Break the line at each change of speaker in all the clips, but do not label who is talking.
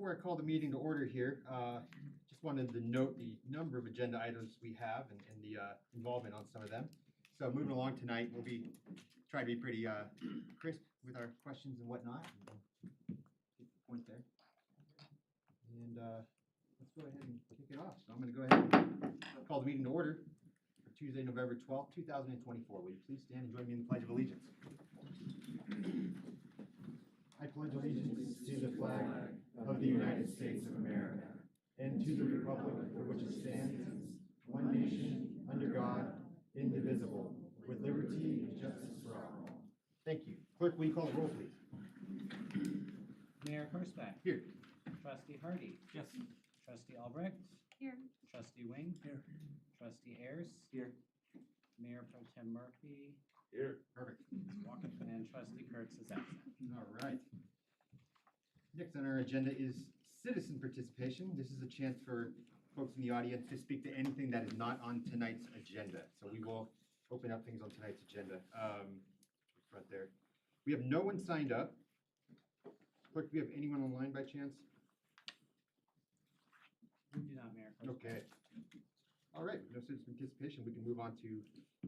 before I call the meeting to order here, just wanted to note the number of agenda items we have and the involvement on some of them. So moving along tonight, we'll be trying to be pretty crisp with our questions and whatnot. Get the point there. And let's go ahead and kick it off. So I'm going to go ahead and call the meeting to order for Tuesday, November 12th, 2024. Will you please stand and join me in the Pledge of Allegiance? I pledge allegiance to the flag of the United States of America and to the republic for which it stands, one nation, under God, indivisible, with liberty and justice for all. Thank you. Clerk, will you call the roll, please?
Mayor Korsbeck.
Here.
Trustee Hardy.
Yes.
Trustee Albrecht.
Here.
Trustee Wing.
Here.
Trustee Ayers.
Here.
Mayor Pro Tem Murphy.
Here.
Perfect.
And Trustee Kurtz is absent.
All right. Next on our agenda is citizen participation. This is a chance for folks in the audience to speak to anything that is not on tonight's agenda. So we will open up things on tonight's agenda. Front there. We have no one signed up. Clerk, do we have anyone online by chance?
We do not, Mayor Korsbeck.
Okay. All right, no citizen participation. We can move on to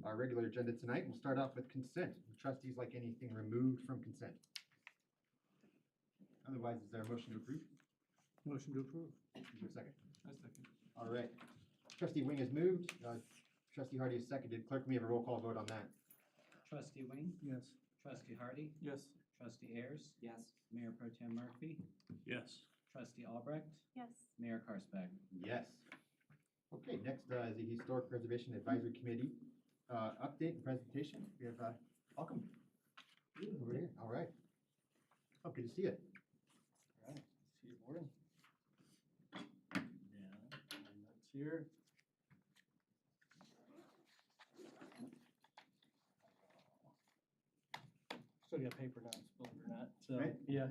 our regular agenda tonight. We'll start off with consent. Would trustees like anything removed from consent? Otherwise, is there a motion to approve?
Motion to approve.
Is there a second?
I second.
All right. Trustee Wing has moved. Trustee Hardy has seconded. Clerk, may we have a roll call vote on that?
Trustee Wing.
Yes.
Trustee Hardy.
Yes.
Trustee Ayers.
Yes.
Mayor Pro Tem Murphy.
Yes.
Trustee Albrecht.
Yes.
Mayor Korsbeck.
Yes. Okay, next is the Historic Preservation Advisory Committee update and presentation. We have welcome over here. All right. Oh, good to see you.
All right. See you board. Yeah. And that's here. Still got paper now, believe it or not. So
Right.
yeah.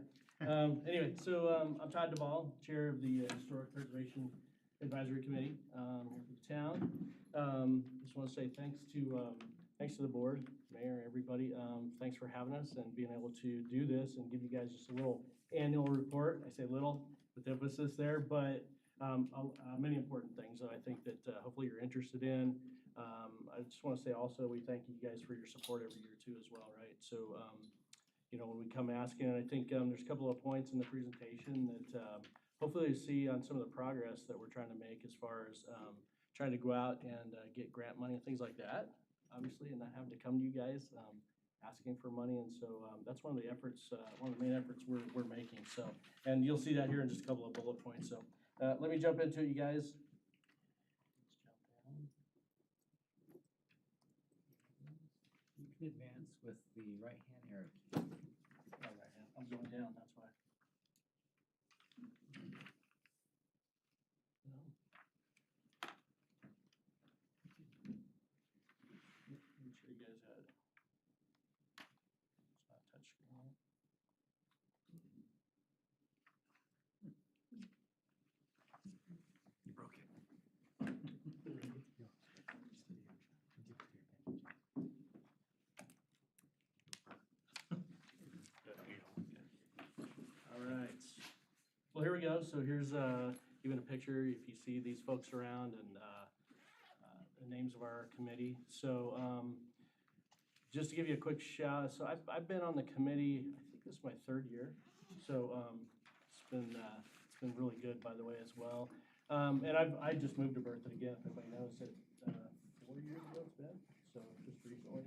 Anyway, so I'm Todd Duvall, chair of the Historic Preservation Advisory Committee here for the town. Just want to say thanks to the board, mayor, everybody. Thanks for having us and being able to do this and give you guys just a little annual report. I say little with emphasis there, but many important things that I think that hopefully you're interested in. I just want to say also we thank you guys for your support every year too as well, right? So you know, when we come asking, and I think there's a couple of points in the presentation that hopefully you see on some of the progress that we're trying to make as far as trying to go out and get grant money and things like that, obviously, and not having to come to you guys asking for money. And so that's one of the efforts, one of the main efforts we're making. So, and you'll see that here in just a couple of bullet points. So let me jump into it, you guys. Let's jump down.
You can advance with the right-hand arrow key.
All right, I'm going down, that's why. Make sure you guys had it. It's not touch screen.
You broke it.
All right. Well, here we go. So here's even a picture if you see these folks around and the names of our committee. So just to give you a quick shout, so I've been on the committee, I think this is my third year. So it's been really good, by the way, as well. And I just moved to Berthoud again, if anybody knows it, 4 years ago it's been, so just recently.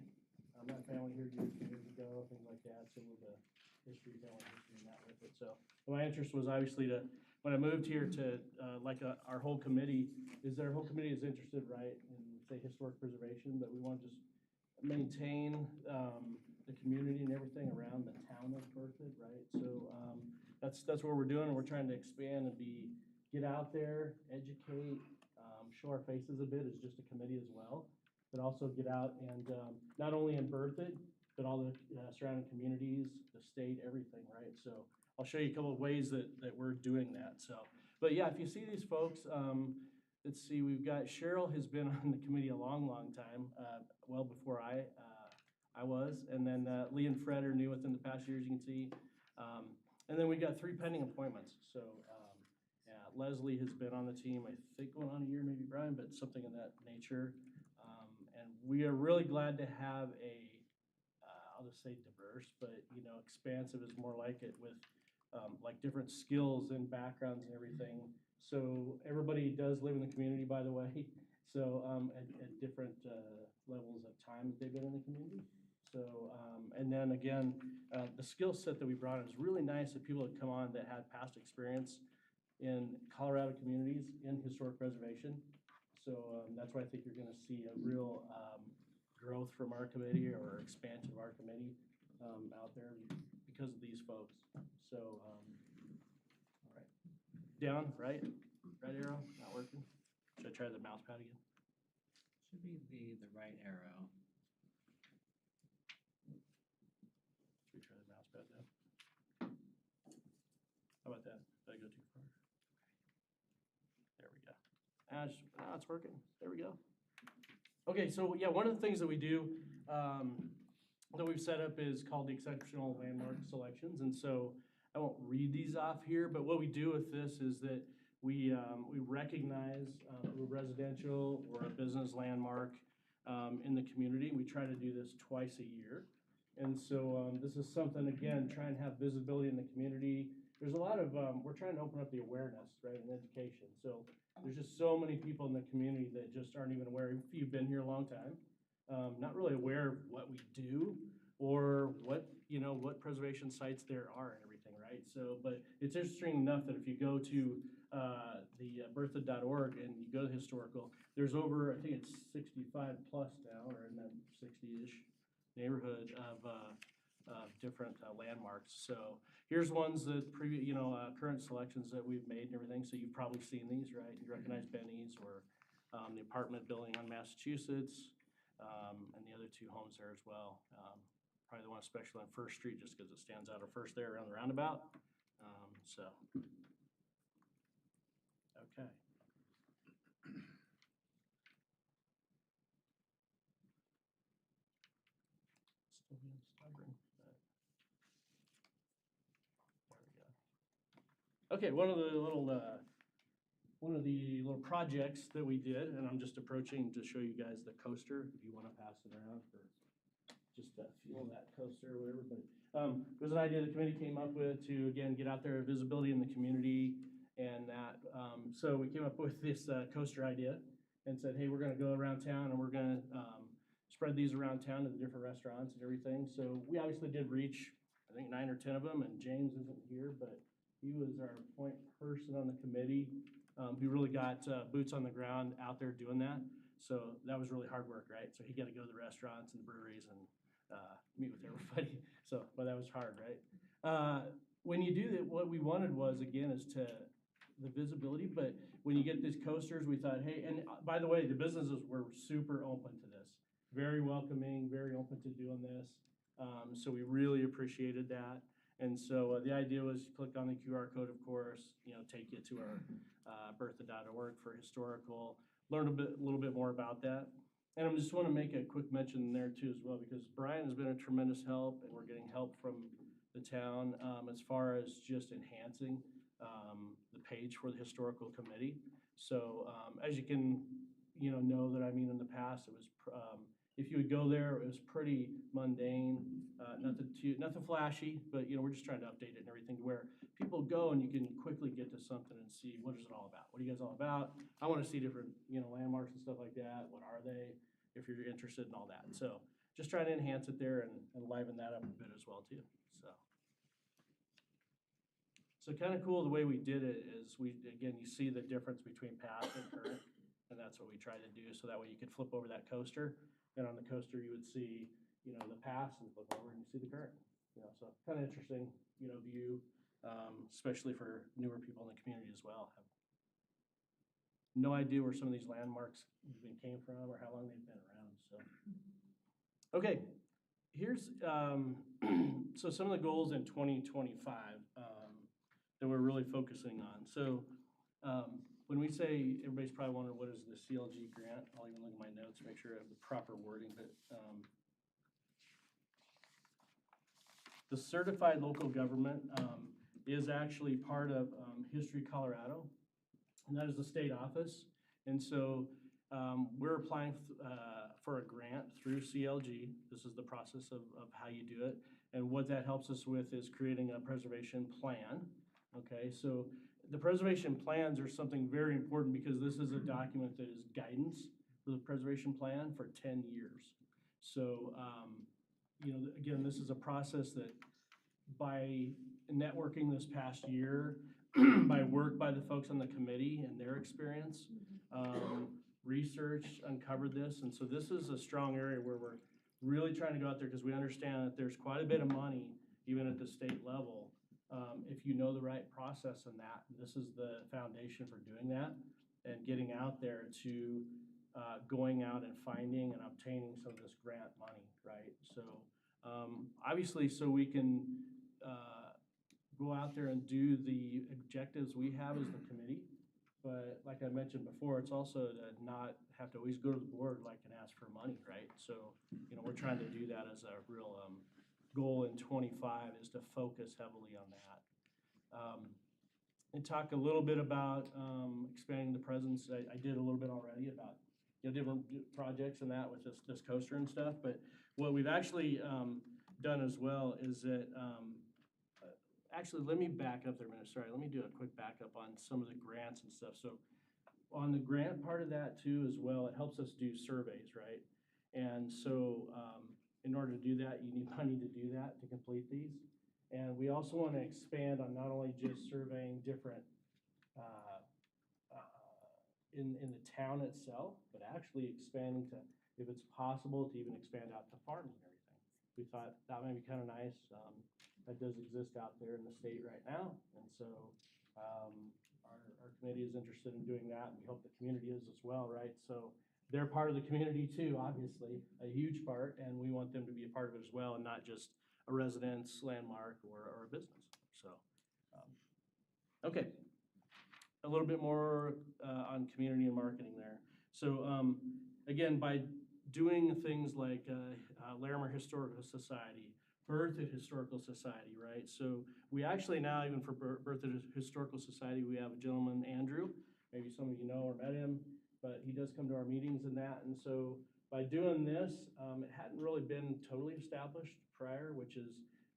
My family here years ago, things like that, so a little bit of history, family history and that with it. So my interest was obviously to, when I moved here to, our whole committee, our whole committee is interested, right, in, say, historic preservation, but we want to just maintain the community and everything around the town of Berthoud, right? So that's what we're doing, and we're trying to expand and get out there, educate, show our faces a bit as just a committee as well, but also get out and not only in Berthoud, but all the surrounding communities, the state, everything, right? So I'll show you a couple of ways that we're doing that. So, but yeah, if you see these folks, let's see, we've got Cheryl has been on the committee a long, long time, well before I was, and then Lee and Fred are new within the past years, you can see. And then we got 3 pending appointments. So yeah, Leslie has been on the team, I think going on a year, maybe Brian, but something in that nature. And we are really glad to have I'll just say diverse, but expansive is more like it, with like different skills and backgrounds and everything. So everybody does live in the community, by the way. So at different levels of time that they've been in the community. So and then again, the skill set that we brought in is really nice, that people that come on that had past experience in Colorado communities in historic preservation. So that's why I think you're going to see a real growth from our committee, or expansion of our committee out there because of these folks. So, all right. Down, right arrow, not working. Should I try the mouse pad again?
Should be the right arrow.
Should we try the mouse pad now? How about that? Did I go too far? There we go. It's working. There we go. Okay, so yeah, one of the things that we do that we've set up is called the Exceptional Landmark Selections. And so I won't read these off here, but what we do with this is that we recognize a residential or a business landmark in the community. We try to do this twice a year. And so this is something, again, try and have visibility in the community. There's a lot of, we're trying to open up the awareness, right, and education. So there's just so many people in the community that just aren't even aware, if you've been here a long time, not really aware of what we do, or what preservation sites there are and everything, right? So, but it's interesting enough that if you go to the bertha.org and you go to historical, there's over, I think it's 65 plus now, or in that 60-ish neighborhood of different landmarks. So here's ones that current selections that we've made and everything. So you've probably seen these, right? You recognize Benny's, or the apartment building on Massachusetts, and the other 2 homes there as well. Probably the one especially on First Street, just because it stands out at first there around the roundabout. Okay. Still being stubborn, but there we go. Okay, one of the little projects that we did, and I'm just approaching to show you guys the coaster, if you want to pass it around for just to feel that coaster or whatever. But it was an idea the committee came up with to, again, get out there, visibility in the community, and that. So we came up with this coaster idea and said, hey, we're going to go around town and we're going to spread these around town to the different restaurants and everything. So we obviously did reach, I think, 9 or 10 of them, and James isn't here, but he was our point person on the committee. He really got boots on the ground out there doing that. So that was really hard work, right? So he got to go to the restaurants and the breweries and meet with everybody. So, but that was hard, right? When you do that, what we wanted was, again, is to the visibility. But when you get these coasters, we thought, hey, and by the way, the businesses were super open to this, very welcoming, very open to doing this. So we really appreciated that. And so the idea was you click on the QR code, of course, take you to our bertha.org for historical, learn a little bit more about that. And I just want to make a quick mention there too as well, because Brian has been a tremendous help, and we're getting help from the town as far as just enhancing the page for the historical committee. So as you can know that, I mean, in the past it was if you would go there, it was pretty mundane, nothing flashy, but we're just trying to update it and everything to where people go and you can quickly get to something and see, what is it all about? What are you guys all about? I want to see different landmarks and stuff like that. What are they? If you're interested in all that. So just trying to enhance it there and liven that up a bit as well too. So kind of cool the way we did it is again, you see the difference between past and current, and that's what we try to do. So that way you could flip over that coaster, and on the coaster you would see, the past, and flip over and you see the current. So kind of interesting, view, especially for newer people in the community as well. Have no idea where some of these landmarks even came from or how long they've been around. So, okay, here's so some of the goals in 2025 that we're really focusing on. So when we say, everybody's probably wondering, what is the CLG grant? I'll even look at my notes, make sure I have the proper wording. But the certified local government, is actually part of History Colorado, and that is the state office. And so we're applying for a grant through CLG. This is the process of how you do it. And what that helps us with is creating a preservation plan. Okay, so the preservation plans are something very important because this is a document that is guidance for the preservation plan for 10 years. So, you know, again, this is a process that by networking this past year, by work by the folks on the committee and their experience, research uncovered this. And so this is a strong area where we're really trying to go out there because we understand that there's quite a bit of money, even at the state level, if you know the right process in that. This is the foundation for doing that and getting out there to going out and finding and obtaining some of this grant money, right? So obviously, so we can go out there and do the objectives we have as the committee. But like I mentioned before, it's also to not have to always go to the board like and ask for money, right? So, you know, we're trying to do that as a real goal in '25 is to focus heavily on that. And talk a little bit about expanding the presence. I did a little bit already about, you know, different projects and that with this coaster and stuff. But what we've actually done as well is that, actually, let me back up there a minute. Sorry, let me do a quick backup on some of the grants and stuff. So on the grant part of that too as well, it helps us do surveys, right? And so in order to do that, you need money to do that, to complete these. And we also want to expand on not only just surveying different in the town itself, but actually expanding to, if it's possible, to even expand out to farming and everything. We thought that might be kind of nice. That does exist out there in the state right now. And so our committee is interested in doing that, and we hope the community is as well, right? So they're part of the community too, obviously, a huge part, and we want them to be a part of it as well, and not just a residence, landmark, or a business. So, okay. A little bit more on community and marketing there. So again, by doing things like Larimer Historical Society, Berthoud Historical Society, right? So we actually now, even for Berthoud Historical Society, we have a gentleman, Andrew. Maybe some of you know or met him, but he does come to our meetings and that. And so by doing this, it hadn't really been totally established prior, which is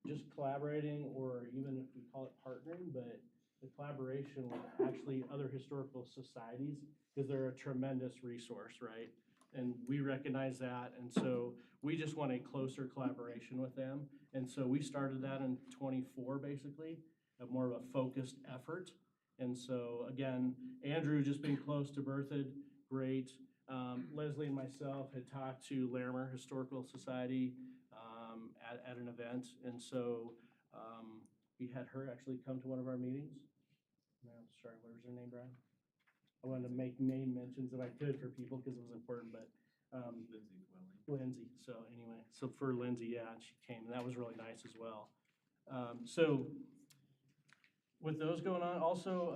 just collaborating, or even if we call it partnering, but the collaboration with actually other historical societies, because they're a tremendous resource, right? And we recognize that, and so we just want a closer collaboration with them. And so we started that in '24, basically, more of a focused effort. And so again, Andrew just being close to Berthoud, great. Leslie and myself had talked to Larimer Historical Society at an event, and so we had her actually come to one of our meetings. No, sorry, what was her name, Brian? I wanted to make name mentions if I could for people because it was important, but Lindsay. So anyway, so for Lindsay, yeah, she came, and that was really nice as well. So with those going on, also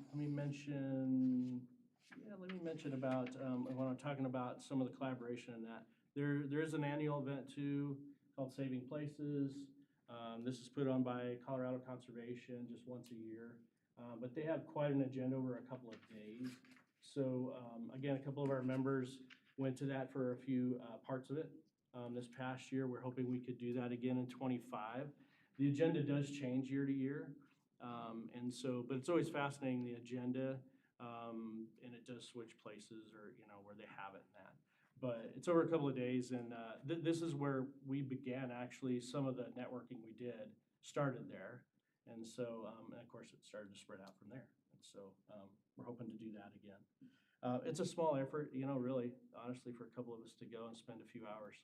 let me mention about when I'm talking about some of the collaboration in that. There is an annual event too called Saving Places. This is put on by Colorado Conservation just once a year. But they have quite an agenda over a couple of days. So again, a couple of our members went to that for a few parts of it this past year. We're hoping we could do that again in '25. The agenda does change year to year. And so, but it's always fascinating, the agenda, and it does switch places or, you know, where they have it and that. But it's over a couple of days, and this is where we began actually some of the networking we did started there. And so, and of course, it started to spread out from there. And so we're hoping to do that again. It's a small effort, you know, really, honestly, for a couple of us to go and spend a few hours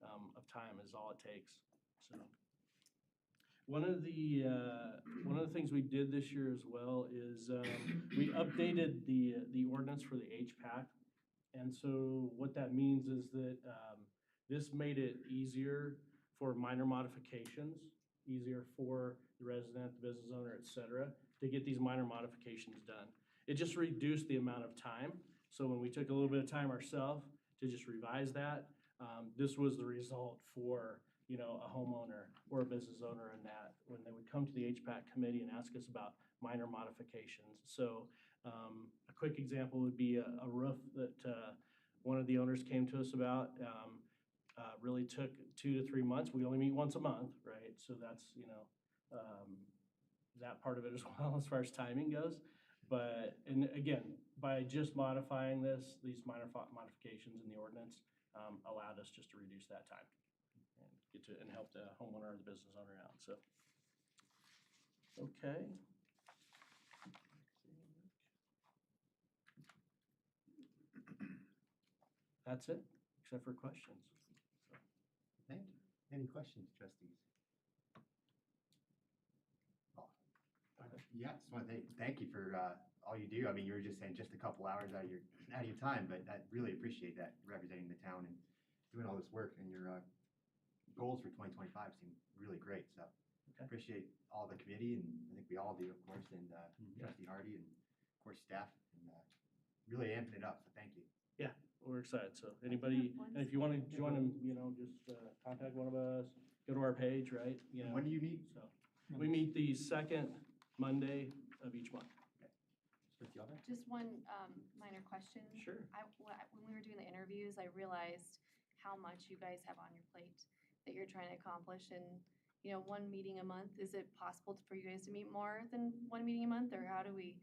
of time is all it takes. So one of the things we did this year as well is we updated the ordinance for the HPAC. And so what that means is that this made it easier for minor modifications, easier for the resident, the business owner, et cetera, to get these minor modifications done. It just reduced the amount of time. So when we took a little bit of time ourselves to just revise that, this was the result for you know, a homeowner or a business owner in that, when they would come to the HPAC committee and ask us about minor modifications. So a quick example would be a roof that one of the owners came to us about. Really took 2 to 3 months. We only meet once a month, right? So that's, you know, that part of it as well as far as timing goes. But, and again, by just modifying these minor modifications in the ordinance, allowed us just to reduce that time and get to, and help the homeowner or the business owner out, so. Okay. That's it, except for questions.
Thank you. Any questions, trustees? Oh, yeah, just want to thank you for all you do. I mean, you were just saying just a couple hours out of your time, but I really appreciate that, representing the town and doing all this work, and your goals for 2025 seem really great. So
Okay.
appreciate all the committee, and I think we all do, of course, and Trustee Hardy, and of course staff, and really amping it up. So thank you.
We're excited, so anybody, and if you want to join them, you know, just contact one of us, go to our page, right? You know,
When do you meet?
so, we meet the second Monday of each month.
Trustee Albrecht?
Just one minor question.
Sure.
When we were doing the interviews, I realized how much you guys have on your plate that you're trying to accomplish, and, you know, one meeting a month, is it possible for you guys to meet more than one meeting a month, or how do we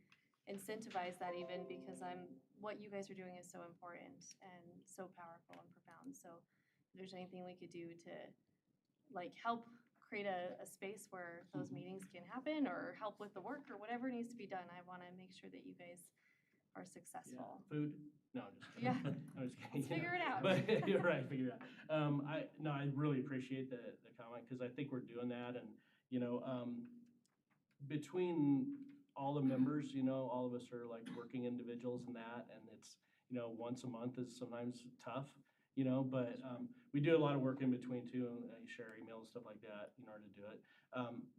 incentivize that even? Because what you guys are doing is so important and so powerful and profound. So if there's anything we could do to, like, help create a space where those meetings can happen, or help with the work, or whatever needs to be done, I want to make sure that you guys are successful.
Food? No, I'm just kidding.
Yeah.
I'm just kidding.
Let's figure it out.
But, you're right, figure it out. I really appreciate the comment, because I think we're doing that, and, you know, between all the members, you know, all of us are like working individuals and that, and it's, you know, once a month is sometimes tough, you know, but we do a lot of work in between too, and share emails, stuff like that in order to do it.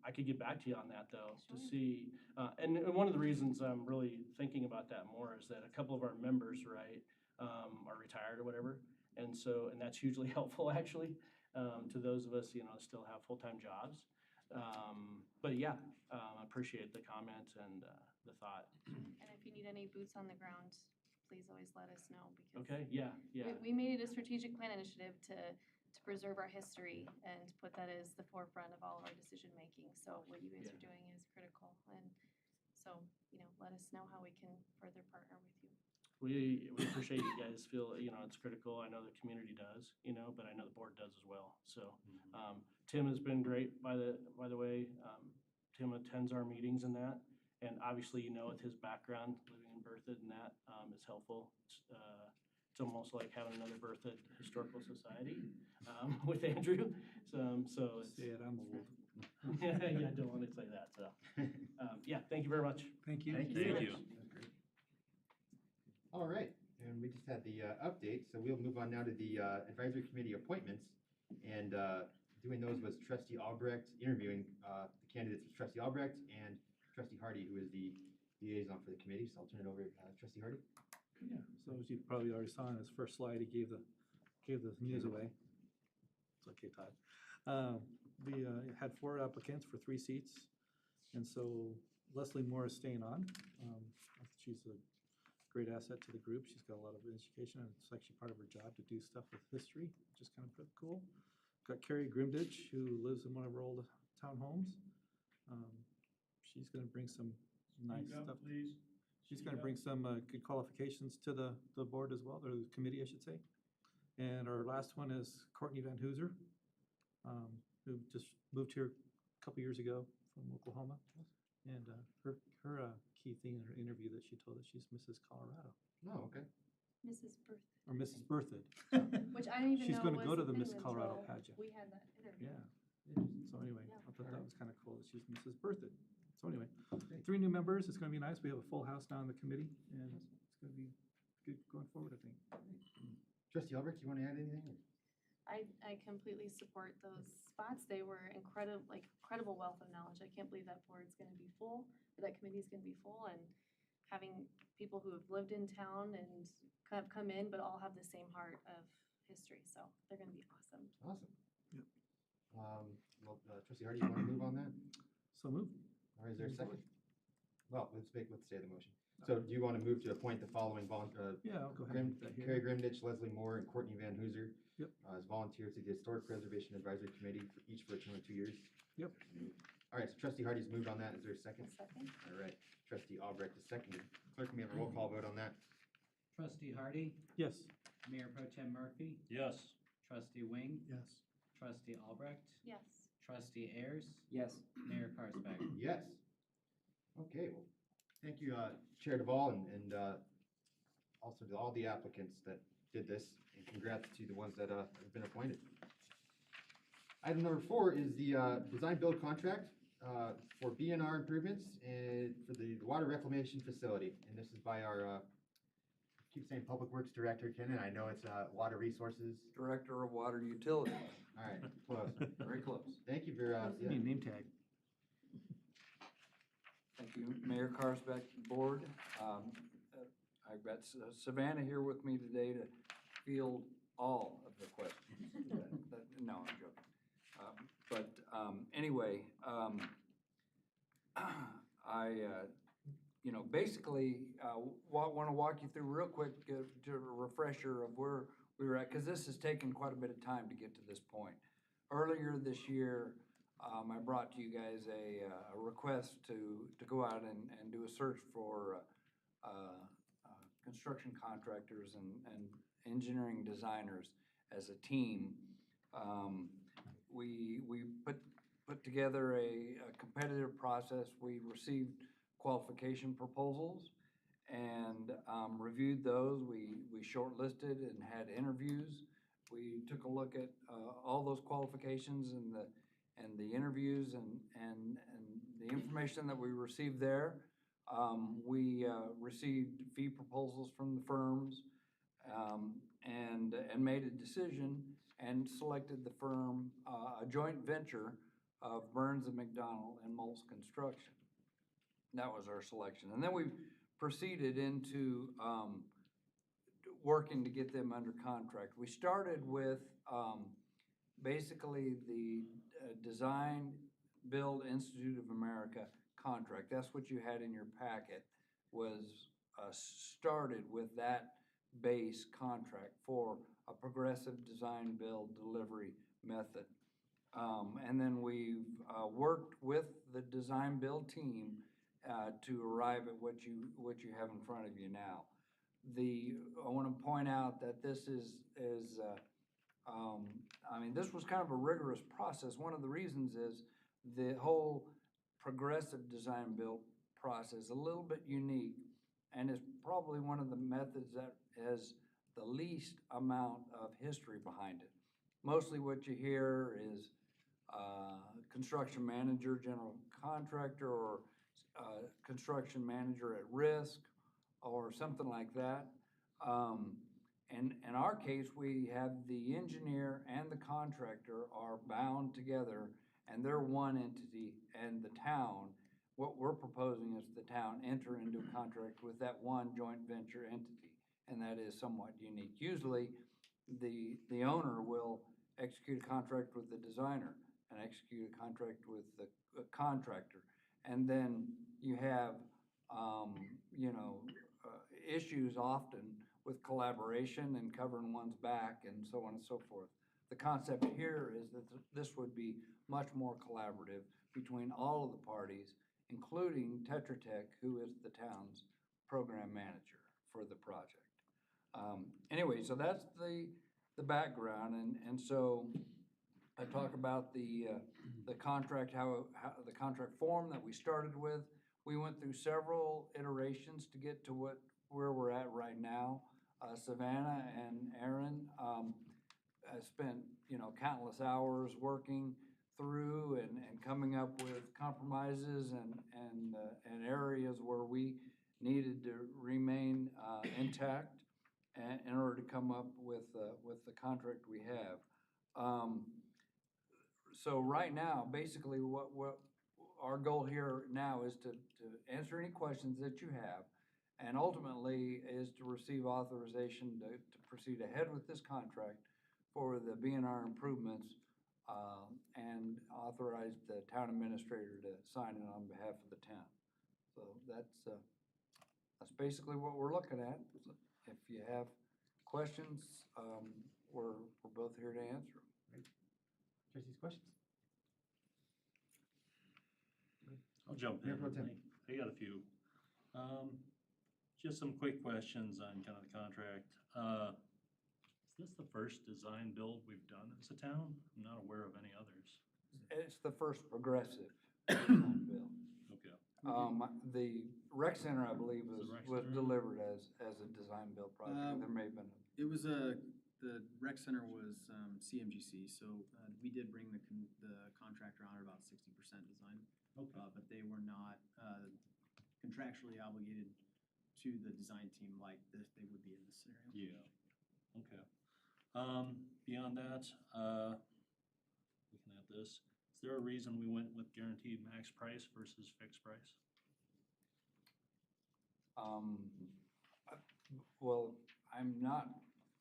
I could get back to you on that though, to
Sure.
see, and one of the reasons I'm really thinking about that more is that a couple of our members, right, are retired or whatever, and so, and that's hugely helpful actually, to those of us, you know, still have full-time jobs. But yeah, I appreciate the comment and the thought.
And if you need any boots on the ground, please always let us know, because
Okay, yeah.
we made it a strategic plan initiative to preserve our history and put that as the forefront of all of our decision-making. So what you guys
Yeah.
are doing is critical, and so, you know, let us know how we can further partner with you.
We appreciate you guys feel, you know, it's critical. I know the community does, you know, but I know the board does as well. So, Tim has been great, by the way. Tim attends our meetings and that, and obviously, you know, with his background, living in Berthoud and that, is helpful. It's almost like having another Berthoud Historical Society, with Andrew. So it's.
Say it, I'm old.
Yeah, don't want to say that, so. Yeah, thank you very much.
Thank you.
Thank you.
Thank
very
you.
much. That was great. All right, and we just had the update, so we'll move on now to the advisory committee appointments. And doing those was Trustee Albrecht, interviewing the candidates was Trustee Albrecht and Trustee Hardy, who is the liaison for the committee. So I'll turn it over to Trustee Hardy.
Yeah, so as you probably already saw in his first slide, he gave the news away. It's okay, Todd. We had 4 applicants for 3 seats, and so Leslie Moore is staying on. She's a great asset to the group. She's got a lot of education, and it's actually part of her job to do stuff with history, which is kind of pretty cool. Got Carrie Grimditch, who lives in one of our old townhomes. She's gonna bring some nice stuff.
Please.
She's gonna bring some good qualifications to the board as well, or the committee, I should say. And our last one is Courtney Van Hooser, who just moved here a couple years ago from Oklahoma. And her key thing in her interview that she told us, she's Mrs. Colorado,
Oh, okay.
Mrs. Berth,
or Mrs. Berthoud.
which I didn't even
She's
know
gonna
was
go to
a
the
thing
Miss Colorado
until
pageant.
we had that interview.
Yeah. So anyway,
Yeah.
I thought that was kind of cool that she's Mrs. Berthoud. So anyway, 3 new members. It's gonna be nice. We have a full house now in the committee, and it's gonna be good going forward, I think.
Trustee Albrecht, you want to add anything?
I completely support those spots. They were incredible wealth of knowledge. I can't believe that board's gonna be full, or that committee's gonna be full, and having people who have lived in town and kind of come in, but all have the same heart of history, so they're gonna be awesome.
Awesome.
Yep.
Trustee Hardy, you want to move on that?
So move.
Or is there a second? Well, let's say the motion. So do you want to move to appoint the following
Yeah, I'll go ahead and make that
Carrie
here.
Grimnich, Leslie Moore, and Courtney Van Hooser?
Yep.
As volunteers to the Historic Preservation Advisory Committee, each for a term of 2 years?
Yep.
All right, so trustee Hardy's moved on that. Is there a second?
Second?
All right, trustee Albrecht is seconded. Clerk, can we have a roll call vote on that?
Trustee Hardy,
Yes.
Mayor Pro Tem Murphy,
Yes.
Trustee Wing,
Yes.
Trustee Albrecht,
Yes.
Trustee Ayers,
Yes.
Mayor Karspeck.
Yes. Okay, well, thank you, Chair Duvall, and also to all the applicants that did this, and congrats to the ones that have been appointed. Item number 4 is the design build contract for BNR improvements and for the water reclamation facility. And this is by our, I keep saying Public Works Director, Ken, and I know it's Water Resources.
Director of Water Utilities.
All right, close.
Very close.
Thank you for,
You need a name tag.
Thank you, Mayor Karsbeck, Board. I've got Savannah here with me today to field all of the questions. No, I'm joking. Anyway, basically, want to walk you through real quick to a refresher of where we were at, because this has taken quite a bit of time to get to this point. Earlier this year, I brought to you guys a request to go out and do a search for construction contractors and engineering designers as a team. We put together a competitive process. We received qualification proposals and reviewed those. We shortlisted and had interviews. We took a look at all those qualifications and the interviews and the information that we received there. We received fee proposals from the firms and made a decision and selected the firm, a joint venture of Burns and McDonnell and Moles Construction. That was our selection. And then we proceeded into working to get them under contract. We started with basically the Design Build Institute of America contract. That's what you had in your packet, was started with that base contract for a progressive design build delivery method. And then we've worked with the design build team to arrive at what you have in front of you now. I want to point out that this this was kind of a rigorous process. One of the reasons is the whole progressive design build process, a little bit unique, and is probably one of the methods that has the least amount of history behind it. Mostly what you hear is construction manager, general contractor, or construction manager at risk, or something like that. In our case, we have the engineer and the contractor are bound together, and they're one entity, and the town, what we're proposing is the town enter into a contract with that one joint venture entity, and that is somewhat unique. Usually, the owner will execute a contract with the designer and execute a contract with the contractor, and then you have, issues often with collaboration and covering one's back and so on and so forth. The concept here is that this would be much more collaborative between all of the parties, including Tetra Tech, who is the town's program manager for the project. Anyway, so that's the background, and so I talk about the contract, how the contract form that we started with. We went through several iterations to get to where we're at right now. Savannah and Aaron spent countless hours working through and coming up with compromises and areas where we needed to remain intact in order to come up with the contract we have. So right now, basically what our goal here now is to answer any questions that you have, and ultimately is to receive authorization to proceed ahead with this contract for the BNR improvements and authorize the town administrator to sign it on behalf of the town. So that's basically what we're looking at. If you have questions, we're both here to answer them.
Trustees, questions?
I'll jump
Mayor
in.
Pro Tem.
I got a few. Just some quick questions on kind of the contract. Is this the first design build we've done as a town? I'm not aware of any others.
It's the first progressive design bill.
Okay.
The rec center, I believe,
Was
was,
the rec
was
center?
delivered as a design build project. There may have been,
It was the rec center was CMGC, so we did bring the contractor on at about 60% design.
Okay.
But they were not contractually obligated to the design team like they would be in this scenario.
Yeah, okay. Beyond that, looking at this, is there a reason we went with guaranteed max price versus fixed price?
well, I'm not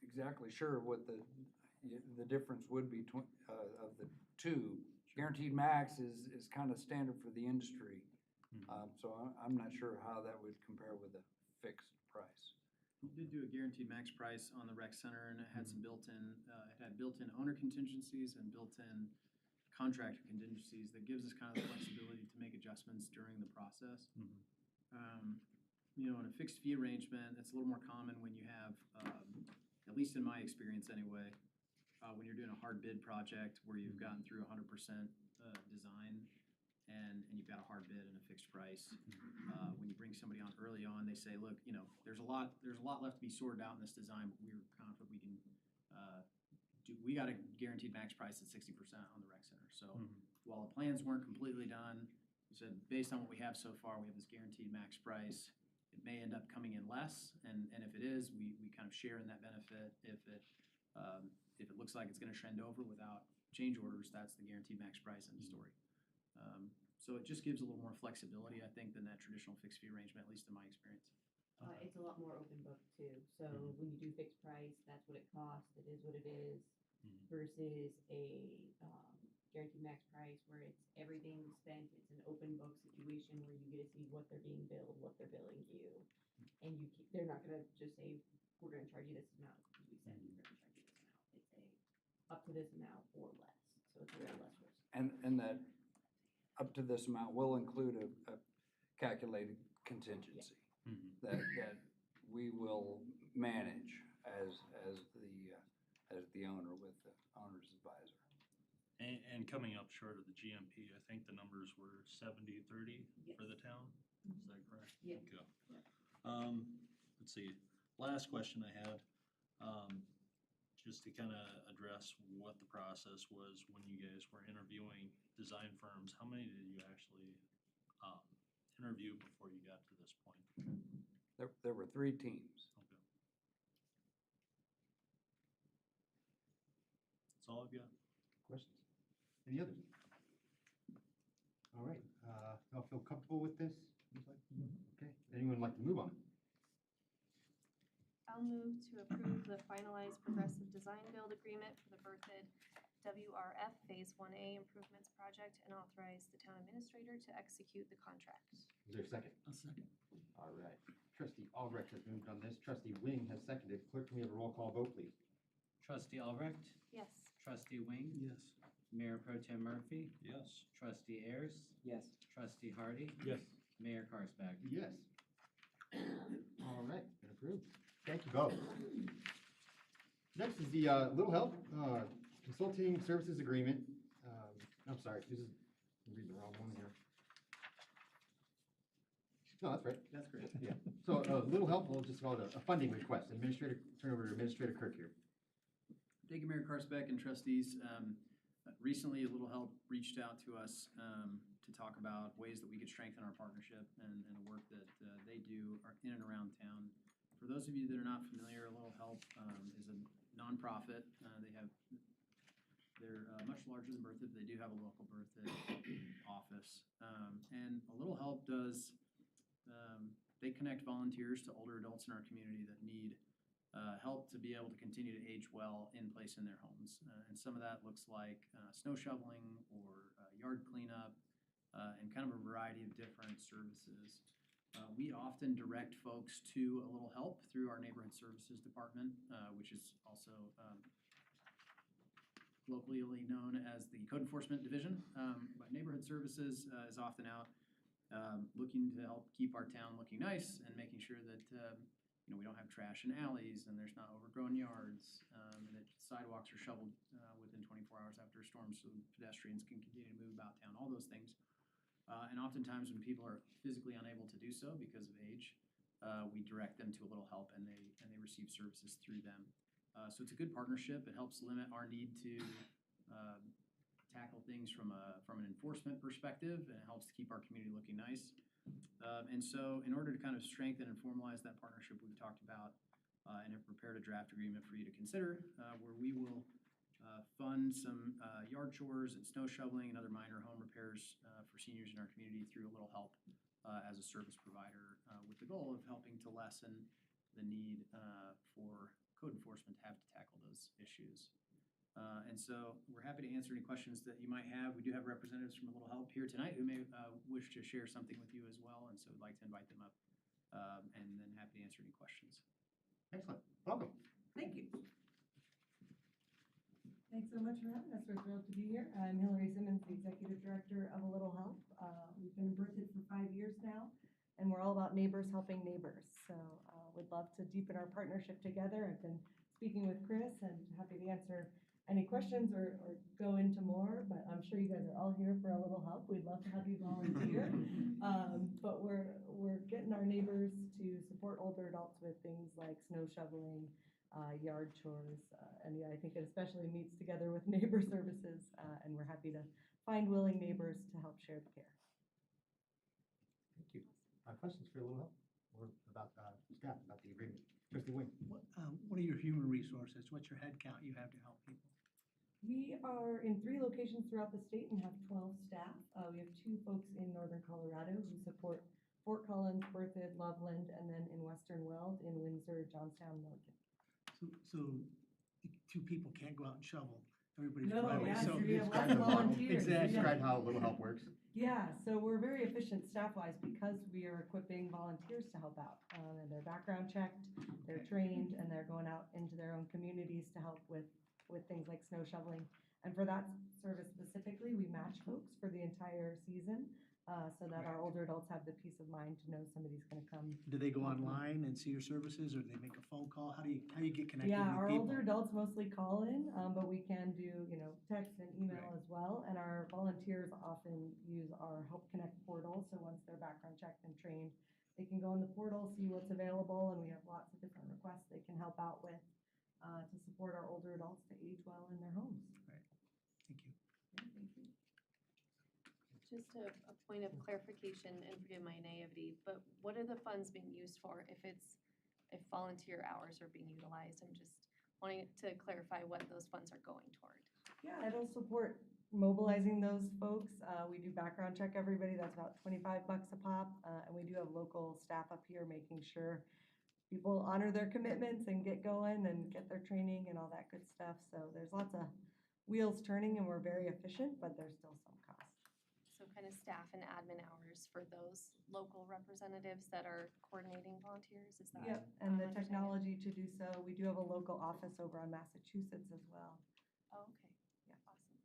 exactly sure what the difference would be of the two. Guaranteed max is kind of standard for the industry. So I'm not sure how that would compare with a fixed price.
We did do a guaranteed max price on the rec center, and it had some built-in, it had built-in owner contingencies and built-in contractor contingencies that gives us kind of the flexibility to make adjustments during the process. You know, in a fixed fee arrangement, it's a little more common when you have, at least in my experience anyway, when you're doing a hard bid project where you've gotten through 100% design and you've got a hard bid and a fixed price. When you bring somebody on early on, they say, look, you know, there's a lot left to be sorted out in this design, but we're confident we can we got a guaranteed max price at 60% on the rec center. So while the plans weren't completely done, we said, based on what we have so far, we have this guaranteed max price. It may end up coming in less, and if it is, we kind of share in that benefit. If it looks like it's gonna trend over without change orders, that's the guaranteed max price in the story. So it just gives a little more flexibility, I think, than that traditional fixed fee arrangement, at least in my experience.
It's a lot more open book too, so when you do fixed price, that's what it costs, it is what it is, versus a, guaranteed max price where it's everything spent, it's an open book situation where you get to see what they're being billed, what they're billing you. And they're not gonna just say, we're gonna charge you this amount, because we said we're gonna charge you this amount, it's up to this amount or less, so it's a little less risk.
And that up to this amount will include a calculated contingency that we will manage as the owner with the owner's advisor.
And coming up short of the GMP, I think the numbers were 70-30 for the town, is that correct?
Yeah.
Okay.
Yeah.
Let's see, last question I had, just to kind of address what the process was when you guys were interviewing design firms. How many did you actually interview before you got to this point?
There were 3 teams.
Okay. That's all I've got.
Questions? Any others? All right, y'all feel comfortable with this? Okay, anyone like to move on?
I'll move to approve the finalized progressive design build agreement for the Berthoud WRF Phase 1A Improvements Project and authorize the town administrator to execute the contract.
Is there a second?
A second.
All right, trustee Albrecht has moved on this, trustee Wing has seconded. Clerk, can we have a roll call vote, please?
Trustee Albrecht,
Yes.
trustee Wing,
Yes.
Mayor Pro Tem Murphy,
Yes.
trustee Ayers,
Yes.
trustee Hardy,
Yes.
Mayor Karsberg.
Yes. All right, been approved. Thank you both. Next is the Little Help Consulting Services Agreement. I'm sorry, this is, I'm reading the wrong one here. No, that's right.
That's great.
Yeah. So Little Help, we'll just call it a funding request. Administrator, turn over to Administrator Kirk here.
Thank you, Mayor Karsbeck and trustees. Recently, A Little Help reached out to us to talk about ways that we could strengthen our partnership and the work that they do in and around town. For those of you that are not familiar, A Little Help is a nonprofit. They're much larger than Berthoud. They do have a local Berthoud office. And A Little Help does, they connect volunteers to older adults in our community that need help to be able to continue to age well in place in their homes. And some of that looks like snow shoveling or yard cleanup and kind of a variety of different services. We often direct folks to a little help through our neighborhood services department, which is also locally known as the Code Enforcement Division. But neighborhood services is often out looking to help keep our town looking nice and making sure that we don't have trash in alleys and there's not overgrown yards, and that sidewalks are shoveled within 24 hours after a storm so pedestrians can continue to move about town, all those things. And oftentimes when people are physically unable to do so because of age, we direct them to a little help and they receive services through them. So it's a good partnership. It helps limit our need to tackle things from an enforcement perspective, and it helps to keep our community looking nice. And so in order to kind of strengthen and formalize that partnership we've talked about and have prepared a draft agreement for you to consider, where we will fund some yard chores and snow shoveling and other minor home repairs for seniors in our community through a little help as a service provider, with the goal of helping to lessen the need for code enforcement to have to tackle those issues. And so we're happy to answer any questions that you might have. We do have representatives from A Little Help here tonight who may wish to share something with you as well, and so I'd like to invite them up, and then happy to answer any questions.
Excellent. Welcome.
Thank you. Thanks so much for having us. We're thrilled to be here. I'm Hillary Simmons, the Executive Director of A Little Help. We've been in Berthoud for 5 years now, and we're all about neighbors helping neighbors. So we'd love to deepen our partnership together. I've been speaking with Chris and happy to answer any questions or go into more, but I'm sure you guys are all here for a little help. We'd love to have you volunteer. But we're getting our neighbors to support older adults with things like snow shoveling, yard chores, and yeah, I think it especially meets together with neighbor services, and we're happy to find willing neighbors to help share the care.
Thank you. Questions for a little help or about staff, about the agreement? Trustee Wing.
What are your human resources? What's your head count you have to help people?
We are in 3 locations throughout the state and have 12 staff. We have 2 folks in northern Colorado who support Fort Collins, Berthoud, Loveland, and then in western Weld in Windsor, Johnstown, Milliken.
So 2 people can't go out and shovel everybody's
No,
driveway.
yeah,
So
so we have
Describe
lots
the
of
model.
volunteers.
Exactly.
Describe how a little help works.
Yeah, so we're very efficient staff-wise because we are equipping volunteers to help out. And they're background checked, they're trained, and they're going out into their own communities to help with things like snow shoveling. And for that service specifically, we match folks for the entire season so that our older adults have the peace of mind to know somebody's going to come.
do they go online and see your services, or do they make a phone call? How do you get connected
Yeah,
with
our
people?
older adults mostly call in, but we can do, text and email
Right.
as well. And our volunteers often use our Help Connect portal. So once they're background checked and trained, they can go in the portal, see what's available, and we have lots of different requests they can help out with to support our older adults to age well in their homes.
Thank you.
Yeah, thank you.
Just a point of clarification, and forgive my naivety, but what are the funds being used for if volunteer hours are being utilized? I'm just wanting to clarify what those funds are going toward.
Yeah, it'll support mobilizing those folks. We do background check everybody. That's about $25 a pop. And we do have local staff up here making sure people honor their commitments and get going and get their training and all that good stuff. So there's lots of wheels turning and we're very efficient, but there's still some cost.
So kind of staff and admin hours for those local representatives that are coordinating volunteers, is that?
Yep, and the technology to do so. We do have a local office over on Massachusetts as well.
Oh, okay. Yeah, awesome.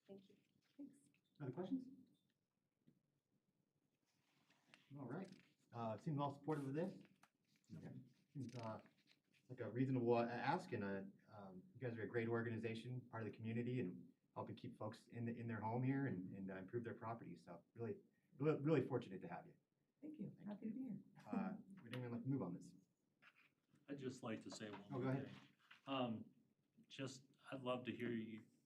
Thank you.
Thanks.
Other questions? All right. Seems all supportive of this. Okay. Seems like a reasonable ask, and you guys are a great organization, part of the community, and helping keep folks in their home here and improve their property. So really fortunate to have you.
Thank you. Happy to be here.
We're going to move on this.
I'd just like to say one
Oh,
more
go ahead.
thing. I'd love to hear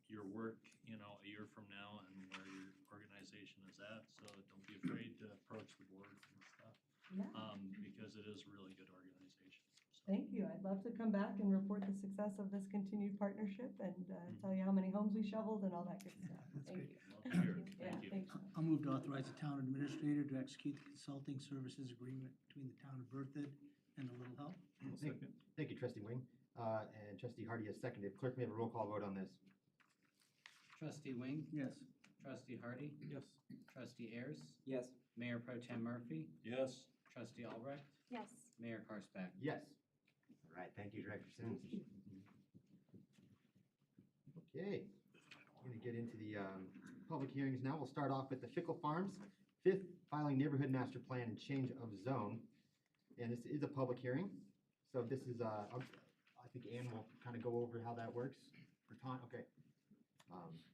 your work, a year from now and where your organization is at. So don't be afraid to approach the board and stuff,
Yeah.
because it is a really good organization. So,
Thank you. I'd love to come back and report the success of this continued partnership and tell you how many homes we shoveled and all that good stuff.
That's
Thank
great.
you.
love to hear it.
Yeah,
Thank you.
thanks.
I'll move to authorize the town administrator to execute the consulting services agreement between the town of Berthoud and a little help.
Thank you, trustee Wing. And trustee Hardy has seconded. Clerk, may I have a roll call vote on this?
Trustee Wing,
Yes.
trustee Hardy,
Yes.
trustee Ayers,
Yes.
Mayor Pro Tem Murphy,
Yes.
trustee Albrecht,
Yes.
Mayor Karspeck.
Yes. All right, thank you, Director Simmons. Okay, we're gonna get into the public hearings now. We'll start off with the Fickle Farms, 5th filing neighborhood master plan and change of zone. And this is a public hearing, so this is, I think Ann will kind of go over how that works for time, okay.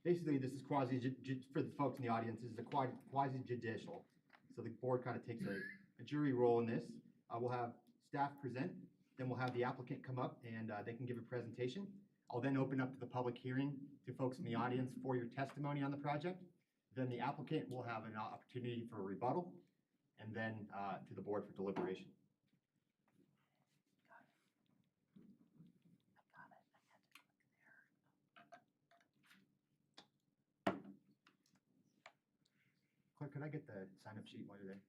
Basically, this is for the folks in the audience, this is a quasi judicial. So the board kind of takes a jury role in this. We'll have staff present, then we'll have the applicant come up and they can give a presentation. I'll then open up to the public hearing to folks in the audience for your testimony on the project. Then the applicant will have an opportunity for a rebuttal, and then to the board for deliberation. Clerk, could I get the sign-up sheet while you're there?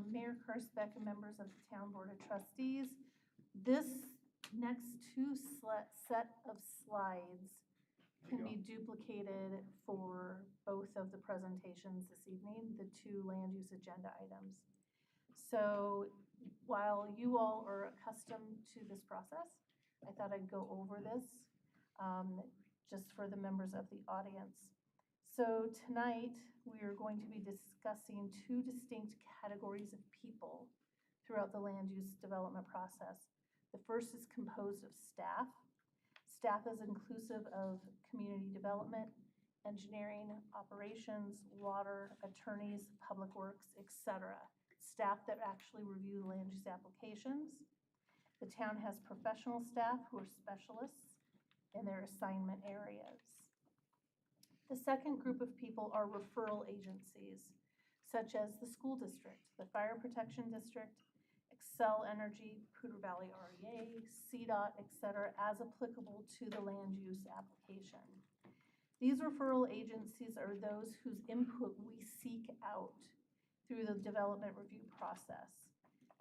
Mayor Karspeck and members of the Town Board of Trustees, this next set of slides
There you
can
go.
be duplicated for both of the presentations this evening, the 2 land use agenda items. So while you all are accustomed to this process, I thought I'd go over this just for the members of the audience. So tonight, we are going to be discussing 2 distinct categories of people throughout the land use development process. The first is composed of staff. Staff is inclusive of community development, engineering, operations, water, attorneys, public works, etc. Staff that actually review land use applications. The town has professional staff who are specialists in their assignment areas. The second group of people are referral agencies, such as the school district, the fire protection district, Excel Energy, Poudre Valley REA, CDOT, etc., as applicable to the land use application. These referral agencies are those whose input we seek out through the development review process.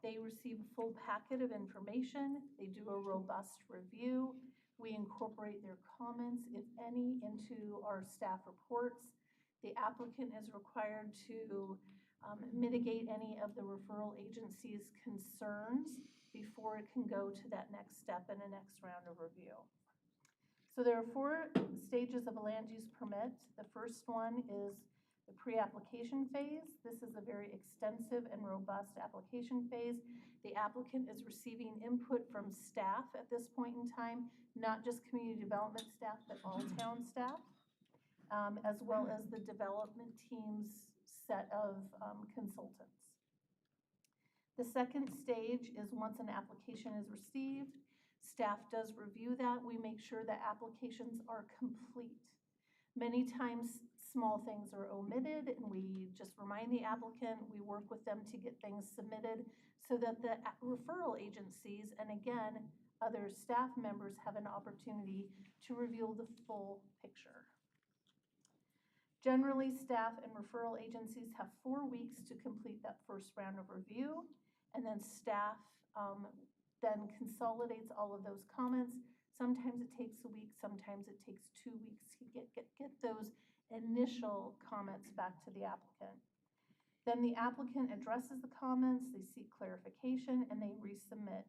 They receive a full packet of information, they do a robust review, we incorporate their comments, if any, into our staff reports. The applicant is required to mitigate any of the referral agency's concerns before it can go to that next step in the next round of review. So there are 4 stages of a land use permit. The first one is the pre-application phase. This is a very extensive and robust application phase. The applicant is receiving input from staff at this point in time, not just community development staff, but all town staff, as well as the development team's set of consultants. The second stage is once an application is received, staff does review that. We make sure that applications are complete. Many times, small things are omitted, and we just remind the applicant, we work with them to get things submitted so that the referral agencies, and again, other staff members have an opportunity to reveal the full picture. Generally, staff and referral agencies have 4 weeks to complete that first round of review, and then staff then consolidates all of those comments. Sometimes it takes a week, sometimes it takes 2 weeks to get those initial comments back to the applicant. Then the applicant addresses the comments, they seek clarification, and they resubmit.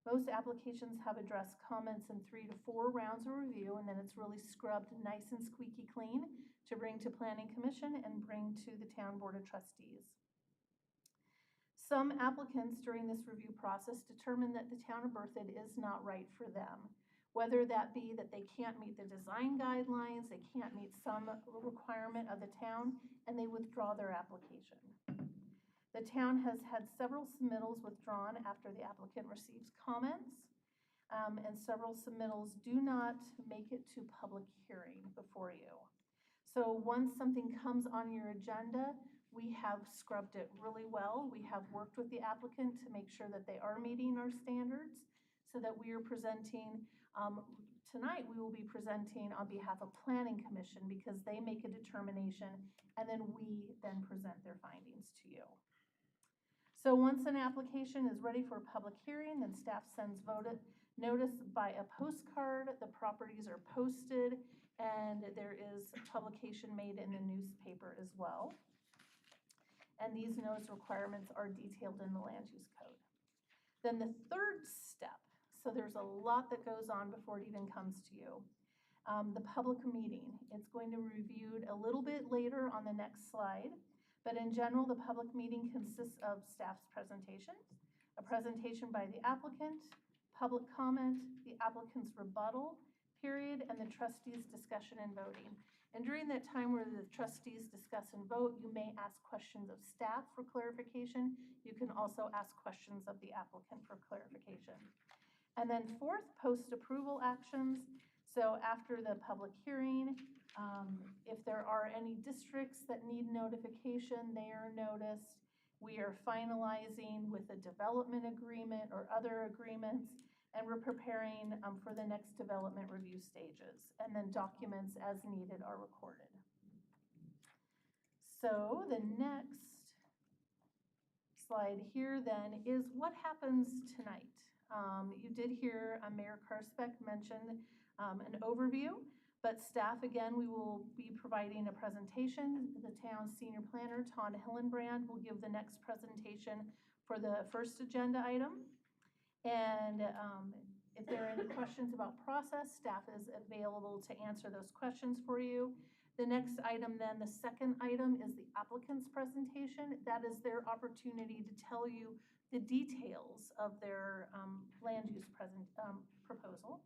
Most applications have addressed comments in 3 to 4 rounds of review, and then it's really scrubbed nice and squeaky clean to bring to Planning Commission and bring to the Town Board of Trustees. Some applicants during this review process determine that the town of Berthoud is not right for them, whether that be that they can't meet the design guidelines, they can't meet some requirement of the town, and they withdraw their application. The town has had several submittals withdrawn after the applicant receives comments, and several submittals do not make it to public hearing before you. So once something comes on your agenda, we have scrubbed it really well. We have worked with the applicant to make sure that they are meeting our standards so that we are presenting, tonight we will be presenting on behalf of Planning Commission because they make a determination and then we then present their findings to you. So once an application is ready for a public hearing, then staff sends notice by a postcard, the properties are posted, and there is publication made in the newspaper as well. And these notice requirements are detailed in the land use code. Then the third step, so there's a lot that goes on before it even comes to you. The public meeting, it's going to be reviewed a little bit later on the next slide, but in general, the public meeting consists of staff's presentation, a presentation by the applicant, public comment, the applicant's rebuttal period, and the trustees' discussion and voting. And during that time where the trustees discuss and vote, you may ask questions of staff for clarification. You can also ask questions of the applicant for clarification. And then fourth, post-approval actions. So after the public hearing, if there are any districts that need notification, they are noticed. We are finalizing with a development agreement or other agreements, and we're preparing for the next development review stages. And then documents as needed are recorded. So the next slide here then is what happens tonight. You did hear Mayor Karspek mention an overview, but staff, again, we will be providing a presentation. The town's senior planner, Ton Hillenbrand, will give the next presentation for the first agenda item. And if there are any questions about process, staff is available to answer those questions for you. The next item then, the second item, is the applicant's presentation. That is their opportunity to tell you the details of their land use proposal.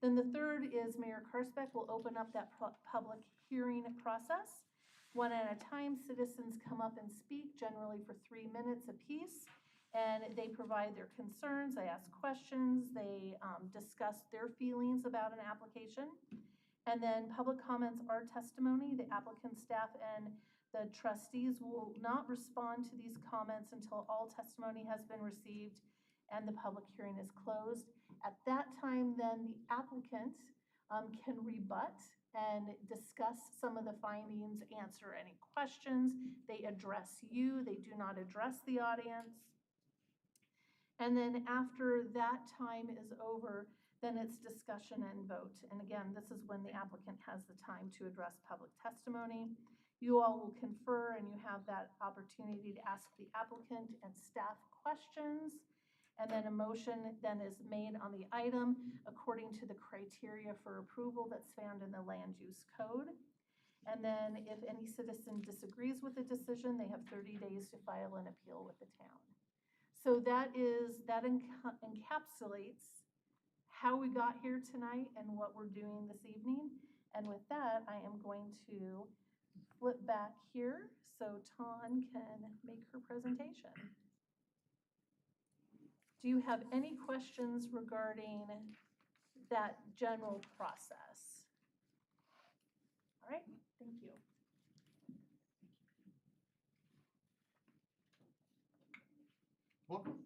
Then the third is Mayor Karspek will open up that public hearing process. One at a time, citizens come up and speak, generally for 3 minutes apiece, and they provide their concerns, they ask questions, they discuss their feelings about an application. And then public comments are testimony. The applicant, staff, and the trustees will not respond to these comments until all testimony has been received and the public hearing is closed. At that time, then the applicant can rebut and discuss some of the findings, answer any questions. They address you, they do not address the audience. And then after that time is over, then it's discussion and vote. And again, this is when the applicant has the time to address public testimony. You all will confer and you have that opportunity to ask the applicant and staff questions. And then a motion then is made on the item according to the criteria for approval that's found in the land use code. And then if any citizen disagrees with the decision, they have 30 days to file an appeal with the town. So that encapsulates how we got here tonight and what we're doing this evening. And with that, I am going to flip back here so Ton can make her presentation. Do you have any questions regarding that general process? All right, thank you.
Welcome.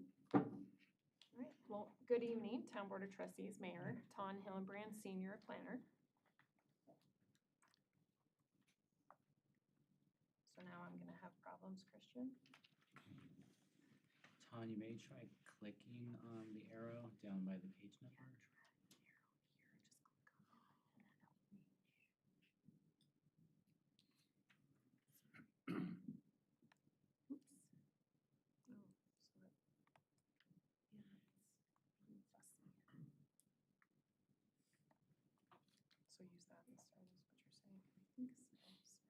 All right, well, good evening, Town Board of Trustees, Mayor Ton Hillenbrand, Senior Planner. So now I'm gonna have problems, Christian.
Ton, you may try clicking on the arrow down by the page number.
So use that instead is what you're saying? I think so.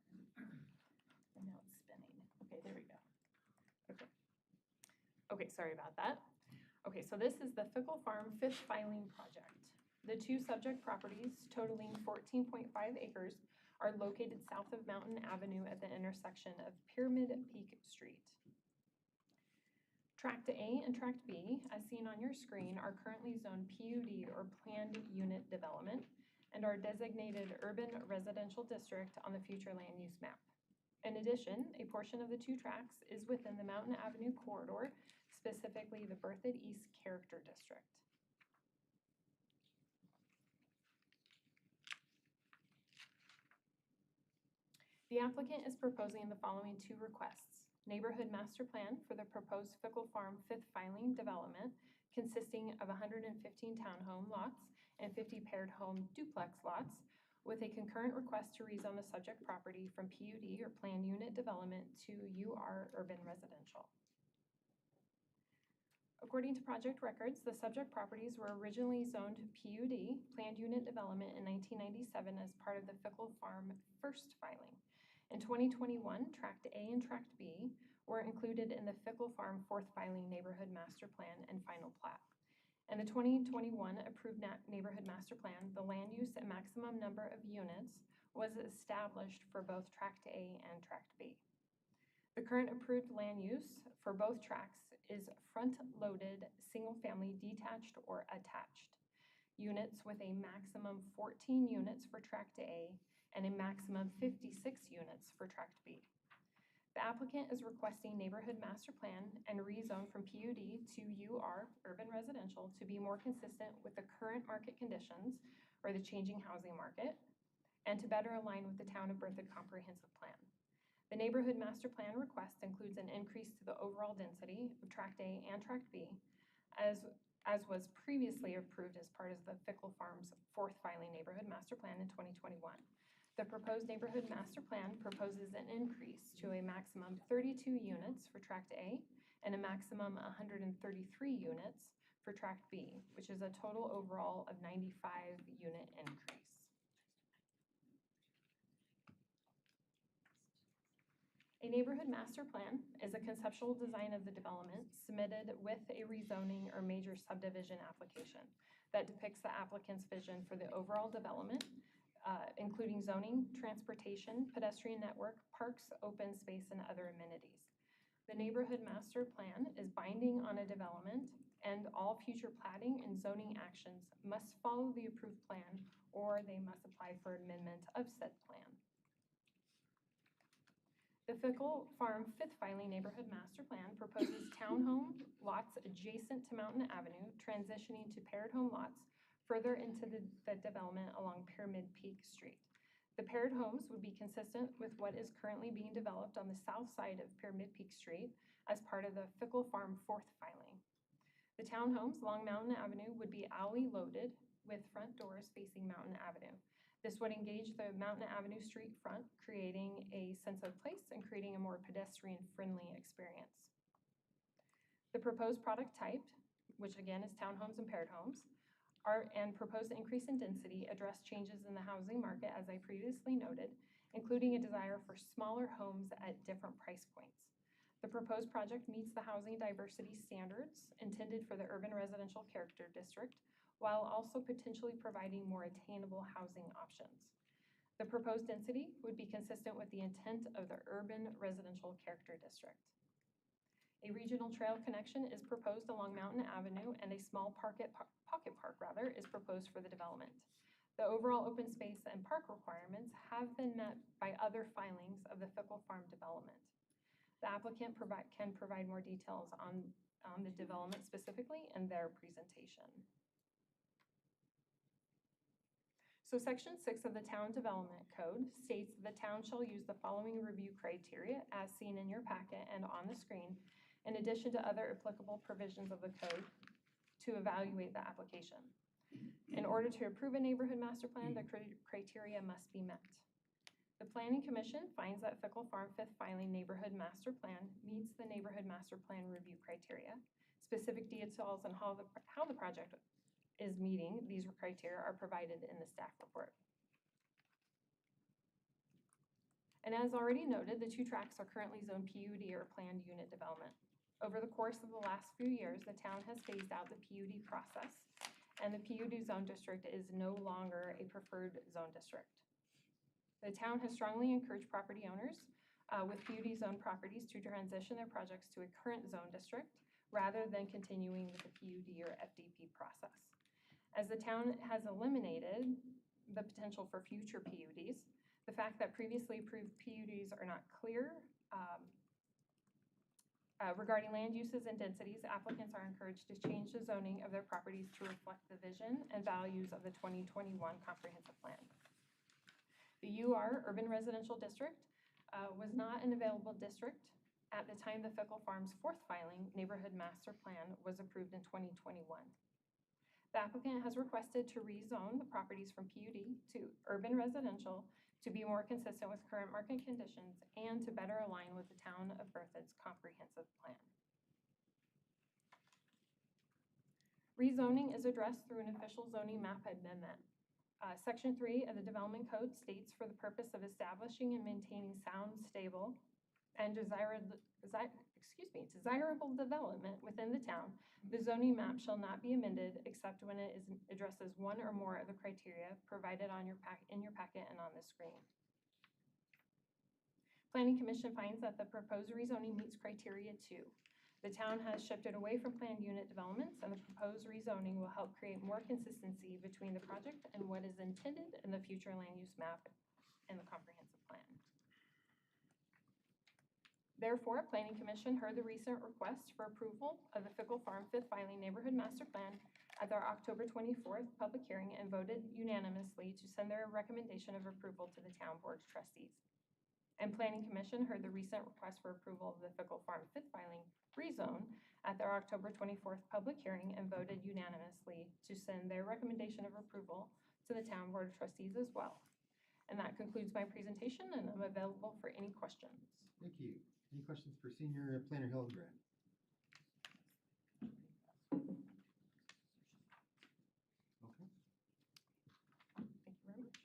And now it's spinning.
Okay, there we go. Okay. Okay, sorry about that. Okay, so this is the Fickle Farm fifth filing project. The two subject properties totaling 14.5 acres are located south of Mountain Avenue at the intersection of Pyramid Peak Street. Tract A and Tract B, as seen on your screen, are currently zoned PUD or Planned Unit Development and are designated urban residential district on the future land use map. In addition, a portion of the two tracts is within the Mountain Avenue corridor, specifically Berthoud East Character District. The applicant is proposing the following two requests. Neighborhood master plan for the proposed Fickle Farm fifth filing development consisting of 115 townhome lots and 50 paired home duplex lots with a concurrent request to rezone the subject property from PUD or planned unit development to UR urban residential. According to project records, the subject properties were originally zoned PUD, planned unit development, in 1997 as part of the Fickle Farm first filing. In 2021, Tract A and Tract B were included in the Fickle Farm fourth filing neighborhood master plan and final plat. In the 2021 approved neighborhood master plan, the land use and maximum number of units was established for both Tract A and Tract B. The current approved land use for both tracts is front-loaded, single-family detached or attached units with a maximum 14 units for Tract A and a maximum 56 units for Tract B. The applicant is requesting neighborhood master plan and rezone from PUD to UR urban residential to be more consistent with the current market conditions or the changing housing market and to better align with the Town of Berthoud comprehensive plan. The neighborhood master plan request includes an increase to the overall density of Tract A and Tract B as was previously approved as part of the Fickle Farms fourth filing neighborhood master plan in 2021. The proposed neighborhood master plan proposes an increase to a maximum 32 units for Tract A and a maximum 133 units for Tract B, which is a total overall of 95 unit increase. A neighborhood master plan is a conceptual design of the development submitted with a rezoning or major subdivision application that depicts the applicant's vision for the overall development, including zoning, transportation, pedestrian network, parks, open space, and other amenities. The neighborhood master plan is binding on a development, and all future platting and zoning actions must follow the approved plan, or they must apply for amendment of said plan. The Fickle Farm fifth filing neighborhood master plan proposes townhome lots adjacent to Mountain Avenue, transitioning to paired home lots further into the development along Pyramid Peak Street. The paired homes would be consistent with what is currently being developed on the south side of Pyramid Peak Street as part of the Fickle Farm fourth filing. The townhomes along Mountain Avenue would be alley loaded with front doors facing Mountain Avenue. This would engage the Mountain Avenue street front, creating a sense of place and creating a more pedestrian-friendly experience. The proposed product type, which again is townhomes and paired homes, and proposed increase in density address changes in the housing market, as I previously noted, including a desire for smaller homes at different price points. The proposed project meets the housing diversity standards intended for the urban residential character district, while also potentially providing more attainable housing options. The proposed density would be consistent with the intent of the urban residential character district. A regional trail connection is proposed along Mountain Avenue, and a small pocket park is proposed for the development. The overall open space and park requirements have been met by other filings of the Fickle Farm development. The applicant can provide more details on the development specifically in their presentation. So Section 6 of the Town Development Code states the town shall use the following review criteria as seen in your packet and on the screen, in addition to other applicable provisions of the code, to evaluate the application. In order to approve a neighborhood master plan, the criteria must be met. The Planning Commission finds that Fickle Farm fifth filing neighborhood master plan meets the neighborhood master plan review criteria. Specific details on how the project is meeting these criteria are provided in the staff report. And as already noted, the two tracts are currently zoned PUD or planned unit development. Over the course of the last few years, the town has phased out the PUD process, and the PUD zone district is no longer a preferred zone district. The town has strongly encouraged property owners with PUD zone properties to transition their projects to a current zone district rather than continuing with the PUD or FDP process. As the town has eliminated the potential for future PUDs, the fact that previously approved PUDs are not clear Regarding land uses and densities, applicants are encouraged to change the zoning of their properties to reflect the vision and values of the 2021 comprehensive plan. The UR, Urban Residential District, was not an available district at the time the Fickle Farms fourth filing neighborhood master plan was approved in 2021. The applicant has requested to rezone the properties from PUD to urban residential to be more consistent with current market conditions and to better align with the town of Berthoud's comprehensive plan. Rezoning is addressed through an official zoning map amendment. Section 3 of the Development Code states, for the purpose of establishing and maintaining sound, stable, and desirable development within the town, the zoning map shall not be amended except when it addresses one or more of the criteria provided in your packet and on the screen. Planning Commission finds that the proposed rezoning meets criteria 2. The town has shifted away from planned unit developments, and the proposed rezoning will help create more consistency between the project and what is intended in the future land use map and the comprehensive plan. Therefore, Planning Commission heard the recent request for approval of the Fickle Farm Fifth Filing Neighborhood Master Plan at their October 24th public hearing and voted unanimously to send their recommendation of approval to the Town Board of Trustees. And Planning Commission heard the recent request for approval of the Fickle Farm Fifth Filing rezone at their October 24th public hearing and voted unanimously to send their recommendation of approval to the Town Board of Trustees as well. And that concludes my presentation, and I'm available for any questions.
Thank you. Any questions for Senior Planner Hildebrand? Okay.
Thank you very much.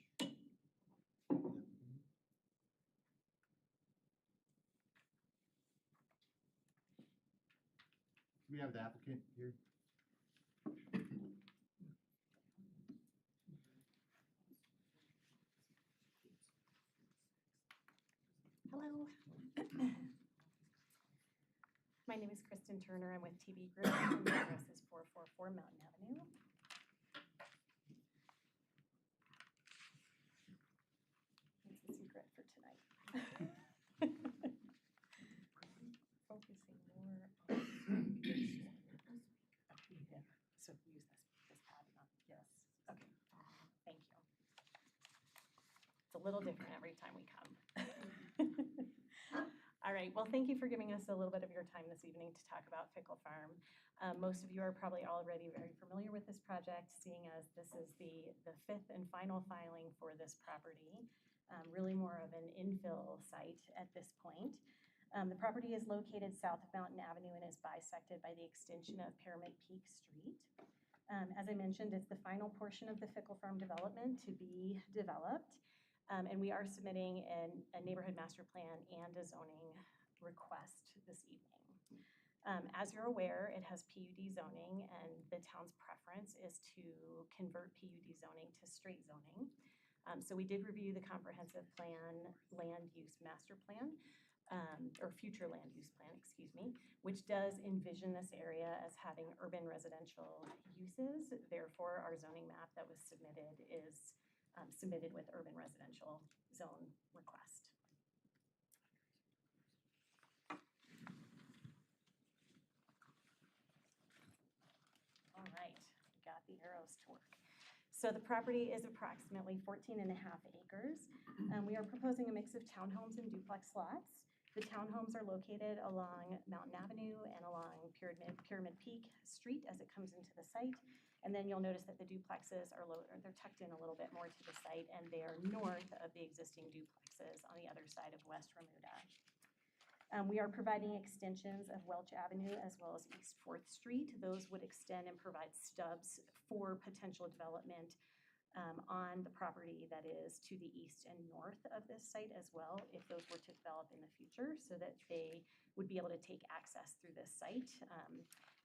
We have the applicant here.
Hello. My name is Kristen Turner. I'm with TB Group, and the address is 444 Mountain Avenue. That's the secret for tonight.
Focusing more on.
Yeah, so use this pad, not, yes, okay, thank you. It's a little different every time we come. All right, well, thank you for giving us a little bit of your time this evening to talk about Fickle Farm. Most of you are probably already very familiar with this project, seeing as this is the fifth and final filing for this property, really more of an infill site at this point. The property is located south of Mountain Avenue and is bisected by the extension of Pyramid Peak Street. As I mentioned, it's the final portion of the Fickle Farm development to be developed. And we are submitting a neighborhood master plan and a zoning request this evening. As you're aware, it has PUD zoning, and the town's preference is to convert PUD zoning to straight zoning. So we did review the comprehensive plan, land use master plan, or future land use plan, excuse me, which does envision this area as having urban residential uses. Therefore, our zoning map that was submitted is submitted with urban residential zone request. All right, got the arrows to work. So the property is approximately 14 and a half acres. We are proposing a mix of townhomes and duplex lots. The townhomes are located along Mountain Avenue and along Pyramid Peak Street as it comes into the site. And then you'll notice that the duplexes they're tucked in a little bit more to the site, and they are north of the existing duplexes on the other side of West Remuda. We are providing extensions of Welch Avenue as well as East 4th Street. Those would extend and provide stubs for potential development on the property that is to the east and north of this site as well, if those were to develop in the future, so that they would be able to take access through this site.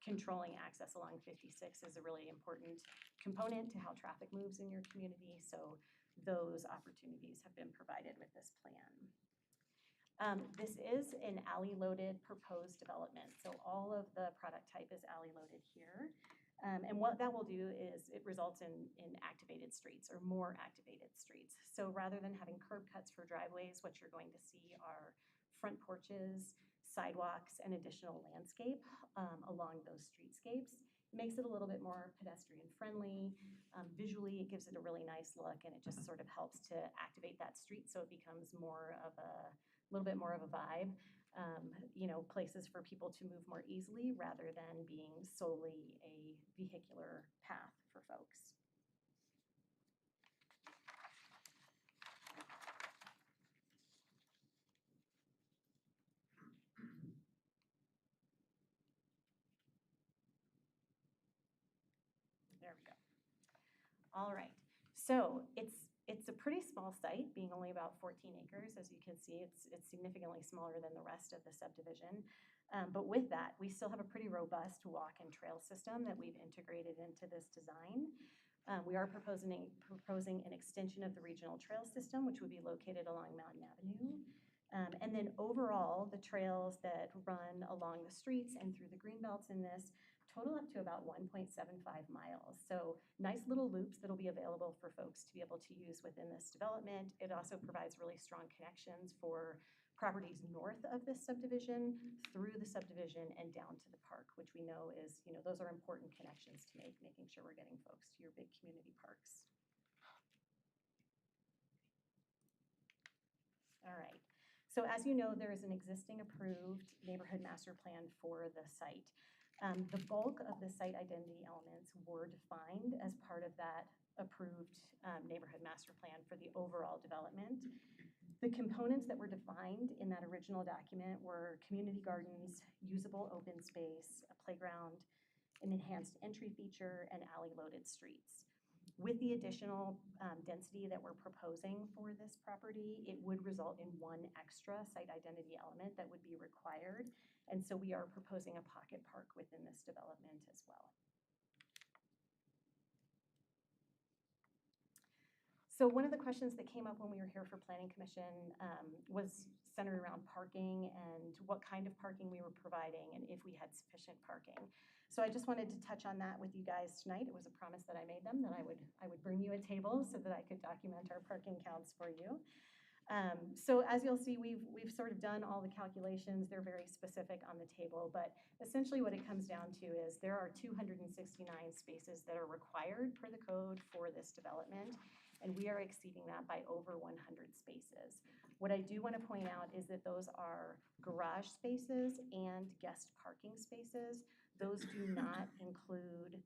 Controlling access along 56 is a really important component to how traffic moves in your community, so those opportunities have been provided with this plan. This is an alley-loaded proposed development, so all of the product type is alley-loaded here. And what that will do is it results in activated streets or more activated streets. So rather than having curb cuts for driveways, what you're going to see are front porches, sidewalks and additional landscape along those streetscapes. It makes it a little bit more pedestrian friendly. Visually, it gives it a really nice look, and it just sort of helps to activate that street so it becomes more of a little bit more of a vibe. You know, places for people to move more easily rather than being solely a vehicular path for folks. There we go. All right, so it's a pretty small site, being only about 14 acres. As you can see, it's significantly smaller than the rest of the subdivision. But with that, we still have a pretty robust walk and trail system that we've integrated into this design. We are proposing an extension of the regional trail system, which would be located along Mountain Avenue. And then overall, the trails that run along the streets and through the greenbelts in this total up to about 1.75 miles. So nice little loops that'll be available for folks to be able to use within this development. It also provides really strong connections for properties north of this subdivision, through the subdivision, and down to the park, which we know is, you know, those are important connections to make, making sure we're getting folks to your big community parks. All right. So as you know, there is an existing approved neighborhood master plan for the site. The bulk of the site identity elements were defined as part of that approved neighborhood master plan for the overall development. The components that were defined in that original document were community gardens, usable open space, a playground, an enhanced entry feature, and alley-loaded streets. With the additional density that we're proposing for this property, it would result in one extra site identity element that would be required. And so we are proposing a pocket park within this development as well. So one of the questions that came up when we were here for Planning Commission was centered around parking and what kind of parking we were providing and if we had sufficient parking. So I just wanted to touch on that with you guys tonight. It was a promise that I made them that I would bring you a table so that I could document our parking counts for you. So as you'll see, we've sort of done all the calculations. They're very specific on the table, but essentially what it comes down to is there are 269 spaces that are required per the code for this development, and we are exceeding that by over 100 spaces. What I do want to point out is that those are garage spaces and guest parking spaces. Those do not include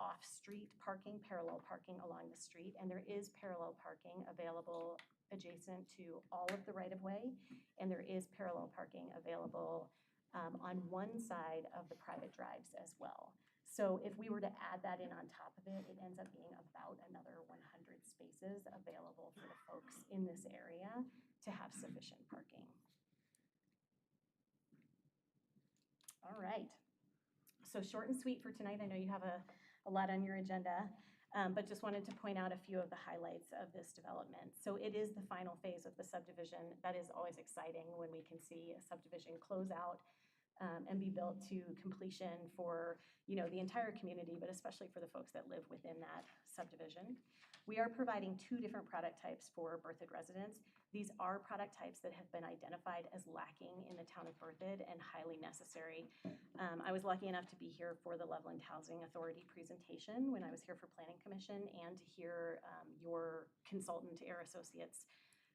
off-street parking, parallel parking along the street, and there is parallel parking available adjacent to all of the right-of-way, and there is parallel parking available on one side of the private drives as well. So if we were to add that in on top of it, it ends up being about another 100 spaces available for the folks in this area to have sufficient parking. All right. So short and sweet for tonight. I know you have a lot on your agenda. But just wanted to point out a few of the highlights of this development. So it is the final phase of the subdivision. That is always exciting when we can see a subdivision close out and be built to completion for, you know, the entire community, but especially for the folks that live within that subdivision. We are providing 2 different product types for Berthoud residents. These are product types that have been identified as lacking in the town of Berthoud and highly necessary. I was lucky enough to be here for the Loveland Housing Authority presentation when I was here for Planning Commission, and to hear your consultant, Air Associates,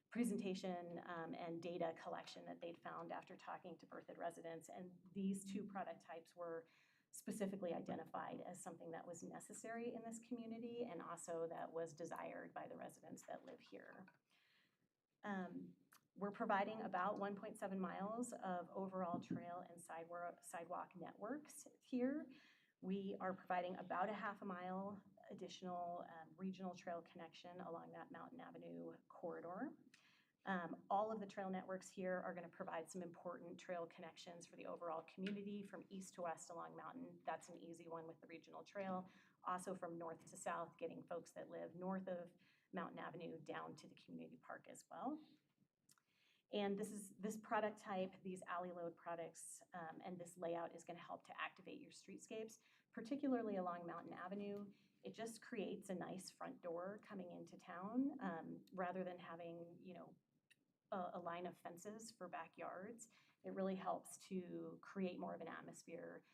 presentation and data collection that they'd found after talking to Berthoud residents. And these 2 product types were specifically identified as something that was necessary in this community and also that was desired by the residents that live here. We're providing about 1.7 miles of overall trail and sidewalk networks here. We are providing about a half a mile additional regional trail connection along that Mountain Avenue corridor. All of the trail networks here are going to provide some important trail connections for the overall community from east to west along Mountain. That's an easy one with the regional trail. Also from north to south, getting folks that live north of Mountain Avenue down to the community park as well. And this product type, these alley load products, and this layout is going to help to activate your streetscapes, particularly along Mountain Avenue. It just creates a nice front door coming into town rather than having, you know, a line of fences for backyards. It really helps to create more of an atmosphere,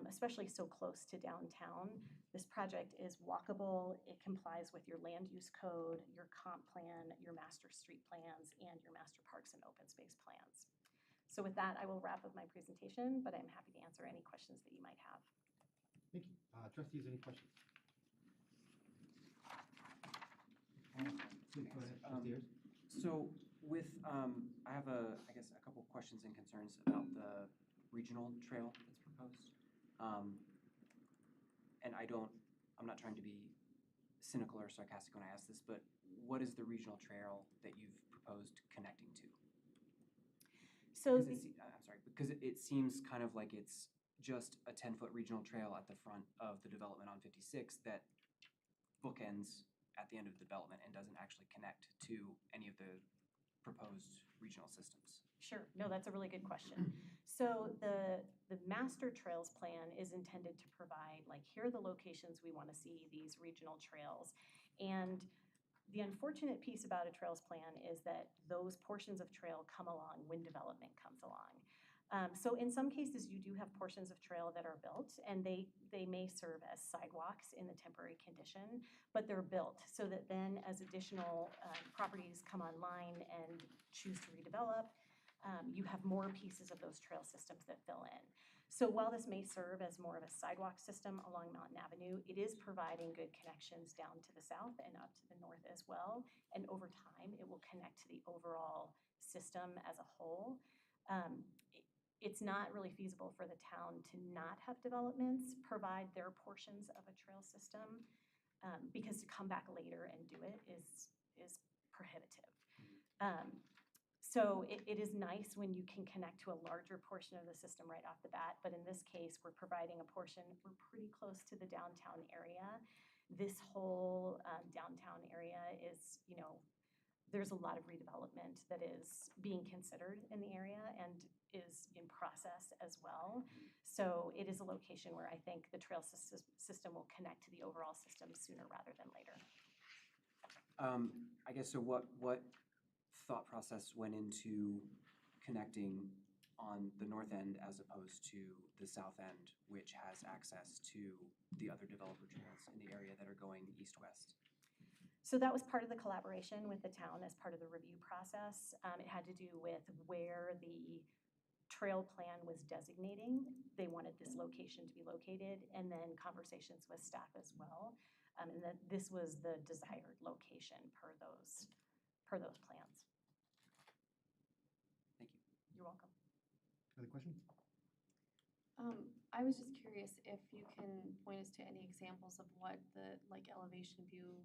especially so close to downtown. This project is walkable, it complies with your land use code, your comp plan, your master street plans, and your master parks and open space plans. So with that, I will wrap up my presentation, but I'm happy to answer any questions that you might have.
Thank you. Trustees, any questions? Please go ahead, trustee Ayers.
So with, I have I guess a couple of questions and concerns about the regional trail that's proposed. And I'm not trying to be cynical or sarcastic when I ask this, but what is the regional trail that you've proposed connecting to?
So,
I'm sorry, because it seems kind of like it's just a 10-foot regional trail at the front of the development on 56 that bookends at the end of the development and doesn't actually connect to any of the proposed regional systems.
sure, no, that's a really good question. So the master trails plan is intended to provide, like, here are the locations we want to see these regional trails. And the unfortunate piece about a trails plan is that those portions of trail come along when development comes along. So in some cases, you do have portions of trail that are built, and they may serve as sidewalks in the temporary condition, but they're built so that then as additional properties come online and choose to redevelop, you have more pieces of those trail systems that fill in. So while this may serve as more of a sidewalk system along Mountain Avenue, it is providing good connections down to the south and up to the north as well. And over time, it will connect to the overall system as a whole. It's not really feasible for the town to not have developments provide their portions of a trail system, because to come back later and do it is prohibitive. So it is nice when you can connect to a larger portion of the system right off the bat, but in this case, we're providing a portion, we're pretty close to the downtown area. This whole downtown area is, there's a lot of redevelopment that is being considered in the area and is in process as well. So it is a location where I think the trail system will connect to the overall system sooner rather than later.
I guess, so what thought process went into connecting on the north end as opposed to the south end, which has access to the other developer trails in the area that are going east-west?
So that was part of the collaboration with the town as part of the review process. It had to do with where the trail plan was designating. They wanted this location to be located, and then conversations with staff as well. And that this was the desired location per those plans.
Thank you.
You're welcome.
Other questions?
I was just curious if you can point us to any examples of what the, elevation view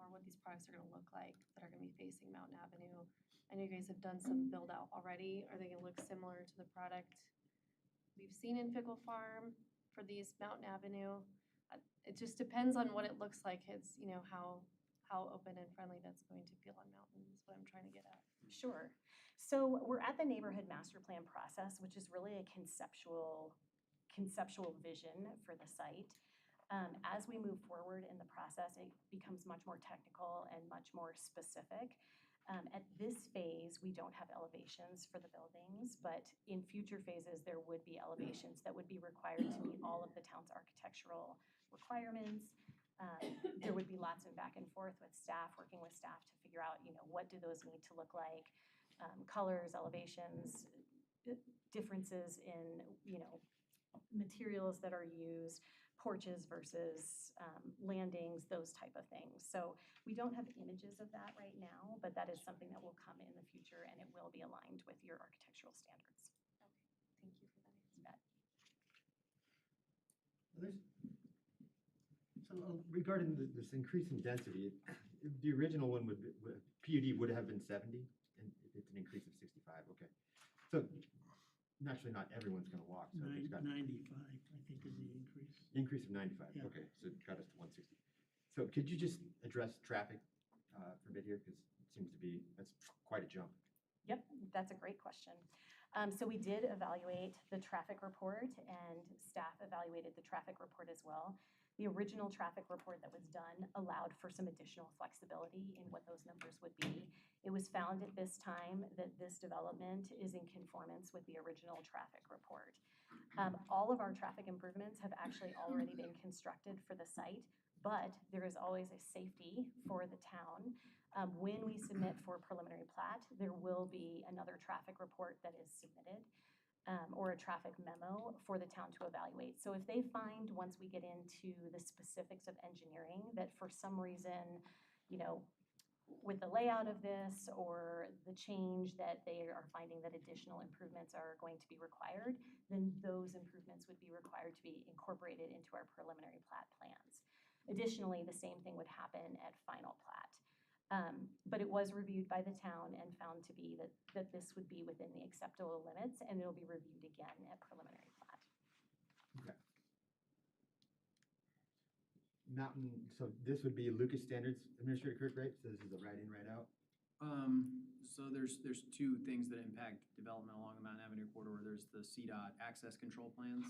or what these products are gonna look like that are gonna be facing Mountain Avenue. I know you guys have done some build out already. Are they gonna look similar to the product we've seen in Pickle Farm for these Mountain Avenue? It just depends on what it looks like. It's, how open and friendly that's going to feel on Mountain is what I'm trying to get at.
Sure. So we're at the neighborhood master plan process, which is really a conceptual vision for the site. As we move forward in the process, it becomes much more technical and much more specific. At this phase, we don't have elevations for the buildings, but in future phases, there would be elevations that would be required to meet all of the town's architectural requirements. There would be lots of back and forth with staff, working with staff to figure out, what do those need to look like? Colors, elevations, differences in, materials that are used, porches versus landings, those type of things. So we don't have images of that right now, but that is something that will come in the future, and it will be aligned with your architectural standards.
Okay, thank you for that.
You bet.
Others? So regarding this increase in density, the original one PUD would have been 70, and it's an increase of 65, okay. So naturally, not everyone's gonna walk, so it's got
95, I think, is the increase.
increase of 95,
Yeah.
okay, so it got us to 160. So could you just address traffic for a bit here, because it seems to be, that's quite a jump.
Yep, that's a great question. So we did evaluate the traffic report, and staff evaluated evaluated the traffic report as well. The original traffic report that was done allowed for some additional flexibility in what those numbers would be. It was found at this time that this development is in conformance with the original traffic report. All of our traffic improvements have actually already been constructed for the site, but there is always a safety for the town. When we submit for preliminary plat, there will be another traffic report that is submitted, or a traffic memo for the town to evaluate. So if they find, once we get into the specifics of engineering, that for some reason, you know, with the layout of this or the change that they are finding that additional improvements are going to be required, then those improvements would be required to be incorporated into our preliminary plat plans. Additionally, the same thing would happen at final plat. But it was reviewed by the town and found to be that this would be within the acceptable limits, and it'll be reviewed again at preliminary plat.
Okay. Mountain, so this would be Lucas Standards, Administrator Kirk, right? So this is a right in, right out?
So there's two things that impact development along the Mountain Avenue corridor. There's the CDOT access control plans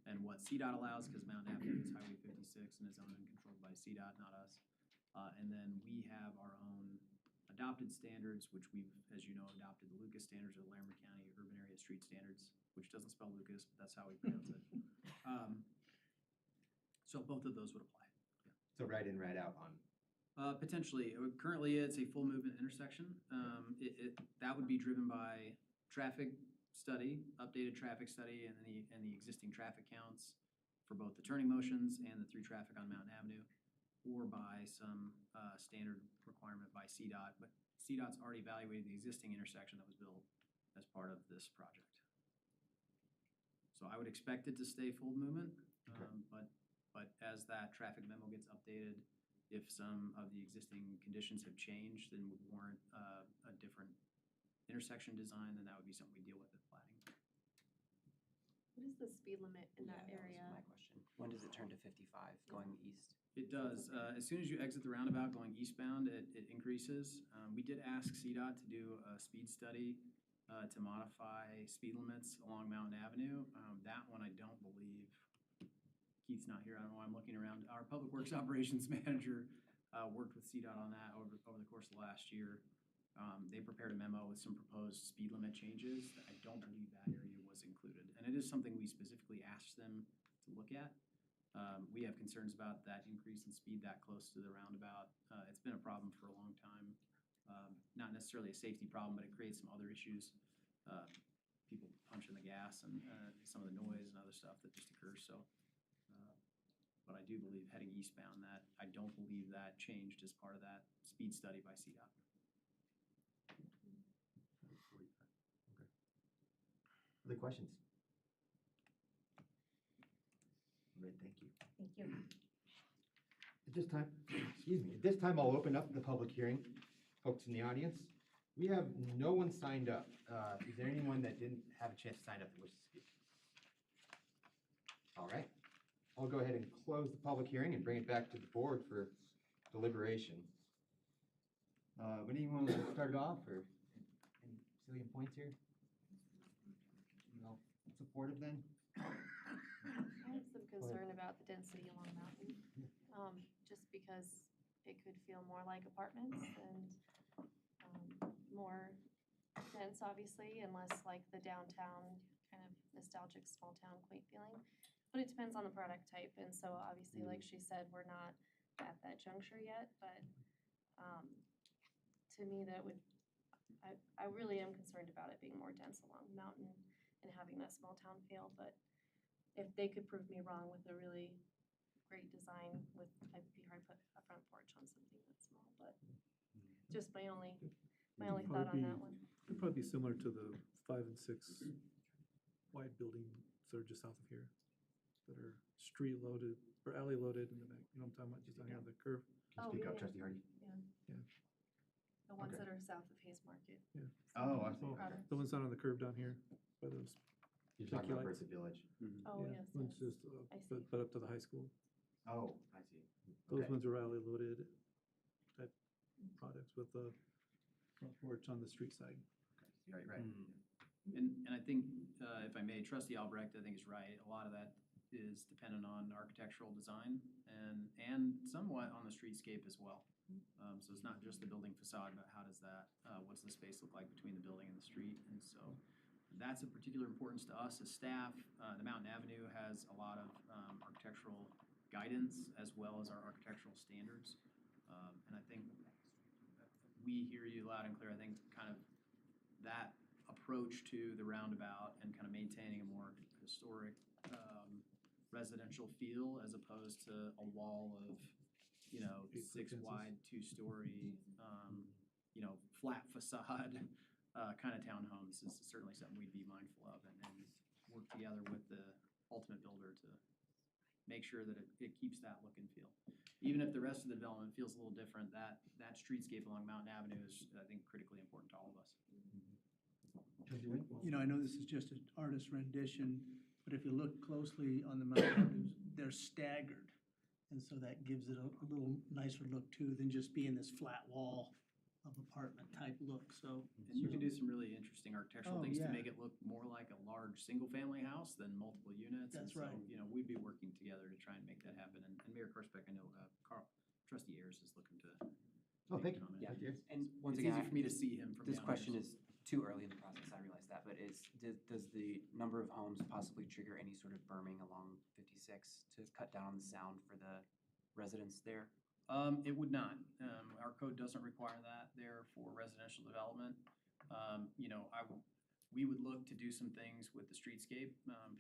and what CDOT allows, because Mountain Avenue is Highway 56 and is owned and controlled by CDOT, not us. And then we have our own adopted standards, which we've, as you know, adopted the Lucas standards or the Larimer County Urban Area Street Standards, which doesn't spell Lucas, but that's how we pronounce it. So both of those would apply.
So right in, right out on.
Potentially. Currently, it's a full movement intersection. That would be driven by traffic study, updated traffic study, and the existing traffic counts for both the turning motions and the through traffic on Mountain Avenue, or by some standard requirement by CDOT. But CDOT's already evaluated the existing intersection that was built as part of this project. So I would expect it to stay full movement, but as that traffic memo gets updated, if some of the existing conditions have changed and would warrant a different intersection design, then that would be something we deal with at plating.
What is the speed limit in that area?
That was my question. When does it turn to 55 going east?
It does. As soon as you exit the roundabout going eastbound, it increases. We did ask CDOT to do a speed study to modify speed limits along Mountain Avenue. That one I don't believe, Keith's not here, I don't know why I'm looking around. Our Public Works Operations Manager worked with CDOT on that over the course of last year. They prepared a memo with some proposed speed limit changes. I don't believe that area was included. And it is something we specifically asked them to look at. We have concerns about that increase in speed that close to the roundabout. It's been a problem for a long time. Not necessarily a safety problem, but it creates some other issues. People punching the gas and some of the noise and other stuff that just occurs. So, but I do believe heading eastbound that I don't believe that changed as part of that speed study by CDOT.
Okay. Other questions? All right, thank you.
Thank you.
At this time, excuse me, at this time I'll open up the public hearing. Folks in the audience, we have no one signed up. Is there anyone that didn't have a chance to sign up that wishes to speak? All right, I'll go ahead and close the public hearing and bring it back to the board for deliberation. Would anyone want to start it off, or any salient points here? No, supportive then?
I have some concern about the density along Mountain, just because it could feel more like apartments and more dense, obviously, and less like the downtown kind of nostalgic small town quaint feeling. But it depends on the product type, and so obviously, like she said, we're not at that juncture yet, but to me, that would, I really am concerned about it being more dense along Mountain and having that small town feel, but if they could prove me wrong with a really great design, I'd be hard to put a front porch on something that small, but just my only thought on that one.
It'd probably be similar to the 5 and 6 wide buildings that are just south of here, that are street loaded or alley loaded in the back. You know what I'm talking about, just down here on the curve.
Can you speak up, Trustee Hardy?
Yeah.
Yeah.
The ones
Okay.
that are south of Hayes Market.
Yeah.
Oh, I see.
Products.
The ones down on the curve down here by those.
You're talking about
Pinky lights.
Berthoud Village.
Oh,
Yeah,
yes,
one's
yes.
just,
I see.
but up to the high school.
Oh, I see.
Those
Okay.
ones are alley loaded type products with a front porch on the street side.
Okay, right.
And I think, if I may, Trustee Albrecht, I think is right. A lot of that is dependent on architectural design and somewhat on the streetscape as well. So it's not just the building facade, but how does that, what's the space look like between the building and the street? And so that's of particular importance to us as staff. The Mountain Avenue has a lot of architectural guidance as well as our architectural standards. And I think we hear you loud and clear. I think kind of that approach to the roundabout and kind of maintaining a more historic residential feel as opposed to a wall of, you know, 6 wide, 2-story, you know, flat facade kind of townhomes is certainly something we'd be mindful of and work together with the ultimate builder to make sure that it keeps that look and feel. Even if the rest of the development feels a little different, that streetscape along Mountain Avenue is, I think, critically important to all of us.
You know, I know this is just an artist rendition, but if you look closely on the Mountain Avenues, they're staggered. And so that gives it a little nicer look too than just being this flat wall of apartment type look, so.
And you can do some really interesting architectural
Oh,
things to
yeah.
make it look more like a large single-family house than multiple units.
That's
And so,
right.
you know, we'd be working together to try and make that happen. And Mayor Korsbeck, I know Trustee Ayers is looking to
Oh,
make
thank
a
you.
comment.
Yeah, and once
It's
again,
easy for me to see him from
this
down
question
here.
is too early in the process, I realize that, but does the number of homes possibly trigger any sort of berming along 56 to cut down on the sound for the residents there?
It would not. Our code doesn't require that there for residential development. You know, we would look to do some things with the streetscape,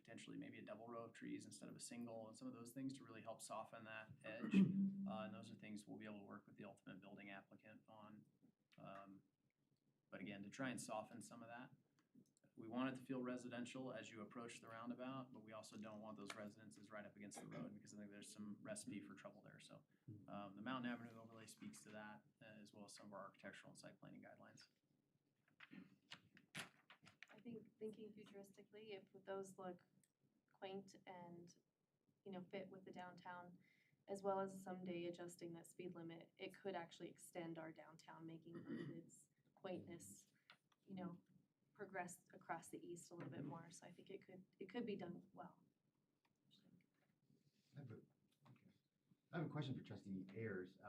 potentially maybe a double row of trees instead of a single and some of those things to really help soften that edge. And those are things we'll be able to work with the ultimate building applicant on. But again, to try and soften some of that, we want it to feel residential as you approach the roundabout, but we also don't want those residences right up against the road because I think there's some recipe for trouble there. So the Mountain Avenue overlay speaks to that as well as some of our architectural and site planning guidelines.
I think thinking futuristically, if those look quaint and, you know, fit with the downtown, as well as someday adjusting that speed limit, it could actually extend our downtown, making its quaintness, you know, progress across the east a little bit more. So I think it could be done well.
I have a question for Trustee Ayers,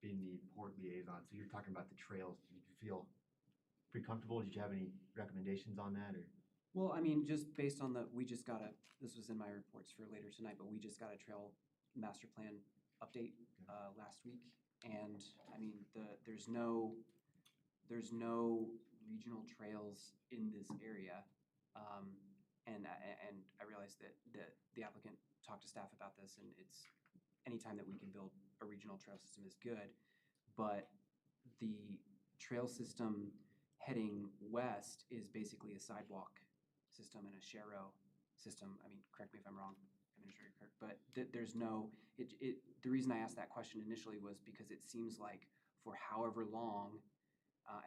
being the port liaison. So you're talking about the trails. Did you feel pretty comfortable? Did you have any recommendations on that, or?
Well, I mean, just based on this was in my reports for later tonight, but we just got a trail master plan update last week. And I mean, there's no regional trails in this area. And I realized that the applicant talked to staff about this, and it's anytime that we can build a regional trail system is good. But the trail system heading west is basically a sidewalk system and a Sharrow system. I mean, correct me if I'm wrong, Administrator Kirk, but there's no, the reason I asked that question initially was because it seems like for however long,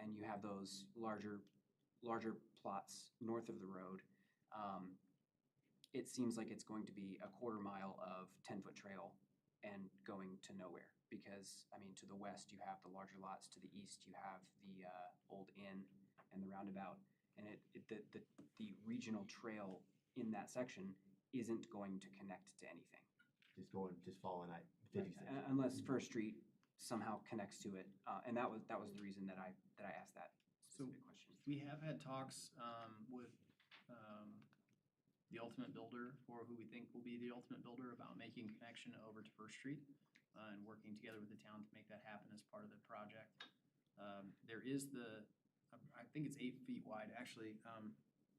and you have those larger plots north of the road, it seems like it's going to be a 1/4 mile of 10-foot trail and going to nowhere. Because, I mean, to the west, you have the larger lots. To the east, you have the old inn and the roundabout. And the regional trail in that section isn't going to connect to anything.
Just following that 56.
Unless First Street somehow connects to it. And that was the reason that I asked that specific question.
We have had talks with the ultimate builder, or who we think will be the ultimate builder, about making connection over to First Street and working together with the town to make that happen as part of the project. There is I think it's 8 feet wide. Actually,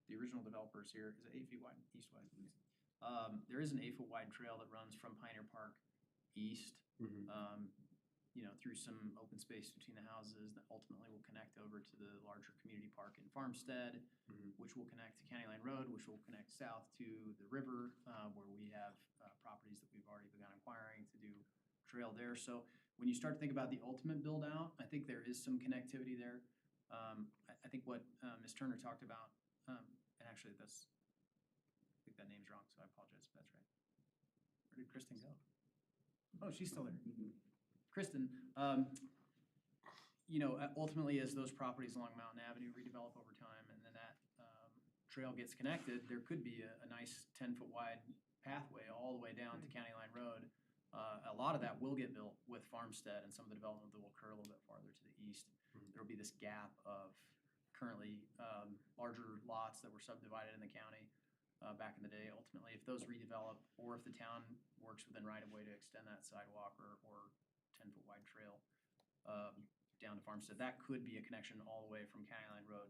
the original developers here, is it 8 feet wide, east-wise? There is an 8-foot wide trail that runs from Pioneer Park east, you know, through some open space between the houses that ultimately will connect over to the larger community park in Farmstead, which will connect to County Line Road, which will connect south to the river, where we have properties that we've already begun acquiring to do trail there. So when you start to think about the ultimate build out, I think there is some connectivity there. I think what Ms. Turner talked about, and actually I think that name's wrong, so I apologize if that's right. Where did Kristen go? Oh, she's still there. Kristen, you know, ultimately as those properties along Mountain Avenue redevelop over time and then that trail gets connected, there could be a nice 10-foot wide path down to County Line Road, a lot of that will get built with Farmstead and some of the development that will occur a little bit farther to the east. There will be this gap of currently larger lots that were subdivided in the county back in the day. Ultimately, if those redevelop, or if the town works within right-of-way to extend that sidewalk or 10-foot wide trail down to Farmstead, that could be a connection all the way from County Line Road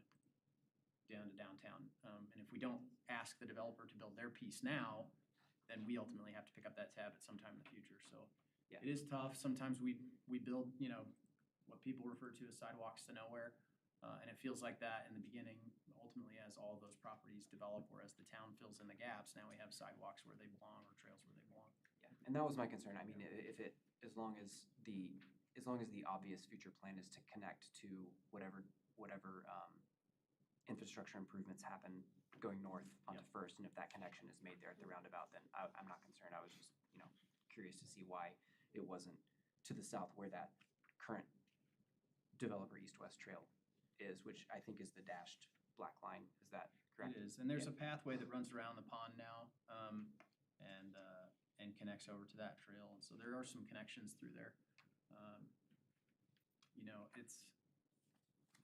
down to downtown. And if we don't ask the developer to build their piece now, then we ultimately have to pick up that tab at some time in the future. So
Yeah.
it is tough. Sometimes we build, what people refer to as sidewalks to nowhere. And it feels like that in the beginning. Ultimately, as all of those properties develop, or as the town fills in the gaps, now we have sidewalks where they belong or trails where they belong.
Yeah, and that was my concern. I mean, as long as the obvious future plan is to connect to whatever infrastructure improvements happen going north onto First, and if that connection is made there at the roundabout, then I'm not concerned. I was just, curious to see why it wasn't to the south where that current developer east-west trail is, which I think is the dashed black line. Is that correct?
It is, and there's a pathway that runs around the pond now, and connects over to that trail, and so there are some connections through there. It's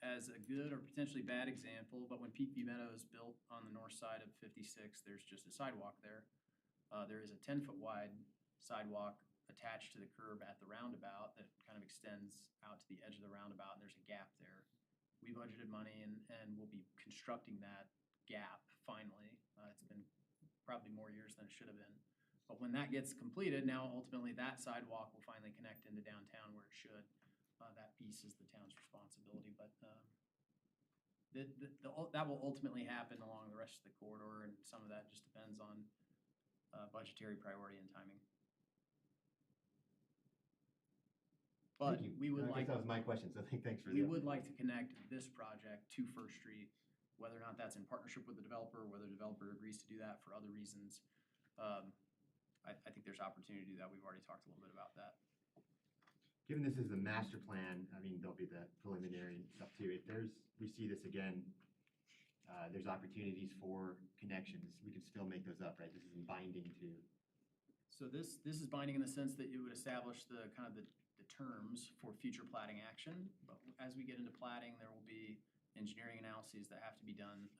as a good or potentially bad example, but when Peakview Meadows built on the north side of 56, there's just a sidewalk there. There is a 10-foot wide sidewalk attached to the curb at the roundabout that kind of extends out to the edge of the roundabout, and there's a gap there. We budgeted money and we'll be constructing that gap finally. It's been probably more years than it should have been. But when that gets completed, now ultimately that sidewalk will finally connect into downtown where it should. That piece is the town's responsibility, but that will ultimately happen along the rest of the corridor, and some of that just depends on budgetary priority and timing. But
Thank you.
we would
I guess
like,
that was my question, so thanks for
we
the.
would like to connect this project to First Street, whether or not that's in partnership with the developer, whether the developer agrees to do that for other reasons. I think there's opportunity to do that. We've already talked a little bit about that.
Given this is the master plan, I mean, there'll be the preliminary stuff too. If we see this again, there's opportunities for connections. We can still make those up, right? This isn't binding to.
So this is binding in the sense that it would establish the kind of the terms for future plating action. But as we get into plating, there will be engineering analyses that have to be done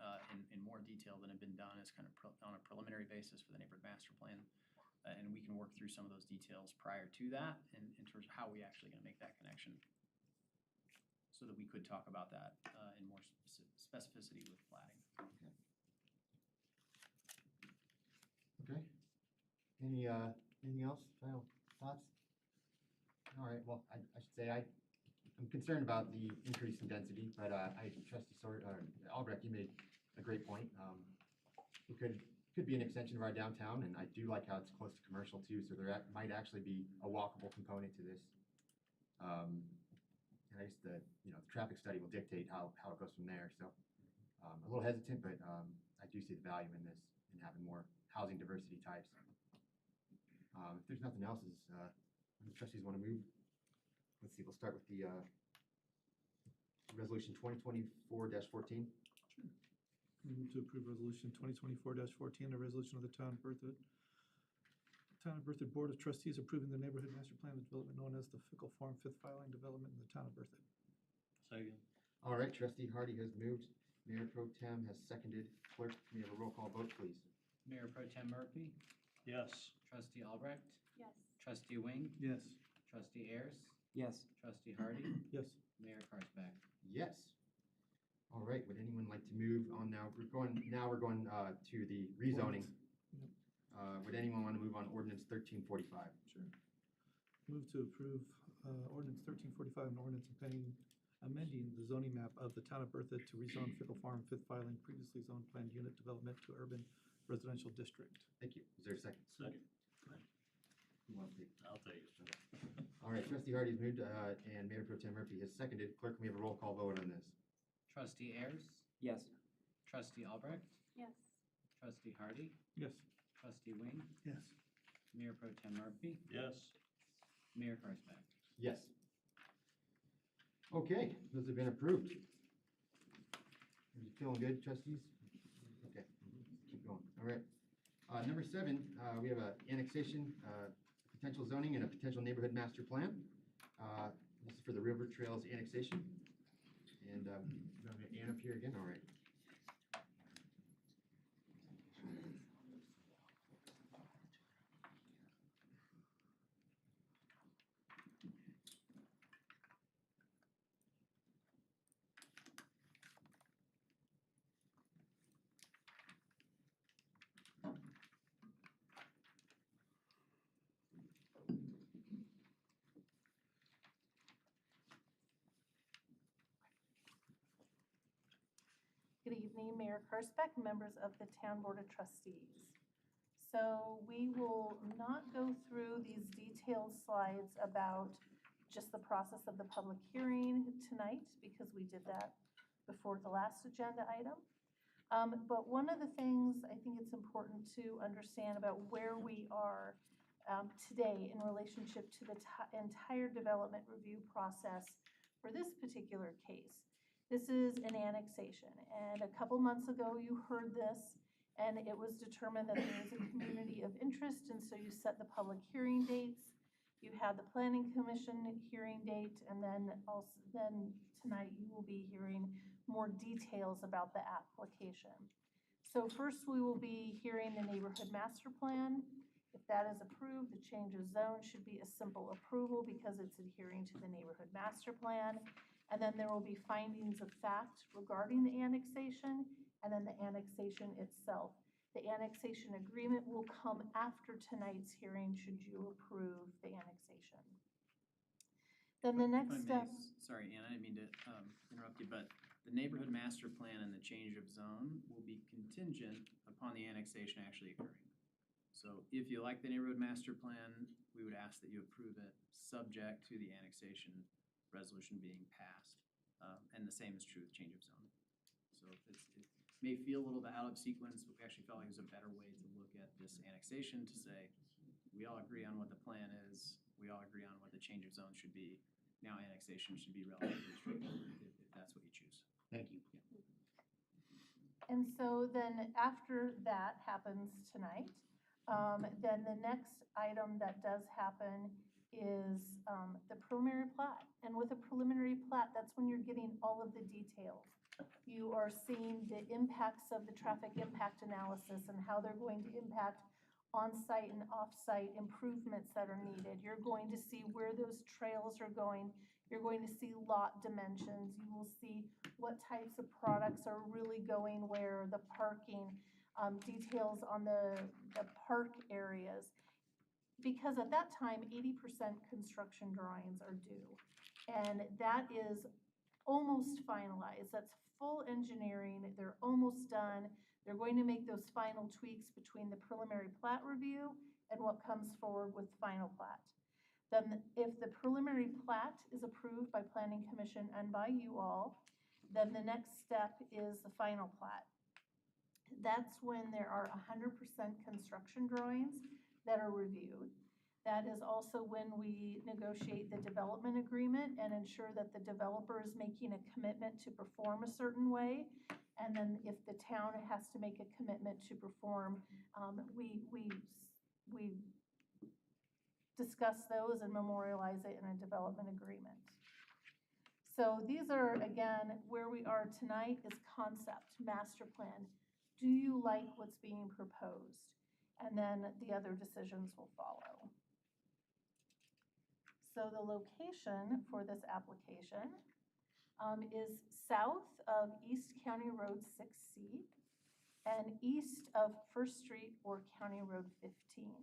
in more detail than have been done as kind of on a preliminary basis for the neighborhood master plan. And we can work through some of those details prior to that in terms of how we actually going to make that connection, so that we could talk about that in more specificity with plating.
Okay. Anything else? Final thoughts? All right. Well, I should say I'm concerned about the increase in density, but Albrecht, you made a great point. It could be an extension of our downtown, and I do like how it's close to commercial too, so there might actually be a walkable component to this. And I guess the traffic study will dictate how it goes from there, so a little hesitant, but I do see the value in this, in having more housing diversity types. If there's nothing else, the trustees want to move? Let's see, we'll start with the resolution 2024-14.
Move to approve resolution 2024-14, a resolution of the Town of Berthoud Board of Trustees approving the neighborhood master plan of development known as the Fickle Farm Fifth Filing Development in the Town of Berthoud.
Second.
All right, trustee Hardy has moved. Mayor Pro Tem has seconded. Clerk, can we have a roll call vote, please?
Mayor Pro Tem Murphy,
Yes.
Trustee Albrecht,
Yes.
Trustee Wing,
Yes.
Trustee Ayers,
Yes.
Trustee Hardy,
Yes.
Mayor Karsbeck.
Yes. All right, would anyone like to move on now? We're going to the rezoning.
Yep.
Would anyone want to move on ordinance 1345?
Sure. Move to approve ordinance 1345, an ordinance amending the zoning map of the Town of Berthoud to rezone Fickle Farm Fifth Filing previously zoned planned unit development to urban residential district.
Thank you. Is there a second?
Second.
Who wants to take?
I'll take it.
All right, trustee Hardy has moved and Mayor Pro Tem Murphy has seconded. Clerk, can we have a roll call vote on this?
Trustee Ayers,
Yes.
Trustee Albrecht,
Yes.
Trustee Hardy,
Yes.
Trustee Wing,
Yes.
Mayor Pro Tem Murphy,
Yes.
Mayor Karsbeck.
Yes. Okay, those have been approved. Are you feeling good, trustees? Okay, keep going. All right. Number 7, we have a annexation, potential zoning and a potential neighborhood master plan. This is for the River Trails annexation. And I'm going to get Ann up here again, all right.
Good evening, Mayor Karspeck, members of the Town Board of Trustees. So we will not go through these detailed slides about just the process of the public hearing tonight, because we did that before the last agenda item. But one of the things I think it's important to understand about where we are today in relationship to the entire development review process for this particular case. This is an annexation, and a couple months ago you heard this, and it was determined that there is a community of interest, and so you set the public hearing dates. You had the Planning Commission hearing date, and then tonight you will be hearing more details about the application. So first we will be hearing the neighborhood master plan. If that is approved, the change of zone should be a simple approval because it's adhering to the neighborhood master plan. And then there will be findings of fact regarding the annexation, and then the annexation itself. The annexation agreement will come after tonight's hearing, should you approve the annexation. Then the
If
next
I may,
step.
Sorry, Ann, I didn't mean to interrupt you, but the neighborhood master plan and the change of zone will be contingent upon the annexation actually occurring. So if you like the neighborhood master plan, we would ask that you approve it subject to the annexation resolution being passed. And the same is true with change of zone. So it may feel a little bit out of sequence, but we actually felt like it was a better way to look at this annexation to say, we all agree on what the plan is, we all agree on what the change of zone should be. Now annexation should be relatively straightforward if that's what you choose.
Thank you.
And so then after that happens tonight, then the next item that does happen is the preliminary plat. And with a preliminary plat, that's when you're getting all of the details. You are seeing the impacts of the traffic impact analysis and how they're going to impact on-site and off-site improvements that are needed. You're going to see where those trails are going. You're going to see lot dimensions. You will see what types of products are really going where, the parking, details on the park areas. Because at that time, 80% construction drawings are due. And that is almost finalized. That's full engineering. They're almost done. They're going to make those final tweaks between the preliminary plat review and what comes forward with final plat. Then if the preliminary plat is approved by Planning Commission and by you all, then the next step is the final plat. That's when there are 100% construction drawings that are reviewed. That is also when we negotiate the development agreement and ensure that the developer is making a commitment to perform a certain way. And then if the town has to make a commitment to perform, we discuss those and memorialize it in a development agreement. So these are, again, where we are tonight is concept, master plan. Do you like what's being proposed? And then the other decisions will follow. So the location for this application is south of East County Road 6C and east of First Street or County Road 15.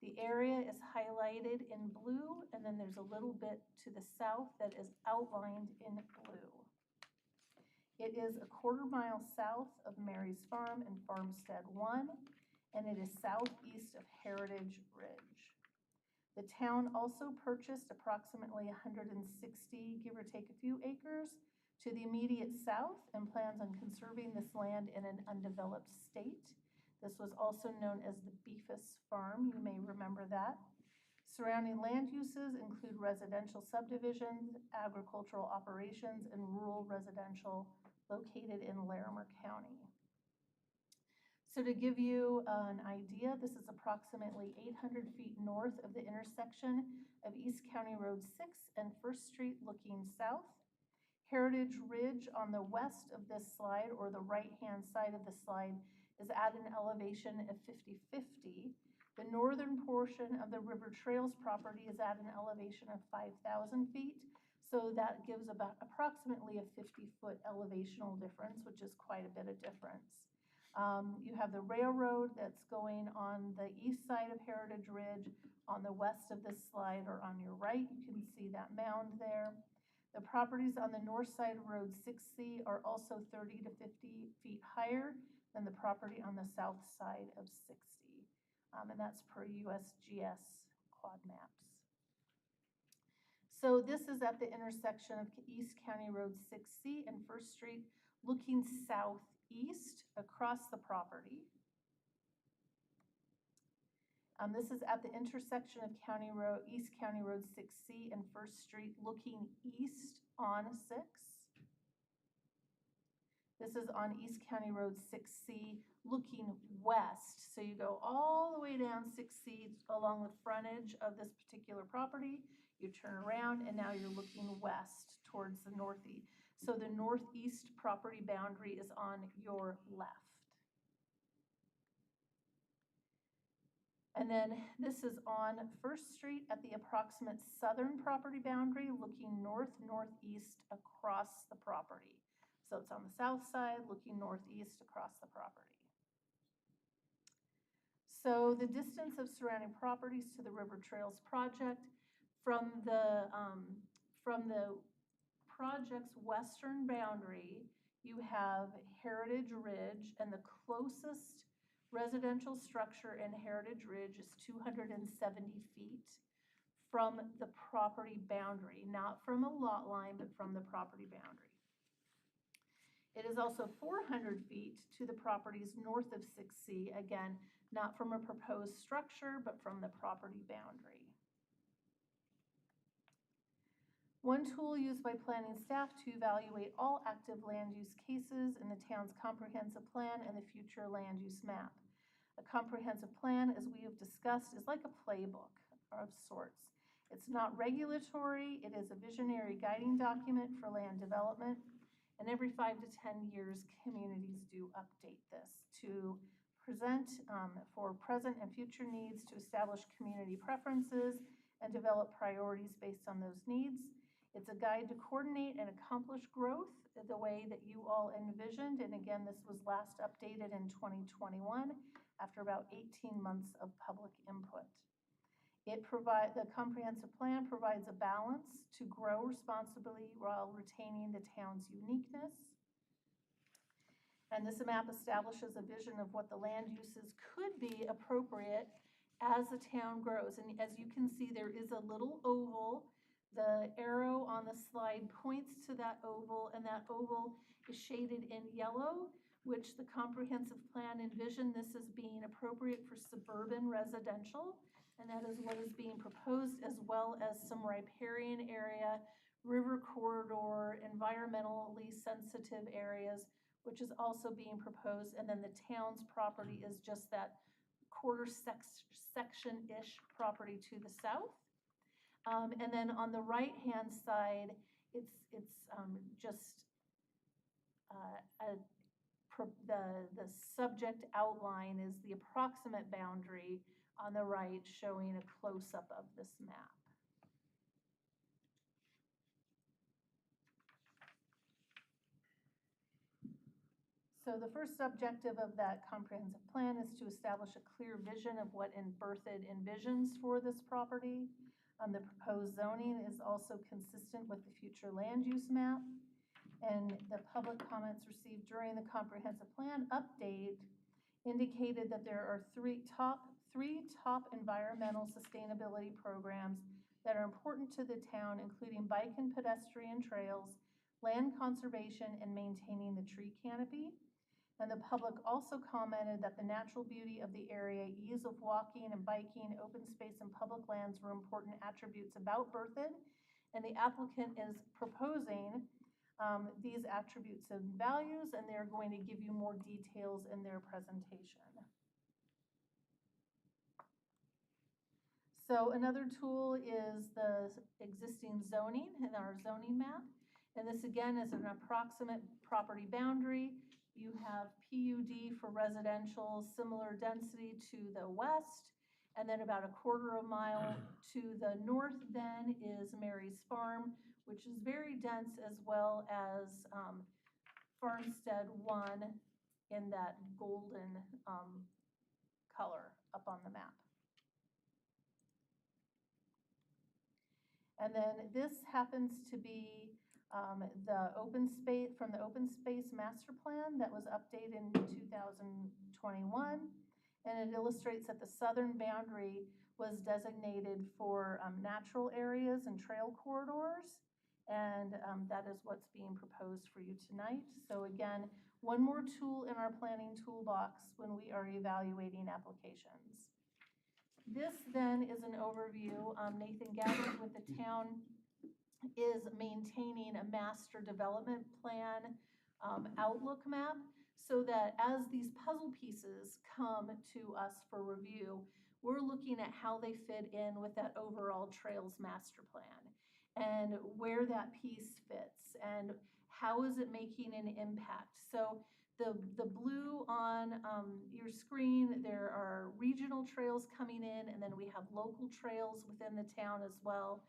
The area is highlighted in blue, and then there's a little bit to the south that is outlined in blue. It is a quarter-mile south of Mary's Farm and Farmstead 1, and it is southeast of Heritage Ridge. The town also purchased approximately 160, give or take a few acres, to the immediate south and plans on conserving this land in an undeveloped state. This was also known as the Beefus Farm, you may remember that. Surrounding land uses include residential subdivisions, agricultural operations, and rural residential located in Larimer County. So to give you an idea, this is approximately 800 feet north of the intersection of East County Road 6 and First Street looking south. Heritage Ridge on the west of this slide, or the right-hand side of the slide, is at an elevation of 50-50. The northern portion of the River Trails property is at an elevation of 5,000 feet. So that gives about approximately a 50-foot elevational difference, which is quite a bit of difference. You have the railroad that's going on the east side of Heritage Ridge. On the west of this slide, or on your right, you can see that mound there. The properties on the north side of Road 6C are also 30 to 50 feet higher than the property on the south side of 60. And that's per USGS quad maps. So this is at the intersection of East County Road 6C and First Street, looking southeast across the property. This is at the intersection of East County Road 6C and First Street, looking east on 6. This is on East County Road 6C, looking west. So you go all the way down 6C along the frontage of this particular property. You turn around, and now you're looking west towards the northeast. So the northeast property boundary is on your left. And then this is on First Street at the approximate southern property boundary, looking north-northeast across the property. So it's on the south side, looking northeast across the property. So the distance of surrounding properties to the River Trails project from the project's western boundary, you have Heritage Ridge, and the closest residential structure in Heritage Ridge is 270 feet from the property boundary, not from a lot line, but from the property boundary. It is also 400 feet to the properties north of 6C, again, not from a proposed structure, but from the property boundary. One tool used by planning staff to evaluate all active land use cases in the town's comprehensive plan and the future land use map. A comprehensive plan, as we have discussed, is like a playbook of sorts. It's not regulatory, it is a visionary guiding document for land development. And every 5 to 10 years, communities do update this to present for present and future needs, to establish community preferences and develop priorities based on those needs. It's a guide to coordinate and accomplish growth the way that you all envisioned. And again, this was last updated in 2021 after about 18 months of public input. The comprehensive plan provides a balance to grow responsibly while retaining the town's uniqueness. And this map establishes a vision of what the land uses could be appropriate as the town grows. And as you can see, there is a little oval. The arrow on the slide points to that oval, and that oval is shaded in yellow, which the comprehensive plan envisioned this as being appropriate for suburban residential. And that is what is being proposed, as well as some riparian area, river corridor, environmentally sensitive areas, which is also being proposed. And then the town's property is just that quarter section-ish property to the south. And then on the right-hand side, it's just the subject outline is the approximate boundary on the right, showing a close-up of this map. So the first objective of that comprehensive plan is to establish a clear vision of what Berthoud envisions for this property. The proposed zoning is also consistent with the future land use map. And the public comments received during the comprehensive plan update indicated that there are three top environmental sustainability programs that are important to the town, including bike and pedestrian trails, land conservation, and maintaining the tree canopy. And the public also commented that the natural beauty of the area, ease of walking and biking, open space, and public lands were important attributes about Berthoud. And the applicant is proposing these attributes and values, and they're going to give you more details in their presentation. So another tool is the existing zoning in our zoning map. And this again is an approximate property boundary. You have PUD for residential, similar density to the west. And then about a quarter of a mile to the north then is Mary's Farm, which is very dense, as well as Farmstead 1 in that golden color up on the map. And then this happens to be the open space, from the open space master plan that was updated in 2021. And it illustrates that the southern boundary was designated for natural areas and trail corridors. And that is what's being proposed for you tonight. So again, one more tool in our planning toolbox when we are evaluating applications. This then is an overview. Nathan Gabbard with the town is maintaining a master development plan outlook map, so that as these puzzle pieces come to us for review, we're looking at how they fit in with that overall trails master plan and where that piece fits and how is it making an impact. So the blue on your screen, there are regional trails coming in, and then we have local trails within the town as well.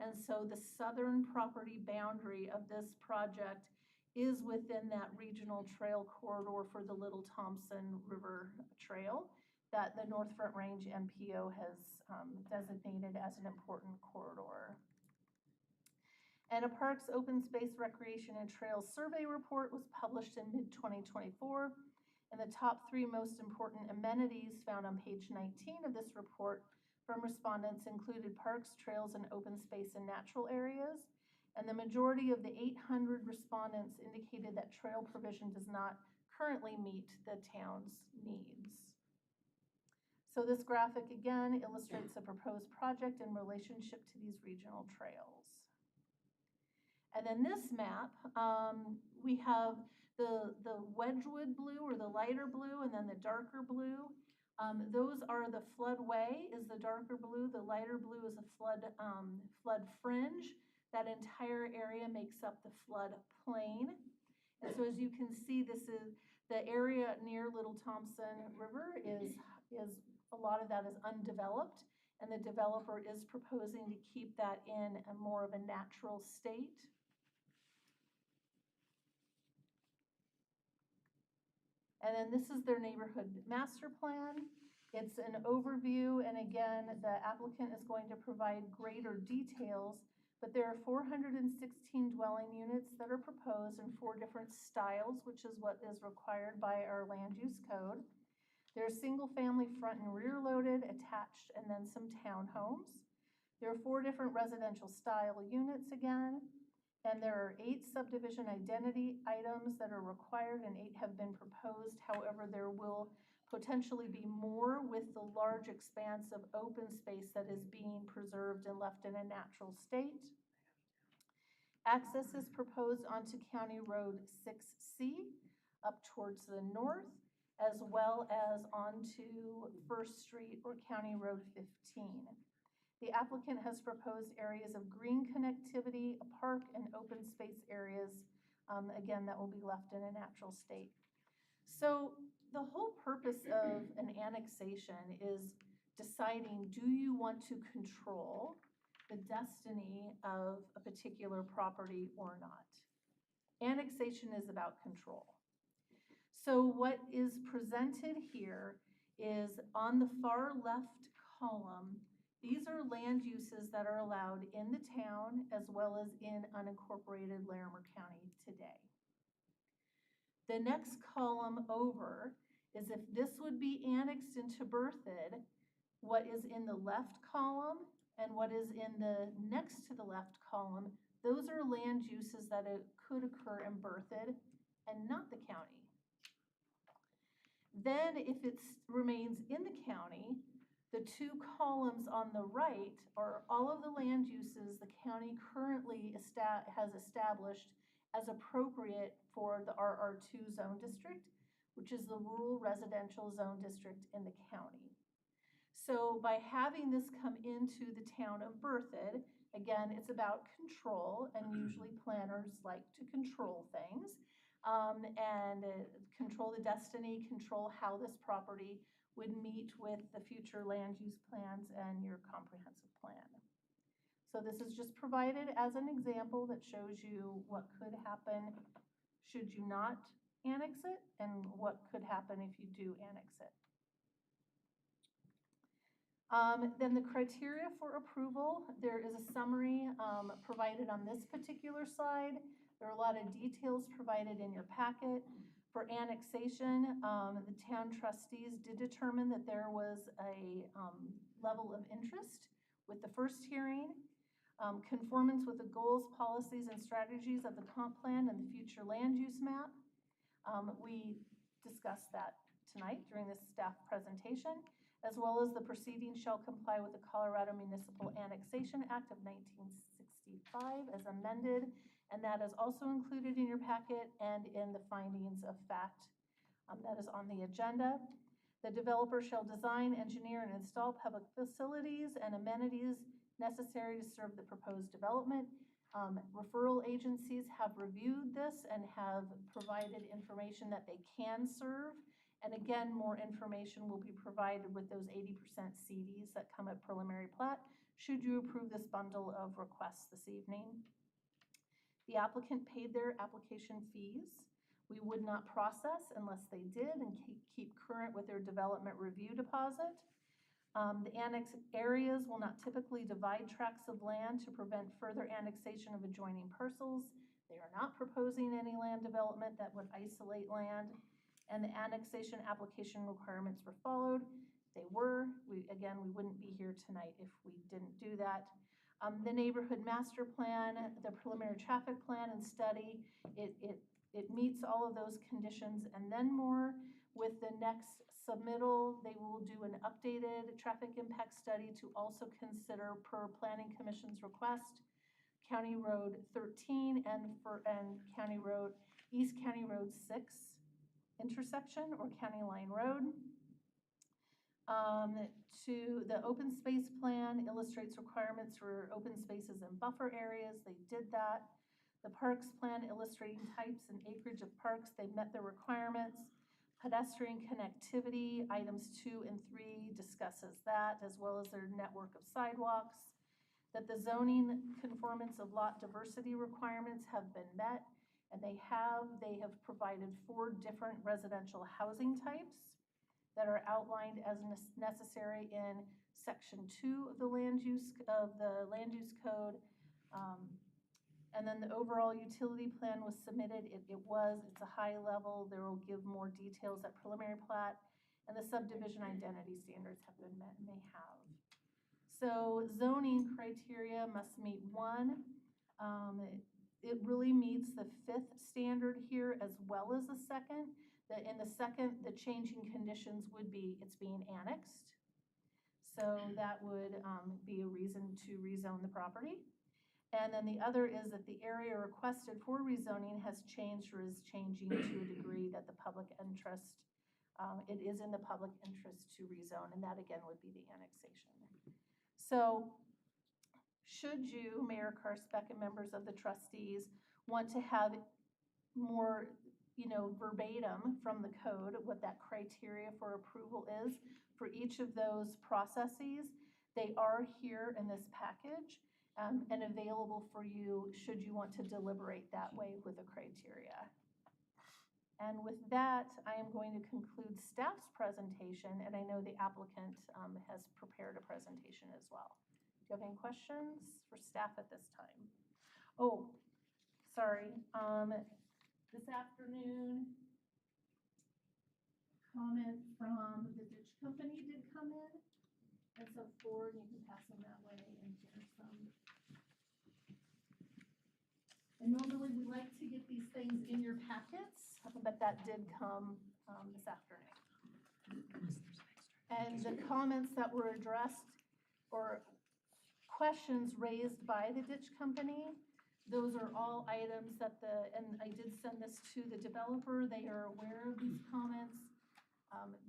And so the southern property boundary of this project is within that regional trail corridor for the Little Thompson River Trail that the North Front Range MPO has designated as an important corridor. And a Parks Open Space Recreation and Trails Survey Report was published in mid-2024. And the top 3 most important amenities found on page 19 of this report from respondents included parks, trails, and open space and natural areas. And the majority of the 800 respondents indicated that trail provision does not currently meet the town's needs. So this graphic again illustrates the proposed project in relationship to these regional trails. And then this map, we have the Wedgwood blue or the lighter blue, and then the darker blue. Those are the floodway is the darker blue. The lighter blue is a flood fringe. That entire area makes up the flood plain. And so as you can see, this is the area near Little Thompson River is a lot of that is undeveloped, and the developer is proposing to keep that in a more of a natural state. And then this is their neighborhood master plan. It's an overview, and again, the applicant is going to provide greater details, but there are 416 dwelling units that are proposed in 4 different styles, which is what is required by our land use code. There's single-family front and rear loaded, attached, and then some townhomes. There are 4 different residential style units again, and there are 8 subdivision identity items that are required, and 8 have been proposed. However, there will potentially be more with the large expanse of open space that is being preserved and left in a natural state. Access is proposed onto County Road 6C up towards the north, as well as onto First Street or County Road 15. The applicant has proposed areas of green connectivity, a park, and open space areas, again, that will be left in a natural state. So the whole purpose of an annexation is deciding, do you want to control the destiny of a particular property or not? Annexation is about control. So what is presented here is on the far left column, these are land uses that are allowed in the town as well as in unincorporated Larimer County today. The next column over is if this would be annexed into Berthoud, what is in the left column and what is in the next to the left column, those are land uses that could occur in Berthoud and not the county. Then if it remains in the county, the 2 columns on the right are all of the land uses the county currently has established as appropriate for the RR2 zone district, which is the rural residential zone district in the county. So by having this come into the town of Berthoud, again, it's about control, and usually planners like to control things, and control the destiny, control how this property would meet with the future land use plans and your comprehensive plan. So this is just provided as an example that shows you what could happen should you not annex it, and what could happen if you do annex it. Then the criteria for approval, there is a summary provided on this particular slide. There are a lot of details provided in your packet. For annexation, the town trustees did determine that there was a level of interest with the first hearing. Conformance with the goals, policies, and strategies of the comp plan and the future land use map. We discussed that tonight during this staff presentation, as well as the proceeding shall comply with the Colorado Municipal Annexation Act of 1965 as amended, and that is also included in your packet and in the findings of fact that is on the agenda. The developer shall design, engineer, and install public facilities and amenities necessary to serve the proposed development. Referral agencies have reviewed this and have provided information that they can serve. And again, more information will be provided with those 80% CDs that come at preliminary plat, should you approve this bundle of requests this evening. The applicant paid their application fees. We would not process unless they did and keep current with their development review deposit. The annex areas will not typically divide tracts of land to prevent further annexation of adjoining parcels. They are not proposing any land development that would isolate land. And the annexation application requirements were followed. They were. We wouldn't be here tonight if we didn't do that. The neighborhood master plan, the preliminary traffic plan and study, it meets all of those conditions and then more. With the next submittal, they will do an updated traffic impact study to also consider per Planning Commission's request, County Road 13 and East County Road 6 intersection or County Line Road. To the open space plan illustrates requirements for open spaces and buffer areas. They did that. The parks plan illustrating types and acreage of parks. They met their requirements. Pedestrian connectivity, items 2 and 3 discusses that, as well as their network of sidewalks. That the zoning conformance of lot diversity requirements have been met, and they have provided 4 different residential housing types that are outlined as necessary in section 2 of the land use code. And then the overall utility plan was submitted. It's a high level. There will give more details at preliminary plat, and the subdivision identity standards have been met, and they have. So zoning criteria must meet 1. It really meets the 5th standard here as well as the 2nd. In the 2nd, the changing conditions would be it's being annexed. So that would be a reason to rezone the property. And then the other is that the area requested for rezoning has changed or is changing to a degree that the public interest, it is in the public interest to rezone, and that again would be the annexation. So should you, Mayor Karspec and members of the trustees, want to have more, verbatim from the code what that criteria for approval is for each of those processes, they are here in this package. And available for you should you want to deliberate that way with the criteria. And with that, I am going to conclude staff's presentation, and I know the applicant has prepared a presentation as well. Do you have any questions for staff at this time? Oh, sorry. This afternoon, comment from the ditch company did come in. And so Ford, you can pass them that way, and here's some. And normally we like to get these things in your packets, but that did come this afternoon. And the comments that were addressed or questions raised by the ditch company Those are all items that and I did send this to the developer, they are aware of these comments.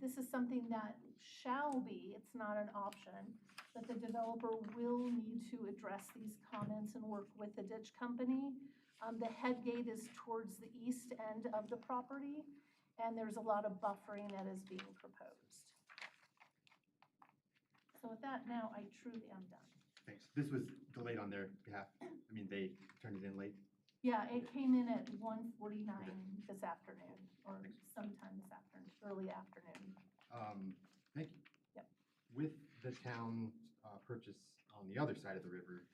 This is something that shall be, it's not an option, but the developer will need to address these comments and work with the ditch company. The head gate is towards the east end of the property, and there's a lot of buffering that is being proposed. So with that, now I truly am done.
Thanks. This was delayed on their behalf. I mean, they turned it in late.
Yeah, it came in at 1:49 this afternoon, or sometime this afternoon, early afternoon.
Thank you.
Yep.
With the town purchase on the other side of the river,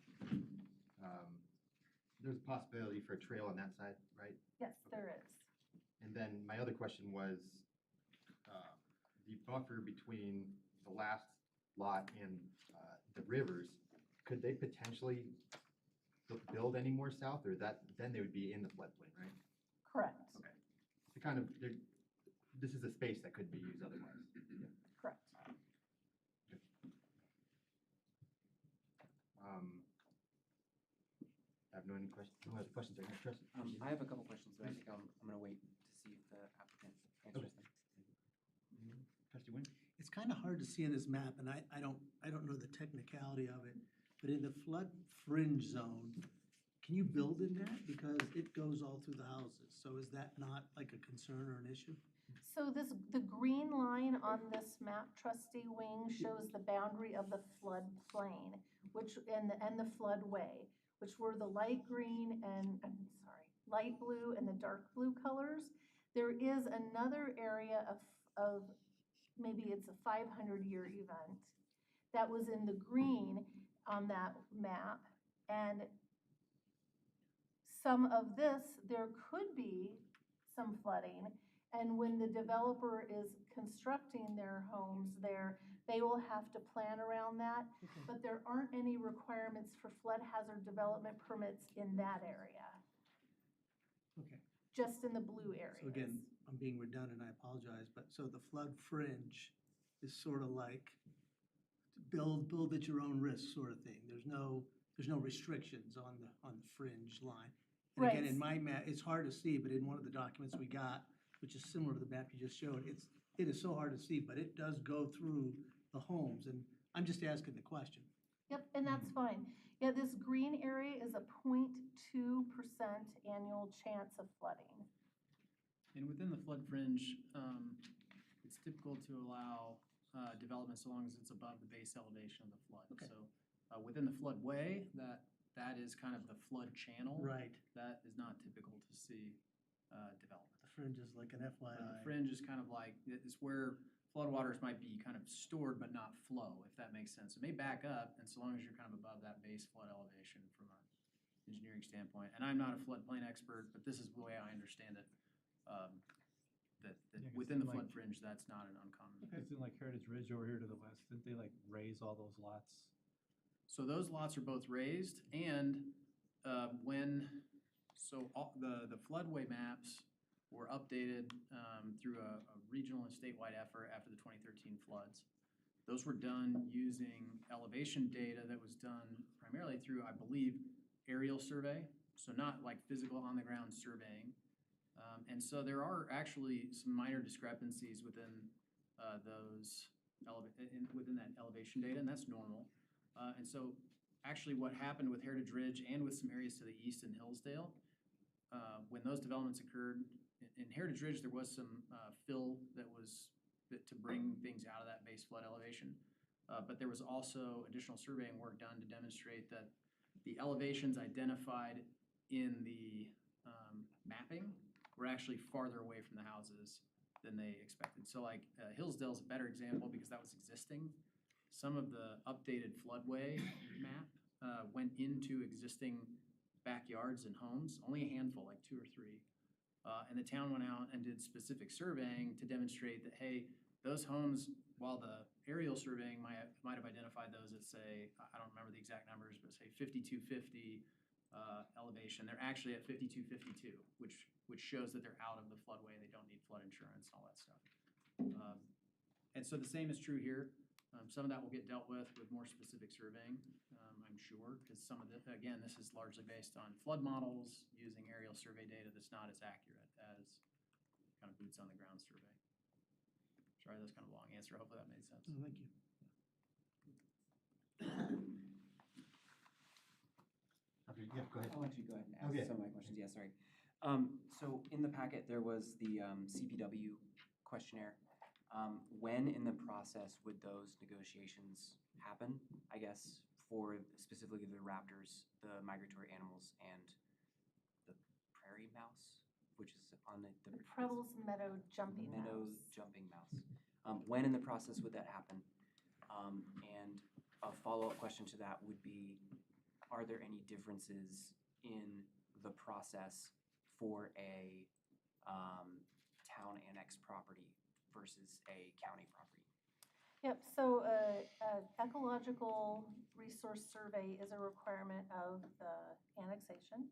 there's a possibility for a trail on that side, right?
Yes, there is.
And then my other question was, the buffer between the last lot and the rivers, could they potentially build any more south, or then they would be in the floodplain, right?
Correct.
Okay. So kind of, this is a space that could be used otherwise. Yeah.
Correct.
I have no other questions. I can trust.
I have a couple questions, but I think I'm gonna wait to see if the applicant answers them.
Trustee Wynn?
It's kind of hard to see in this map, and I don't know the technicality of it, but in the flood fringe zone, can you build in that? Because it goes all through the houses, so is that not like a concern or an issue?
So the green line on this map, trustee Wing, shows the boundary of the floodplain, and the floodway, which were the light green and, light blue and the dark blue colors. There is another area of maybe it's a 500-year event that was in the green on that map. And some of this, there could be some flooding. And when the developer is constructing their homes there, they will have to plan around that.
Okay.
But there aren't any requirements for flood hazard development permits in that area,
Okay,
just in the blue areas.
so again, I'm being redundant, I apologize, but so the flood fringe is sort of like build at your own risk sort of thing. There's no restrictions on the fringe line. And again,
Right.
in my map, it's hard to see, but in one of the documents we got, which is similar to the map you just showed, it is so hard to see, but it does go through the homes, and I'm just asking the question.
Yep, and that's fine. Yeah, this green area is a 0.2% annual chance of flooding.
And within the flood fringe, it's typical to allow development so long as it's above the base elevation of the flood.
Okay.
So within the floodway, that is kind of the flood channel.
Right.
That is not typical to see development.
The fringe is like an
The
FYI.
fringe is kind of like, it's where floodwaters might be kind of stored but not flow, if that makes sense. It may back up, and so long as you're kind of above that base flood elevation from an engineering standpoint. And I'm not a floodplain expert, but this is the way I understand it. That
Yeah, 'cause
within the
like-
flood fringe, that's not an uncommon.
It's in like Heritage Ridge over here to the west, didn't they like raise all those lots?
So those lots are both raised, and the floodway maps were updated through a regional and statewide effort after the 2013 floods. Those were done using elevation data that was done primarily through, I believe, aerial survey, so not like physical on-the-ground surveying. And so there are actually some minor discrepancies within within that elevation data, and that's normal. And so actually what happened with Heritage Ridge and with some areas to the east in Hillsdale, when those developments occurred, in Heritage Ridge, there was some fill to bring things out of that base flood elevation. But there was also additional surveying work done to demonstrate that the elevations identified in the mapping were actually farther away from the houses than they expected. So like Hillsdale's a better example because that was existing. Some of the updated floodway map went into existing backyards and homes, only a handful, like 2 or 3. And the town went out and did specific surveying to demonstrate that, hey, those homes, while the aerial surveying might have identified those at, say, I don't remember the exact numbers, but say 5250 elevation, they're actually at 5252, which shows that they're out of the floodway, they don't need flood insurance, all that stuff. And so the same is true here. Some of that will get dealt with more specific surveying, I'm sure, because some of the, again, this is largely based on flood models, using aerial survey data that's not as accurate as kind of boots on the ground survey. Sorry, that's kind of a long answer. Hopefully that made sense.
Thank you.
Okay, yeah, go ahead.
I'll actually go ahead and ask
Okay.
some of my questions, yeah, sorry. So in the packet, there was the CPW questionnaire. When in the process would those negotiations happen, I guess, for specifically the raptors, the migratory animals, and the prairie mouse, which is on the
The Preble's Meadow Jumping
meadow
Mouse.
jumping mouse. When in the process would that happen? And a follow-up question to that would be, are there any differences in the process for a town annex property versus a county property?
Yep, so a ecological resource survey is a requirement of the annexation,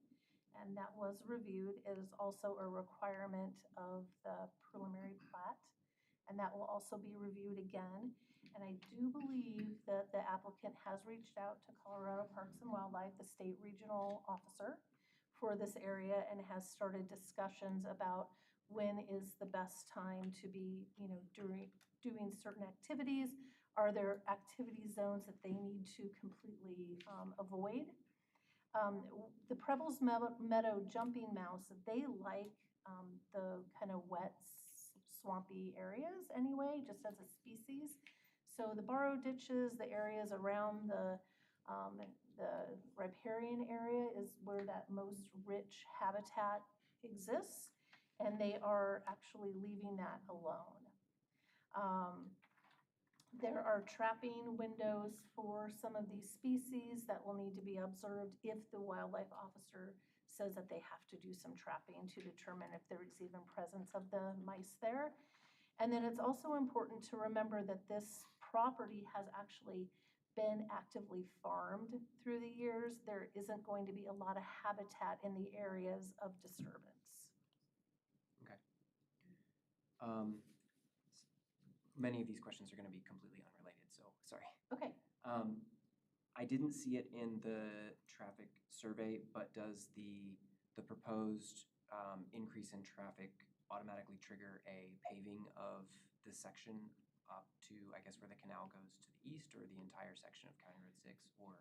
and that was reviewed. It is also a requirement of the preliminary plat, and that will also be reviewed again. And I do believe that the applicant has reached out to Colorado Parks and Wildlife, the state regional officer for this area, and has started discussions about when is the best time to be, doing certain activities. Are there activity zones that they need to completely avoid? The Preble's Meadow Jumping Mouse, they like the kind of wet, swampy areas anyway, just as a species. So the borrow ditches, the areas around the riparian area is where that most rich habitat exists, and they are actually leaving that alone. There are trapping windows for some of these species that will need to be observed if the wildlife officer says that they have to do some trapping to determine if there is even presence of the mice there. And then it's also important to remember that this property has actually been actively farmed through the years. There isn't going to be a lot of habitat in the areas of disturbance.
Okay. Many of these questions are going to be completely unrelated, so sorry.
Okay.
I didn't see it in the traffic survey, but does the proposed increase in traffic automatically trigger a paving of this section up to, I guess, where the canal goes to the east, or the entire section of County Road 6, or?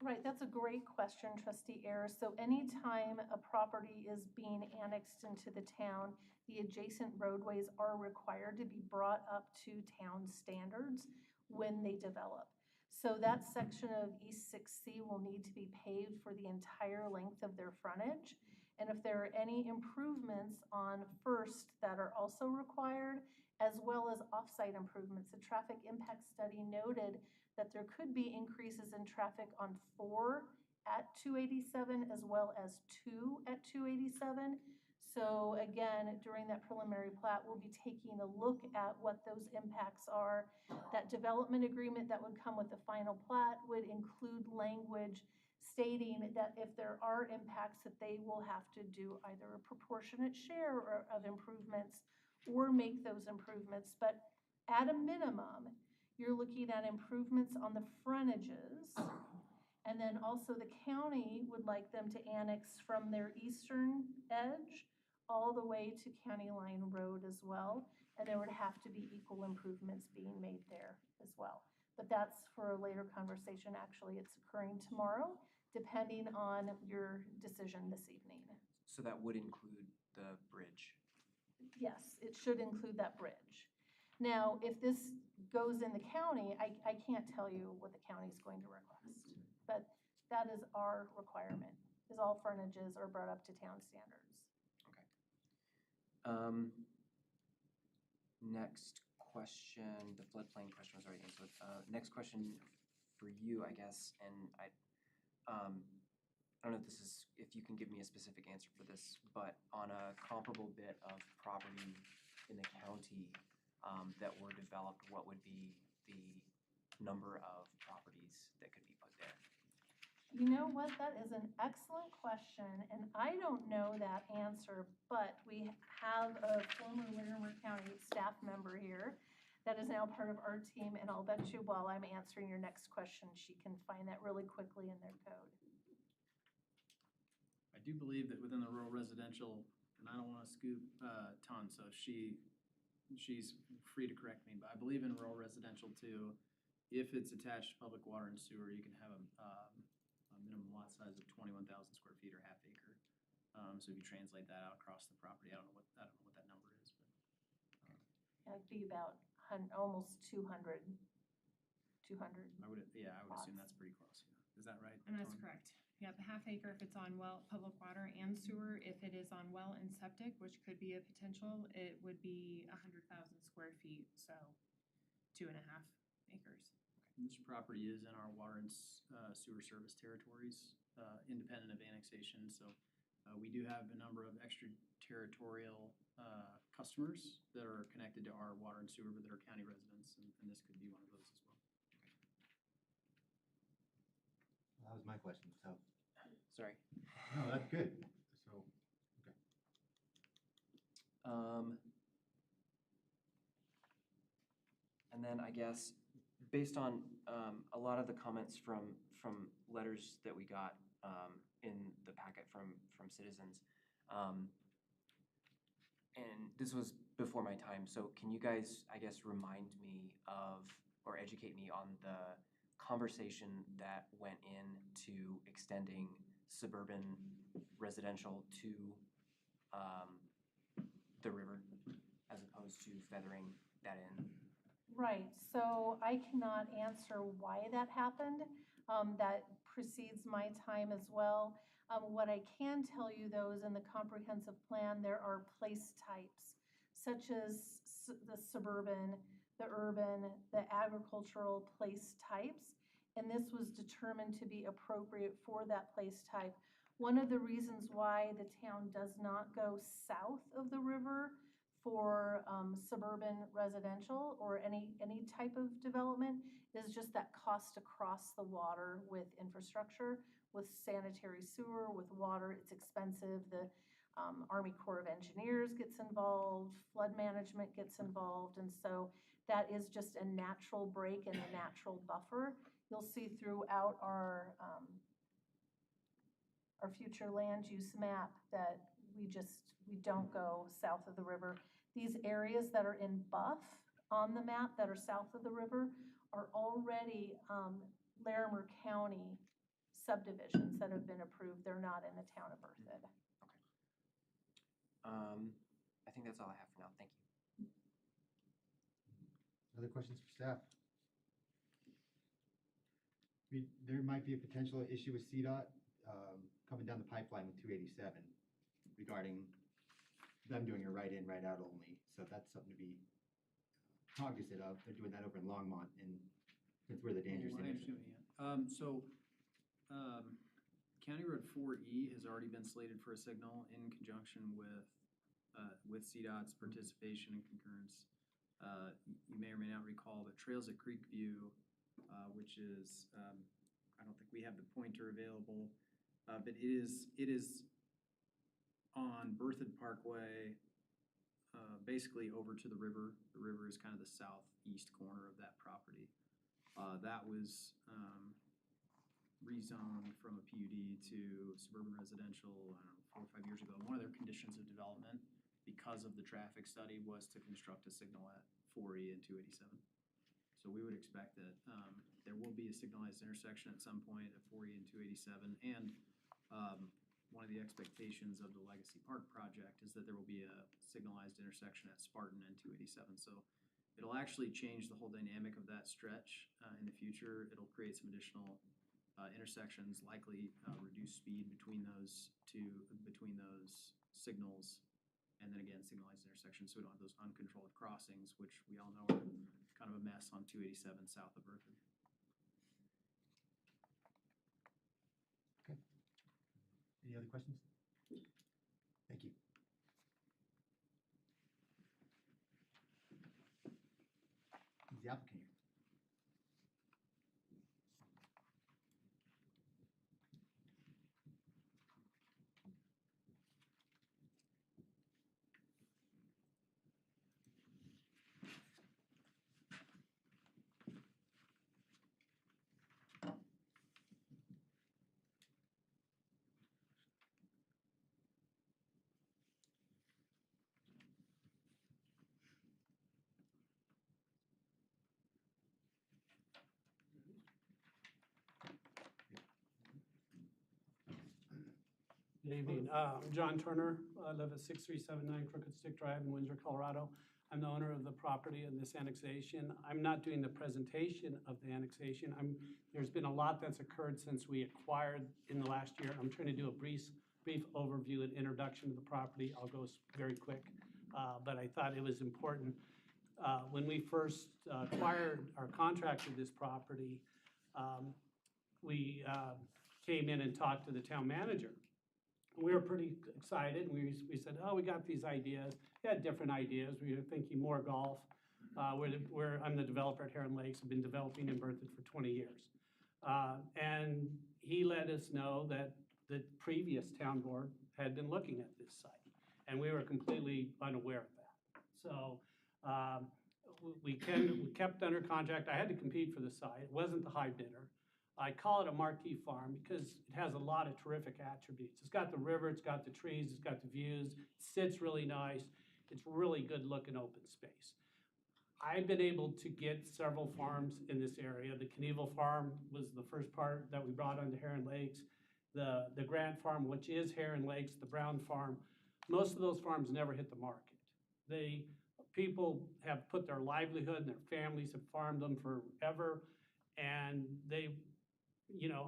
Right, that's a great question, Trustee Ayers. So anytime a property is being annexed into the town, the adjacent roadways are required to be brought up to town standards when they develop. So that section of East 6C will need to be paved for the entire length of their frontage. And if there are any improvements on First that are also required, as well as off-site improvements, the traffic impact study noted that there could be increases in traffic on 4 at 287 as well as 2 at 287. So again, during that preliminary plat, we'll be taking a look at what those impacts are. That development agreement that would come with the final plat would include language stating that if there are impacts, that they will have to do either a proportionate share of improvements or make those improvements. But at a minimum, you're looking at improvements on the frontages. And then also the county would like them to annex from their eastern edge all the way to County Line Road as well. And there would have to be equal improvements being made there as well. But that's for a later conversation. Actually, it's occurring tomorrow, depending on your decision this evening.
So that would include the bridge?
Yes, it should include that bridge. Now, if this goes in the county, I can't tell you what the county's going to request, but that is our requirement, is all frontages are brought up to town standards.
Next question, the floodplain question was already answered. Next question for you, I guess, and I don't know if you can give me a specific answer for this, but on a comparable bit of property in the county that were developed, what would be the number of properties that could be put there?
You know what, that is an excellent question, and I don't know that answer, but we have a former Larimer County staff member here That is now part of our team, and I'll bet you while I'm answering your next question, she can find that really quickly in their code.
I do believe that within the rural residential, and I don't wanna scoop, Ton, so she's free to correct me, but I believe in rural residential too, if it's attached to public water and sewer, you can have a minimum lot size of 21,000 square feet or half acre. So if you translate that out across the property, I don't know what that number is, but.
It'd be about almost 200.
I would assume
Lots.
that's pretty close, yeah. Is that right?
And that's
Tony?
correct. Yeah, the half acre if it's on well, public water and sewer. If it is on well and septic, which could be a potential, it would be 100,000 square feet, so 2.5 acres.
This property is in our water and sewer service territories, independent of annexation, so we do have a number of extraterritorial customers that are connected to our water and sewer, but that are county residents, and this could be one of those as well.
That was my question, so,
Sorry.
no, that's good. So, okay.
And then I guess, based on a lot of the comments from letters that we got in the packet from citizens, and this was before my time, so can you guys, I guess, remind me of, or educate me on the conversation that went into extending suburban residential to the river, as opposed to feathering that in?
Right, so I cannot answer why that happened. That precedes my time as well. What I can tell you though is in the comprehensive plan, there are place types such as the suburban, the urban, the agricultural place types. And this was determined to be appropriate for that place type. One of the reasons why the town does not go south of the river for suburban residential or any type of development is just that cost across the water with infrastructure, with sanitary sewer, with water. It's expensive. The Army Corps of Engineers gets involved, flood management gets involved, and so that is just a natural break and a natural buffer. You'll see throughout our future land use map that we don't go south of the river. These areas that are in buff on the map that are south of the river are already Larimer County subdivisions that have been approved. They're not in the town of Berthoud.
I think that's all I have for now. Thank you.
Other questions for staff? There might be a potential issue with CDOT coming down the pipeline with 287 regarding them doing a right in, right out only. So that's something to be cognizant of. They're doing that over in Longmont, and that's where the dangerous intersection.
County Road 4E has already been slated for a signal in conjunction with CDOT's participation and concurrence. You may or may not recall, but Trails at Creekview, which is, I don't think we have the pointer available, but it is on Berthoud Parkway, basically over to the river. The river is kind of the southeast corner of that property. That was rezoned from a PUD to suburban residential, I don't know, 4 or 5 years ago. One of their conditions of development, because of the traffic study, was to construct a signal at 4E and 287. So we would expect that there will be a signalized intersection at some point at 4E and 287. And one of the expectations of the Legacy Park project is that there will be a signalized intersection at Spartan and 287. So it'll actually change the whole dynamic of that stretch in the future. It'll create some additional intersections, likely reduce speed between those signals, and then again signalized intersections, so we don't have those uncontrolled crossings, which we all know are kind of a mess on 287 south of Berthoud.
Okay. Any other questions? Thank you. Is the applicant here?
Good evening. I'm John Turner. I live at 6379 Crooked Stick Drive in Windsor, Colorado. I'm the owner of the property in this annexation. I'm not doing the presentation of the annexation. There's been a lot that's occurred since we acquired in the last year. I'm trying to do a brief overview and introduction to the property. I'll go very quick, but I thought it was important. When we first acquired or contracted this property, we came in and talked to the town manager. We were pretty excited. We said, oh, we got these ideas. We had different ideas. We were thinking more golf. I'm the developer at Heron Lakes. I've been developing in Berthoud for 20 years. And he let us know that the previous town board had been looking at this site, and we were completely unaware of that. So we kept under contract. I had to compete for the site. It wasn't the high bidder. I call it a marquee farm because it has a lot of terrific attributes. It's got the river, it's got the trees, it's got the views, it sits really nice. It's really good looking open space. I've been able to get several farms in this area. The Knievel Farm was the first part that we brought onto Heron Lakes. The Grant Farm, which is Heron Lakes, the Brown Farm, most of those farms never hit the market. People have put their livelihood and their families have farmed them forever, and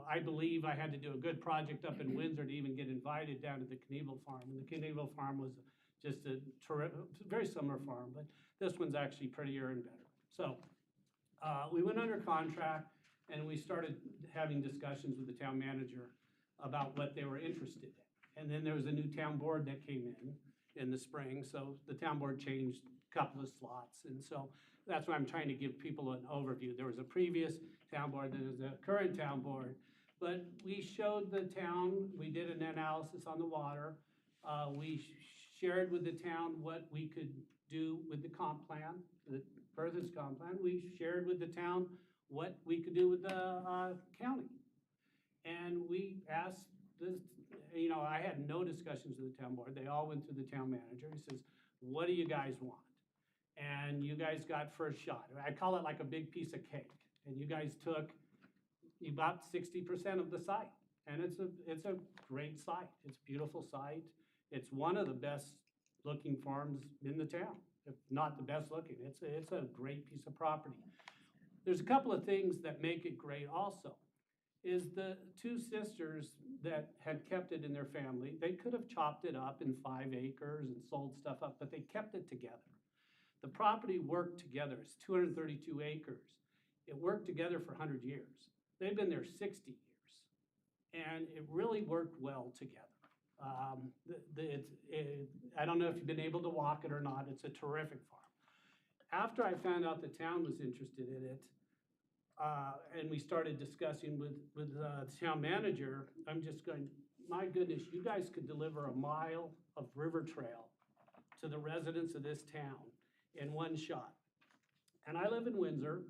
I believe I had to do a good project up in Windsor to even get invited down to the Knievel Farm. And the Knievel Farm was just a very similar farm, but this one's actually prettier and better. So we went under contract and we started having discussions with the town manager about what they were interested in. And then there was a new town board that came in the spring, so the town board changed a couple of slots. And so that's why I'm trying to give people an overview. There was a previous town board, there was a current town board, but we showed the town, we did an analysis on the water. We shared with the town what we could do with the comp plan, the Berthoud's comp plan. We shared with the town what we could do with the county. And we asked this, I had no discussions with the town board. They all went through the town manager. He says, what do you guys want? And you guys got first shot. I call it like a big piece of cake. And you guys took about 60% of the site. And it's a great site. It's a beautiful site. It's one of the best looking farms in the town, if not the best looking. It's a great piece of property. There's a couple of things that make it great also. Is the two sisters that had kept it in their family, they could have chopped it up in 5 acres and sold stuff up, but they kept it together. The property worked together. It's 232 acres. It worked together for 100 years. They've been there 60 years, and it really worked well together. I don't know if you've been able to walk it or not. It's a terrific farm. After I found out the town was interested in it, and we started discussing with the town manager, I'm just going, my goodness, you guys could deliver a mile of river trail to the residents of this town in one shot. And I live in Windsor,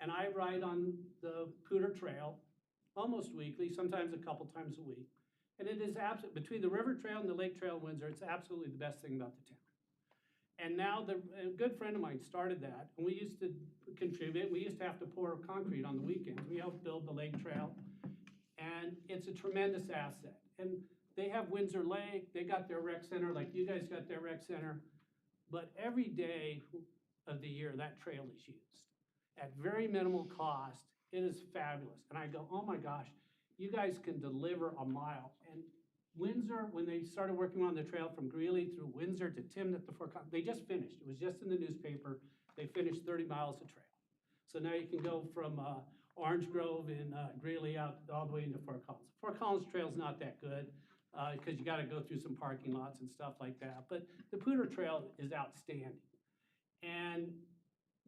and I ride on the Poudre Trail almost weekly, sometimes a couple times a week. And it is absolutely, between the river trail and the lake trail in Windsor, it's absolutely the best thing about the town. And now a good friend of mine started that, and we used to contribute. We used to have to pour concrete on the weekends. We helped build the lake trail, and it's a tremendous asset. And they have Windsor Lake. They got their rec center like you guys got their rec center. But every day of the year, that trail is used. At very minimal cost, it is fabulous. And I go, oh my gosh, you guys can deliver a mile. And Windsor, when they started working on the trail from Greeley through Windsor to Timnah to Fort Collins, they just finished. It was just in the newspaper. They finished 30 miles of trail. So now you can go from Orange Grove in Greeley out all the way into Fort Collins. Fort Collins Trail's not that good because you got to go through some parking lots and stuff like that. But the Poudre Trail is outstanding. And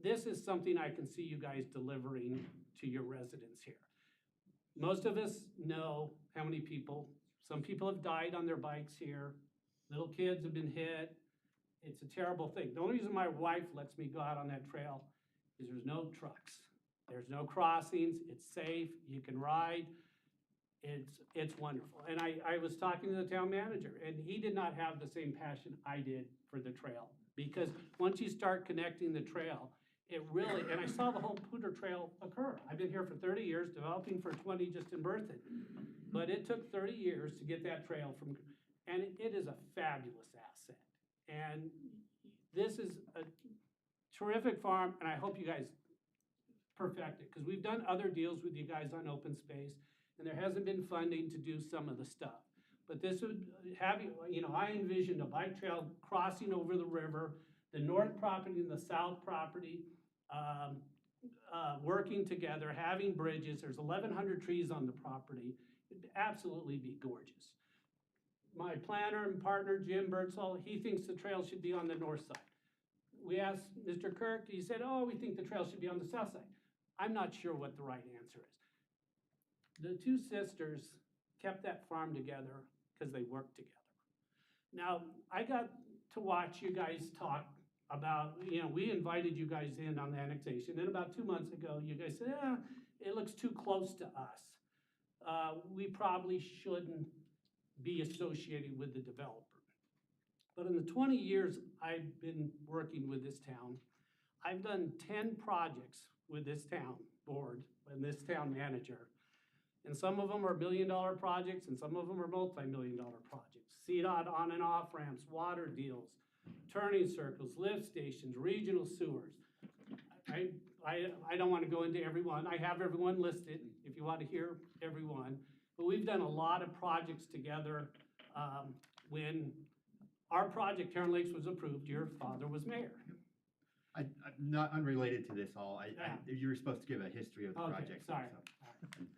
this is something I can see you guys delivering to your residents here. Most of us know how many people, some people have died on their bikes here. Little kids have been hit. It's a terrible thing. The only reason my wife lets me go out on that trail is there's no trucks. There's no crossings. It's safe. You can ride. It's wonderful. And I was talking to the town manager, and he did not have the same passion I did for the trail. Because once you start connecting the trail, it really, and I saw the whole Poudre Trail occur. I've been here for 30 years, developing for 20 just in Berthoud. But it took 30 years to get that trail from And it is a fabulous asset. And this is a terrific farm, and I hope you guys perfect it, because we've done other deals with you guys on open space, and there hasn't been funding to do some of the stuff. But this would have, I envisioned a bike trail crossing over the river, the north property and the south property, working together, having bridges. There's 1,100 trees on the property. It'd absolutely be gorgeous. My planner and partner, Jim Birdsall, he thinks the trail should be on the north side. We asked Mr. Kirk, he said, oh, we think the trail should be on the south side. I'm not sure what the right answer is. The two sisters kept that farm together because they worked together. Now, I got to watch you guys talk about, we invited you guys in on the annexation, and about 2 months ago, you guys said, it looks too close to us. We probably shouldn't be associated with the developer. But in the 20 years I've been working with this town, I've done 10 projects with this town board and this town manager. And some of them are $1 million projects, and some of them are multi-million-dollar projects. CDOT on and off ramps, water deals, turning circles, lift stations, regional sewers. I don't want to go into every one. I have everyone listed if you want to hear every one. But we've done a lot of projects together. When our project, Heron Lakes, was approved, your father was mayor.
I'm not unrelated to this all. You were supposed to give a history of the
Okay,
project.
sorry.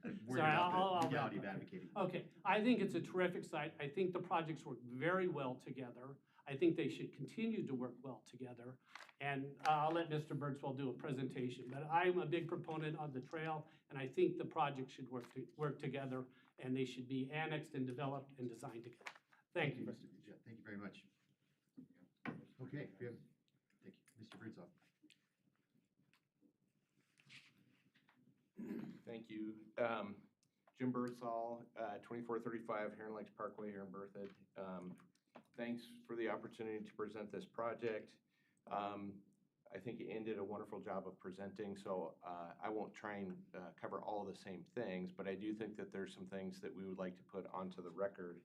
I'm worried
Sorry,
about
I'll
the
wrap
legality of
up.
advocating.
Okay, I think it's a terrific site. I think the projects work very well together. I think they should continue to work well together. And I'll let Mr. Birdswell do a presentation, but I'm a big proponent of the trail, and I think the project should work together, and they should be annexed and developed and designed together. Thank you.
Mr. Jeff, thank you very much. Okay, thank you. Mr. Birdsall.
Thank you. Jim Birdsall, 2435 Heron Lakes Parkway here in Berthoud. Thanks for the opportunity to present this project. I think Ann did a wonderful job of presenting, so I won't try and cover all the same things, but I do think that there's some things that we would like to put onto the record.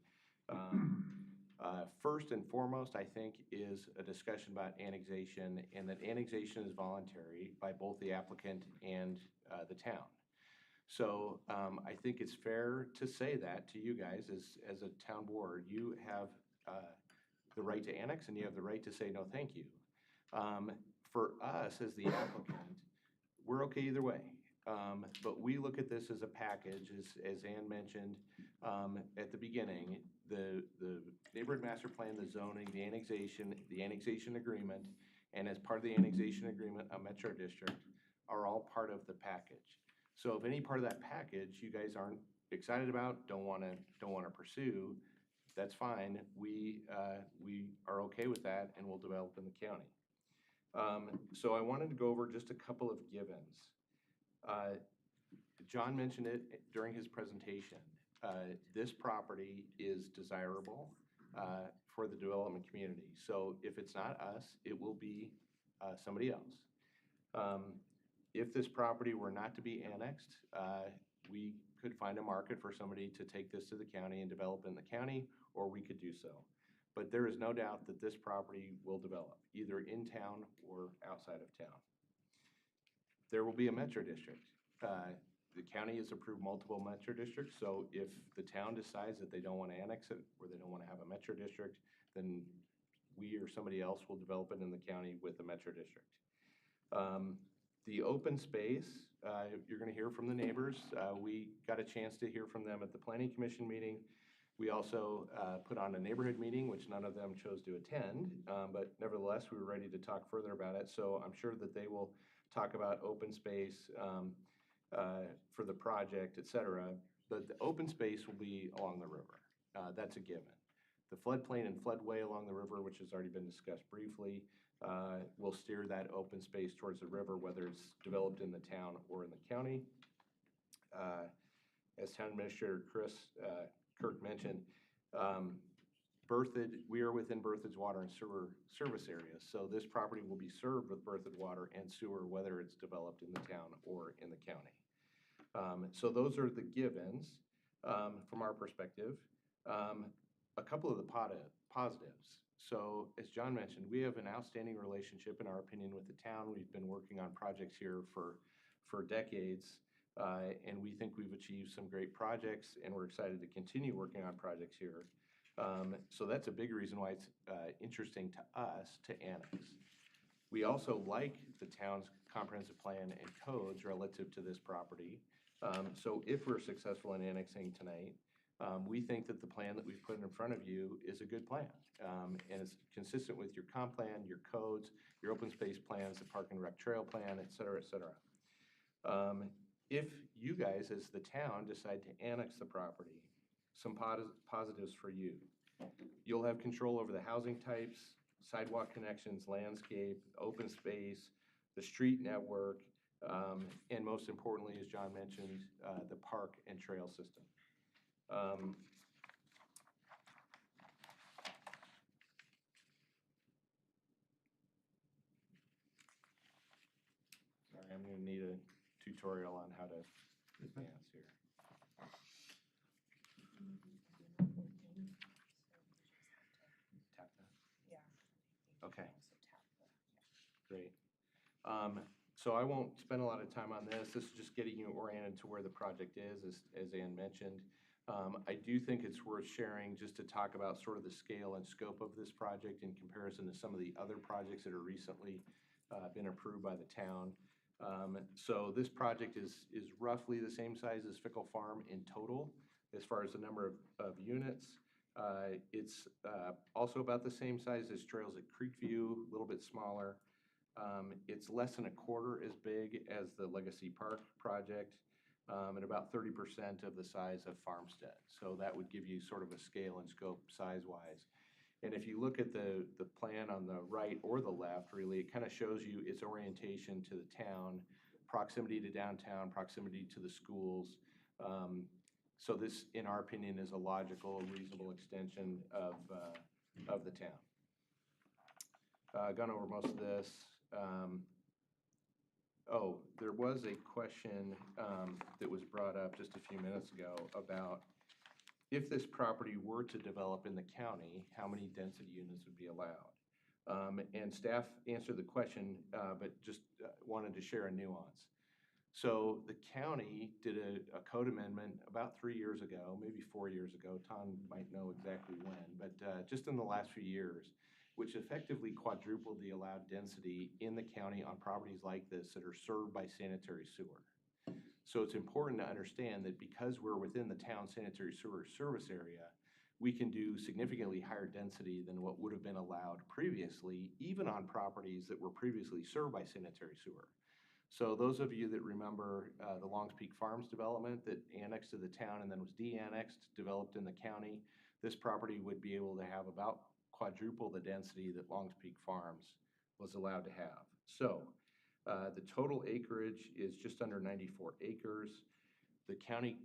First and foremost, I think, is a discussion about annexation, and that annexation is voluntary by both the applicant and the town. So I think it's fair to say that to you guys as a town board. You have the right to annex, and you have the right to say no thank you. For us as the applicant, we're okay either way. But we look at this as a package, as Ann mentioned at the beginning, the neighborhood master plan, the zoning, the annexation agreement, and as part of the annexation agreement, a metro district are all part of the package. So if any part of that package you guys aren't excited about, don't want to pursue, that's fine. We are okay with that, and we'll develop in the county. So I wanted to go over just a couple of givens. John mentioned it during his presentation. This property is desirable for the development community. So if it's not us, it will be somebody else. If this property were not to be annexed, we could find a market for somebody to take this to the county and develop in the county, or we could do so. But there is no doubt that this property will develop, either in town or outside of town. There will be a metro district. The county has approved multiple metro districts, so if the town decides that they don't want to annex it or they don't want to have a metro district, then we or somebody else will develop it in the county with a metro district. The open space, you're going to hear from the neighbors. We got a chance to hear from them at the Planning Commission meeting. We also put on a neighborhood meeting, which none of them chose to attend, but nevertheless, we were ready to talk further about it. So I'm sure that they will talk about open space for the project, et cetera. But the open space will be along the river. That's a given. The floodplain and floodway along the river, which has already been discussed briefly, will steer that open space towards the river, whether it's developed in the town or in the county. As Town Administrator Kirk mentioned, Berthoud, we are within Berthoud's water and sewer service area. So this property will be served with Berthoud water and sewer, whether it's developed in the town or in the county. So those are the givens from our perspective. a couple of the positives. So as John mentioned, we have an outstanding relationship, in our opinion, with the town. We've been working on projects here for decades, and we think we've achieved some great projects, and we're excited to continue working on projects here. So that's a big reason why it's interesting to us to annex. We also like the town's comprehensive plan and codes relative to this property. So if we're successful in annexing tonight, we think that the plan that we've put in front of you is a good plan. And it's consistent with your comp plan, your codes, your open space plans, the park and rec trail plan, et cetera, et cetera. If you guys, as the town, decide to annex the property, some positives for you. You'll have control over the housing types, sidewalk connections, landscape, open space, the street network, and most importantly, as John mentioned, the park and trail system. Sorry, I'm going to need a tutorial on how to advance here. Tap that?
Yeah.
Okay. Great. So I won't spend a lot of time on this. This is just getting you oriented to where the project is, as Ann mentioned. I do think it's worth sharing just to talk about sort of the scale and scope of this project in comparison to some of the other projects that are recently been approved by the town. So this project is roughly the same size as Fickle Farm in total, as far as the number of units. It's also about the same size as Trails at Creekview, a little bit smaller. It's less than a quarter as big as the Legacy Park project, and about 30% of the size of Farmstead. So that would give you sort of a scale and scope size-wise. And if you look at the plan on the right or the left, really, it kind of shows you its orientation to the town, proximity to downtown, proximity to the schools. So this, in our opinion, is a logical, reasonable extension of the town. Gone over most of this. Oh, there was a question that was brought up just a few minutes ago about if this property were to develop in the county, how many density units would be allowed? And staff answered the question, but just wanted to share a nuance. So the county did a code amendment about 3 years ago, maybe 4 years ago. Tom might know exactly when, but just in the last few years, which effectively quadrupled the allowed density in the county on properties like this that are served by sanitary sewer. So it's important to understand that because we're within the town sanitary sewer service area, we can do significantly higher density than what would have been allowed previously, even on properties that were previously served by sanitary sewer. So those of you that remember the Longs Peak Farms development that annexed to the town and then was de-annexed, developed in the county, this property would be able to have about quadruple the density that Longs Peak Farms was allowed to have. So the total acreage is just under 94 acres. The county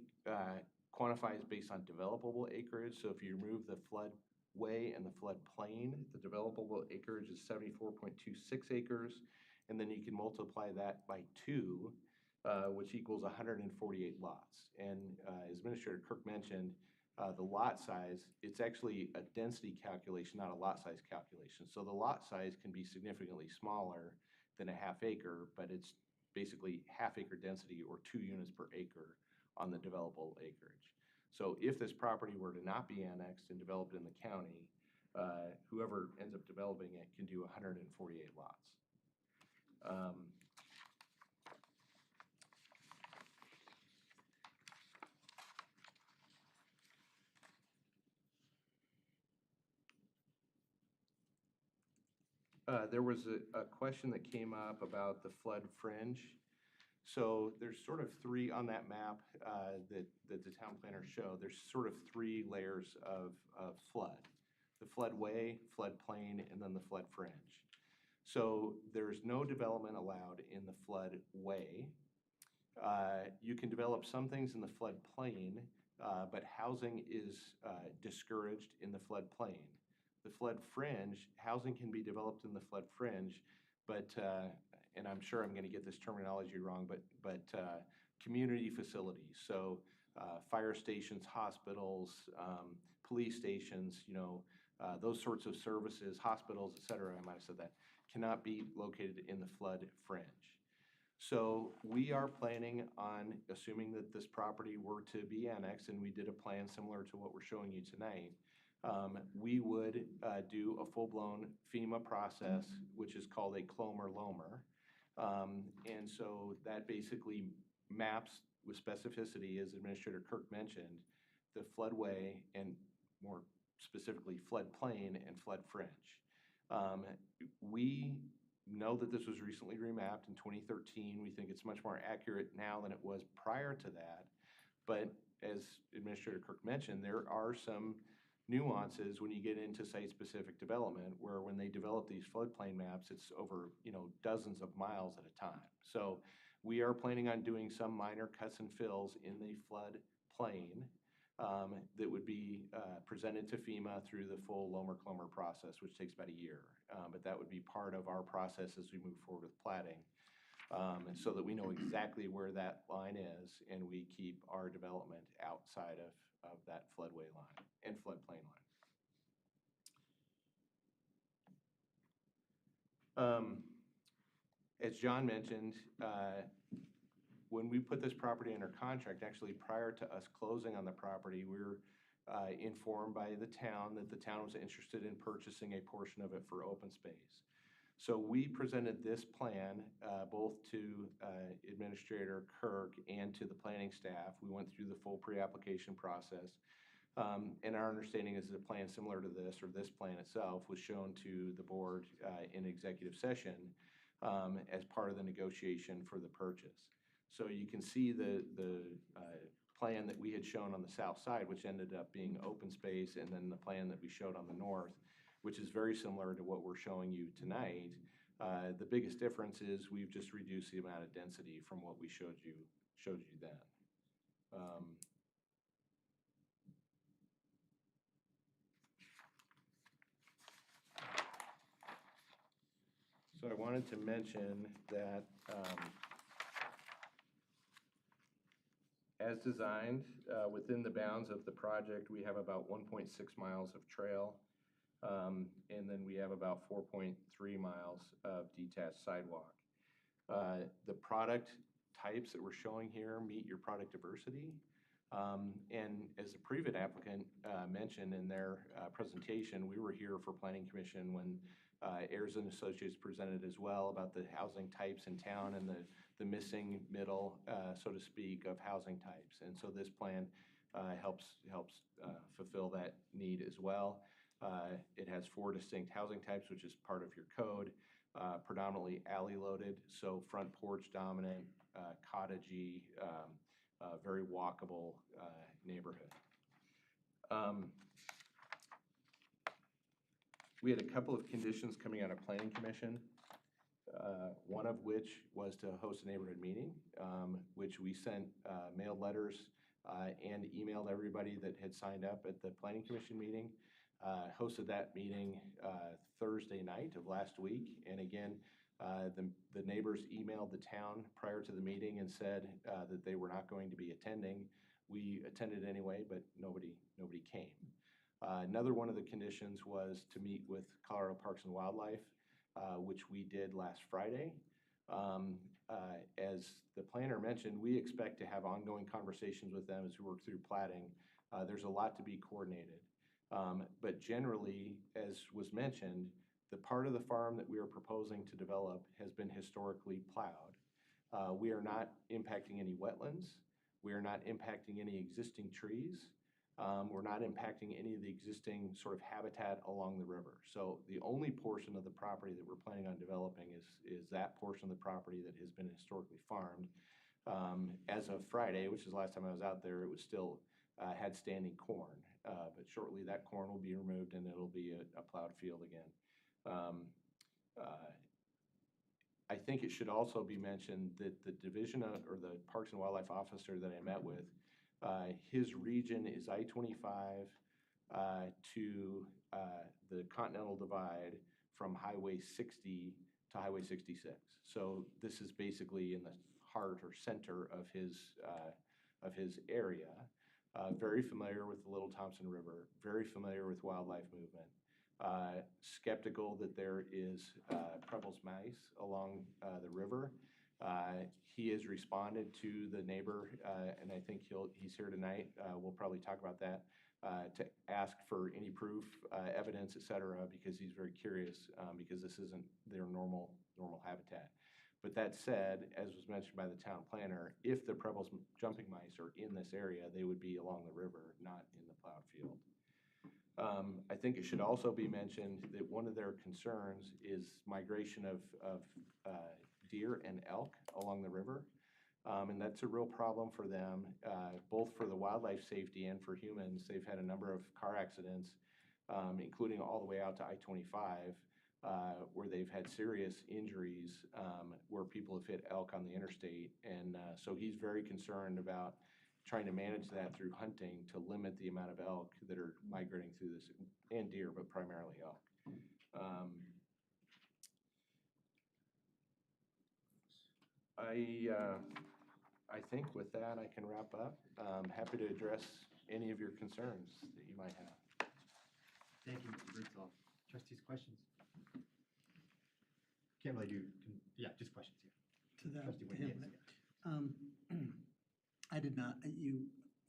quantifies based on developable acreage. So if you remove the floodway and the floodplain, the developable acreage is 74.26 acres. And then you can multiply that by 2, which equals 148 lots. And as Administrator Kirk mentioned, the lot size, it's actually a density calculation, not a lot size calculation. So the lot size can be significantly smaller than a half acre, but it's basically half acre density or 2 units per acre on the developable acreage. So if this property were to not be annexed and developed in the county, whoever ends up developing it can do 148 lots. There was a question that came up about the flood fringe. So there's sort of 3 on that map that the town planner showed. There's sort of 3 layers of flood. The floodway, floodplain, and then the flood fringe. So there's no development allowed in the floodway. You can develop some things in the floodplain, but housing is discouraged in the floodplain. The flood fringe, housing can be developed in the flood fringe, but, and I'm sure I'm going to get this terminology wrong, but community facilities. So fire stations, hospitals, police stations, those sorts of services, hospitals, et cetera, I might have said that, cannot be located in the flood fringe. So we are planning on, assuming that this property were to be annexed, and we did a plan similar to what we're showing you tonight, we would do a full-blown FEMA process, which is called a CLOMER-LOMER. And so that basically maps with specificity, as Administrator Kirk mentioned, the floodway and more specifically floodplain and flood fringe. We know that this was recently remapped in 2013. We think it's much more accurate now than it was prior to that. But as Administrator Kirk mentioned, there are some nuances when you get into site-specific development, where when they develop these floodplain maps, it's over, dozens of miles at a time. So we are planning on doing some minor cuts and fills in the floodplain that would be presented to FEMA through the full LOMER-CLOMER process, which takes about a year. But that would be part of our process as we move forward with platting, so that we know exactly where that line is, and we keep our development outside of that floodway line and floodplain line. As John mentioned, when we put this property under contract, actually prior to us closing on the property, we were informed by the town that the town was interested in purchasing a portion of it for open space. So we presented this plan both to Administrator Kirk and to the planning staff. We went through the full pre-application process. And our understanding is that a plan similar to this, or this plan itself, was shown to the board in executive session as part of the negotiation for the purchase. So you can see the plan that we had shown on the south side, which ended up being open space, and then the plan that we showed on the north, which is very similar to what we're showing you tonight. The biggest difference is we've just reduced the amount of density from what we showed you then. So I wanted to mention that as designed, within the bounds of the project, we have about 1.6 miles of trail, and then we have about 4.3 miles of detached sidewalk. The product types that we're showing here meet your product diversity. And as the previous applicant mentioned in their presentation, we were here for Planning Commission when Ayers and Associates presented as well about the housing types in town and the missing middle, so to speak, of housing types. And so this plan helps fulfill that need as well. It has 4 distinct housing types, which is part of your code, predominantly alley loaded, so front porch dominant, cottagey, very walkable neighborhood. We had a couple of conditions coming out of Planning Commission, one of which was to host a neighborhood meeting, which we sent mailed letters and emailed everybody that had signed up at the Planning Commission meeting. Hosted that meeting Thursday night of last week, and again, the neighbors emailed the town prior to the meeting and said that they were not going to be attending. We attended anyway, but nobody came. Another one of the conditions was to meet with Colorado Parks and Wildlife, which we did last Friday. As the planner mentioned, we expect to have ongoing conversations with them as we work through platting. There's a lot to be coordinated. But generally, as was mentioned, the part of the farm that we are proposing to develop has been historically plowed. We are not impacting any wetlands. We are not impacting any existing trees. We're not impacting any of the existing sort of habitat along the river. So the only portion of the property that we're planning on developing is that portion of the property that has been historically farmed. As of Friday, which is the last time I was out there, it was still had standing corn. But shortly that corn will be removed and it'll be a plowed field again. I think it should also be mentioned that the division or the Parks and Wildlife officer that I met with, his region is I-25 to the Continental Divide from Highway 60 to Highway 66. So this is basically in the heart or center of his of his area, very familiar with the Little Thompson River, very familiar with wildlife movement, skeptical that there is Preble's mice along the river. He has responded to the neighbor, and I think he's here tonight. We'll probably talk about that, to ask for any proof, evidence, et cetera, because he's very curious, because this isn't their normal habitat. But that said, as was mentioned by the town planner, if the Preble's jumping mice are in this area, they would be along the river, not in the plowed field. I think it should also be mentioned that one of their concerns is migration of deer and elk along the river. And that's a real problem for them, both for the wildlife safety and for humans. They've had a number of car accidents, including all the way out to I-25, where they've had serious injuries, where people have hit elk on the interstate. And so he's very concerned about trying to manage that through hunting to limit the amount of elk that are migrating through this, and deer, but primarily elk. I think with that, I can wrap up. Happy to address any of your concerns that you might have.
Thank you, Mr. Bertzold. Trustees, questions? Can't really do, just questions here.
To that,
Trustee
to
Whitney,
him,
yes,
I did not,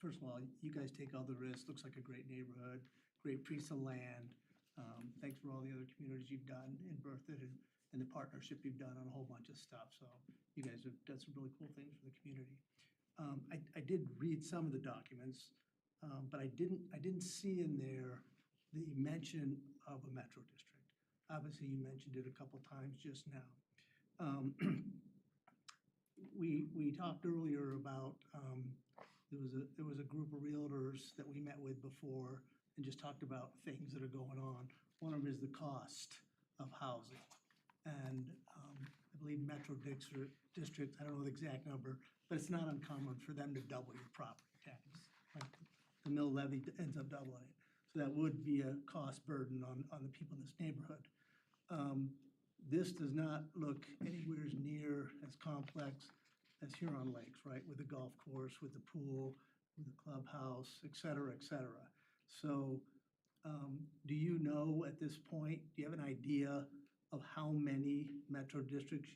first of all, you guys take all the risks, looks like a great neighborhood, great piece of land. Thanks for all the other communities you've done in Berthoud and the partnership you've done on a whole bunch of stuff. So you guys have done some really cool things for the community. I did read some of the documents, but I didn't see in there the mention of a metro district. Obviously, you mentioned it a couple times just now. We talked earlier about, there was a group of realtors that we met with before and just talked about things that are going on. One of them is the cost of housing. And I believe Metro District, I don't know the exact number, but it's not uncommon for them to double your property tax. Like the mill levy ends up doubling it. So that would be a cost burden on the people in this neighborhood. This does not look anywhere near as complex as Huron Lakes, right? With the golf course, with the pool, with the clubhouse, et cetera, et cetera. So do you know at this point, do you have an idea of how many metro districts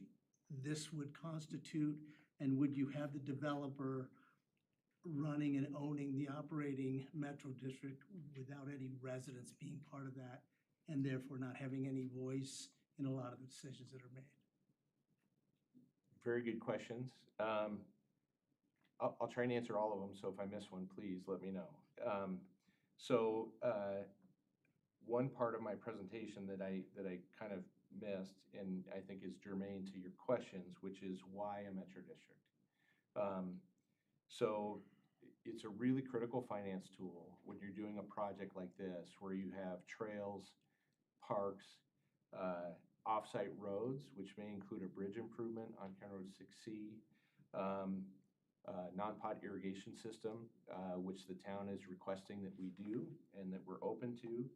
this would constitute? And would you have the developer running and owning the operating metro district without any residents being part of that, and therefore not having any voice in a lot of the decisions that are made?
Very good questions. I'll try and answer all of them, so if I miss one, please let me know. One part of my presentation that I kind of missed, and I think is germane to your questions, which is why a metro district? So it's a really critical finance tool when you're doing a project like this, where you have trails, parks, off-site roads, which may include a bridge improvement on County Road 6C, non-pot irrigation system, which the town is requesting that we do and that we're open to.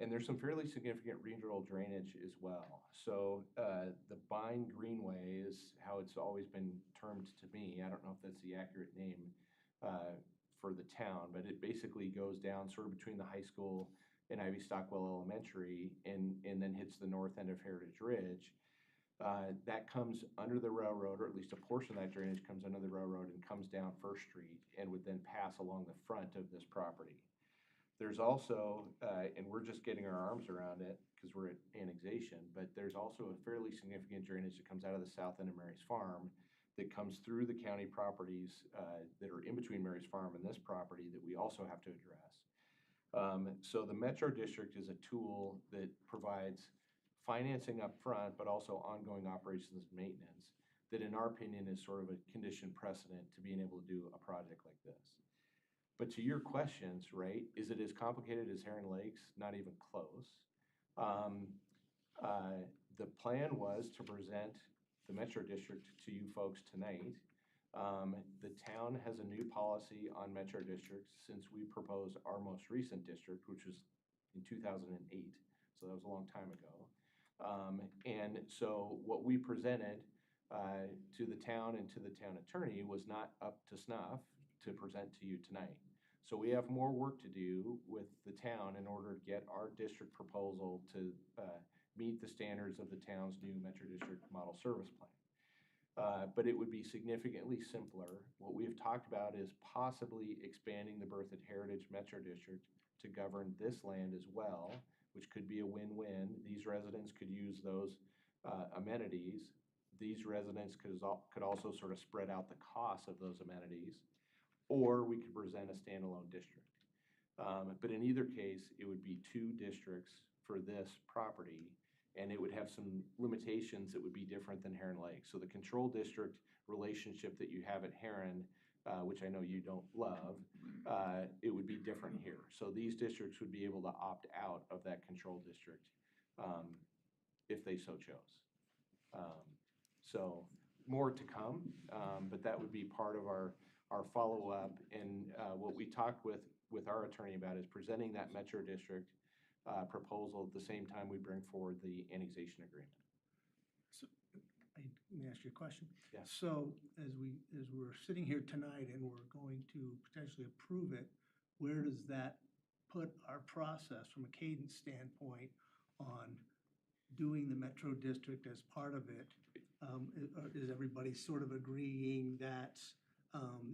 And there's some fairly significant regional drainage as well. So the Bine Greenway is how it's always been termed to me. I don't know if that's the accurate name for the town, but it basically goes down sort of between the high school and Ivy Stockwell Elementary and then hits the north end of Heritage Ridge. That comes under the railroad, or at least a portion of that drainage comes under the railroad and comes down First Street and would then pass along the front of this property. There's also, and we're just getting our arms around it because we're at annexation, but there's also a fairly significant drainage that comes out of the south end of Mary's Farm that comes through the county properties that are in between Mary's Farm and this property that we also have to address. So the Metro District is a tool that provides financing up front, but also ongoing operations and maintenance that, in our opinion, is sort of a condition precedent to being able to do a project like this. But to your questions, right, is it as complicated as Heron Lakes? Not even close. The plan was to present the Metro District to you folks tonight. The town has a new policy on Metro Districts since we proposed our most recent district, which was in 2008. So that was a long time ago. And so what we presented to the town and to the town attorney was not up to snuff to present to you tonight. So we have more work to do with the town in order to get our district proposal to meet the standards of the town's new Metro District Model Service Plan. But it would be significantly simpler. What we've talked about is possibly expanding the Berthoud Heritage Metro District to govern this land as well, which could be a win-win. These residents could use those amenities. These residents could also sort of spread out the costs of those amenities, or we could present a standalone district. But in either case, it would be 2 districts for this property, and it would have some limitations that would be different than Heron Lake. So the control district relationship that you have at Heron, which I know you don't love, it would be different here. So these districts would be able to opt out of that control district if they so chose. So more to come, but that would be part of our follow-up. And what we talked with our attorney about is presenting that Metro District proposal at the same time we bring forward the annexation agreement.
So, let me ask you a question.
Yeah.
So as we're sitting here tonight and we're going to potentially approve it, where does that put our process from a cadence standpoint on doing the Metro District as part of it? Is everybody sort of agreeing that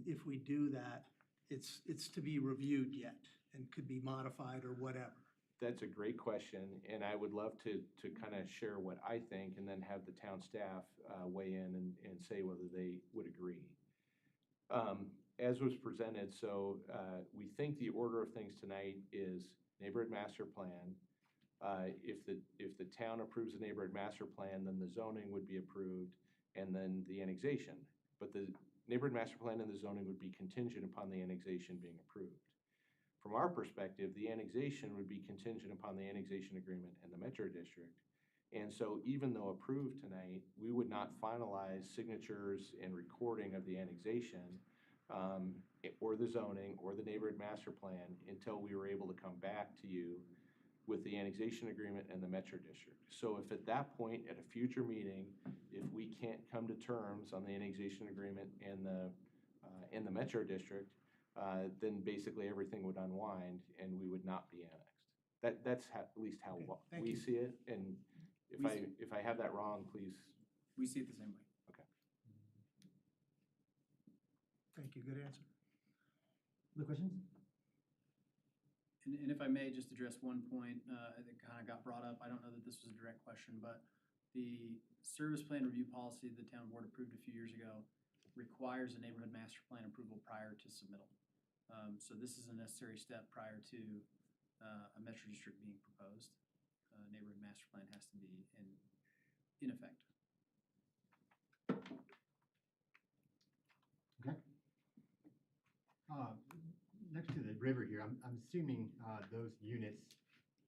if we do that, it's to be reviewed yet and could be modified or whatever?
That's a great question, and I would love to kind of share what I think and then have the town staff weigh in and say whether they would agree. As was presented, so we think the order of things tonight is neighborhood master plan. If the town approves the neighborhood master plan, then the zoning would be approved and then the annexation. But the neighborhood master plan and the zoning would be contingent upon the annexation being approved. From our perspective, the annexation would be contingent upon the annexation agreement and the Metro District. And so even though approved tonight, we would not finalize signatures and recording of the annexation or the zoning or the neighborhood master plan until we were able to come back to you with the annexation agreement and the Metro District. So if at that point, at a future meeting, if we can't come to terms on the annexation agreement and the Metro District, then basically everything would unwind and we would not be annexed. That's at least how
thank
we
you.
see it. And if I have that wrong, please.
We see it the same way.
Okay.
Thank you, good answer.
Other questions?
And if I may just address one point, I think kind of got brought up. I don't know that this was a direct question, but the service plan review policy the town board approved a few years ago requires a neighborhood master plan approval prior to submittal. So this is a necessary step prior to a Metro District being proposed. Neighborhood master plan has to be in effect.
Okay. Next to the river here, I'm assuming those units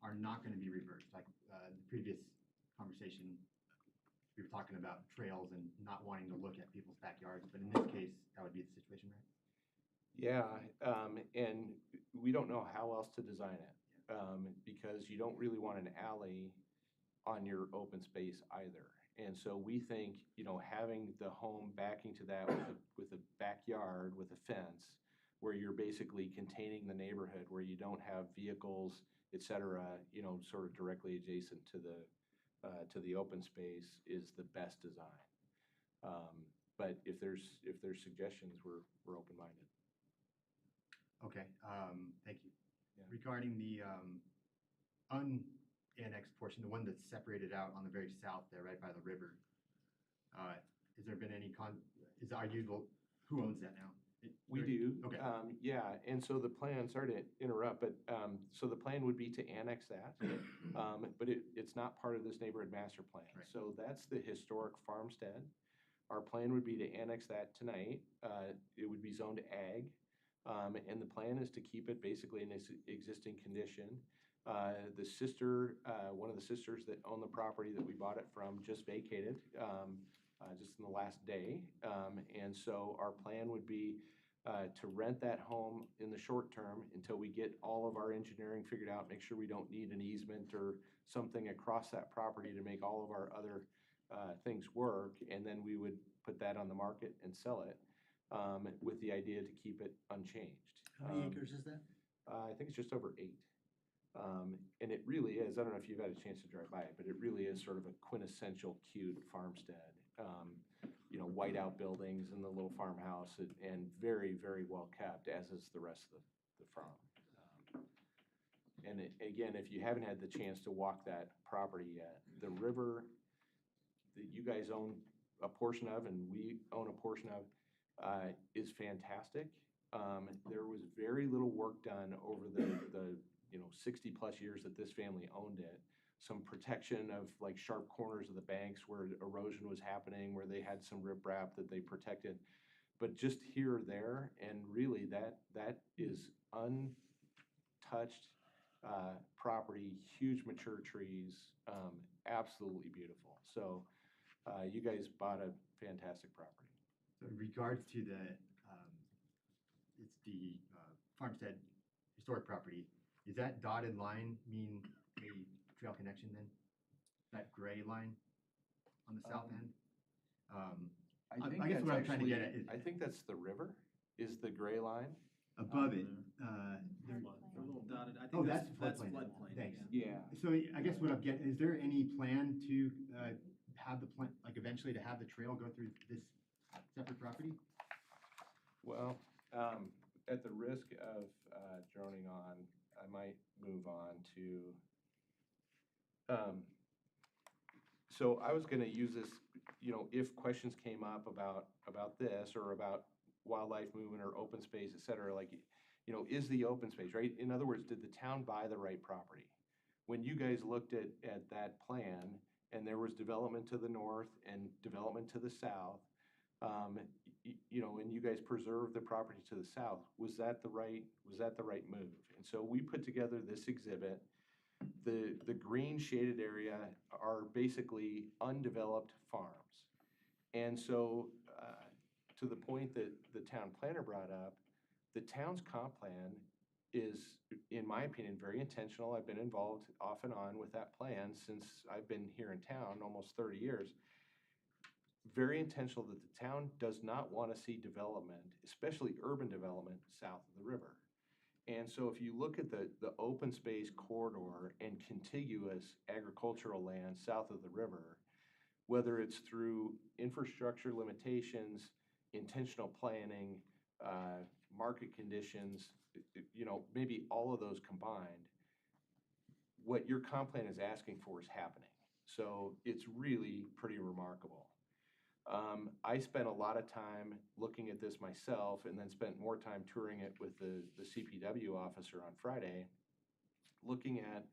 are not going to be reversed. Like the previous conversation, we were talking about trails and not wanting to look at people's backyards, but in this case, that would be the situation, right?
Yeah, and we don't know how else to design it because you don't really want an alley on your open space either. And so we think, having the home backing to that with a backyard with a fence, where you're basically containing the neighborhood, where you don't have vehicles, et cetera, sort of directly adjacent to the open space is the best design. But if there's suggestions, we're open-minded.
Okay, thank you.
Yeah.
Regarding the unannexed portion, the one that's separated out on the very south there, right by the river, has there been any who owns that now?
We do.
Okay.
Yeah, and so the plan, sorry to interrupt, but so the plan would be to annex that, but it's not part of this neighborhood master plan.
Right.
So that's the historic farmstead. Our plan would be to annex that tonight. It would be zoned ag, and the plan is to keep it basically in its existing condition. The sister, one of the sisters that own the property that we bought it from just vacated just in the last day. And so our plan would be to rent that home in the short term until we get all of our engineering figured out, make sure we don't need an easement or something across that property to make all of our other things work, and then we would put that on the market and sell it, with the idea to keep it unchanged.
How many acres is that?
I think it's just over 8. And it really is, I don't know if you've had a chance to drive by it, but it really is sort of a quintessential cute farmstead. You know, whiteout buildings and the little farmhouse, and very, very well kept, as is the rest of the farm. And again, if you haven't had the chance to walk that property yet, the river that you guys own a portion of and we own a portion of is fantastic. There was very little work done over the 60+ years that this family owned it. Some protection of like sharp corners of the banks where erosion was happening, where they had some riprap that they protected. But just here or there, and really that is untouched property, huge mature trees, absolutely beautiful. So you guys bought a fantastic property.
So in regards to it's the farmstead historic property, does that dotted line mean a trail connection then? That gray line on the south end? I guess what I'm trying to get at is.
I think that's the river, is the gray line.
Above it,
The little dotted, I
oh,
think
that's
that's
floodplain.
floodplain.
Thanks.
Yeah.
So I guess what I'm getting, is there any plan to have the plan, like eventually to have the trail go through this separate property?
Well, at the risk of droning on, I might move on to, so I was gonna use this, if questions came up about this or about wildlife movement or open space, et cetera, like, is the open space, right? In other words, did the town buy the right property? When you guys looked at that plan and there was development to the north and development to the south, and you guys preserved the property to the south, was that the right move? And so we put together this exhibit. The green shaded area are basically undeveloped farms. And so to the point that the town planner brought up, the town's comp plan is, in my opinion, very intentional. I've been involved off and on with that plan since I've been here in town, almost 30 years. Very intentional that the town does not want to see development, especially urban development, south of the river. And so if you look at the open space corridor and contiguous agricultural land south of the river, whether it's through infrastructure limitations, intentional planning, market conditions, maybe all of those combined, what your comp plan is asking for is happening. So it's really pretty remarkable. I spent a lot of time looking at this myself and then spent more time touring it with the CPW officer on Friday, looking at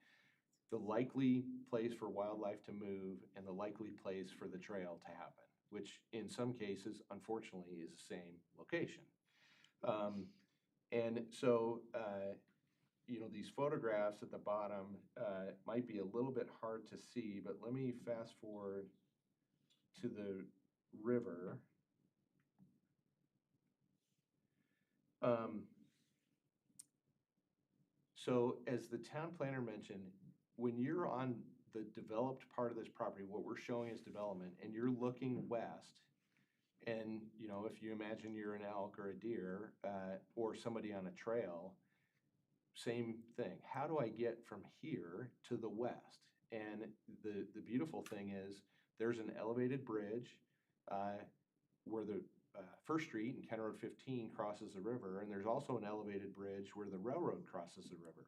the likely place for wildlife to move and the likely place for the trail to happen, which in some cases, unfortunately, is the same location. And so, these photographs at the bottom might be a little bit hard to see, but let me fast forward to the river. So as the town planner mentioned, when you're on the developed part of this property, what we're showing is development, and you're looking west, and if you imagine you're an elk or a deer or somebody on a trail, same thing. How do I get from here to the west? And the beautiful thing is there's an elevated bridge where the First Street and County Road 15 crosses the river, and there's also an elevated bridge where the railroad crosses the river.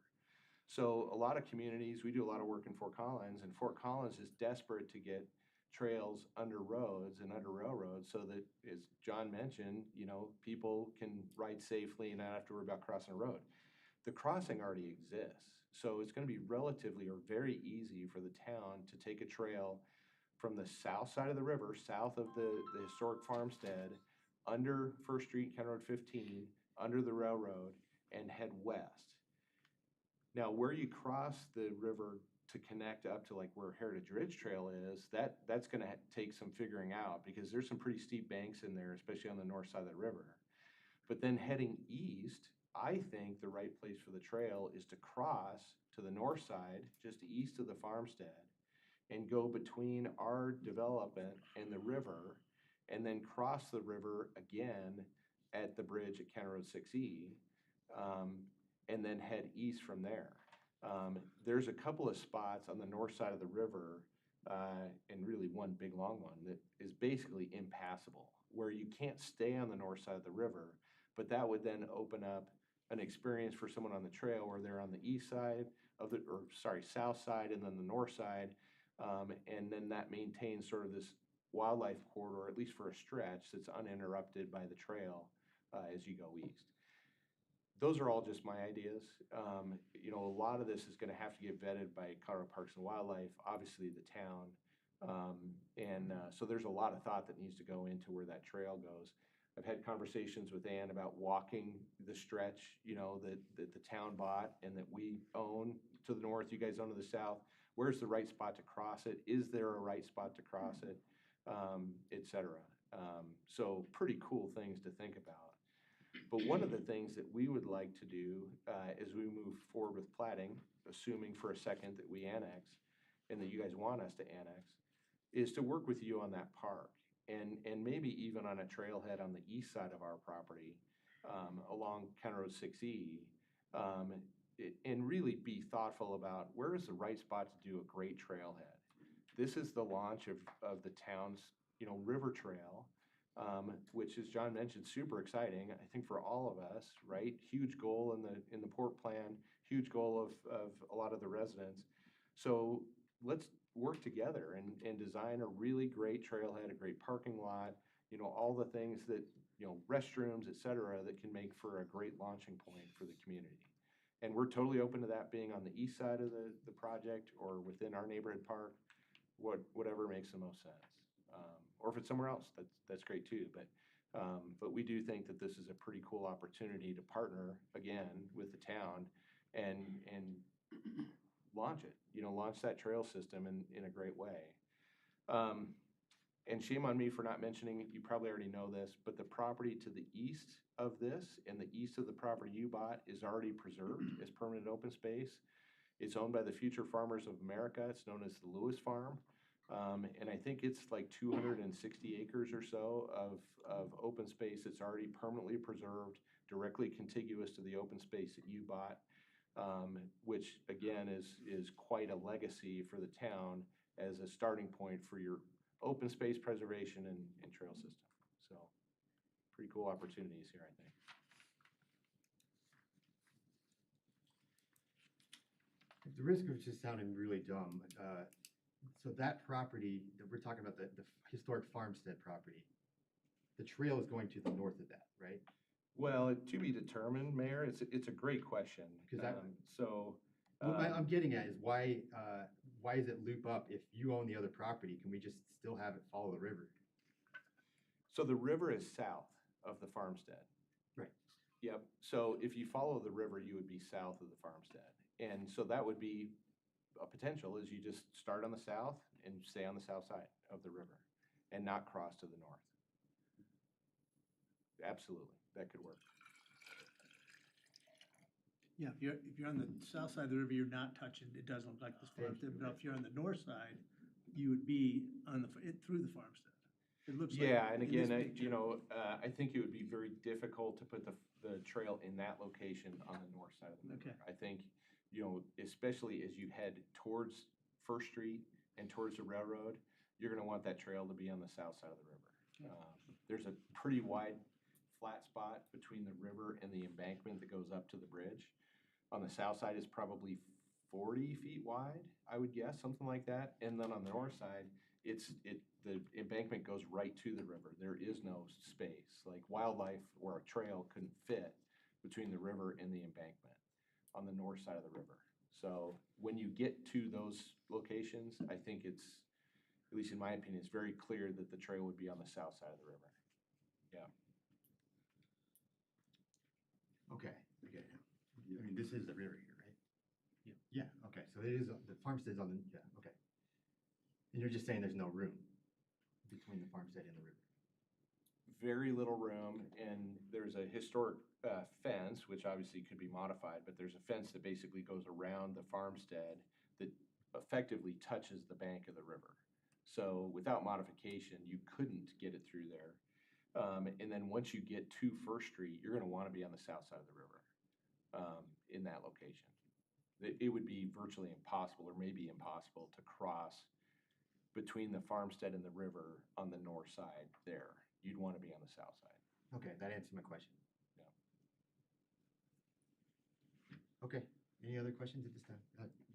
So a lot of communities, we do a lot of work in Fort Collins, and Fort Collins is desperate to get trails under roads and under railroads so that, as John mentioned, people can ride safely and not have to worry about crossing a road. The crossing already exists, so it's going to be relatively or very easy for the town to take a trail from the south side of the river, south of the historic farmstead, under First Street, County Road 15, under the railroad, and head west. Now, where you cross the river to connect up to like where Heritage Ridge Trail is, that's going to take some figuring out because there's some pretty steep banks in there, especially on the north side of the river. But then heading east, I think the right place for the trail is to cross to the north side, just east of the farmstead, and go between our development and the river, and then cross the river again at the bridge at County Road 6E, and then head east from there. There's a couple of spots on the north side of the river, and really one big long one that is basically impassable, where you can't stay on the north side of the river, but that would then open up an experience for someone on the trail where they're on the east side of the, or sorry, south side and then the north side. And then that maintains sort of this wildlife corridor, at least for a stretch, that's uninterrupted by the trail as you go east. Those are all just my ideas. You know, a lot of this is gonna have to get vetted by Colorado Parks and Wildlife, obviously the town. So there's a lot of thought that needs to go into where that trail goes. I've had conversations with Ann about walking the stretch, you know, that the town bought and that we own to the north, you guys own to the south. Where's the right spot to cross it? Is there a right spot to cross it? Et cetera. So pretty cool things to think about. But one of the things that we would like to do as we move forward with plating, assuming for a second that we annex and that you guys want us to annex, is to work with you on that park and maybe even on a trailhead on the east side of our property along County Road 6E, and really be thoughtful about where is the right spot to do a great trailhead. This is the launch of the town's, you know, river trail, which, as John mentioned, super exciting, I think, for all of us, right? Huge goal in the port plan, huge goal of a lot of the residents. So let's work together and design a really great trailhead, a great parking lot, you know, all the things that, you know, restrooms, et cetera, that can make for a great launching point for the community. And we're totally open to that being on the east side of the project or within our neighborhood park, whatever makes the most sense. Or if it's somewhere else, that's great too. But we do think that this is a pretty cool opportunity to partner again with the town and launch it, you know, launch that trail system in a great way. And shame on me for not mentioning it, you probably already know this, but the property to the east of this and the east of the property you bought is already preserved as permanent open space. It's owned by the Future Farmers of America. It's known as the Lewis Farm. And I think it's like 260 acres or so of open space that's already permanently preserved, directly contiguous to the open space that you bought, which again is quite a legacy for the town as a starting point for your open space preservation and trail system. So pretty cool opportunities here, I think.
At the risk of just sounding really dumb, so that property that we're talking about, the historic farmstead property, the trail is going to the north of that, right?
Well, to be determined, Mayor. It's a great question.
Because
what
I'm getting at is why does it loop up? If you own the other property, can we just still have it follow the river?
So the river is south of the farmstead.
Right.
Yep. So if you follow the river, you would be south of the farmstead. And so that would be a potential, is you just start on the south and stay on the south side of the river and not cross to the north. Absolutely, that could work.
Yeah, if you're on the south side of the river, you're not touching, it doesn't look like this farmstead, but if you're on the north side, you would be on through the farmstead. It looks like.
Yeah, and
in this
again,
picture.
you know, I think it would be very difficult to put the trail in that location on the north side of the river.
Okay.
I think, you know, especially as you head towards First Street and towards the railroad, you're gonna want that trail to be on the south side of the river. There's a pretty wide flat spot between the river and the embankment that goes up to the bridge. On the south side is probably 40 feet wide, I would guess, something like that. And then on the north side, the embankment goes right to the river. There is no space, like wildlife or a trail couldn't fit between the river and the embankment on the north side of the river. So when you get to those locations, I think it's, at least in my opinion, it's very clear that the trail would be on the south side of the river. Yeah.
Okay, I get it now. I mean, this is the river here, right? Yeah. Yeah, okay, so it is, the farmstead's on the, yeah, okay. And you're just saying there's no room between the farmstead and the river?
Very little room, and there's a historic fence, which obviously could be modified, but there's a fence that basically goes around the farmstead that effectively touches the bank of the river. So without modification, you couldn't get it through there. And then once you get to First Street, you're gonna wanna be on the south side of the river, in that location. It would be virtually impossible, or maybe impossible, to cross between the farmstead and the river on the north side there. You'd wanna be on the south side.
Okay, that answers my question.
Yeah.
Okay, any other questions at this time?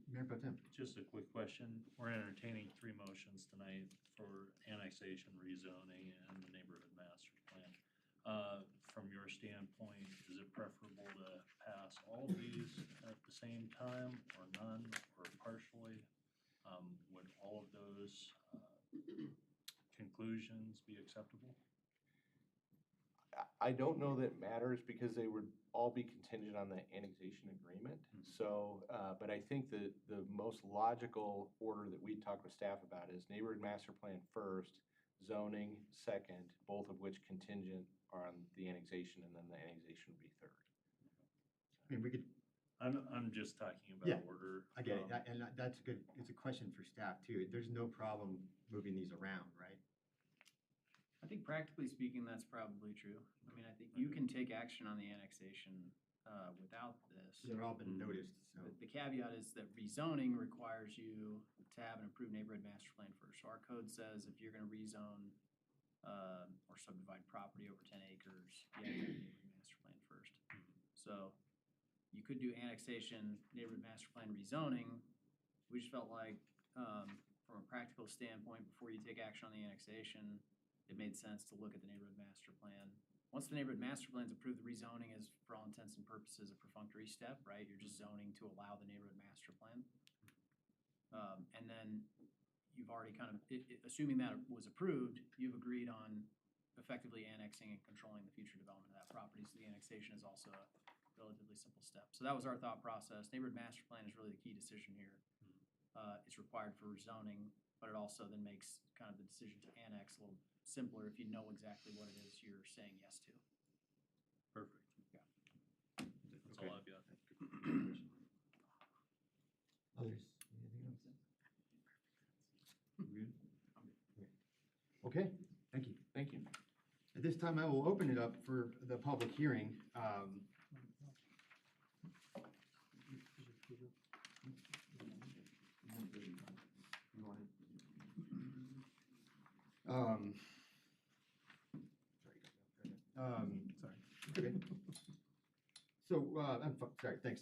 Mayor Pro Tem?
Just a quick question. We're entertaining 3 motions tonight for annexation, rezoning, and the neighborhood master plan. From your standpoint, is it preferable to pass all of these at the same time, or none, or partially? Would all of those conclusions be acceptable?
I don't know that it matters because they would all be contingent on the annexation agreement. So, but I think the most logical order that we talked with staff about is neighborhood master plan first, zoning second, both of which contingent on the annexation, and then the annexation would be third.
I mean, we could,
I'm just talking about
Yeah,
order.
I get it, and that's a good, it's a question for staff too. There's no problem moving these around, right?
I think practically speaking, that's probably true. I mean, I think you can take action on the annexation without this.
They're all been noticed, so.
But the caveat is that rezoning requires you to have an approved neighborhood master plan first. So our code says if you're gonna rezone or subdivide property over 10 acres, you have to have a neighborhood master plan first. So you could do annexation, neighborhood master plan, rezoning. We just felt like, from a practical standpoint, before you take action on the annexation, it made sense to look at the neighborhood master plan. Once the neighborhood master plan is approved, the rezoning is, for all intents and purposes, a perfunctory step, right? You're just zoning to allow the neighborhood master plan. And then you've already kind of, assuming that it was approved, you've agreed on effectively annexing and controlling the future development of that property. So the annexation is also a relatively simple step. So that was our thought process. Neighborhood master plan is really the key decision here. It's required for rezoning, but it also then makes kind of the decision to annex a little simpler if you know exactly what it is you're saying yes to.
Perfect.
Yeah.
That's all I've got.
Others, anything else? Good? Okay, thank you.
Thank you.
At this time, I will open it up for the public hearing. Sorry. Okay. So, sorry, thanks.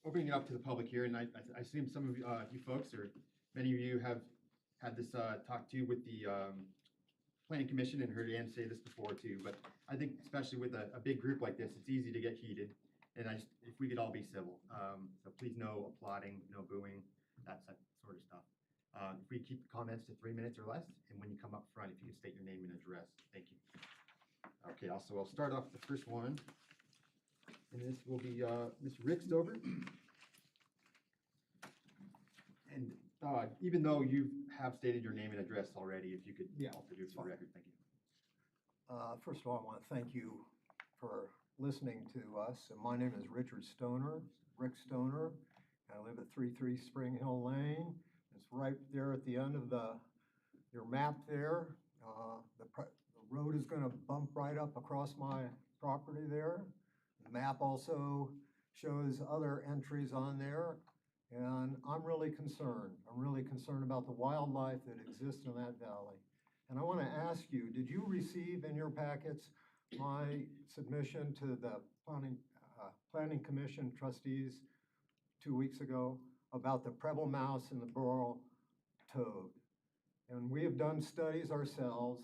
Opening it up to the public here, and I assume some of you folks, or many of you have had this talk to with the Planning Commission, and heard Ann say this before too, but I think especially with a big group like this, it's easy to get heated, and if we could all be civil. So please no applauding, no booing, that sort of stuff. If we keep the comments to 3 minutes or less, and when you come up front, if you can state your name and address. Thank you. Okay, also I'll start off the first one, and this will be Mr. Rick Stover. And even though you have stated your name and address already, if you could also do it for the record, thank you.
First of all, I want to thank you for listening to us. And my name is Richard Stoner, Rick Stoner. I live at 33 Spring Hill Lane. It's right there at the end of your map there. The road is going to bump right up across my property there. The map also shows other entries on there. And I'm really concerned. I'm really concerned about the wildlife that exists in that valley. And I want to ask you, did you receive in your packets my submission to the Planning Commission trustees 2 weeks ago about the Preble mouse and the burl toad? And we have done studies ourselves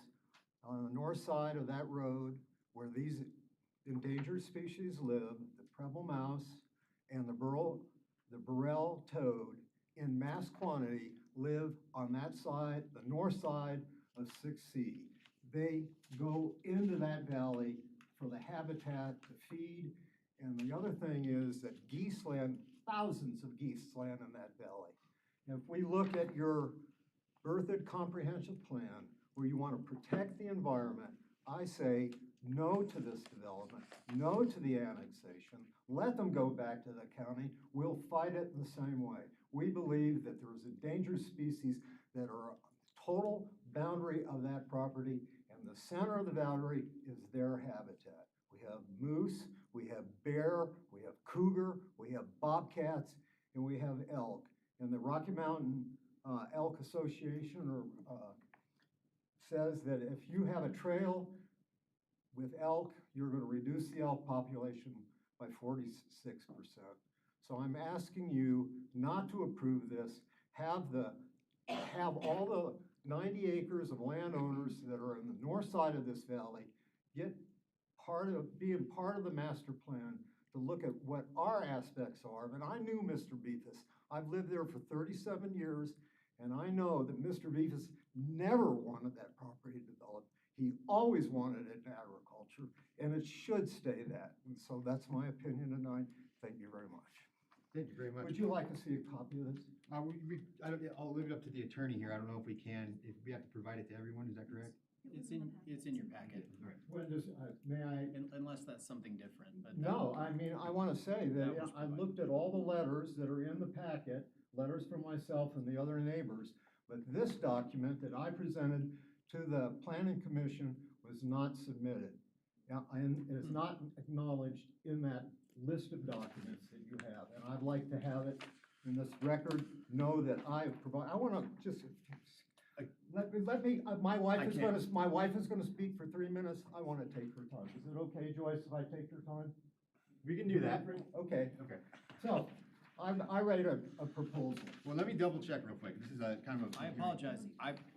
on the north side of that road where these endangered species live, the Preble mouse and the burrell toad in mass quantity live on that side, the north side of 6C. They go into that valley for the habitat to feed. And the other thing is that geese land, thousands of geese land in that valley. And if we look at your Berthoud Comprehensive Plan, where you want to protect the environment, I say no to this development, no to the annexation. Let them go back to the county. We'll fight it in the same way. We believe that there is a dangerous species that are total boundary of that property, and the center of the boundary is their habitat. We have moose, we have bear, we have cougar, we have bobcats, and we have elk. And the Rocky Mountain Elk Association says that if you have a trail with elk, you're going to reduce the elk population by 46%. So I'm asking you not to approve this. Have all the 90 acres of landowners that are in the north side of this valley being part of the master plan to look at what our aspects are. And I knew Mr. Beefus. I've lived there for 37 years, and I know that Mr. Beefus never wanted that property developed. He always wanted it in agriculture, and it should stay that. And so that's my opinion tonight. Thank you very much.
Thank you very much.
Would you like to see a copy of this?
I'll leave it up to the attorney here. I don't know if we can, if we have to provide it to everyone, is that correct?
It's in your packet.
All right.
When does, may I?
Unless that's something different, but.
No, I mean, I want to say that
That was
I looked at all the letters that are in the packet, letters from myself and the other neighbors, but this document that I presented to the planning commission was not submitted. And it is not acknowledged in that list of documents that you have, and I'd like to have it in this record, know that I provide, I want to just, let me, my wife is going to speak for 3 minutes. I want to take her time. Is it okay, Joyce, if I take your time?
We can do that.
Okay.
Okay.
So, I write a proposal.
Well, let me double check real quick. This is a kind of a.
I apologize.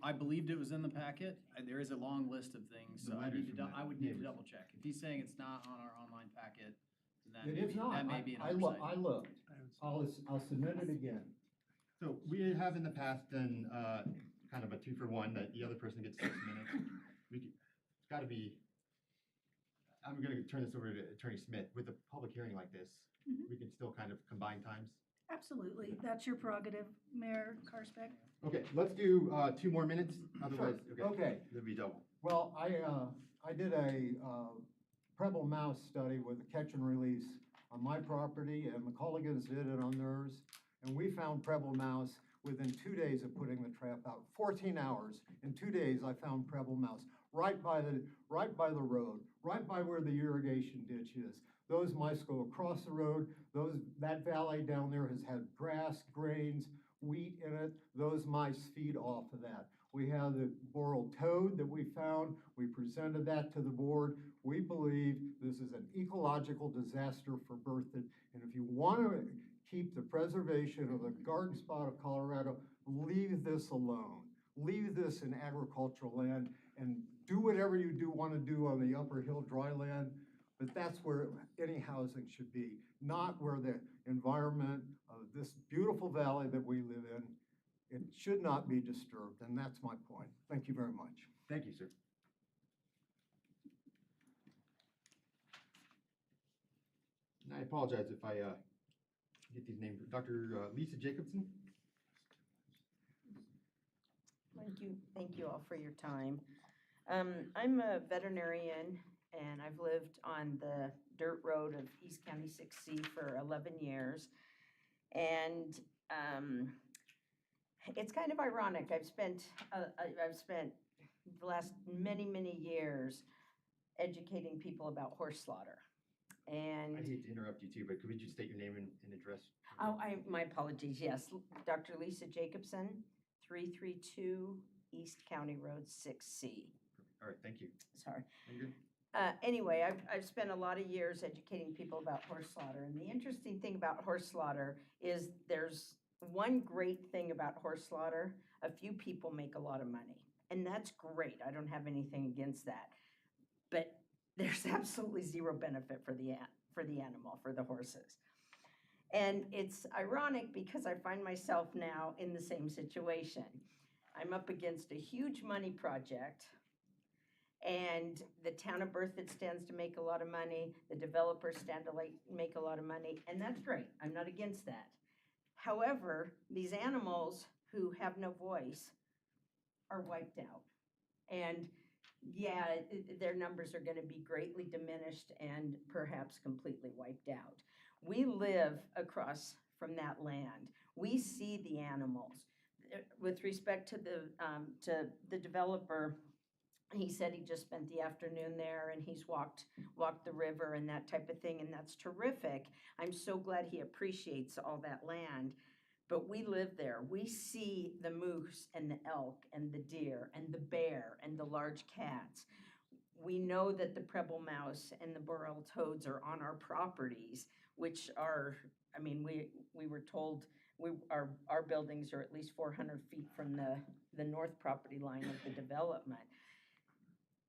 I believed it was in the packet. There is a long list of things, so I would need to double check. If he's saying it's not on our online packet, then
It is not.
that may be an
I
oversight.
looked. I'll submit it again.
So we have in the past done kind of a 2-for-1, that the other person gets 6 minutes. It's got to be, I'm going to turn this over to Attorney Smith. With a public hearing like this, we can still kind of combine times.
Absolutely. That's your prerogative, Mayor Karsbeck.
Okay, let's do 2 more minutes. Otherwise,
Okay.
It'll be double.
Well, I did a Preble mouse study with a catch and release on my property, and McColligans did it on theirs. And we found Preble mouse within 2 days of putting the trap out. 14 hours. In 2 days, I found Preble mouse right by the road, right by where the irrigation ditch is. Those mice go across the road. That valley down there has had grass, grains, wheat in it. Those mice feed off of that. We have the boreal toad that we found. We presented that to the board. We believe this is an ecological disaster for Berthoud. And if you want to keep the preservation of the garden spot of Colorado, leave this alone. Leave this in agricultural land and do whatever you want to do on the upper hill dry land. But that's where any housing should be, not where the environment of this beautiful valley that we live in, it should not be disturbed, and that's my point. Thank you very much.
Thank you, sir. And I apologize if I get these names. Dr. Lisa Jacobson?
Thank you all for your time. I'm a veterinarian, and I've lived on the dirt road of East County 6C for 11 years. And it's kind of ironic. I've spent the last many years educating people about horse slaughter. And
I hate to interrupt you too, but could we just state your name and address?
my apologies, yes. Dr. Lisa Jacobson, 332 East County Road 6C.
All right, thank you.
Sorry.
You're good.
Anyway, I've spent a lot of years educating people about horse slaughter. And the interesting thing about horse slaughter is there's one great thing about horse slaughter. A few people make a lot of money. And that's great. I don't have anything against that. But there's absolutely zero benefit for the animal, for the horses. And it's ironic because I find myself now in the same situation. I'm up against a huge money project, and the town of Berthoud stands to make a lot of money. The developers stand to make a lot of money, and that's great. I'm not against that. However, these animals who have no voice are wiped out. And yeah, their numbers are gonna be greatly diminished and perhaps completely wiped out. We live across from that land. We see the animals. With respect to the developer, he said he just spent the afternoon there and he's walked the river and that type of thing, and that's terrific. I'm so glad he appreciates all that land. But we live there. We see the moose and the elk and the deer and the bear and the large cats. We know that the Preble mouse and the Burrell toads are on our properties, which are, I mean, we were told our buildings are at least 400 feet from the north property line of the development.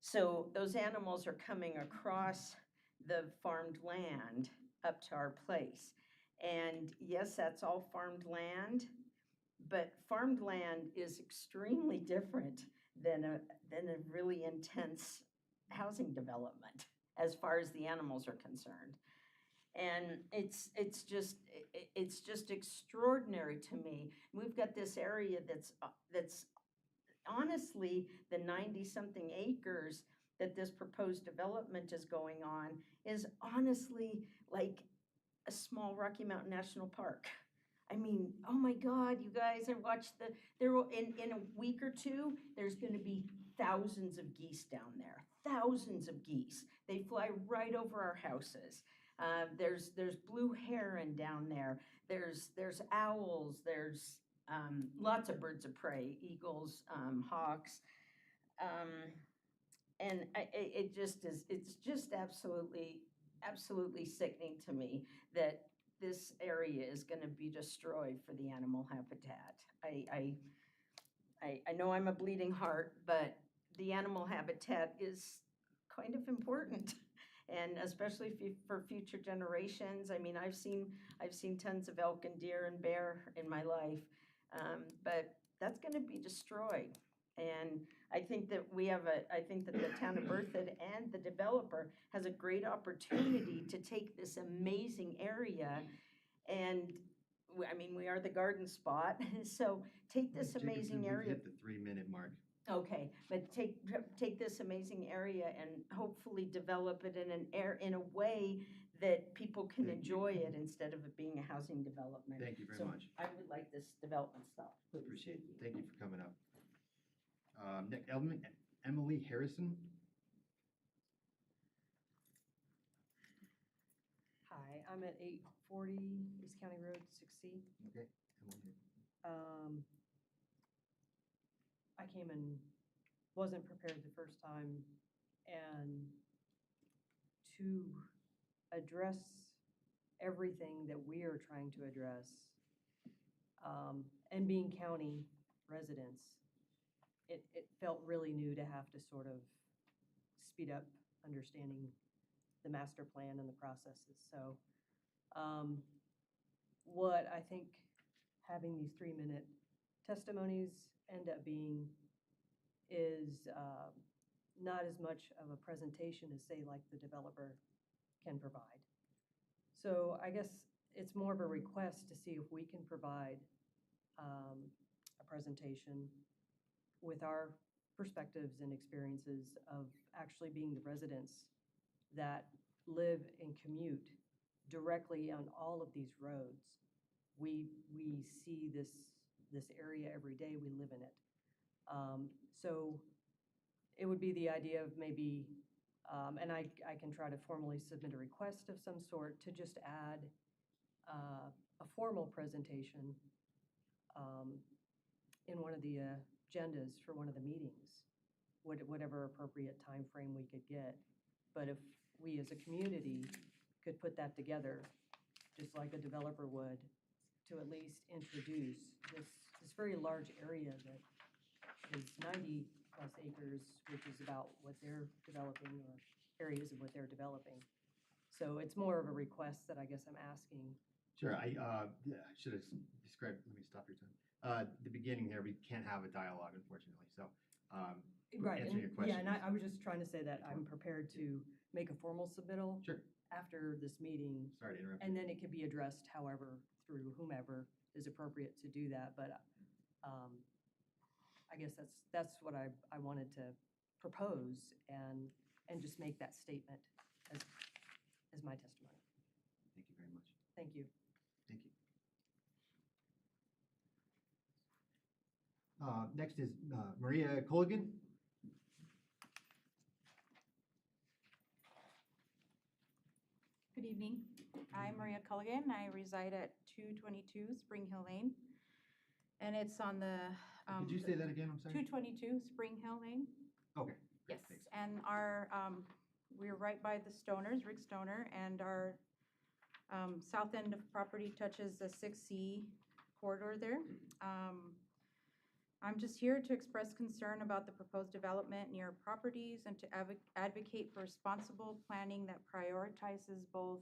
So those animals are coming across the farmed land up to our place. And yes, that's all farmed land, but farmed land is extremely different than a really intense housing development as far as the animals are concerned. And it's just extraordinary to me. We've got this area that's honestly the 90-something acres that this proposed development is going on is honestly like a small Rocky Mountain National Park. I mean, oh my God, you guys, I watched there will, in a week or two, there's gonna be thousands of geese down there, thousands of geese. They fly right over our houses. There's blue heron down there. There's owls. There's lots of birds of prey, eagles, hawks. And it's just absolutely sickening to me that this area is going to be destroyed for the animal habitat. I know I'm a bleeding heart, but the animal habitat is kind of important, and especially for future generations. I mean, I've seen tons of elk and deer and bear in my life, but that's going to be destroyed. And I think that I think that the town of Berthoud and the developer has a great opportunity to take this amazing area and, I mean, we are the garden spot, so take this amazing area.
Hit the 3-minute mark.
Okay, but take this amazing area and hopefully develop it in a way that people can enjoy it instead of it being a housing development.
Thank you very much.
I would like this development stopped, please.
Appreciate it. Thank you for coming up. Next, Emily Harrison.
Hi, I'm at 840 East County Road 6C.
Okay, Emily.
I came and wasn't prepared the first time, and to address everything that we are trying to address, and being county residents, it felt really new to have to sort of speed up understanding the master plan and the processes. So what I think having these 3-minute testimonies end up being is not as much of a presentation as, say, like the developer can provide. So I guess it's more of a request to see if we can provide a presentation with our perspectives and experiences of actually being the residents that live and commute directly on all of these roads. We see this area every day, we live in it. So it would be the idea of maybe, and I can try to formally submit a request of some sort to just add a formal presentation in one of the agendas for one of the meetings, whatever appropriate time frame we could get. But if we as a community could put that together, just like a developer would, to at least introduce this very large area that is 90+ acres, which is about what they're developing, or areas of what they're developing. So it's more of a request that I guess I'm asking.
Sure, I should have described, let me stop your time. The beginning there, we can't have a dialogue, unfortunately, so
Right,
answering your question.
yeah, and I was just trying to say that I'm prepared to make a formal submittal.
Sure.
After this meeting.
Sorry to interrupt.
And then it could be addressed however, through whomever is appropriate to do that, but I guess that's what I wanted to propose and just make that statement as my testimony.
Thank you very much.
Thank you.
Thank you. Next is Maria Colligan.
Good evening. I'm Maria Culligan. I reside at 222 Spring Hill Lane. And it's on the.
Could you say that again? I'm sorry.
222 Spring Hill Lane.
Okay.
Yes, and our, we're right by the Stoners, Rick Stoner, and our south end of property touches the 6C corridor there. I'm just here to express concern about the proposed development near properties and to advocate for responsible planning that prioritizes both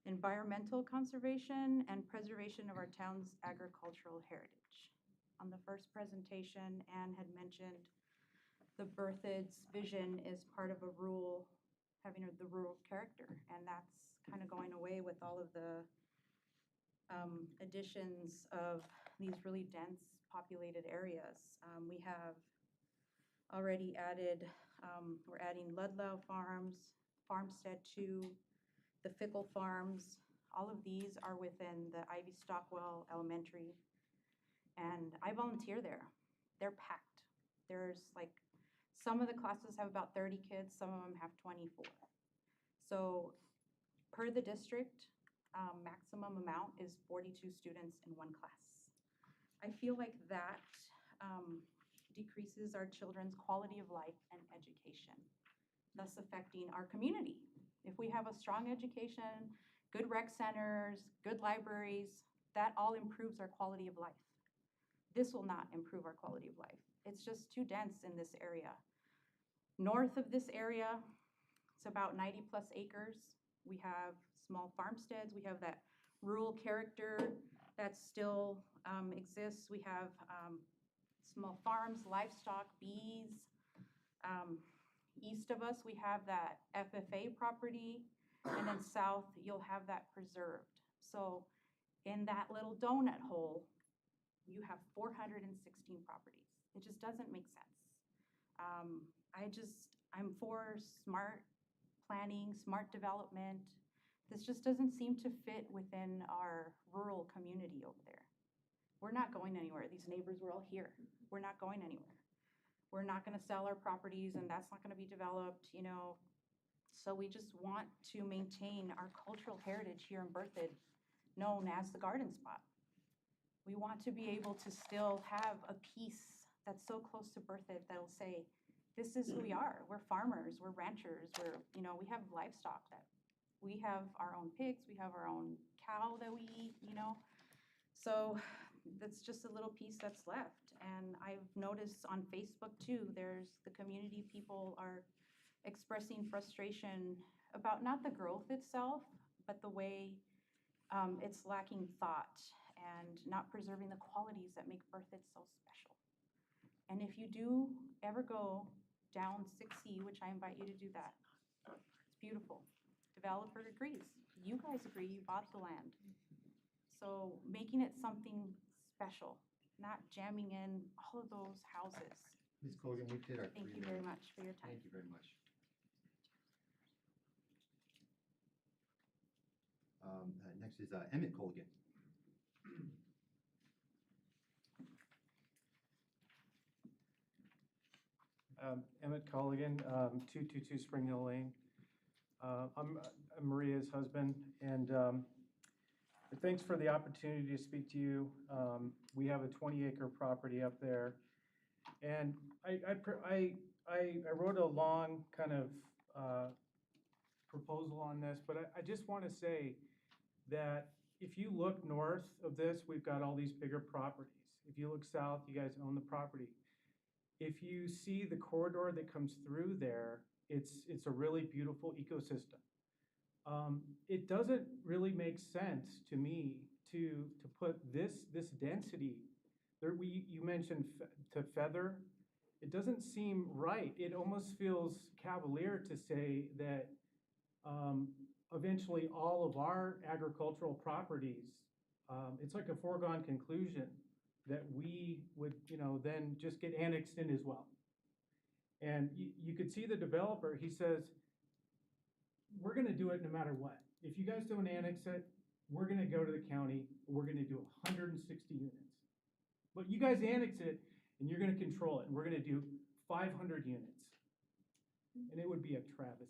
environmental conservation and preservation of our town's agricultural heritage. On the first presentation, Anne had mentioned the Berthoud's vision is part of a rural, having the rural character, and that's kind of going away with all of the additions of these really dense populated areas. We have already added, we're adding Ludlow Farms, Farmstead 2, the Fickle Farms. All of these are within the Ivy Stockwell Elementary, and I volunteer there. They're packed. There's like, some of the classes have about 30 kids, some of them have 24. So per the district, maximum amount is 42 students in one class. I feel like that decreases our children's quality of life and education, thus affecting our community. If we have a strong education, good rec centers, good libraries, that all improves our quality of life. This will not improve our quality of life. It's just too dense in this area. North of this area, it's about 90 plus acres. We have small farmsteads. We have that rural character that still exists. We have small farms, livestock, bees. East of us, we have that FFA property, and then south, you'll have that preserved. So in that little donut hole, you have 416 properties. It just doesn't make sense. I'm for smart planning, smart development. This just doesn't seem to fit within our rural community over there. We're not going anywhere. These neighbors were all here. We're not going anywhere. We're not gonna sell our properties and that's not gonna be developed, you know. So we just want to maintain our cultural heritage here in Berthoud, known as the Garden Spot. We want to be able to still have a piece that's so close to Berthoud that'll say, this is who we are. We're farmers, we're ranchers, we have livestock that we have our own pigs, we have our own cow that we eat, So that's just a little piece that's left. And I've noticed on Facebook too, the community people are expressing frustration about not the growth itself, but the way it's lacking thought and not preserving the qualities that make Berthoud so special. And if you do ever go down 6C, which I invite you to do that, it's beautiful. Developer agrees. You guys agree, you bought the land. So making it something special, not jamming in all of those houses.
Ms. Colgan, we've hit our 3
Thank you
minutes.
very much for your time.
Thank you very much. Next is Emmett Colgan.
Emmett Colligan, 222 Spring Hill Lane. I'm Maria's husband, and thanks for the opportunity to speak to you. We have a 20-acre property up there, and I wrote a long kind of proposal on this, but I just want to say that if you look north of this, we've got all these bigger properties. If you look south, you guys own the property. If you see the corridor that comes through there, it's a really beautiful ecosystem. It doesn't really make sense to me to put this density there. You mentioned to feather. It doesn't seem right. It almost feels cavalier to say that eventually all of our agricultural properties, it's like a foregone conclusion that we would, then just get annexed in as well. And you could see the developer, he says, we're gonna do it no matter what. If you guys don't annex it, we're gonna go to the county, we're gonna do 160 units. But you guys annex it, and you're gonna control it, and we're gonna do 500 units. And it would be a travesty.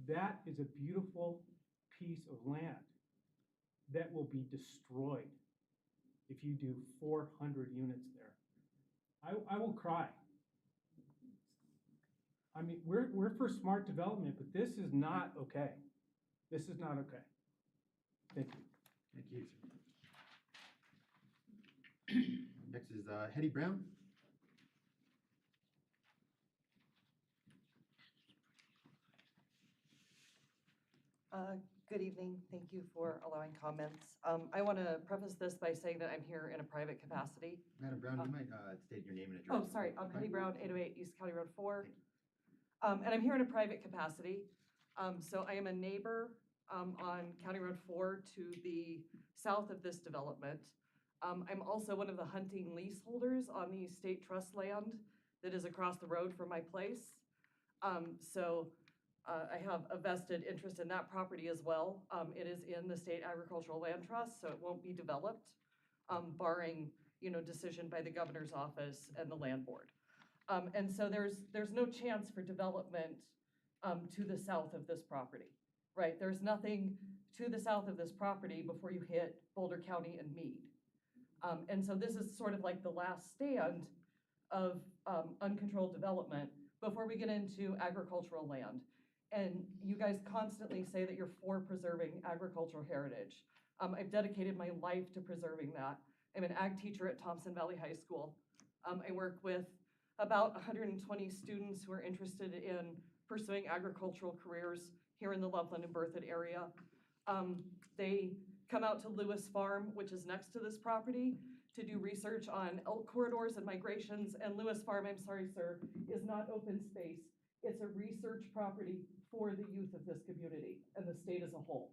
That is a beautiful piece of land that will be destroyed if you do 400 units there. I will cry. I mean, we're for smart development, but this is not okay. This is not okay. Thank you.
Thank you, sir. Next is Hetty Brown.
Good evening. Thank you for allowing comments. I want to preface this by saying that I'm here in a private capacity.
Madam Brown, you might state your name and address.
Oh, sorry. I'm Hetty Brown, 808 East County Road 4. And I'm here in a private capacity. So I am a neighbor on County Road 4 to the south of this development. I'm also one of the hunting leaseholders on the state trust land that is across the road from my place. I have a vested interest in that property as well. It is in the State Agricultural Land Trust, so it won't be developed, barring, decision by the governor's office and the land board. And so there's no chance for development to the south of this property, right? There's nothing to the south of this property before you hit Boulder County and Meade. And so this is sort of like the last stand of uncontrolled development before we get into agricultural land. And you guys constantly say that you're for preserving agricultural heritage. I've dedicated my life to preserving that. I'm an ag teacher at Thompson Valley High School. I work with about 120 students who are interested in pursuing agricultural careers here in the Loveland and Berthoud area. They come out to Lewis Farm, which is next to this property, to do research on elk corridors and migrations. And Lewis Farm, I'm sorry, sir, is not open space. It's a research property for the youth of this community and the state as a whole.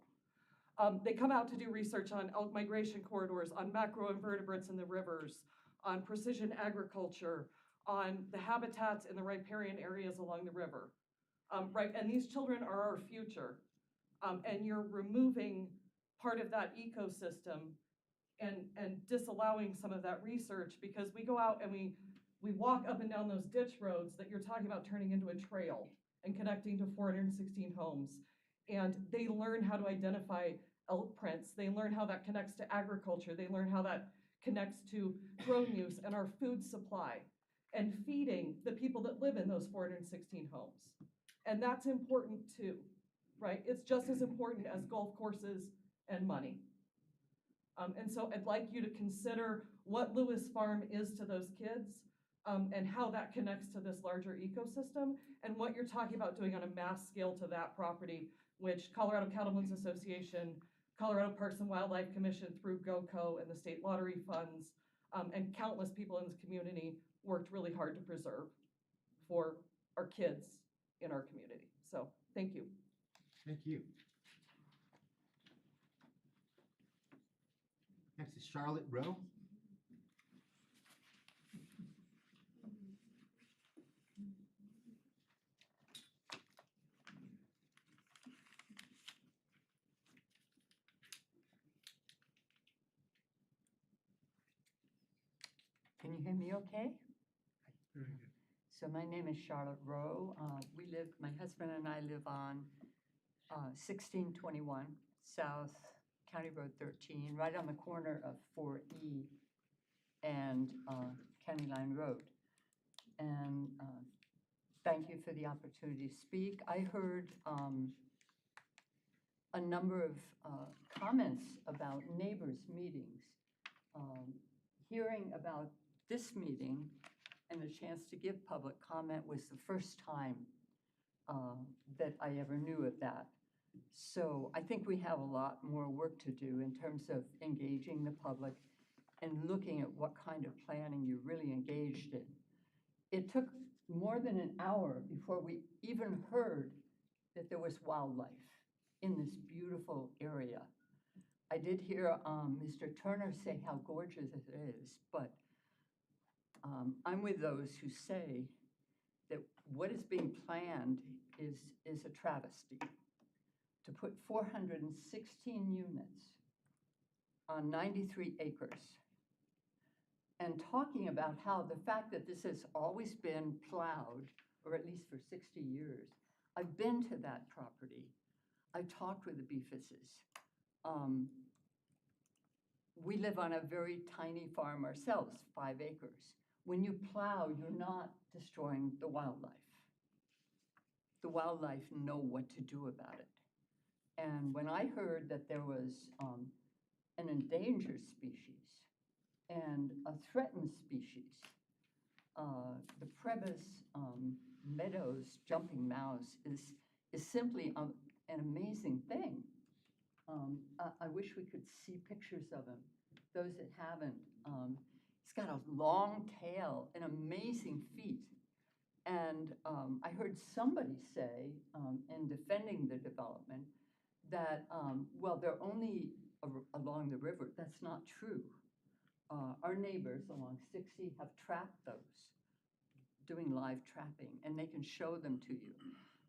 They come out to do research on elk migration corridors, on macroinvertebrates in the rivers, on precision agriculture, on the habitats in the riparian areas along the river. Right, and these children are our future. And you're removing part of that ecosystem and disallowing some of that research, because we go out and we walk up and down those ditch roads that you're talking about turning into a trail and connecting to 416 homes. And they learn how to identify elk prints. They learn how that connects to agriculture. They learn how that connects to drone use and our food supply and feeding the people that live in those 416 homes. And that's important too, right? It's just as important as golf courses and money. And so I'd like you to consider what Lewis Farm is to those kids, and how that connects to this larger ecosystem, and what you're talking about doing on a mass scale to that property, which Colorado Cattlemen's Association, Colorado Parks and Wildlife Commission through GOCO and the state lottery funds, and countless people in this community worked really hard to preserve for our kids in our community. So thank you.
Thank you. Next is Charlotte Rowe.
Can you hear me okay?
Very good.
So my name is Charlotte Rowe. My husband and I live on 1621 South County Road 13, right on the corner of 4E and County Line Road. And thank you for the opportunity to speak. I heard a number of comments about neighbors' meetings. Hearing about this meeting and the chance to give public comment was the first time that I ever knew of that. So I think we have a lot more work to do in terms of engaging the public and looking at what kind of planning you're really engaged in. It took more than an hour before we even heard that there was wildlife in this beautiful area. I did hear Mr. Turner say how gorgeous it is, but I'm with those who say that what is being planned is a travesty. To put 416 units on 93 acres. And talking about how the fact that this has always been plowed, or at least for 60 years. I've been to that property. I've talked with the Beefuses. We live on a very tiny farm ourselves, 5 acres. When you plow, you're not destroying the wildlife. The wildlife know what to do about it. And when I heard that there was an endangered species and a threatened species, the Prebis meadows jumping mouse is simply an amazing thing. I wish we could see pictures of him, those that haven't. He's got a long tail, an amazing feet. And I heard somebody say, in defending the development, that, well, they're only along the river. That's not true. Our neighbors along 60 have trapped those, doing live trapping, and they can show them to you.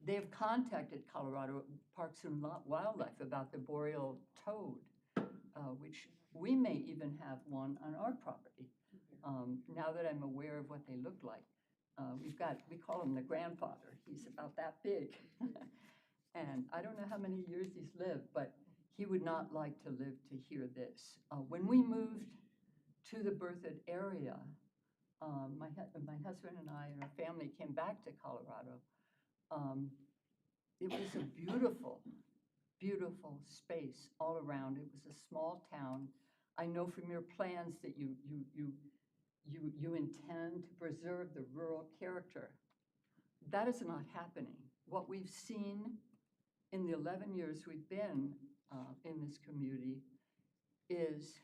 They have contacted Colorado Parks and Wildlife about the boreal toad, which we may even have one on our property. Now that I'm aware of what they look like. We call him the grandfather. He's about that big. And I don't know how many years he's lived, but he would not like to live to hear this. When we moved to the Berthoud area, my husband and I and our family came back to Colorado. It was a beautiful, beautiful space all around. It was a small town. I know from your plans that you intend to preserve the rural character. That is not happening. What we've seen in the 11 years we've been in this community is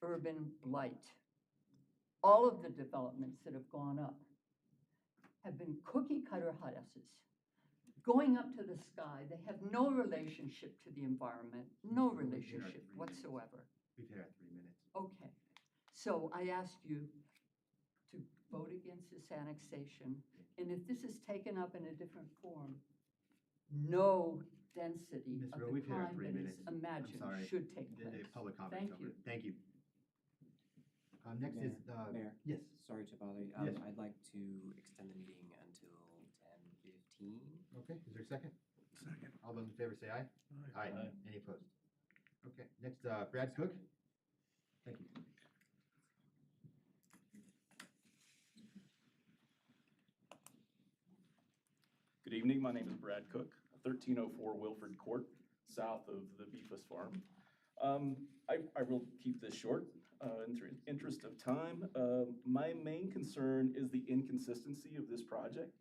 urban blight. All of the developments that have gone up have been cookie cutter houses, going up to the sky. They have no relationship to the environment, no relationship whatsoever.
We've hit our 3 minutes.
Okay, so I asked you to vote against this annexation, and if this is taken up in a different form, no density
Ms.
of
Rowe,
the
we've hit our
kind
3
that is
minutes. I'm
imagined
sorry.
should take
The
place.
public comments
Thank
over.
you.
Thank you. Next is,
Mayor?
yes.
Sorry to bother you.
Yes.
I'd like to extend the meeting until 10:15.
Okay, is there a second? Second. All those in favor say aye. Aye. Any opposed? Okay, next, Brad Cook. Thank you.
Good evening, my name is Brad Cook, 1304 Wilford Court, south of the Beefus Farm. I will keep this short in the interest of time. My main concern is the inconsistency of this project.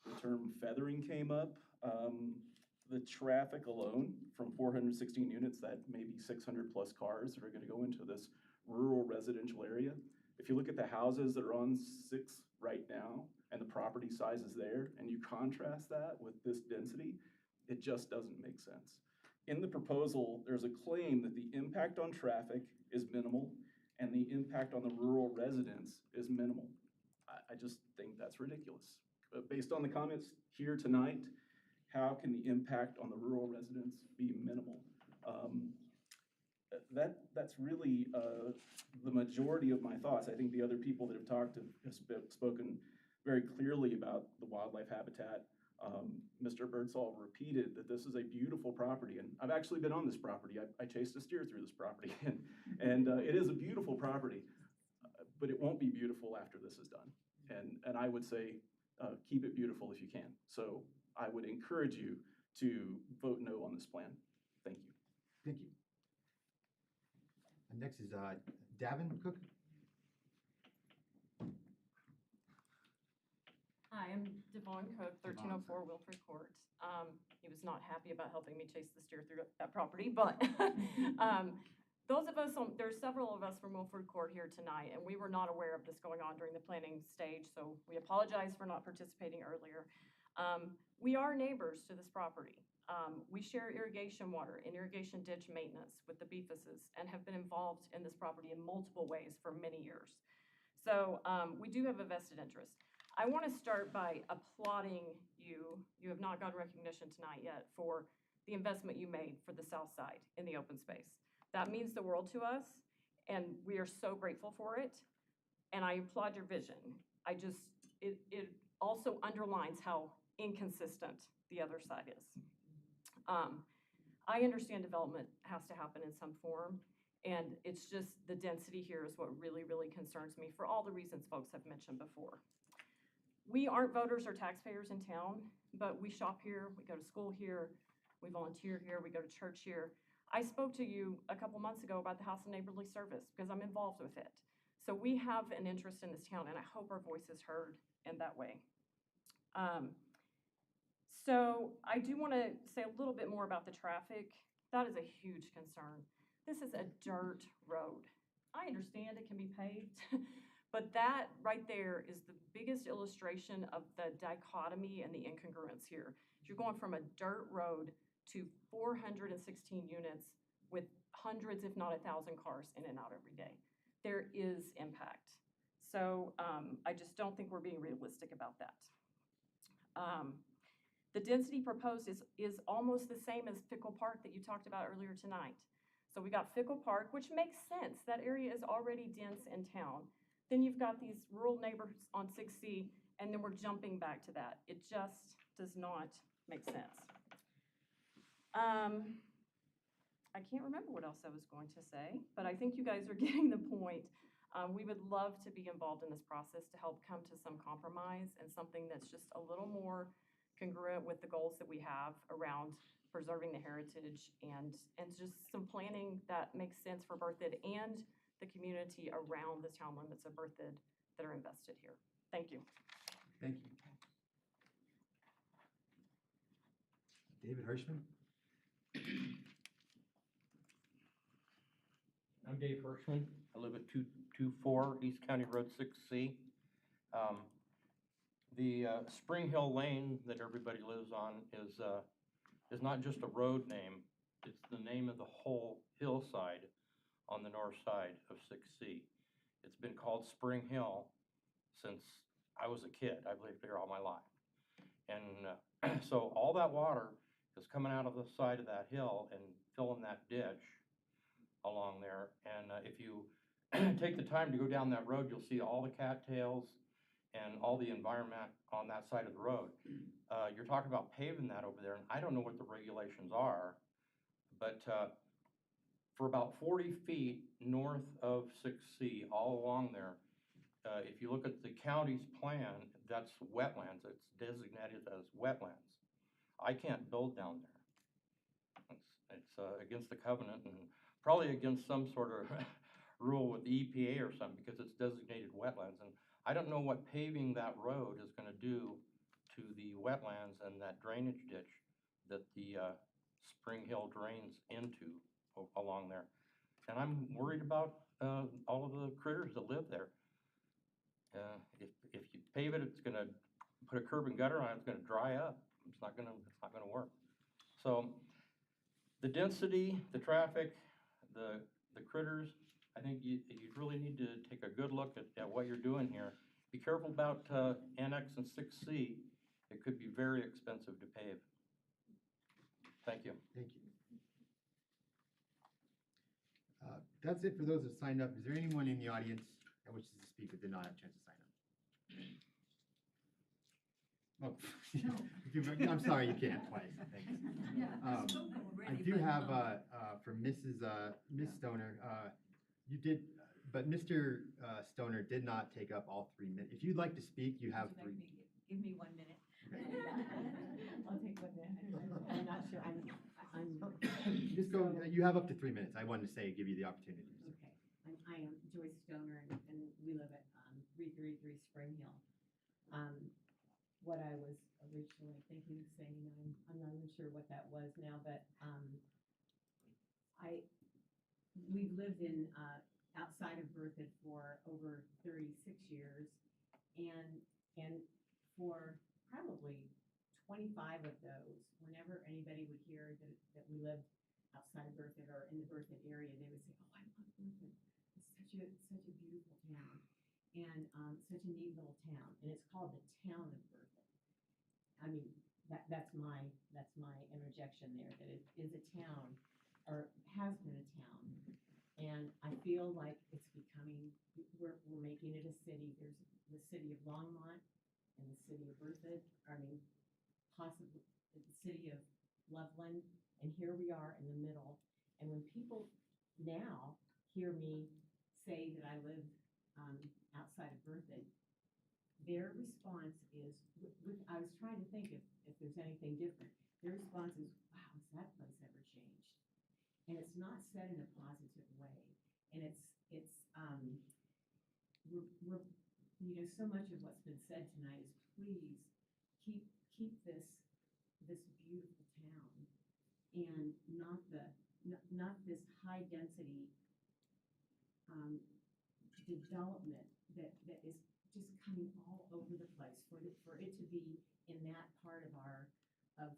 The term feathering came up. The traffic alone from 416 units, that may be 600 plus cars that are going to go into this rural residential area. If you look at the houses that are on 6 right now and the property sizes there, and you contrast that with this density, it just doesn't make sense. In the proposal, there's a claim that the impact on traffic is minimal and the impact on the rural residents is minimal. I just think that's ridiculous. Based on the comments here tonight, how can the impact on the rural residents be minimal? That's really the majority of my thoughts. I think the other people that have talked have spoken very clearly about the wildlife habitat. Mr. Birdsall repeated that this is a beautiful property, and I've actually been on this property. I chased a steer through this property, and it is a beautiful property, but it won't be beautiful after this is done. And I would say keep it beautiful if you can. So I would encourage you to vote no on this plan. Thank you.
Thank you. Next is Davin Cook.
Hi, I'm Devon Cook, 1304 Wilford Court. He was not happy about helping me chase the steer through that property, but those of us, there's several of us from Wilford Court here tonight, and we were not aware of this going on during the planning stage, so we apologize for not participating earlier. We are neighbors to this property. We share irrigation water and irrigation ditch maintenance with the Beefuses and have been involved in this property in multiple ways for many years. So we do have a vested interest. I want to start by applauding you. You have not gotten recognition tonight yet for the investment you made for the South Side in the open space. That means the world to us, and we are so grateful for it. And I applaud your vision. It also underlines how inconsistent the other side is. I understand development has to happen in some form, and it's just the density here is what really, really concerns me for all the reasons folks have mentioned before. We aren't voters or taxpayers in town, but we shop here, we go to school here, we volunteer here, we go to church here. I spoke to you a couple months ago about the House of Neighborly Service because I'm involved with it. So we have an interest in this town, and I hope our voice is heard in that way. So I do want to say a little bit more about the traffic. That is a huge concern. This is a dirt road. I understand it can be paved, but that right there is the biggest illustration of the dichotomy and the incongruence here. You're going from a dirt road to 416 units with hundreds, if not 1,000 cars in and out every day. There is impact. So I just don't think we're being realistic about that. The density proposed is almost the same as Fickle Park that you talked about earlier tonight. So we got Fickle Park, which makes sense. That area is already dense in town. Then you've got these rural neighbors on 6C, and then we're jumping back to that. It just does not make sense. I can't remember what else I was going to say, but I think you guys are getting the point. We would love to be involved in this process to help come to some compromise and something that's just a little more congruent with the goals that we have around preserving the heritage and just some planning that makes sense for Berthoud and the community around the town limits of Berthoud that are invested here. Thank you.
Thank you. David Hirschman?
I'm Dave Hirschman. I live at 224 East County Road 6C. The Spring Hill Lane that everybody lives on is not just a road name. It's the name of the whole hillside on the north side of 6C. It's been called Spring Hill since I was a kid. I've lived here all my life. And so all that water is coming out of the side of that hill and filling that ditch along there. And if you take the time to go down that road, you'll see all the cattails and all the environment on that side of the road. You're talking about paving that over there, and I don't know what the regulations are, but for about 40 feet north of 6C, all along there, if you look at the county's plan, that's wetlands. It's designated as wetlands. I can't build down there. It's against the covenant and probably against some sort of rule with the EPA or something because it's designated wetlands. And I don't know what paving that road is going to do to the wetlands and that drainage ditch that the Spring Hill drains into along there. And I'm worried about all of the critters that live there. If you pave it, it's going to put a curb and gutter on it. It's going to dry up. It's not going to work. So the density, the traffic, the critters, I think you really need to take a good look at what you're doing here. Be careful about Annex and 6C. It could be very expensive to pave. Thank you.
Thank you. That's it for those that signed up. Is there anyone in the audience that wishes to speak but did not have a chance to sign up? Oh, I'm sorry, you can't twice. Thanks. I do have for Mrs. Miss Stoner. You did, but Mr. Stoner did not take up all 3 minutes. If you'd like to speak, you have 3.
Give me 1 minute.
Okay.
I'll take 1 minute. I'm not sure, I'm.
Just go, you have up to 3 minutes. I wanted to say, give you the opportunity.
Okay, I am Joyce Stoner, and we live at 333 Spring Hill. What I was originally thinking of saying, I'm not even sure what that was now, but we've lived in outside of Berthoud for over 36 years, and for probably 25 of those, whenever anybody would hear that we lived outside of Berthoud or in the Berthoud area, they would say, "Oh, I love Berthoud. It's such a beautiful town." and, such a neat little town, and it's called the Town of Berthoud. I mean, that's my interjection there, that it is a town, or has been a town. And I feel like it's becoming, we're making it a city. There's the city of Longmont and the city of Berthoud, possibly the city of Loveland, and here we are in the middle. And when people now hear me say that I live outside of Berthoud, their response is, I was trying to think if there's anything different. Their response is, wow, has that place ever changed? And it's not said in a positive way. And we're so much of what's been said tonight is please keep this beautiful town, and not this high density development that is just coming all over the place. For it to be in that part of of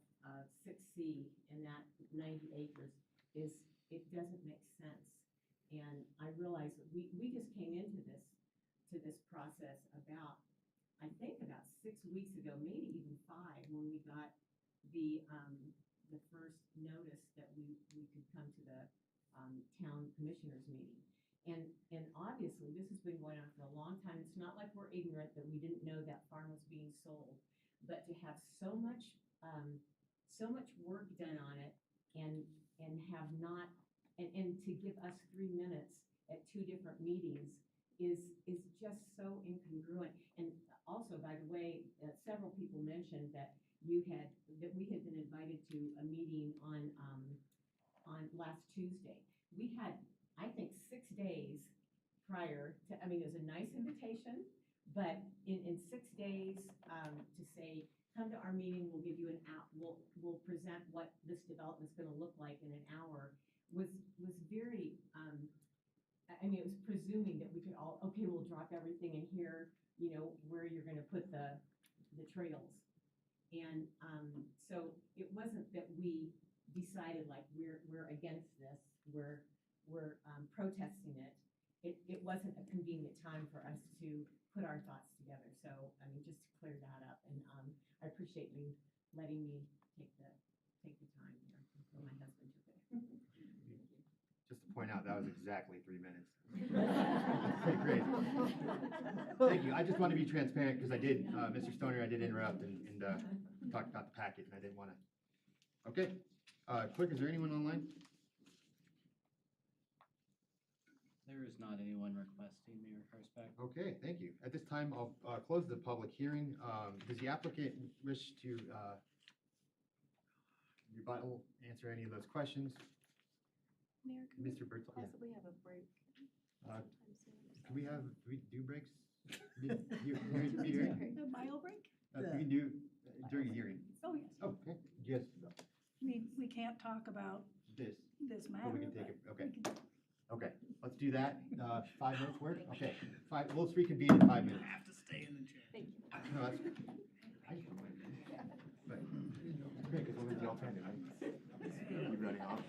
6C and that 90 acres it doesn't make sense. And I realize that we just came into this process about 6 weeks ago, maybe even 5, when we got the first notice that we could come to the town commissioners meeting. And obviously, this has been going on for a long time. It's not like we're ignorant that we didn't know that farm was being sold, but to have so much work done on it and have not, and to give us 3 minutes at 2 different meetings is just so incongruent. And also, by the way, several people mentioned that we had been invited to a meeting on last Tuesday. We had, I think, 6 days prior to, I mean, it was a nice invitation, but in 6 days, to say, come to our meeting, we'll give you we'll present what this development's gonna look like in an hour, was very, I mean, it was presuming that we could all, okay, we'll drop everything in here, where you're gonna put the trails. And, so it wasn't that we decided like we're against this, we're protesting it. It wasn't a convenient time for us to put our thoughts together. So, I mean, just to clear that up, and I appreciate you letting me take the time here before my husband took it.
Just to point out, that was exactly 3 minutes. Pretty crazy. Thank you. I just want to be transparent because I did, Mr. Stoner, I did interrupt and talk about the packet, and I didn't want to. Okay. Clerk, is there anyone online?
There is not anyone requesting, Mayor Karsbeck.
Okay, thank you. At this time, I'll close the public hearing. Does the applicant wish to rebuttal, answer any of those questions?
Mayor, can
Mr. Berthold, yeah.
possibly have a break?
Can we do breaks? Hearing?
A bio break?
We can do during a hearing.
Oh, yes.
Oh, okay. Yes,
We can't talk about
this.
this matter.
But we can take it,
but
okay.
we can-
Okay, let's do that. 5 minutes work? Okay, we'll reconvene in 5 minutes.
Have to stay in the chair.
Thank you.
No, that's, but, okay, because what was the alternative? You running off?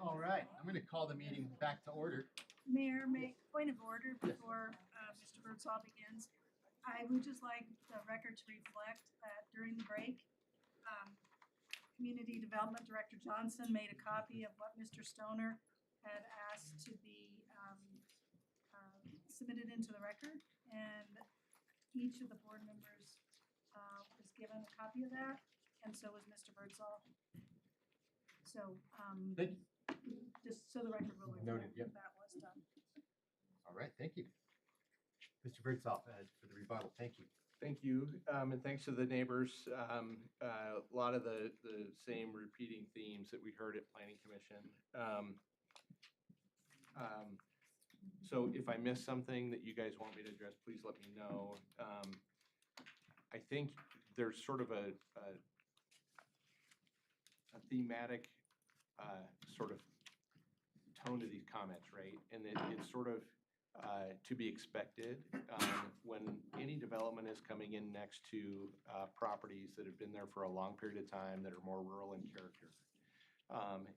All right, I'm going to call the meeting back to order.
Mayor, point of order before Mr. Birdsall begins. I would just like the record to reflect that during the break, Community Development Director Johnson made a copy of what Mr. Stoner had asked to be submitted into the record, and each of the board members was given a copy of that, and so was Mr. Birdsall. So,
Thank you.
just so the record will
Noted,
reflect
yep.
that was done.
All right, thank you. Mr. Birdsall, for the rebuttal, thank you.
Thank you, and thanks to the neighbors. A lot of the same repeating themes that we heard at Planning Commission. So if I miss something that you guys want me to address, please let me know. I think there's sort of a thematic sort of tone to these comments, right? And it's sort of to be expected when any development is coming in next to properties that have been there for a long period of time that are more rural in character.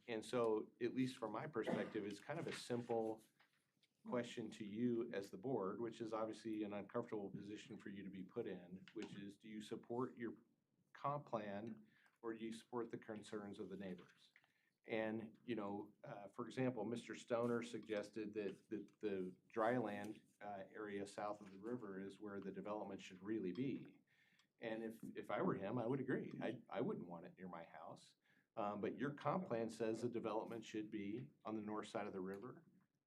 And so, at least from my perspective, it's kind of a simple question to you as the board, which is obviously an uncomfortable position for you to be put in, which is, do you support your comp plan or do you support the concerns of the neighbors? And, you know, for example, Mr. Stoner suggested that the dry land area south of the river is where the development should really be. And if I were him, I would agree. I wouldn't want it near my house. But your comp plan says the development should be on the north side of the river.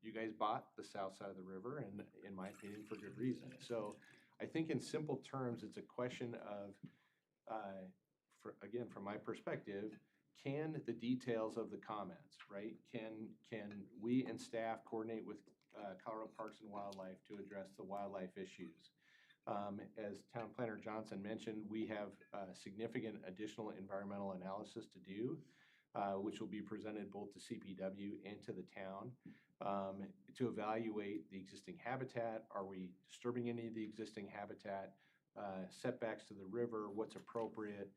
You guys bought the south side of the river, and in my opinion, for good reason. So I think in simple terms, it's a question of, again, from my perspective, can the details of the comments, right? Can we and staff coordinate with Colorado Parks and Wildlife to address the wildlife issues? As Town Planner Johnson mentioned, we have significant additional environmental analysis to do, which will be presented both to CPW and to the town to evaluate the existing habitat. Are we disturbing any of the existing habitat? Setbacks to the river, what's appropriate?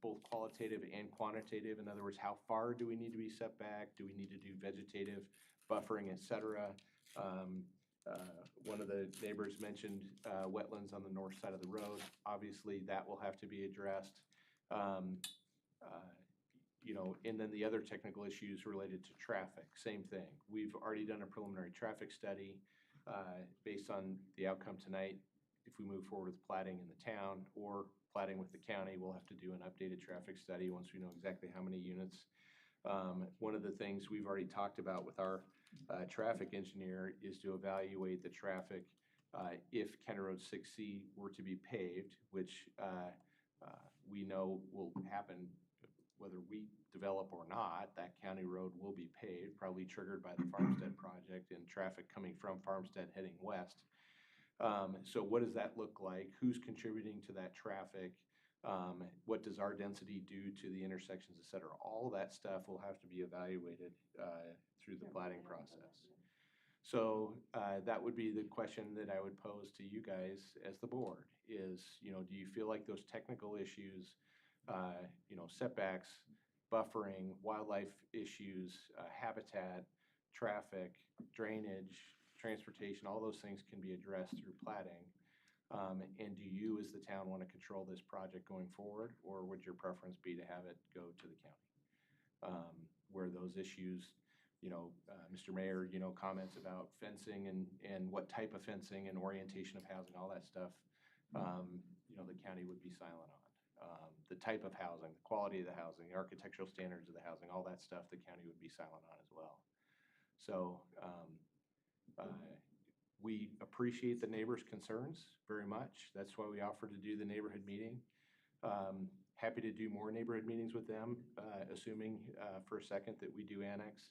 Both qualitative and quantitative. In other words, how far do we need to be set back? Do we need to do vegetative buffering, et cetera? One of the neighbors mentioned wetlands on the north side of the road. Obviously, that will have to be addressed. You know, and then the other technical issues related to traffic, same thing. We've already done a preliminary traffic study based on the outcome tonight. If we move forward with plating in the town or plating with the county, we'll have to do an updated traffic study once we know exactly how many units. One of the things we've already talked about with our traffic engineer is to evaluate the traffic if County Road 6C were to be paved, which we know will happen whether we develop or not. That county road will be paved, probably triggered by the Farmstead project and traffic coming from Farmstead heading west. So what does that look like? Who's contributing to that traffic? What does our density do to the intersections, et cetera? All that stuff will have to be evaluated through the plating process. So that would be the question that I would pose to you guys as the board is, you know, do you feel like those technical issues, you know, setbacks, buffering, wildlife issues, habitat, traffic, drainage, transportation, all those things can be addressed through plating? And do you, as the town, want to control this project going forward, or would your preference be to have it go to the county? Where those issues, you know, Mr. Mayor, you know, comments about fencing and what type of fencing and orientation of housing, all that stuff, you know, the county would be silent on. The type of housing, the quality of the housing, the architectural standards of the housing, all that stuff, the county would be silent on as well. So we appreciate the neighbors' concerns very much. That's why we offered to do the neighborhood meeting. Happy to do more neighborhood meetings with them, assuming for a second that we do annex,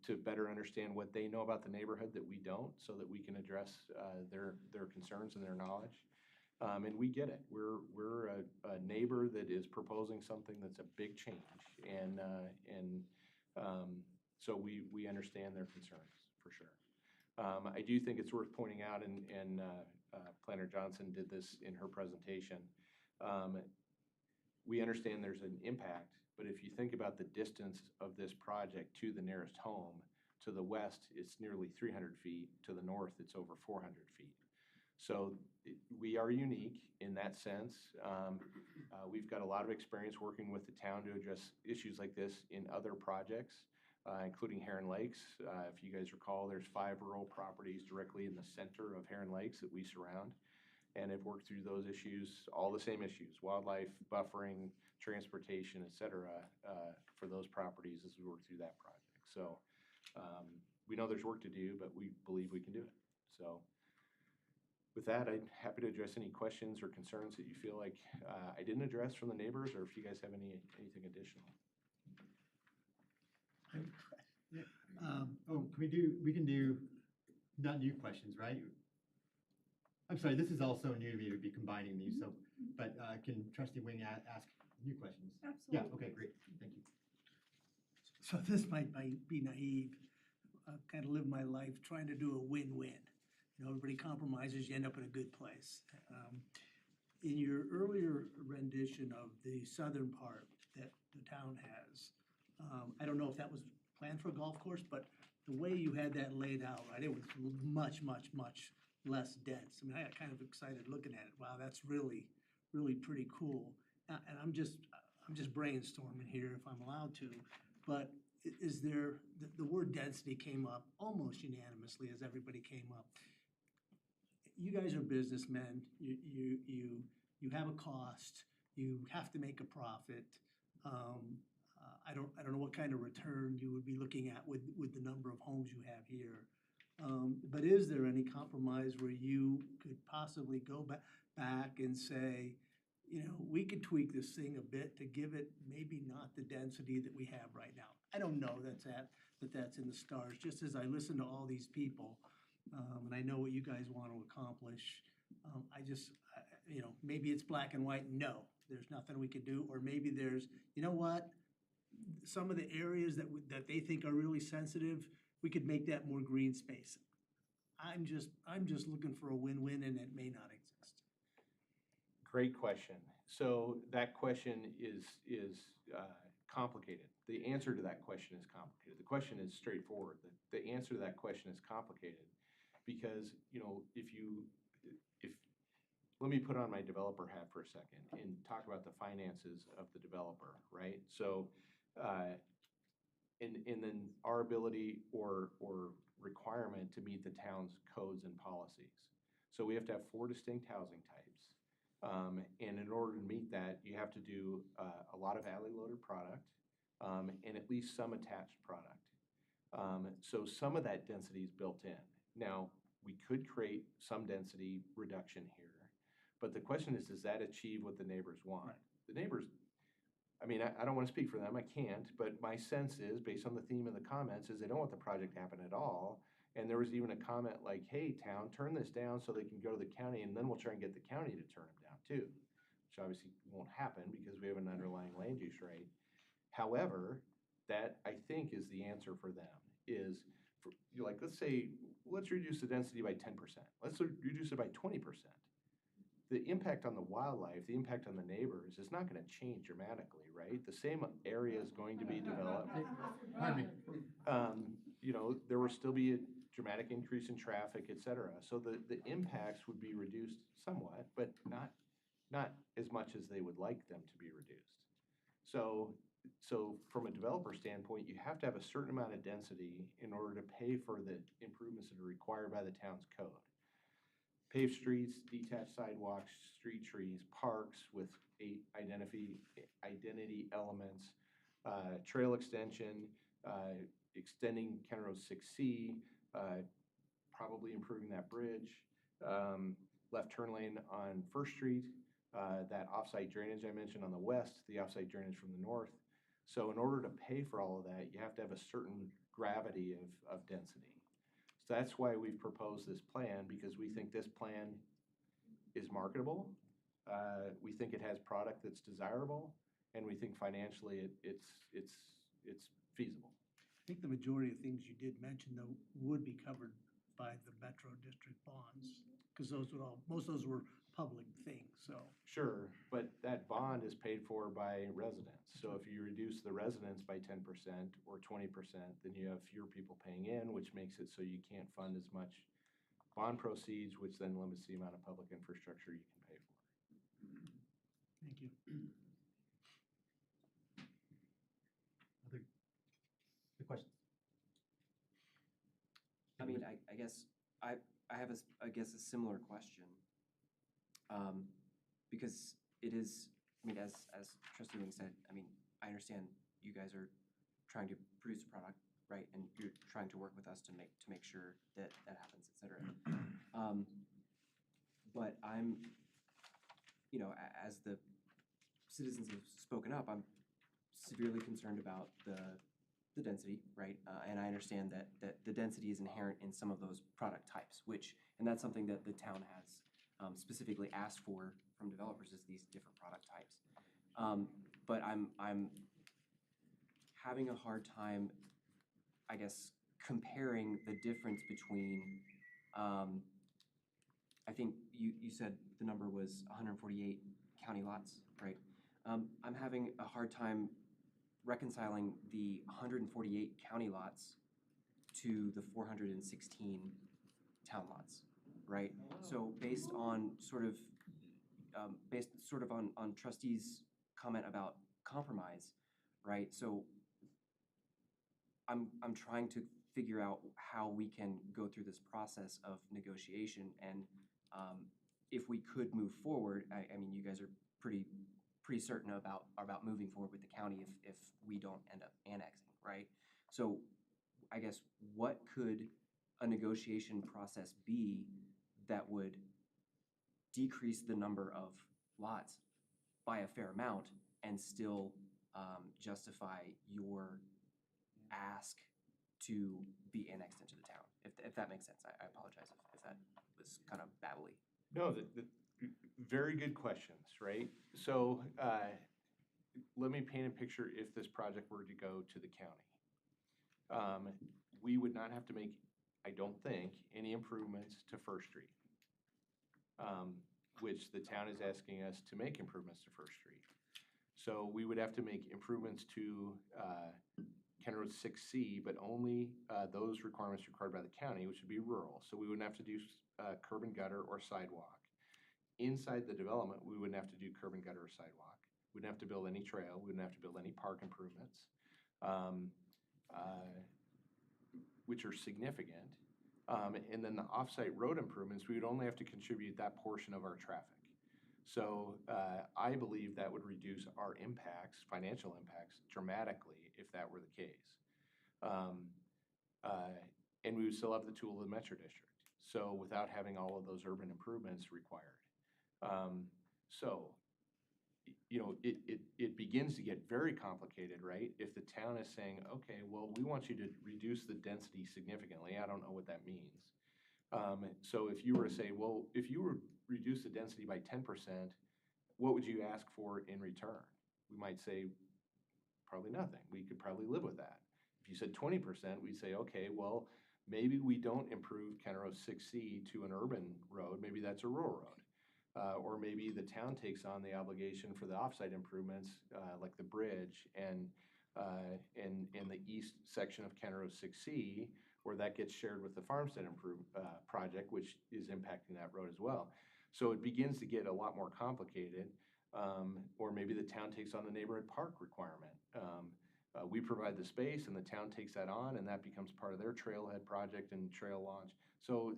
to better understand what they know about the neighborhood that we don't, so that we can address their concerns and their knowledge. And we get it. We're a neighbor that is proposing something that's a big change, and so we understand their concerns for sure. I do think it's worth pointing out, and Planner Johnson did this in her presentation. we understand there's an impact, but if you think about the distance of this project to the nearest home, to the west, it's nearly 300 feet. To the north, it's over 400 feet. So we are unique in that sense. We've got a lot of experience working with the town to address issues like this in other projects, including Heron Lakes. If you guys recall, there's 5 rural properties directly in the center of Heron Lakes that we surround, and have worked through those issues, all the same issues, wildlife, buffering, transportation, et cetera, for those properties as we work through that project. So we know there's work to do, but we believe we can do it. So with that, I'm happy to address any questions or concerns that you feel like I didn't address from the neighbors, or if you guys have anything additional.
We can do, not new questions, right? I'm sorry, this is also new to me to be combining these, so, but can Trustee Wing ask new questions?
Absolutely.
Yeah, okay, great, thank you.
So this might be naive. I've kind of lived my life trying to do a win-win. You know, everybody compromises, you end up in a good place. In your earlier rendition of the southern part that the town has, I don't know if that was planned for a golf course, but the way you had that laid out, right, it was much, much, much less dense. I mean, I got kind of excited looking at it. Wow, that's really, really pretty cool. And I'm just brainstorming here if I'm allowed to, but is there, the word density came up almost unanimously as everybody came up. You guys are businessmen, you have a cost, you have to make a profit. I don't know what kind of return you would be looking at with the number of homes you have here. But is there any compromise where you could possibly go back and say, you know, we could tweak this thing a bit to give it maybe not the density that we have right now? I don't know that's in the stars. Just as I listen to all these people, and I know what you guys want to accomplish, you know, maybe it's black and white, no, there's nothing we could do, or maybe there's, you know what, some of the areas that they think are really sensitive, we could make that more green space. I'm just looking for a win-win, and it may not exist.
Great question. So that question is complicated. The answer to that question is complicated. The question is straightforward. The answer to that question is complicated because, you know, let me put on my developer hat for a second and talk about the finances of the developer, right? So, and then our ability or requirement to meet the town's codes and policies. So we have to have 4 distinct housing types. And in order to meet that, you have to do a lot of alley-loaded product and at least some attached product. So some of that density is built in. Now, we could create some density reduction here, but the question is, does that achieve what the neighbors want? The neighbors, I mean, I don't want to speak for them, I can't, but my sense is, based on the theme of the comments, is they don't want the project to happen at all. And there was even a comment like, hey, town, turn this down so they can go to the county, and then we'll try and get the county to turn them down too, which obviously won't happen because we have an underlying land use right. However, that I think is the answer for them is, like, let's reduce the density by 10%. Let's reduce it by 20%. The impact on the wildlife, the impact on the neighbors is not going to change dramatically, right? The same area is going to be developed.
Pardon me.
You know, there will still be a dramatic increase in traffic, et cetera. So the impacts would be reduced somewhat, but not as much as they would like them to be reduced. So from a developer standpoint, you have to have a certain amount of density in order to pay for the improvements that are required by the town's code. Paved streets, detached sidewalks, street trees, parks with 8 identity elements, trail extension, extending County Road 6C, probably improving that bridge, left turn lane on First Street, that offsite drainage I mentioned on the west, the offsite drainage from the north. So in order to pay for all of that, you have to have a certain gravity of density. So that's why we've proposed this plan, because we think this plan is marketable. We think it has product that's desirable, and we think financially it's feasible.
I think the majority of things you did mention, though, would be covered by the Metro District bonds, because most of those were public thing, so.
Sure, but that bond is paid for by residents. So if you reduce the residents by 10% or 20%, then you have fewer people paying in, which makes it so you can't fund as much bond proceeds, which then limits the amount of public infrastructure you can pay for.
Thank you.
Other questions?
I mean, I guess, I have I guess a similar question. Because it is, I mean, as Trustee Wing said, I mean, I understand you guys are trying to produce a product, right? And you're trying to work with us to make sure that that happens, et cetera. But I'm, you know, as the citizens have spoken up, I'm severely concerned about the density, right? And I understand that the density is inherent in some of those product types, and that's something that the town has specifically asked for from developers, is these different product types. But I'm having a hard time, I guess, comparing the difference between, I think you said the number was 148 county lots, right? I'm having a hard time reconciling the 148 county lots to the 416 town lots, right? So based on sort of on trustees' comment about compromise, right? So I'm trying to figure out how we can go through this process of negotiation, and if we could move forward. I mean, you guys are pretty certain about moving forward with the county if we don't end up annexing, right? So I guess, what could a negotiation process be that would decrease the number of lots by a fair amount and still justify your ask to be annexed into the town? If that makes sense. I apologize if that was kind of babbly.
No, very good questions, right? So let me paint a picture if this project were to go to the county. We would not have to make, I don't think, any improvements to First Street, which the town is asking us to make improvements to First Street. So we would have to make improvements to County Road 6C, but only those requirements required by the county, which would be rural. So we wouldn't have to do curb and gutter or sidewalk. Inside the development, we wouldn't have to do curb and gutter or sidewalk. We wouldn't have to build any trail. We wouldn't have to build any park improvements, which are significant. And then the off-site road improvements, we would only have to contribute that portion of our traffic. So I believe that would reduce our impacts, financial impacts, dramatically if that were the case. And we would still have the tool of the Metro District, so without having all of those urban improvements required. So, you know, it begins to get very complicated, right? If the town is saying, okay, well, we want you to reduce the density significantly, I don't know what that means. So if you were to say, well, if you were to reduce the density by 10%, what would you ask for in return? We might say, probably nothing. We could probably live with that. If you said 20%, we'd say, okay, well, maybe we don't improve County Road 6C to an urban road. Maybe that's a rural road. Or maybe the town takes on the obligation for the offsite improvements, like the bridge and the east section of County Road 6C, where that gets shared with the Farmstead project, which is impacting that road as well. So it begins to get a lot more complicated. Or maybe the town takes on the neighborhood park requirement. We provide the space and the town takes that on, and that becomes part of their trailhead project and trail launch. So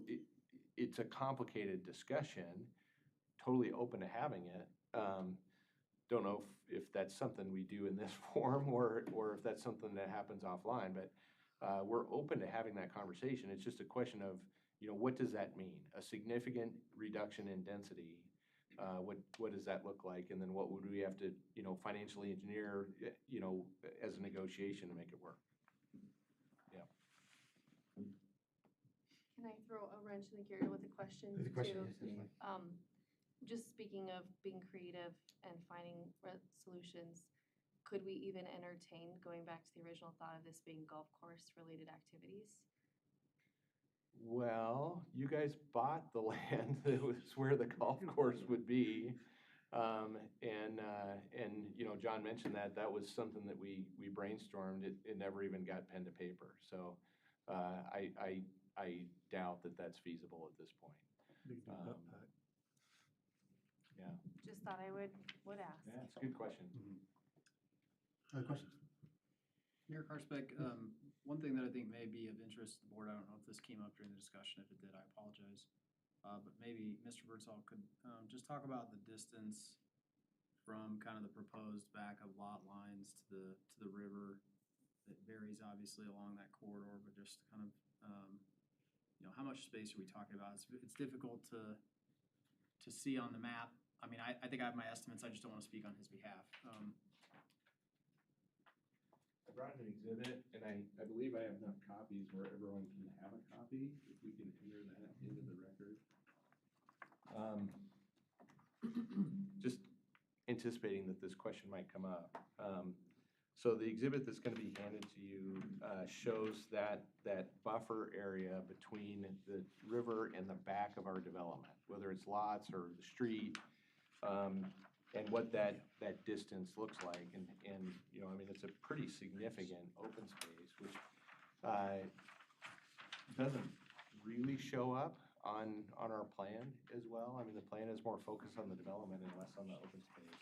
it's a complicated discussion, totally open to having it. Don't know if that's something we do in this forum or if that's something that happens offline, but we're open to having that conversation. It's just a question of, you know, what does that mean? A significant reduction in density, what does that look like? And then what would we have to, you know, financially engineer, you know, as a negotiation to make it work? Yeah.
Can I throw a wrench in the gear with a question?
There's a question,
too?
yes, that's fine.
Just speaking of being creative and finding solutions, could we even entertain going back to the original thought of this being golf course related activities?
Well, you guys bought the land that was where the golf course would be. You know, John mentioned that was something that we brainstormed. It never even got pen to paper. So, I doubt that that's feasible at this point. Yeah.
Just thought I would ask.
Yeah, it's a good question.
Other questions?
Mayor Karsbeck, one thing that I think may be of interest to the board, I don't know if this came up during the discussion. If it did, I apologize. But maybe Mr. Birdsall could just talk about the distance from kind of the proposed back of lot lines to the river. It varies obviously along that corridor, but just kind of, you know, how much space are we talking about? It's difficult to see on the map. I mean, I think I have my estimates. I just don't want to speak on his behalf.
I brought an exhibit, and I believe I have enough copies where everyone can have a copy, if we can enter that into the record. Just anticipating that this question might come up. So the exhibit that's gonna be handed to you shows that buffer area between the river and the back of our development, whether it's lots or the street, and what that distance looks like. And you know, I mean, it's a pretty significant open space, which doesn't really show up on our plan as well. I mean, the plan is more focused on the development and less on the open space.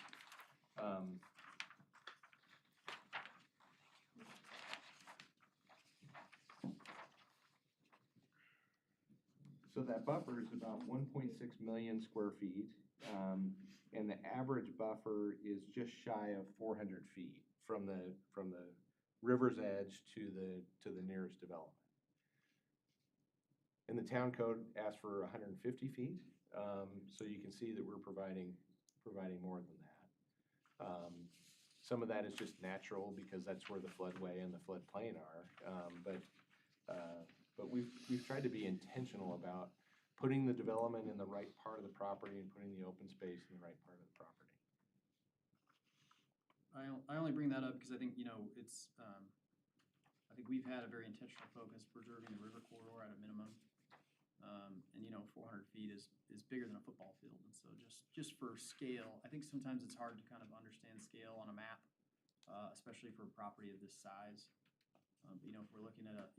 So that buffer is about 1.6 million square feet. And the average buffer is just shy of 400 feet from the river's edge to the nearest development. And the town code asks for 150 feet, so you can see that we're providing more than that. Some of that is just natural because that's where the floodway and the floodplain are. But we've tried to be intentional about putting the development in the right part of the property and putting the open space in the right part of the property.
I only bring that up because I think, you know, it's, I think we've had a very intentional focus preserving the river corridor at a minimum. And, you know, 400 feet is bigger than a football field. And so just for scale, I think sometimes it's hard to kind of understand scale on a map, especially for a property of this size. You know, if we're looking at 100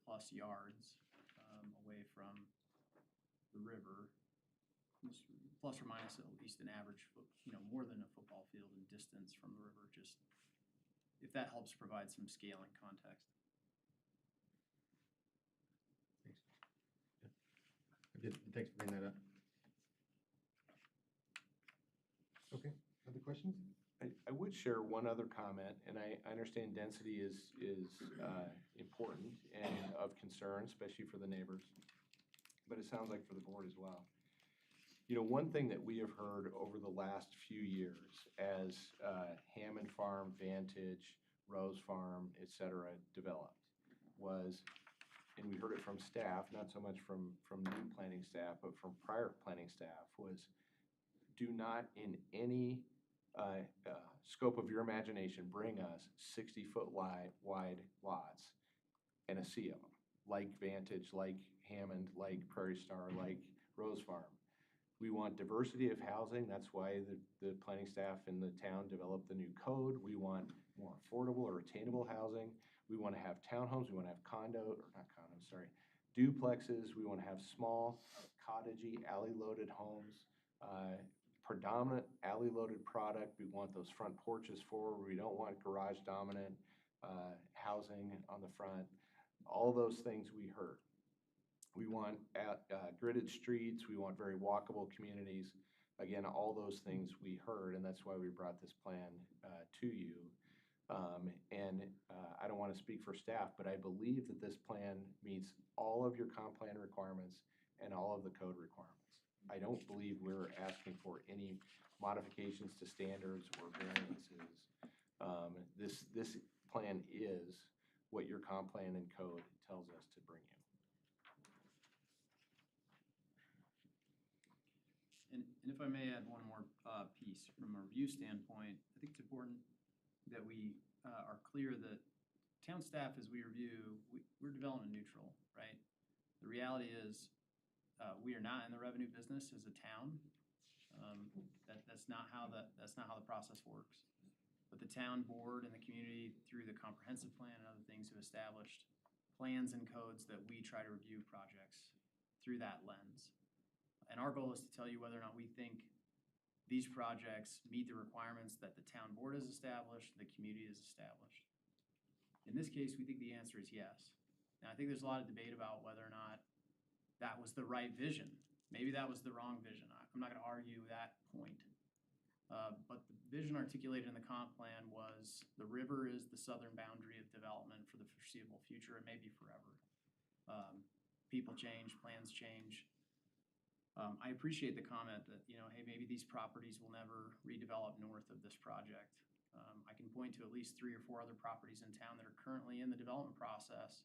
plus yards away from the river, plus or minus at least an average, you know, more than a football field in distance from the river, just if that helps provide some scale and context.
Thanks for bringing that up. Okay, other questions?
I would share one other comment, and I understand density is important and of concern, especially for the neighbors, but it sounds like for the board as well. You know, one thing that we have heard over the last few years as Hammond Farm, Vantage, Rose Farm, et cetera, developed was, and we heard it from staff, not so much from new planning staff, but from prior planning staff, was do not in any scope of your imagination bring us 60-foot wide lots and a sea of them, like Vantage, like Hammond, like Prairie Star, like Rose Farm. We want diversity of housing. That's why the planning staff in the town developed the new code. We want more affordable or attainable housing. We want to have townhomes. We want to have duplexes. We want to have small, cottagey, alley-loaded homes. Predominant alley-loaded product. We want those front porches forward. We don't want garage-dominant housing on the front. All those things we heard. We want gridded streets. We want very walkable communities. Again, all those things we heard, and that's why we brought this plan to you. I don't want to speak for staff, but I believe that this plan meets all of your comp plan requirements and all of the code requirements. I don't believe we're asking for any modifications to standards or variances. This plan is what your comp plan and code tells us to bring you.
And if I may add one more piece from a review standpoint, I think it's important that we are clear that town staff, as we review, we're development neutral, right? The reality is, we are not in the revenue business as a town. That's not how the process works. But the town board and the community, through the comprehensive plan and other things, have established plans and codes that we try to review projects through that lens. And our goal is to tell you whether or not we think these projects meet the requirements that the town board has established, the community has established. In this case, we think the answer is yes. Now, I think there's a lot of debate about whether or not that was the right vision. Maybe that was the wrong vision. I'm not gonna argue that point. But the vision articulated in the comp plan was the river is the southern boundary of development for the foreseeable future, and maybe forever. People change, plans change. I appreciate the comment that, hey, maybe these properties will never redevelop north of this project. I can point to at least 3 or 4 other properties in town that are currently in the development process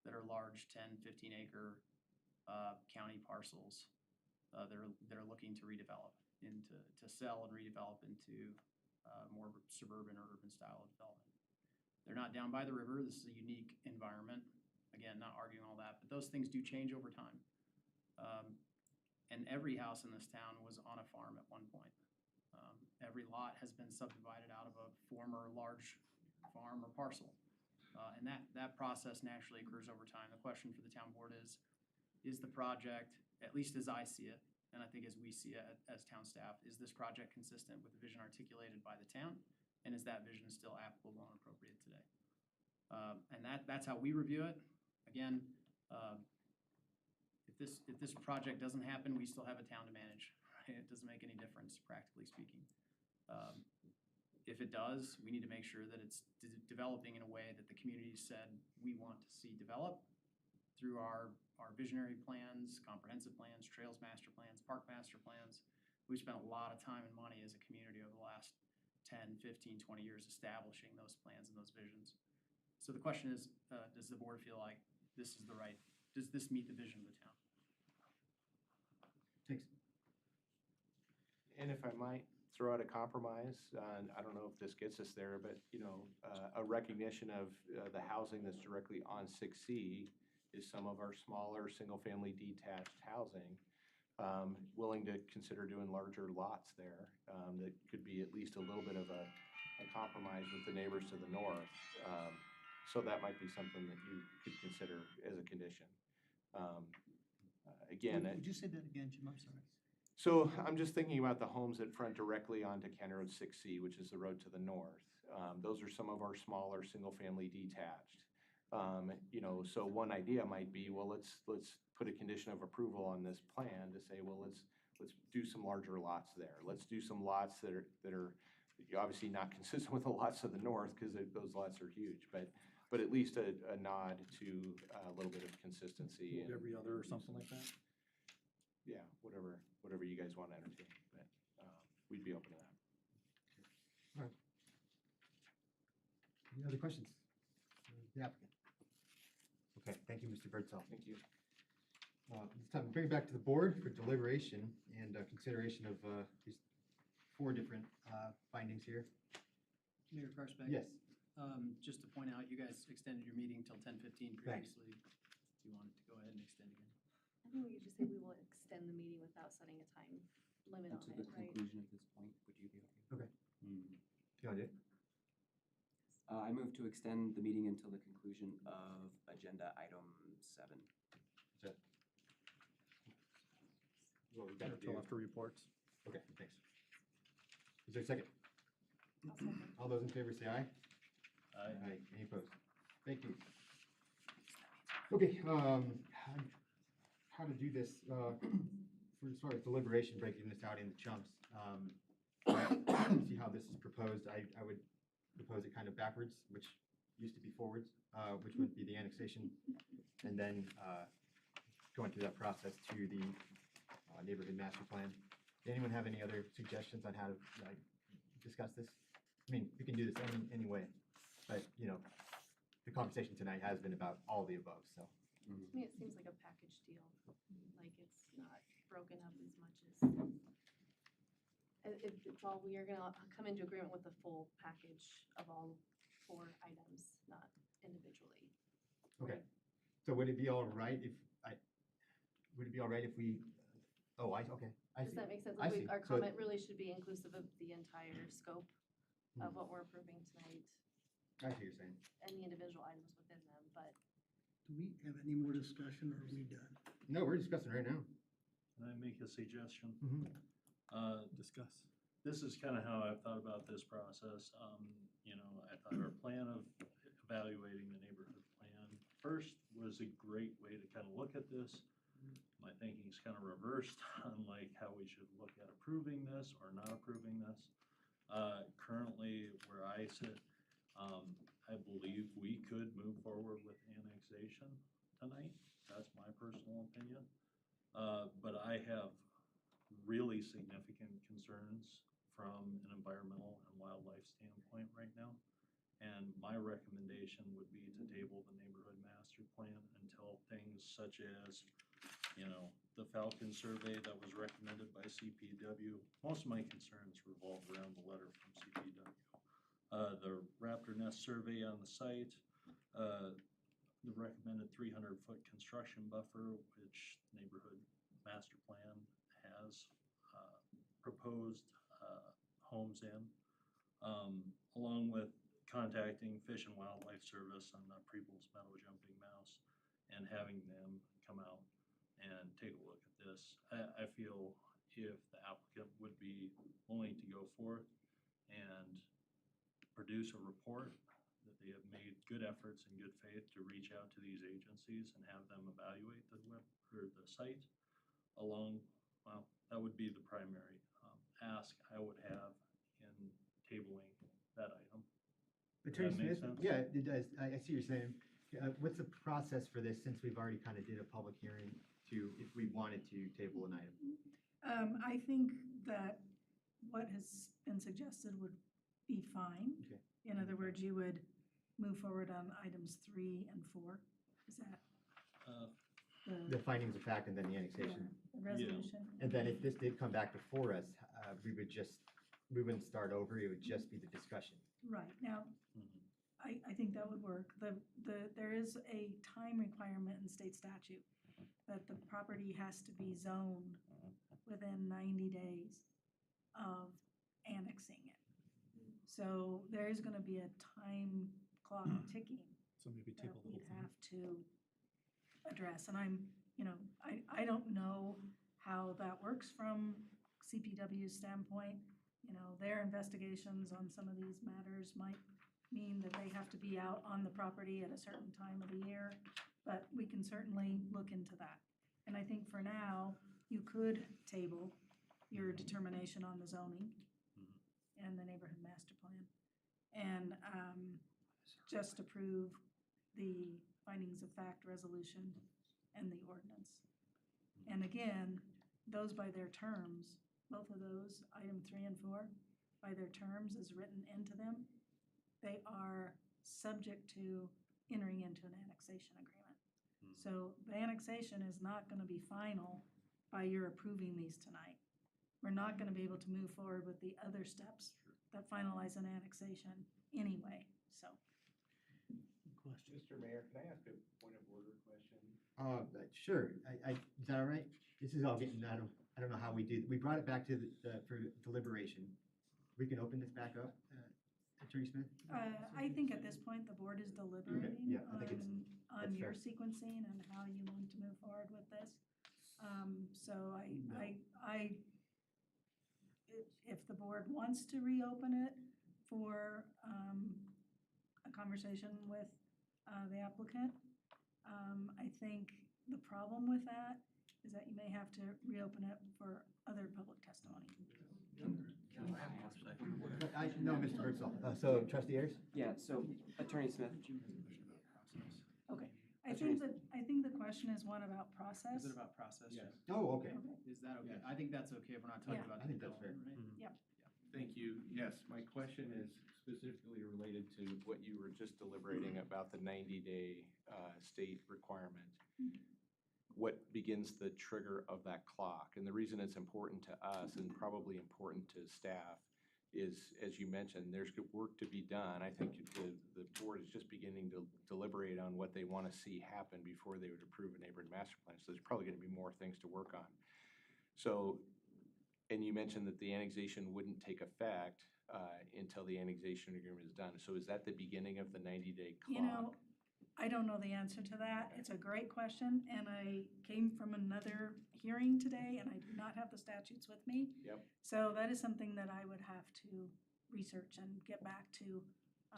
that are large 10, 15 acre county parcels that are looking to redevelop to sell and redevelop into more suburban or urban style of development. They're not down by the river. This is a unique environment. Again, not arguing all that, but those things do change over time. And every house in this town was on a farm at one point. Every lot has been subdivided out of a former large farm or parcel. And that process naturally occurs over time. The question for the town board is the project, at least as I see it, and I think as we see it as town staff, is this project consistent with the vision articulated by the town? And is that vision still applicable and appropriate today? And that's how we review it. Again, if this project doesn't happen, we still have a town to manage. Right? It doesn't make any difference, practically speaking. If it does, we need to make sure that it's developing in a way that the community said we want to see develop through our visionary plans, comprehensive plans, trails master plans, park master plans. We've spent a lot of time and money as a community over the last 10, 15, 20 years establishing those plans and those visions. So the question is, does the board feel like does this meet the vision of the town?
Thanks.
And if I might throw out a compromise, I don't know if this gets us there, but, a recognition of the housing that's directly on 6C is some of our smaller, single-family detached housing, willing to consider doing larger lots there. That could be at least a little bit of a compromise with the neighbors to the north. So that might be something that you could consider as a condition. Again,
Would you say that again, Jim? I'm sorry.
so I'm just thinking about the homes that front directly onto County Road 6C, which is the road to the north. Those are some of our smaller, single-family detached. So one idea might be, well, let's put a condition of approval on this plan to say, well, let's do some larger lots there. Let's do some lots that are obviously not consistent with the lots to the north because those lots are huge, but at least a nod to a little bit of consistency. And
Every other or something like that?
yeah, whatever you guys want to entertain, but we'd be open to that.
All right. Any other questions? The applicant. Okay, thank you, Mr. Birdsall.
Thank you.
It's time to bring it back to the board for deliberation and consideration of these 4 different findings here.
Mayor Karsbeck?
Yes.
Just to point out, you guys extended your meeting till 10:15 previously. If you wanted to go ahead and extend again.
I think we could just say we will extend the meeting without setting a time limit on
To
it,
the
right?
conclusion at this point, would you be okay?
Okay. You want to do it?
I move to extend the meeting until the conclusion of agenda item 7.
Well, we got to
Until
do.
after reports.
Okay, thanks. Is there a second? All those in favor say aye. Aye. Any opposed? Thank you. Okay, how to do this, for as far as deliberation, breaking this out into chunks. See how this is proposed. I would propose it kind of backwards, which used to be forwards, which would be the annexation, and then going through that process to the neighborhood master plan. Anyone have any other suggestions on how to discuss this? I mean, we can do this any way, but the conversation tonight has been about all the above. So.
To me, it seems like a package deal, like it's not broken up as much as, it's all, we are gonna come into agreement with the full package of all 4 items, not individually.
Okay. So would it be all right if would it be all right if we, oh, okay, I see.
Does that make sense?
I
Like,
see.
Our
So-
comment really should be inclusive of the entire scope of what we're approving tonight
I see what you're saying.
and the individual items within them, but
Do we have any more discussion or are we done?
No, we're discussing right now.
Can I make a suggestion?
Discuss.
This is kind of how I've thought about this process. You know, I thought our plan of evaluating the neighborhood plan first was a great way to kind of look at this. My thinking's kind of reversed on like how we should look at approving this or not approving this. Currently, where I sit, I believe we could move forward with annexation tonight. That's my personal opinion. But I have really significant concerns from an environmental and wildlife standpoint right now. And my recommendation would be to table the neighborhood master plan until things such as, you know, the Falcon survey that was recommended by CPW. Most of my concerns revolve around the letter from CPW. The raptor nest survey on the site, the recommended 300-foot construction buffer, which neighborhood master plan has proposed homes in, along with contacting Fish and Wildlife Service on the Prebles Meadow Jumping Mouse and having them come out and take a look at this. I feel if the applicant would be willing to go forth and produce a report that they have made good efforts in good faith to reach out to these agencies and have them evaluate the site along, well, that would be the primary ask I would have in tabling that item. Does
Attorney
that make
Smith?
sense?
Yeah, it does. I see what you're saying. What's the process for this, since we've already kind of did a public hearing to, if we wanted to table an item?
I think that what has been suggested would be fine.
Okay.
In other words, you would move forward on items 3 and 4. Is that
The findings of fact and then the annexation.
the resolution?
And then if this did come back before us, we wouldn't start over, it would just be the discussion.
Right, now, I think that would work. There is a time requirement in state statute that the property has to be zoned within 90 days of annexing it. So there is gonna be a time clock ticking
So maybe
that
table the
we'd
whole thing.
have to address. And I'm, I don't know how that works from CPW's standpoint. Their investigations on some of these matters might mean that they have to be out on the property at a certain time of the year, but we can certainly look into that. And I think for now, you could table your determination on the zoning and the neighborhood master plan. And just approve the findings of fact resolution and the ordinance. And again, those by their terms, both of those, item 3 and 4, by their terms as written into them, they are subject to entering into an annexation agreement. So the annexation is not gonna be final by your approving these tonight. We're not gonna be able to move forward with the other steps that finalize an annexation anyway, so.
Mr. Mayor, can I ask a point of order question?
Sure, is that all right? This is all getting, I don't know how we do, we brought it back to for deliberation. We can open this back up, Attorney Smith?
I think at this point, the board is deliberating
yeah, I think it's-
on
that's
your
fair.
sequencing and how you want to move forward with this. So if the board wants to reopen it for a conversation with the applicant, I think the problem with that is that you may have to reopen it for other public testimony.
No, Mr. Birdsall. So trustee Ayers?
Yeah, so Attorney Smith.
Okay, I think the question is one about process.
Is it about process?
Yes. Oh, okay.
Is that okay?
Yes.
I think that's okay if we're not talking
Yeah.
about
I
the
think that's fair.
development, right?
Yep.
Thank you. Yes, my question is specifically related to what you were just deliberating about the 90-day state requirement. What begins the trigger of that clock? And the reason it's important to us and probably important to staff is, as you mentioned, there's good work to be done. I think the board is just beginning to deliberate on what they want to see happen before they would approve a neighborhood master plan. So there's probably going to be more things to work on. So, and you mentioned that the annexation wouldn't take effect until the annexation agreement is done. So is that the beginning of the 90-day clock?
You know, I don't know the answer to that. It's a great question, and I came from another hearing today, and I do not have the statutes with me.
Yep.
So that is something that I would have to research and get back to.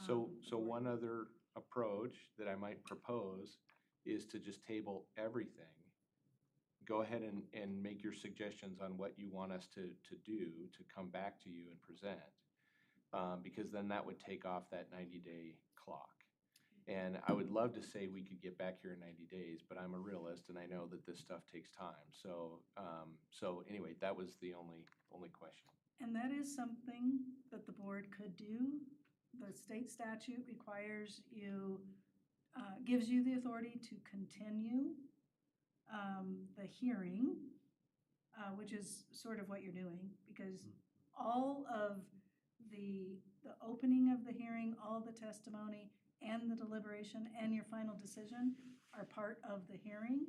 So one other approach that I might propose is to just table everything. Go ahead and make your suggestions on what you want us to do, to come back to you and present. Because then that would take off that 90-day clock. And I would love to say we could get back here in 90 days, but I'm a realist and I know that this stuff takes time. So, so anyway, that was the only question.
And that is something that the board could do. The state statute requires you, gives you the authority to continue the hearing, which is sort of what you're doing, because all of the opening of the hearing, all the testimony, and the deliberation, and your final decision are part of the hearing.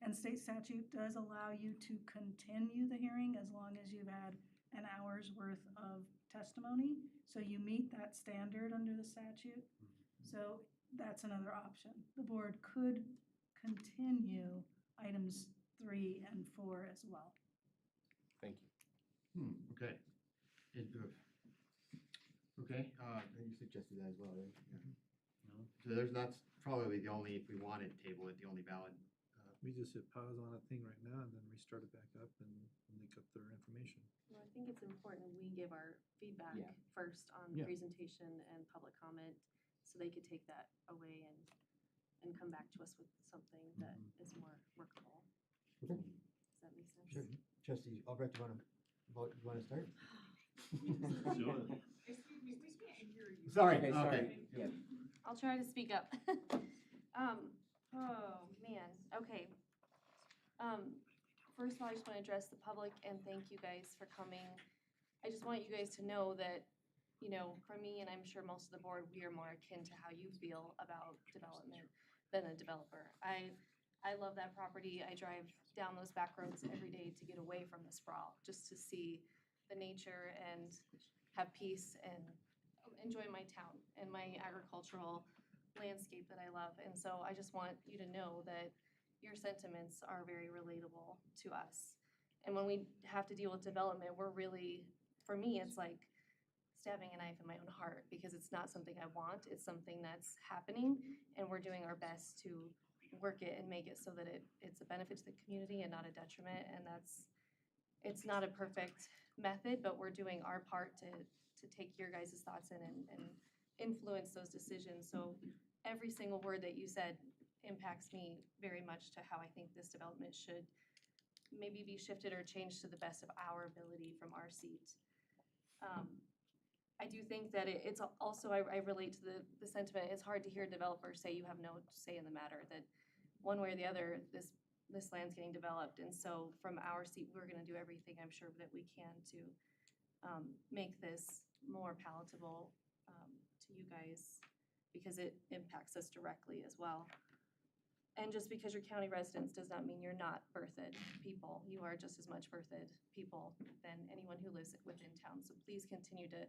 And state statute does allow you to continue the hearing as long as you've had an hour's worth of testimony. So you meet that standard under the statute. So that's another option. The board could continue items 3 and 4 as well.
Thank you.
Okay. Okay, and you suggested that as well, right? Yeah. So that's probably the only, if we wanted to table it, the only valid.
We just hit pause on a thing right now and then restart it back up and link up their information.
Well, I think it's important we give our feedback
Yeah.
first on
Yeah.
presentation and public comment, so they could take that away and come back to us with something that is more workable.
Okay.
Does that make sense?
Sure. Trustee Albrecht, you want to start?
Excuse me, we can't hear you.
Sorry,
Okay, sorry.
okay.
Yeah.
I'll try to speak up. Oh, man, okay. First of all, I just want to address the public and thank you guys for coming. I just want you guys to know that, you know, for me, and I'm sure most of the board, we are more akin to how you feel about development than a developer. I love that property. I drive down those back roads every day to get away from the sprawl, just to see the nature and have peace and enjoy my town and my agricultural landscape that I love. And so I just want you to know that your sentiments are very relatable to us. And when we have to deal with development, we're really, for me, it's like stabbing a knife in my own heart, because it's not something I want, it's something that's happening, and we're doing our best to work it and make it so that it's a benefit to the community and not a detriment. And it's not a perfect method, but we're doing our part to take your guys' thoughts in and influence those decisions. So every single word that you said impacts me very much to how I think this development should maybe be shifted or changed to the best of our ability from our seat. I do think that it's also, I relate to the sentiment, it's hard to hear developers say you have no say in the matter, that one way or the other, this land's getting developed. And so from our seat, we're gonna do everything, I'm sure, that we can to make this more palatable to you guys, because it impacts us directly as well. And just because you're county residents does not mean you're not Berthoud people. You are just as much Berthoud people than anyone who lives within town. So please continue to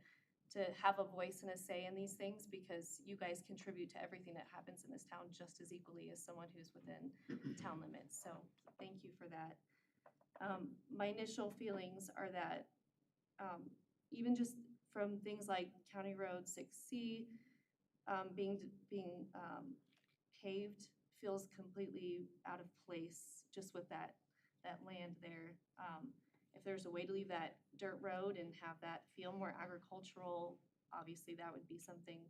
have a voice and a say in these things, because you guys contribute to everything that happens in this town just as equally as someone who's within town limits. So thank you for that. My initial feelings are that even just from things like County Road 6C being paved feels completely out of place just with that land there. If there's a way to leave that dirt road and have that feel more agricultural, obviously that would be something.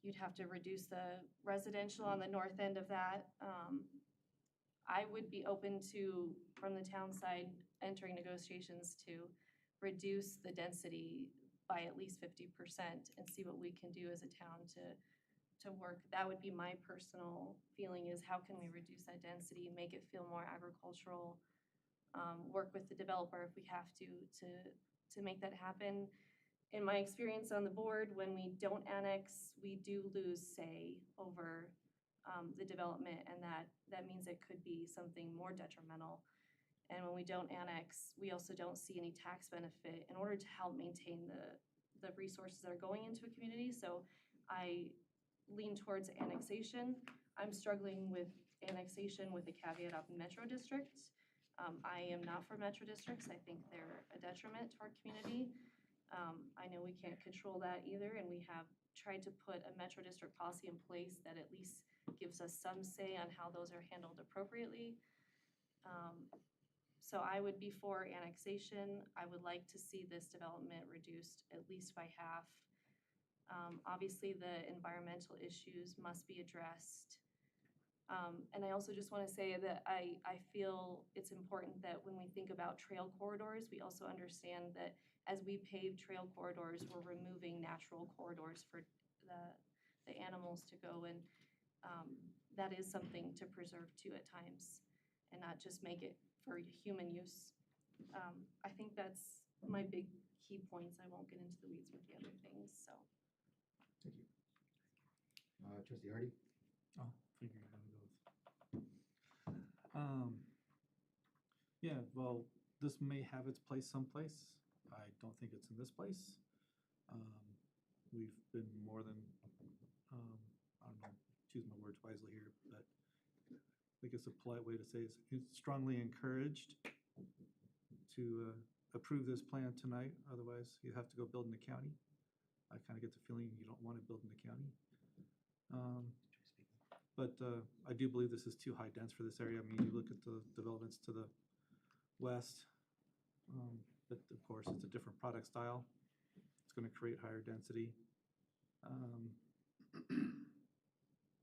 You'd have to reduce the residential on the north end of that. I would be open to, from the town side, entering negotiations to reduce the density by at least 50% and see what we can do as a town to work. That would be my personal feeling, is how can we reduce that density, make it feel more agricultural, work with the developer if we have to make that happen. in my experience on the board, when we don't annex, we do lose say over the development, and that means it could be something more detrimental. And when we don't annex, we also don't see any tax benefit in order to help maintain the resources that are going into a community. So I lean towards annexation. I'm struggling with annexation with a caveat of metro districts. I am not for metro districts. I think they're a detriment to our community. I know we can't control that either, and we have tried to put a metro district policy in place that at least gives us some say on how those are handled appropriately. So I would be for annexation. I would like to see this development reduced at least by half. Obviously, the environmental issues must be addressed. And I also just want to say that I feel it's important that when we think about trail corridors, we also understand that as we pave trail corridors, we're removing natural corridors for the animals to go, and that is something to preserve too at times, and not just make it for human use. I think that's my big key points. I won't get into the weeds with the other things, so.
Thank you. Trustee Hardy?
Oh, figured out both. Yeah, well, this may have its place someplace. I don't think it's in this place. We've been more than, I don't know, choose my words wisely here, but I think it's a polite way to say it's strongly encouraged to approve this plan tonight. Otherwise, you have to go build in the county. I kind of get the feeling you don't want to build in the county. But I do believe this is too high dense for this area. I mean, you look at the developments to the west, but of course, it's a different product style. It's going to create higher density.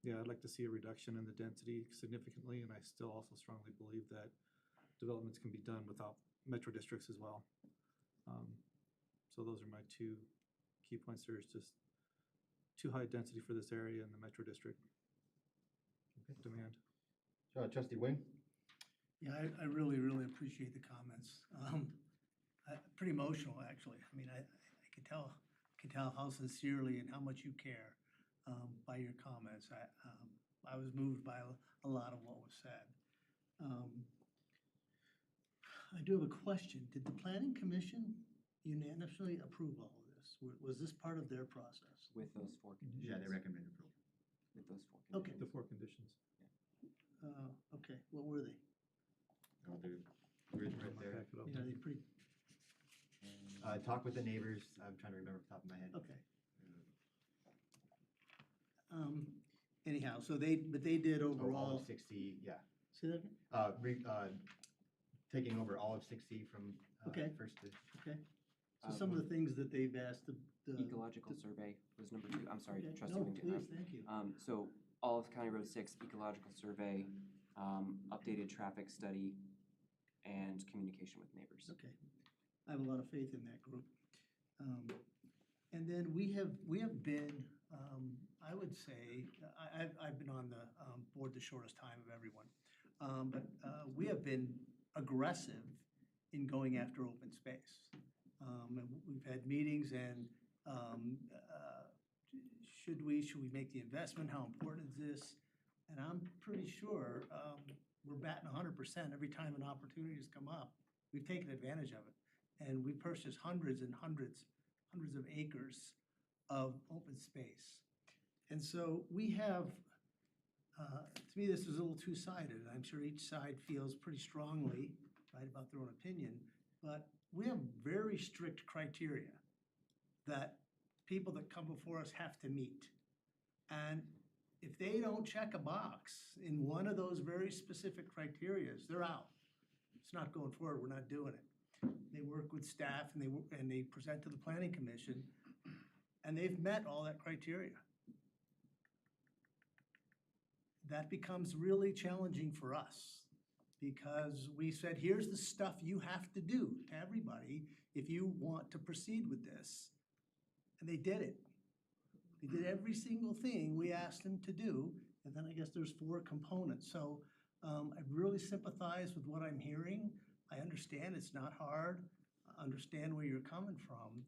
Yeah, I'd like to see a reduction in the density significantly, and I still also strongly believe that developments can be done without metro districts as well. So those are my two key points. There's just too high density for this area in the metro district demand.
Trustee Wing?
Yeah, I really, really appreciate the comments. Pretty emotional, actually. I mean, I could tell how sincerely and how much you care by your comments. I was moved by a lot of what was said. I do have a question. Did the Planning Commission unanimously approve all of this? Was this part of their process?
With those 4 conditions.
Yeah, they recommend approval.
With those 4 conditions.
Okay.
The 4 conditions.
Okay, what were they?
Oh, they're right there.
Yeah, they pretty,
Talk with the neighbors. I'm trying to remember off the top of my head.
okay. Anyhow, so they did
All
overall.
of 6C, yeah.
Say that again?
Taking over all of 6C from
Okay.
first to.
Okay. So some of the things that they've asked the.
Ecological survey was number 2. I'm sorry,
Okay.
trustee
No,
Wing to
please,
interrupt.
thank you.
So all of County Road 6 ecological survey, updated traffic study, and communication with neighbors.
Okay. I have a lot of faith in that group. And then we have been, I would say, I've been on the board the shortest time of everyone. But we have been aggressive in going after open space. And we've had meetings and should we make the investment? How important is this? And I'm pretty sure we're batting 100% every time an opportunity has come up. We've taken advantage of it. And we purchased hundreds and hundreds of acres of open space. And so we have, to me, this is a little two-sided. I'm sure each side feels pretty strongly, right, about their own opinion. But we have very strict criteria that people that come before us have to meet. And if they don't check a box in one of those very specific criterias, they're out. It's not going forward. We're not doing it. They work with staff and they present to the Planning Commission, and they've met all that criteria. That becomes really challenging for us because we said, here's the stuff you have to do to everybody if you want to proceed with this. And they did it. They did every single thing we asked them to do. And then I guess there's 4 components. So I really sympathize with what I'm hearing. I understand it's not hard. I understand where you're coming from.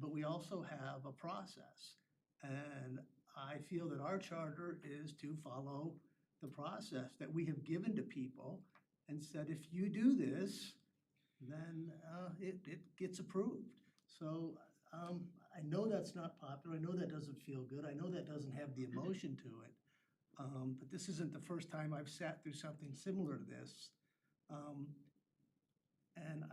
but we also have a process. And I feel that our charter is to follow the process that we have given to people and said, if you do this, then it gets approved. So I know that's not popular. I know that doesn't feel good. I know that doesn't have the emotion to it. But this isn't the first time I've sat through something similar to this. And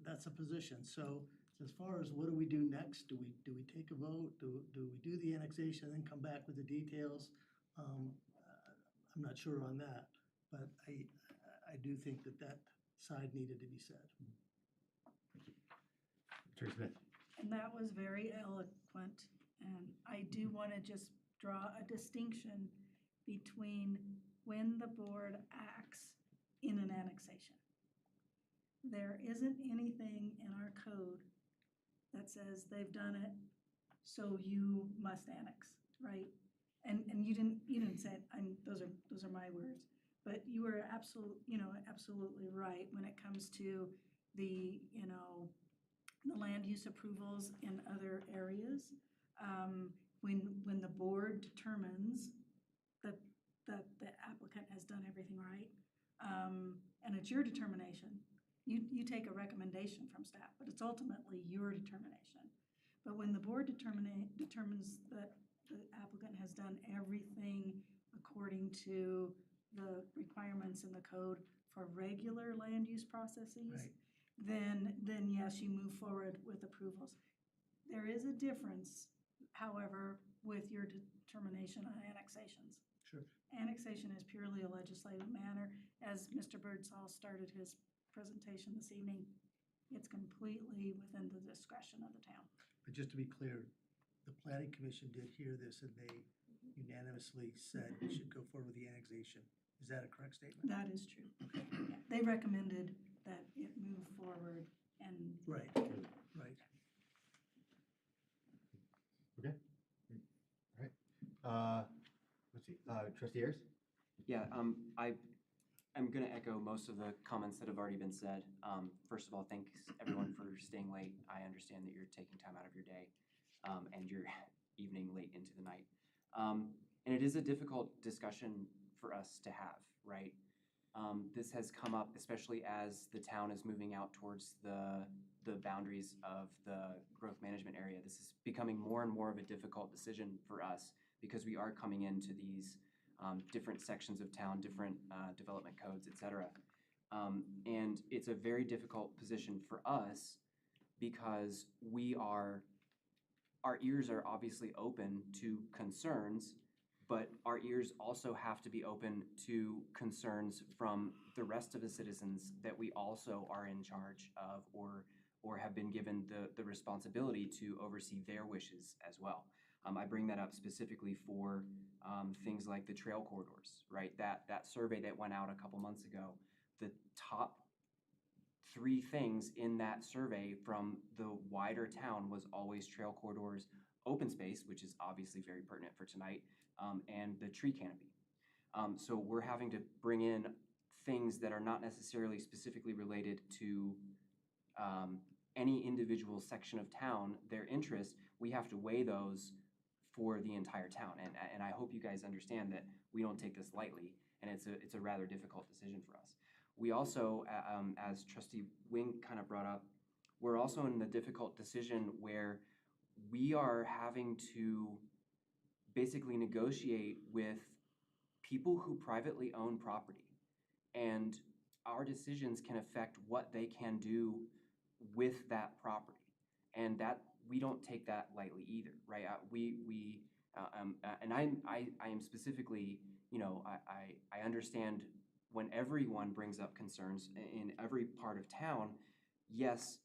that's a position. So as far as what do we do next? Do we take a vote? Do we do the annexation and then come back with the details? I'm not sure on that, but I do think that side needed to be said.
Attorney Smith.
And that was very eloquent. And I do want to just draw a distinction between when the board acts in an annexation. There isn't anything in our code that says they've done it, so you must annex, right? And you didn't say it. Those are my words. But you were absolutely right when it comes to the land use approvals in other areas. When the board determines that the applicant has done everything right, and it's your determination, you take a recommendation from staff, but it's ultimately your determination. But when the board determines that the applicant has done everything according to the requirements in the code for regular land use processes,
Right.
then yes, you move forward with approvals. There is a difference, however, with your determination on annexations.
Sure.
Annexation is purely a legislative matter. As Mr. Birdsall started his presentation this evening, it's completely within the discretion of the town.
But just to be clear, the planning commission did hear this and they unanimously said we should go forward with the annexation. Is that a correct statement?
That is true. Yeah, they recommended that it move forward and.
Right, right.
Okay. All right. Let's see. Trustee Ayers?
Yeah, I'm gonna echo most of the comments that have already been said. First of all, thanks everyone for staying late. I understand that you're taking time out of your day, and your evening late into the night. And it is a difficult discussion for us to have, right? This has come up, especially as the town is moving out towards the boundaries of the growth management area. This is becoming more and more of a difficult decision for us because we are coming into these different sections of town, different development codes, et cetera. And it's a very difficult position for us because our ears are obviously open to concerns, but our ears also have to be open to concerns from the rest of the citizens that we also are in charge of or have been given the responsibility to oversee their wishes as well. I bring that up specifically for things like the trail corridors, right? That survey that went out a couple months ago, the top 3 things in that survey from the wider town was always trail corridors, open space, which is obviously very pertinent for tonight, and the tree canopy. So we're having to bring in things that are not necessarily specifically related to any individual section of town, their interest. We have to weigh those for the entire town. And I hope you guys understand that we don't take this lightly, and it's a rather difficult decision for us. We also, as Trustee Wing kind of brought up, we're also in the difficult decision where we are having to basically negotiate with people who privately own property. And our decisions can affect what they can do with that property. And that we don't take that lightly either, right? And I am specifically, I understand when everyone brings up concerns in every part of town. Yes,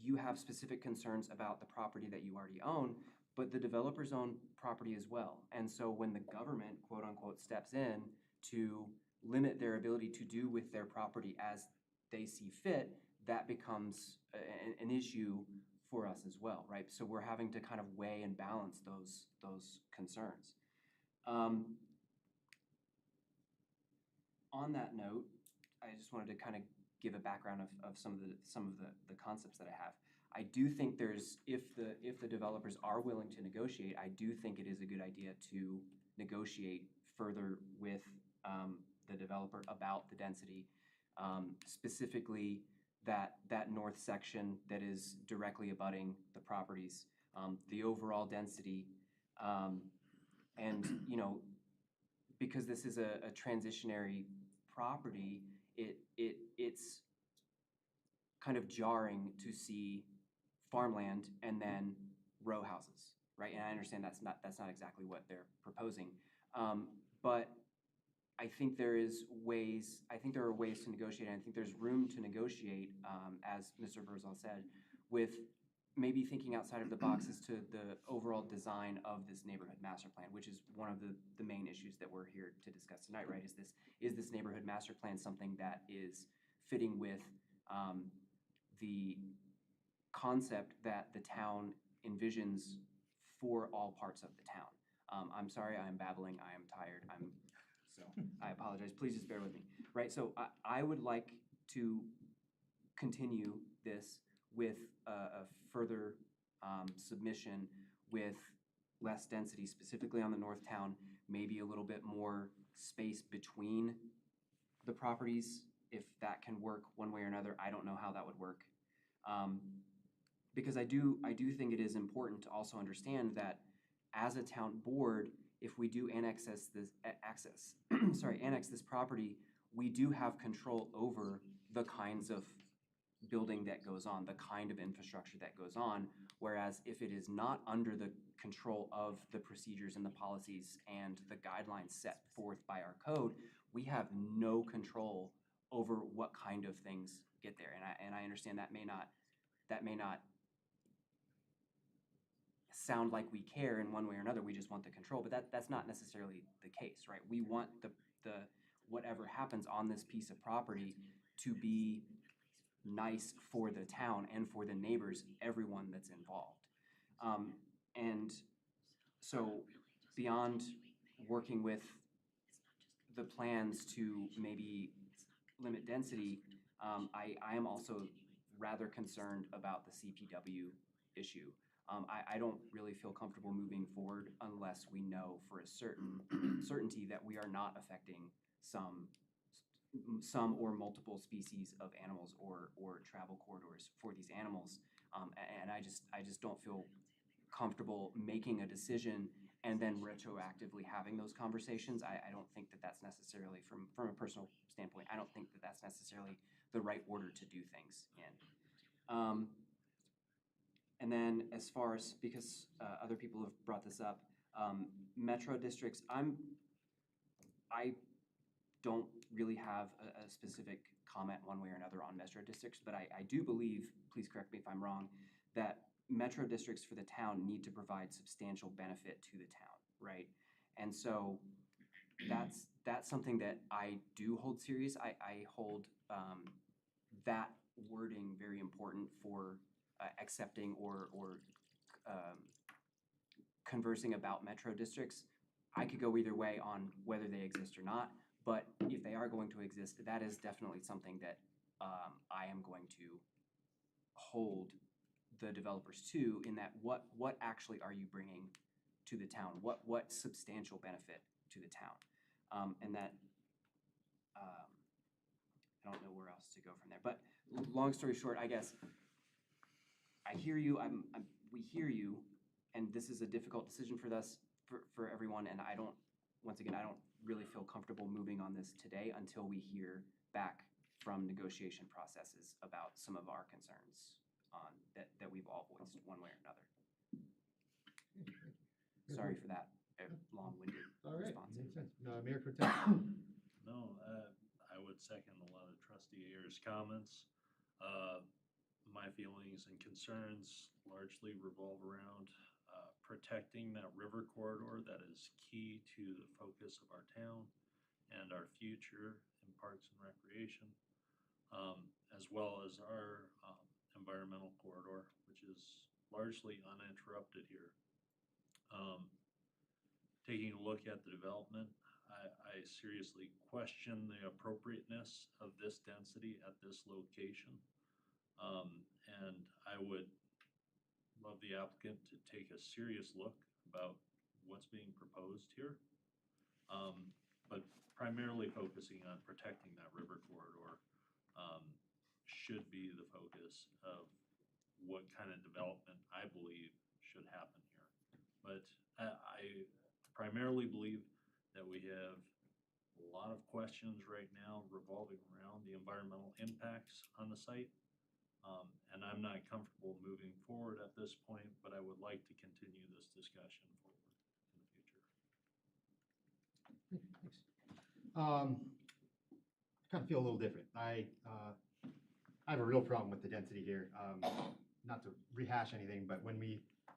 you have specific concerns about the property that you already own, but the developers own property as well. And so when the government, quote unquote, steps in to limit their ability to do with their property as they see fit, that becomes an issue for us as well, right? So we're having to kind of weigh and balance those concerns. On that note, I just wanted to kind of give a background of some of the concepts that I have. I do think if the developers are willing to negotiate, I do think it is a good idea to negotiate further with the developer about the density. Specifically, that north section that is directly abutting the properties, the overall density, and, you know, because this is a transitionary property, it's kind of jarring to see farmland and then row houses, right? And I understand that's not exactly what they're proposing, but I think there are ways to negotiate, and I think there's room to negotiate, as Mr. Berzal said, with maybe thinking outside of the box as to the overall design of this neighborhood master plan, which is one of the main issues that we're here to discuss tonight, right? Is this neighborhood master plan something that is fitting with the concept that the town envisions for all parts of the town? I'm sorry, I'm babbling, I am tired, so I apologize, please just bear with me, right? So I would like to continue this with a further submission with less density, specifically on the north town, maybe a little bit more space between the properties, if that can work one way or another. I don't know how that would work. Because I do think it is important to also understand that as a town board, if we do annex this property, we do have control over the kinds of building that goes on, the kind of infrastructure that goes on. Whereas if it is not under the control of the procedures and the policies and the guidelines set forth by our code, we have no control over what kind of things get there. And I understand that may not sound like we care in one way or another, we just want the control, but that's not necessarily the case, right? We want the whatever happens on this piece of property to be nice for the town and for the neighbors, everyone that's involved. And so beyond working with the plans to maybe limit density, I am also rather concerned about the CPW issue. I don't really feel comfortable moving forward unless we know for a certainty that we are not affecting some or multiple species of animals or travel corridors for these animals. And I just don't feel comfortable making a decision and then retroactively having those conversations. I don't think that that's necessarily, from a personal standpoint, I don't think that that's necessarily the right order to do things in. And then as far as, because other people have brought this up, metro districts, I don't really have a specific comment one way or another on metro districts, but I do believe, please correct me if I'm wrong, that metro districts for the town need to provide substantial benefit to the town, right? And so that's something that I do hold serious. I hold that wording very important for accepting or conversing about metro districts. I could go either way on whether they exist or not, but if they are going to exist, that is definitely something that I am going to hold the developers to, in that what actually are you bringing to the town? What substantial benefit to the town? And that, I don't know where else to go from there. But long story short, I guess, I hear you, we hear you, and this is a difficult decision for everyone, and once again, I don't really feel comfortable moving on this today until we hear back from negotiation processes about some of our concerns that we've all voiced one way or another. Sorry for that long-winded response.
Makes sense. Mayor Protem.
No, I would second a lot of Trustee Ayers' comments. My feelings and concerns largely revolve around protecting that river corridor that is key to the focus of our town and our future in parks and recreation, as well as our environmental corridor, which is largely uninterrupted here. Taking a look at the development, I seriously question the appropriateness of this density at this location. And I would love the applicant to take a serious look about what's being proposed here. But primarily focusing on protecting that river corridor, should be the focus of what kind of development I believe should happen here. But I primarily believe that we have a lot of questions right now revolving around the environmental impacts on the site. And I'm not comfortable moving forward at this point, but I would like to continue this discussion forward in the future.
Kind of feel a little different. I have a real problem with the density here. Not to rehash anything, but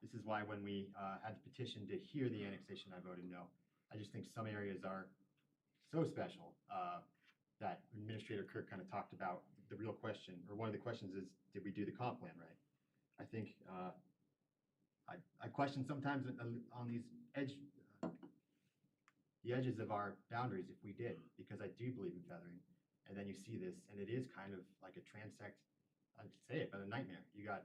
this is why when we had the petition to hear the annexation, I voted no. I just think some areas are so special that Administrator Kirk kind of talked about. The real question, or one of the questions is, did we do the comp plan right? I think I question sometimes on these the edges of our boundaries if we did, because I do believe in feathering. And then you see this, and it is kind of like a transect, I'd say it, but a nightmare. You got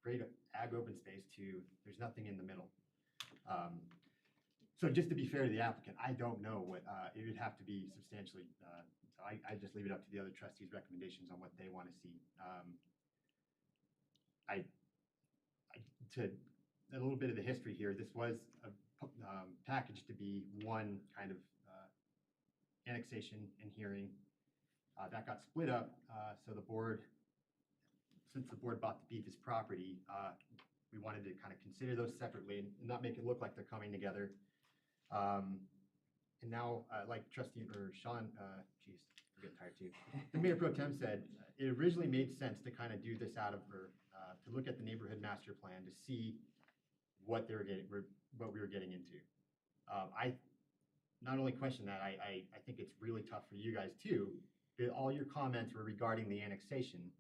great ag open space to, there's nothing in the middle. So just to be fair to the applicant, I don't know what, it would have to be substantially, so I just leave it up to the other trustees' recommendations on what they want to see. To a little bit of the history here, this was a package to be one kind of annexation and hearing. That got split up, so the board, since the board bought the Beefus property, we wanted to kind of consider those separately and not make it look like they're coming together. And now, like Trustee, or Sean, geez, I'm getting tired too. The Mayor Pro Tem said, it originally made sense to kind of do this out of, to look at the neighborhood master plan to see what they were getting, what we were getting into. I not only question that, I think it's really tough for you guys too, because all your comments were regarding the annexation,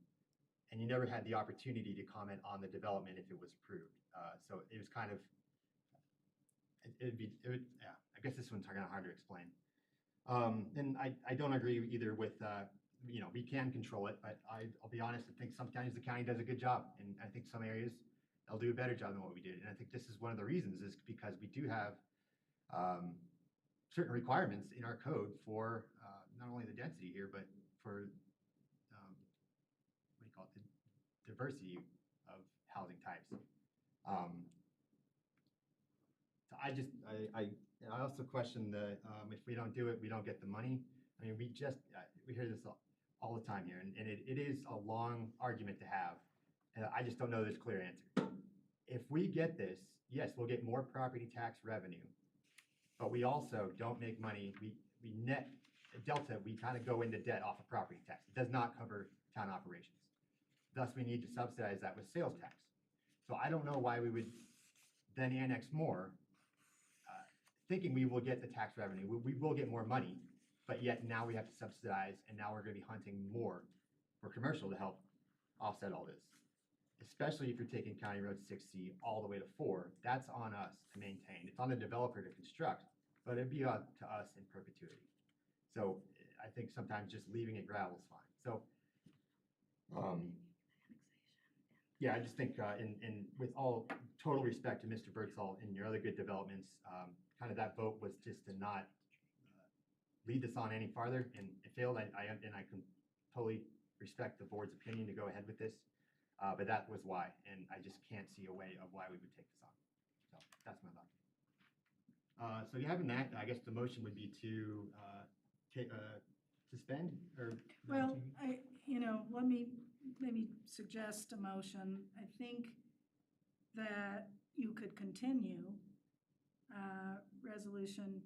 and you never had the opportunity to comment on the development if it was approved. So it was kind of, yeah, I guess this one's kind of hard to explain. And I don't agree either with, we can control it, but I'll be honest, I think sometimes the county does a good job, and I think some areas they'll do a better job than what we did. And I think this is one of the reasons, is because we do have certain requirements in our code for not only the density here, but for what do you call it, the diversity of housing types. So I also question the if we don't do it, we don't get the money. I mean, we hear this all the time here, and it is a long argument to have, and I just don't know this clear answer. If we get this, yes, we'll get more property tax revenue, but we also don't make money. We net delta, we kind of go into debt off of property tax. It does not cover town operations. Thus, we need to subsidize that with sales tax. So I don't know why we would then annex more, thinking we will get the tax revenue. We will get more money, but yet now we have to subsidize, and now we're going to be hunting more for commercial to help offset all this. Especially if you're taking County Road 6C all the way to 4, that's on us to maintain. It's on the developer to construct, but it'd be up to us in perpetuity. So I think sometimes just leaving it gravel is fine. So, yeah, I just think, in with all total respect to Mr. Birdsall and your other good developments, kind of that vote was just to not lead this on any farther, and it failed. I can totally respect the board's opinion to go ahead with this. But that was why, and I just can't see a way of why we would take this on. So that's my thought. So you having that, I guess the motion would be to suspend or?
Well, let me maybe suggest a motion. I think that you could continue Resolution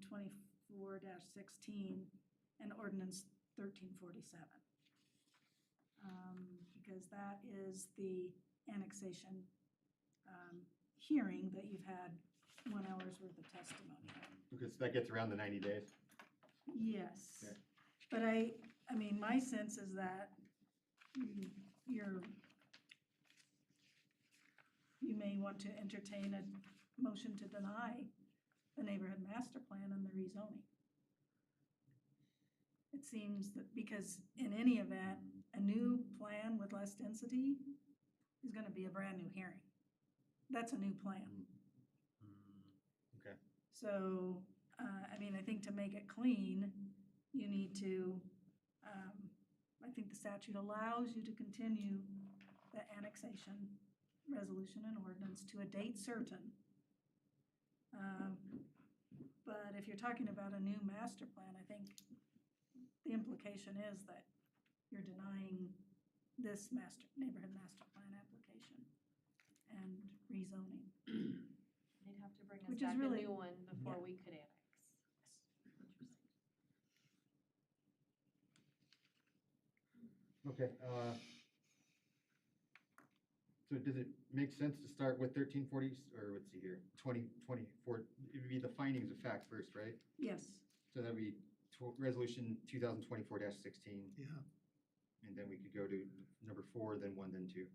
24-16 and Ordinance 1347. Because that is the annexation hearing that you've had 1 hour's worth of testimony on.
Because that gets around the 90 days?
Yes.
Okay.
But I mean, my sense is that you may want to entertain a motion to deny the neighborhood master plan and the rezoning. It seems that because in any event, a new plan with less density is going to be a brand new hearing. that's a new plan.
Okay.
So, I mean, I think to make it clean, you need to, I think the statute allows you to continue the annexation resolution and ordinance to a date certain. But if you're talking about a new master plan, I think the implication is that you're denying this neighborhood master plan application and rezoning.
They'd have to bring us
Which is
back a
really-
new one before
yeah.
we could annex.
Okay, so does it make sense to start with 1340, or let's see here, 2024, it would be the findings of fact first, right?
Yes.
So that'd be resolution 2024-16.
Yeah.
And then we could go to number 4, then 1, then 2.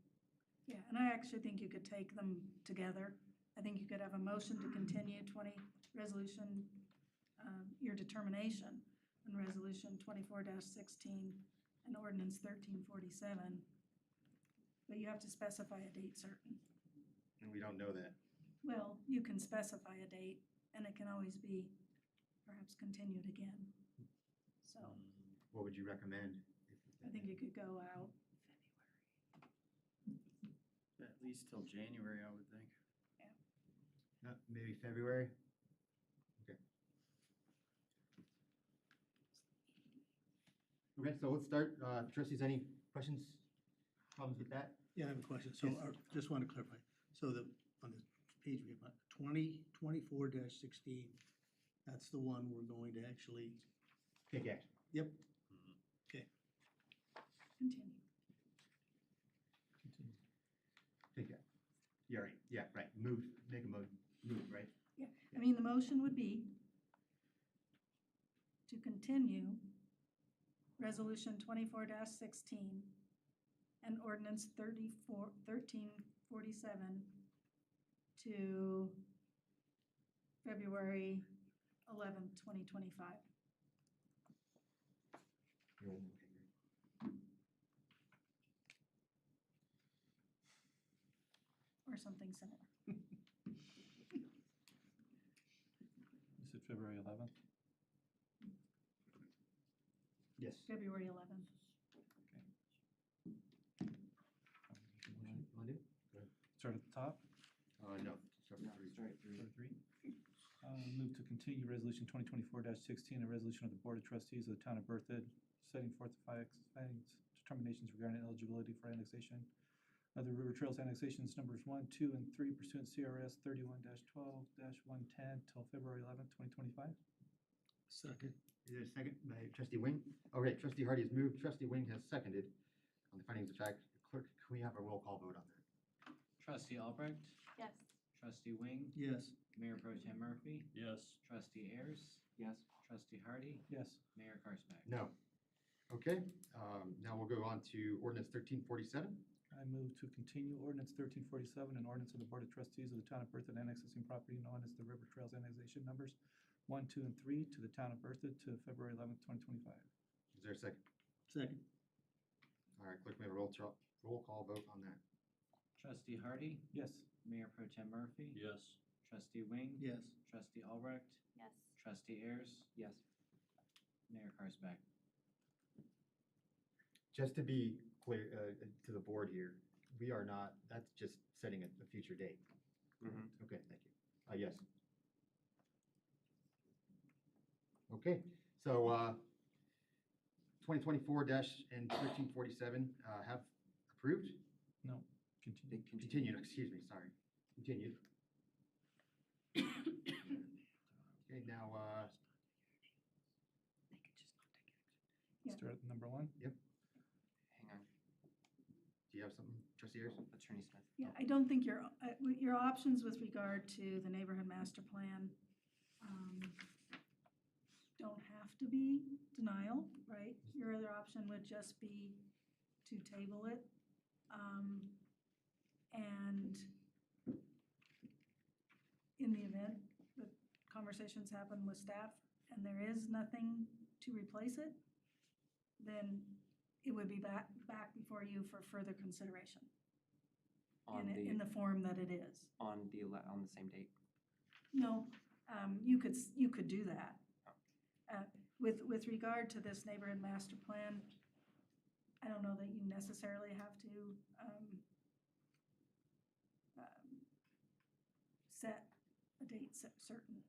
Yeah, and I actually think you could take them together. I think you could have a motion to continue resolution, your determination on resolution 24-16 and ordinance 1347. But you have to specify a date certain.
And we don't know that.
Well, you can specify a date and it can always be perhaps continued again. So
What would you recommend?
I think you could go out.
At least till January, I would think.
Maybe February? Okay. Okay, so let's start. Trustees, any questions, problems with that?
Yeah, I have a question. So,
Yes.
just want to clarify. So on this page, we have 2024-16, that's the one we're going to actually.
Take action.
Yep. Okay.
Continue.
Take action. Yeah, right, yeah, right. Move, make a move, right?
Yeah, I mean, the motion would be to continue resolution 24-16 and ordinance 1347 to February 11th, 2025. Or something similar.
You said February 11th?
Yes.
February 11th.
Want to do?
Start at the top?
No, start with 3.
Start at 3. Move to continue resolution 2024-16, a resolution of the Board of Trustees of the Town of Berthoud, setting forth the findings, determinations regarding eligibility for annexation of the River Trails annexations numbers 1, 2, and 3 pursuant CRS 31-12-110 till February 11th, 2025.
Second.
Is there a second by trustee Wing? All right, trustee Hardy has moved, trustee Wing has seconded on the findings of fact. Clerk, can we have a roll call vote on that?
Trustee Albrecht,
Yes.
Trustee Wing,
Yes.
Mayor Pro Tem Murphy,
Yes.
Trustee Ayers,
Yes.
Trustee Hardy,
Yes.
Mayor Karsmack.
No. Okay, now we'll go on to ordinance 1347.
I move to continue ordinance 1347, an ordinance of the Board of Trustees of the Town of Berthoud annexing property known as the River Trails annexation numbers 1, 2, and 3 to the Town of Berthoud to February 11th, 2025.
Is there a second?
Second.
All right, clerk, may I have a roll call vote on that?
Trustee Hardy,
Yes.
Mayor Pro Tem Murphy,
Yes.
Trustee Wing,
Yes.
Trustee Albrecht,
Yes.
Trustee Ayers,
Yes.
Mayor Karsmack.
Just to be clear to the board here, we are not, that's just setting a future date. Okay, thank you. Yes. Okay, so 2024-1347 have approved?
No, continue.
Continued, excuse me, sorry. Continued. Okay, now,
Yeah.
Start at number 1.
Yep.
Hang on,
Do you have something, trustee Ayers?
Attorney Smith.
Yeah, I don't think your options with regard to the neighborhood master plan don't have to be denial, right? Your other option would just be to table it. And in the event that conversations happen with staff and there is nothing to replace it, then it would be back before you for further consideration.
On
in
the,
the form that it is.
on the same date?
No, you could do that. With regard to this neighborhood master plan, I don't know that you necessarily have to set a date certain.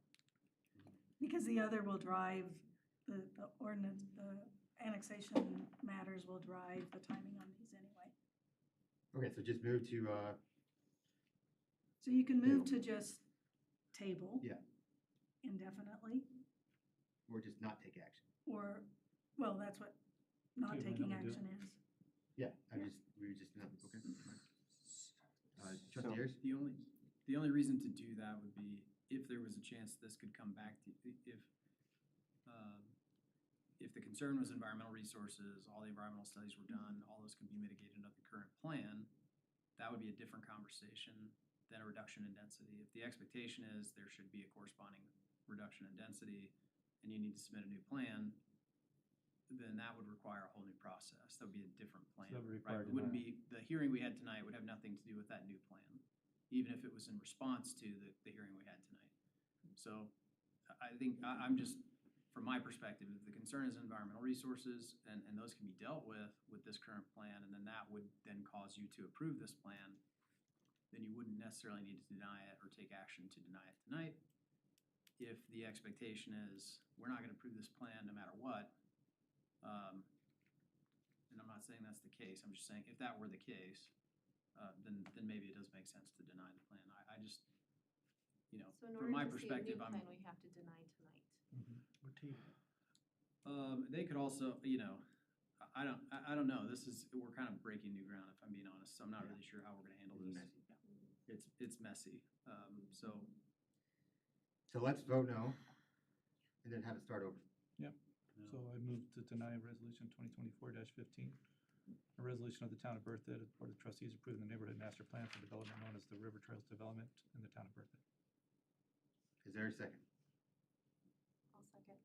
Because the other will drive, the ordinance, the annexation matters will drive the timing on these anyway.
Okay, so just move to,
So you can move to just table.
Yeah.
Indefinitely,
or just not take action.
or, well, that's what not
Tabling
taking
it would do.
action is.
Yeah, we were just not, okay. Trustee
So
Ayers?
the only reason to do that would be if there was a chance this could come back to, if the concern was environmental resources, all the environmental studies were done, all those could be mitigated under the current plan, that would be a different conversation than a reduction in density. If the expectation is there should be a corresponding reduction in density and you need to submit a new plan, then that would require a whole new process. That would be a different plan.
So that would
Right?
require
It wouldn't
denial.
be, the hearing we had tonight would have nothing to do with that new plan, even if it was in response to the hearing we had tonight. So I think, I'm just, from my perspective, if the concern is environmental resources and those can be dealt with this current plan, and then that would then cause you to approve this plan, then you wouldn't necessarily need to deny it or take action to deny it tonight. If the expectation is, we're not gonna approve this plan no matter what, and I'm not saying that's the case, I'm just saying if that were the case, then maybe it does make sense to deny the plan. I just,
So in
from my
order to see a new
perspective,
plan, we have to deny tonight.
Or table.
They could also, I don't know, we're kind of breaking new ground, if I'm being honest, so I'm not really sure how we're gonna handle this. It's messy, so.
So let's vote no, and then have it start over.
Yep. So I move to deny resolution 2024-15. A resolution of the town of Berthoud, the Board of Trustees approving the neighborhood master plan for development known as the River Trails Development in the town of Berthoud.
Is there a second?
I'll second.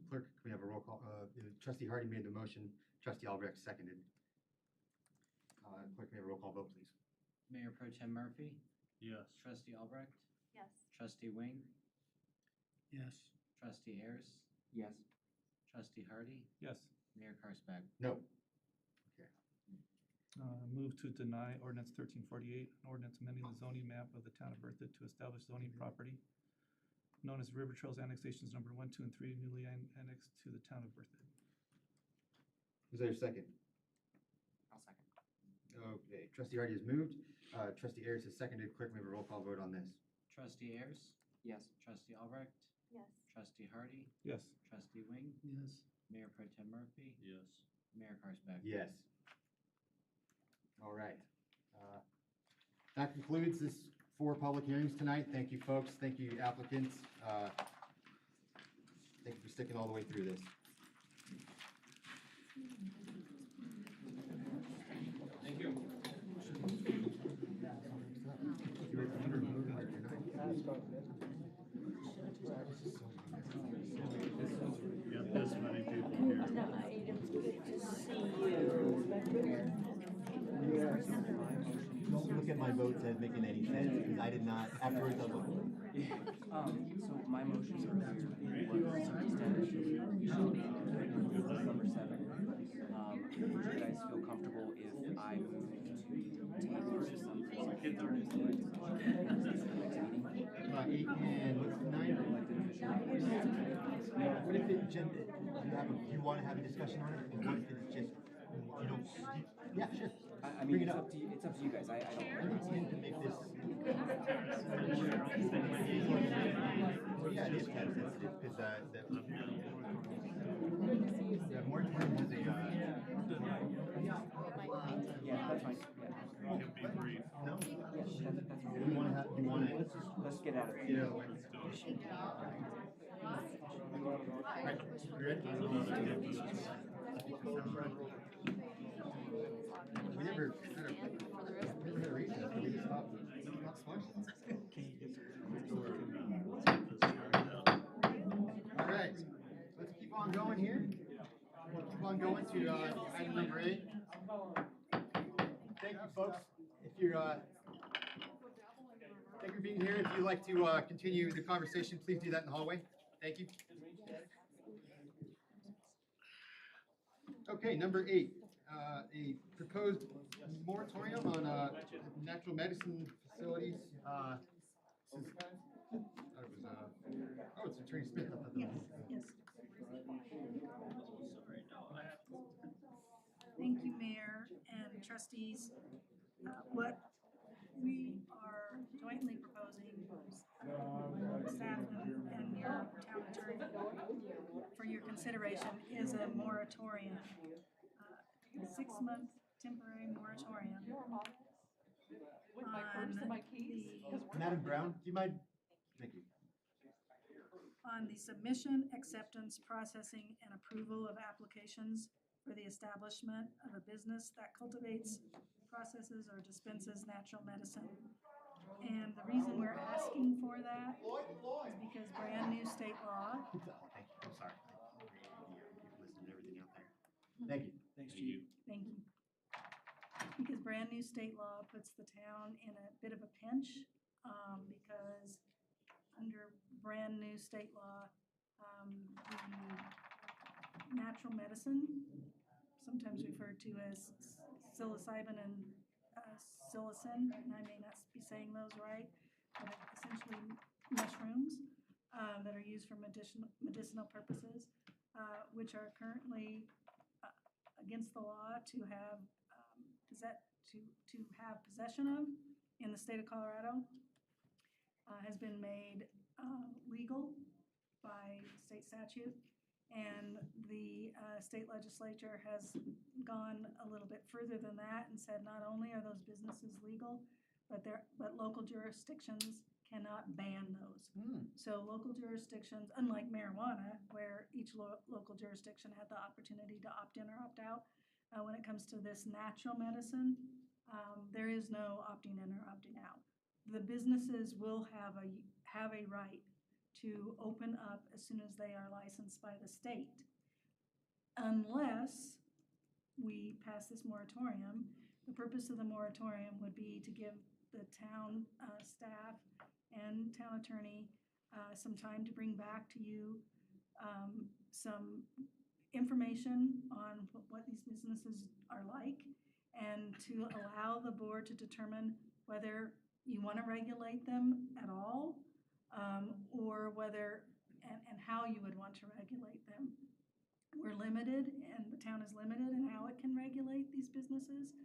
Clerk, can we have a roll call? Trustee Hardy made the motion, trustee Albrecht seconded. Clerk, can we have a roll call vote, please?
Mayor Pro Tem Murphy,
Yes.
Trustee Albrecht,
Yes.
Trustee Wing,
Yes.
Trustee Ayers,
Yes.
Trustee Hardy,
Yes.
Mayor Karsberg.
No.
Move to deny ordinance 1348, an ordinance amending the zoning map of the town of Berthoud to establish zoning property known as River Trails Annexations Number 1, 2, and 3, newly annexed to the town of Berthoud.
Is there a second?
I'll second.
Okay, trustee Hardy has moved. Trustee Ayers has seconded. Clerk, may we have a roll call vote on this?
Trustee Ayers,
Yes.
Trustee Albrecht,
Yes.
Trustee Hardy,
Yes.
Trustee Wing,
Yes.
Mayor Pro Tem Murphy,
Yes.
Mayor Karsberg.
Yes. All right. That concludes this 4 public hearings tonight. Thank you, folks. Thank you, applicants. Thank you for sticking all the way through this.
Thank you.
Got this many people here.
Don't look at my votes as making any sense, because I did not, afterwards I was like,
So my motion earlier was to establish number 7. Would you guys feel comfortable if I moved to table to some next meeting?
8 and what's the 9? What if it, you want to have a discussion on it, or what if it's just, yeah, sure.
I mean, it's up to you, guys, I don't.
To make this. Yeah, it is kind of sensitive, because the moratorium has a,
Yeah, that's fine.
Can be brief.
no?
That's fine.
You want to have, you want to?
Let's get out of
You
it.
know, Right, you ready? We never had a reason, we just stopped smoking. All right, let's keep on going here. We'll keep on going to item number 8. Thank you, folks. you're, thank you for being here. If you'd like to continue the conversation, please do that in the hallway. Thank you. Okay, number 8, a proposed moratorium on natural medicine facilities. This is, oh, it's Attorney Smith. I thought that was-
Thank you, Mayor and trustees. What we are jointly proposing, staff and your town attorney, for your consideration is a moratorium, 6-month temporary moratorium on
Madam Brown, do you mind? Thank you.
on the submission, acceptance, processing, and approval of applications for the establishment of a business that cultivates, processes, or dispenses natural medicine. And the reason we're asking for that is because brand new state law.
Oh, thank you. I'm sorry. You've listed everything out there. Thank you.
Thanks, Chief.
Thank you. Because brand new state law puts the town in a bit of a pinch, because under brand new state law, the natural medicine, sometimes referred to as psilocybin and psilocin, and I may not be saying those right, but essentially mushrooms that are used for medicinal purposes, which are currently against the law to have possession of in the state of Colorado, has been made legal by state statute. And the state legislature has gone a little bit further than that and said not only are those businesses legal, but local jurisdictions cannot ban those. So local jurisdictions, unlike marijuana, where each local jurisdiction had the opportunity to opt in or opt out, when it comes to this natural medicine, there is no opting in or opting out. The businesses will have a right to open up as soon as they are licensed by the state, unless we pass this moratorium. The purpose of the moratorium would be to give the town staff and town attorney some time to bring back to you some information on what these businesses are like, and to allow the board to determine whether you want to regulate them at all, or whether and how you would want to regulate them. We're limited, and the town is limited in how it can regulate these businesses.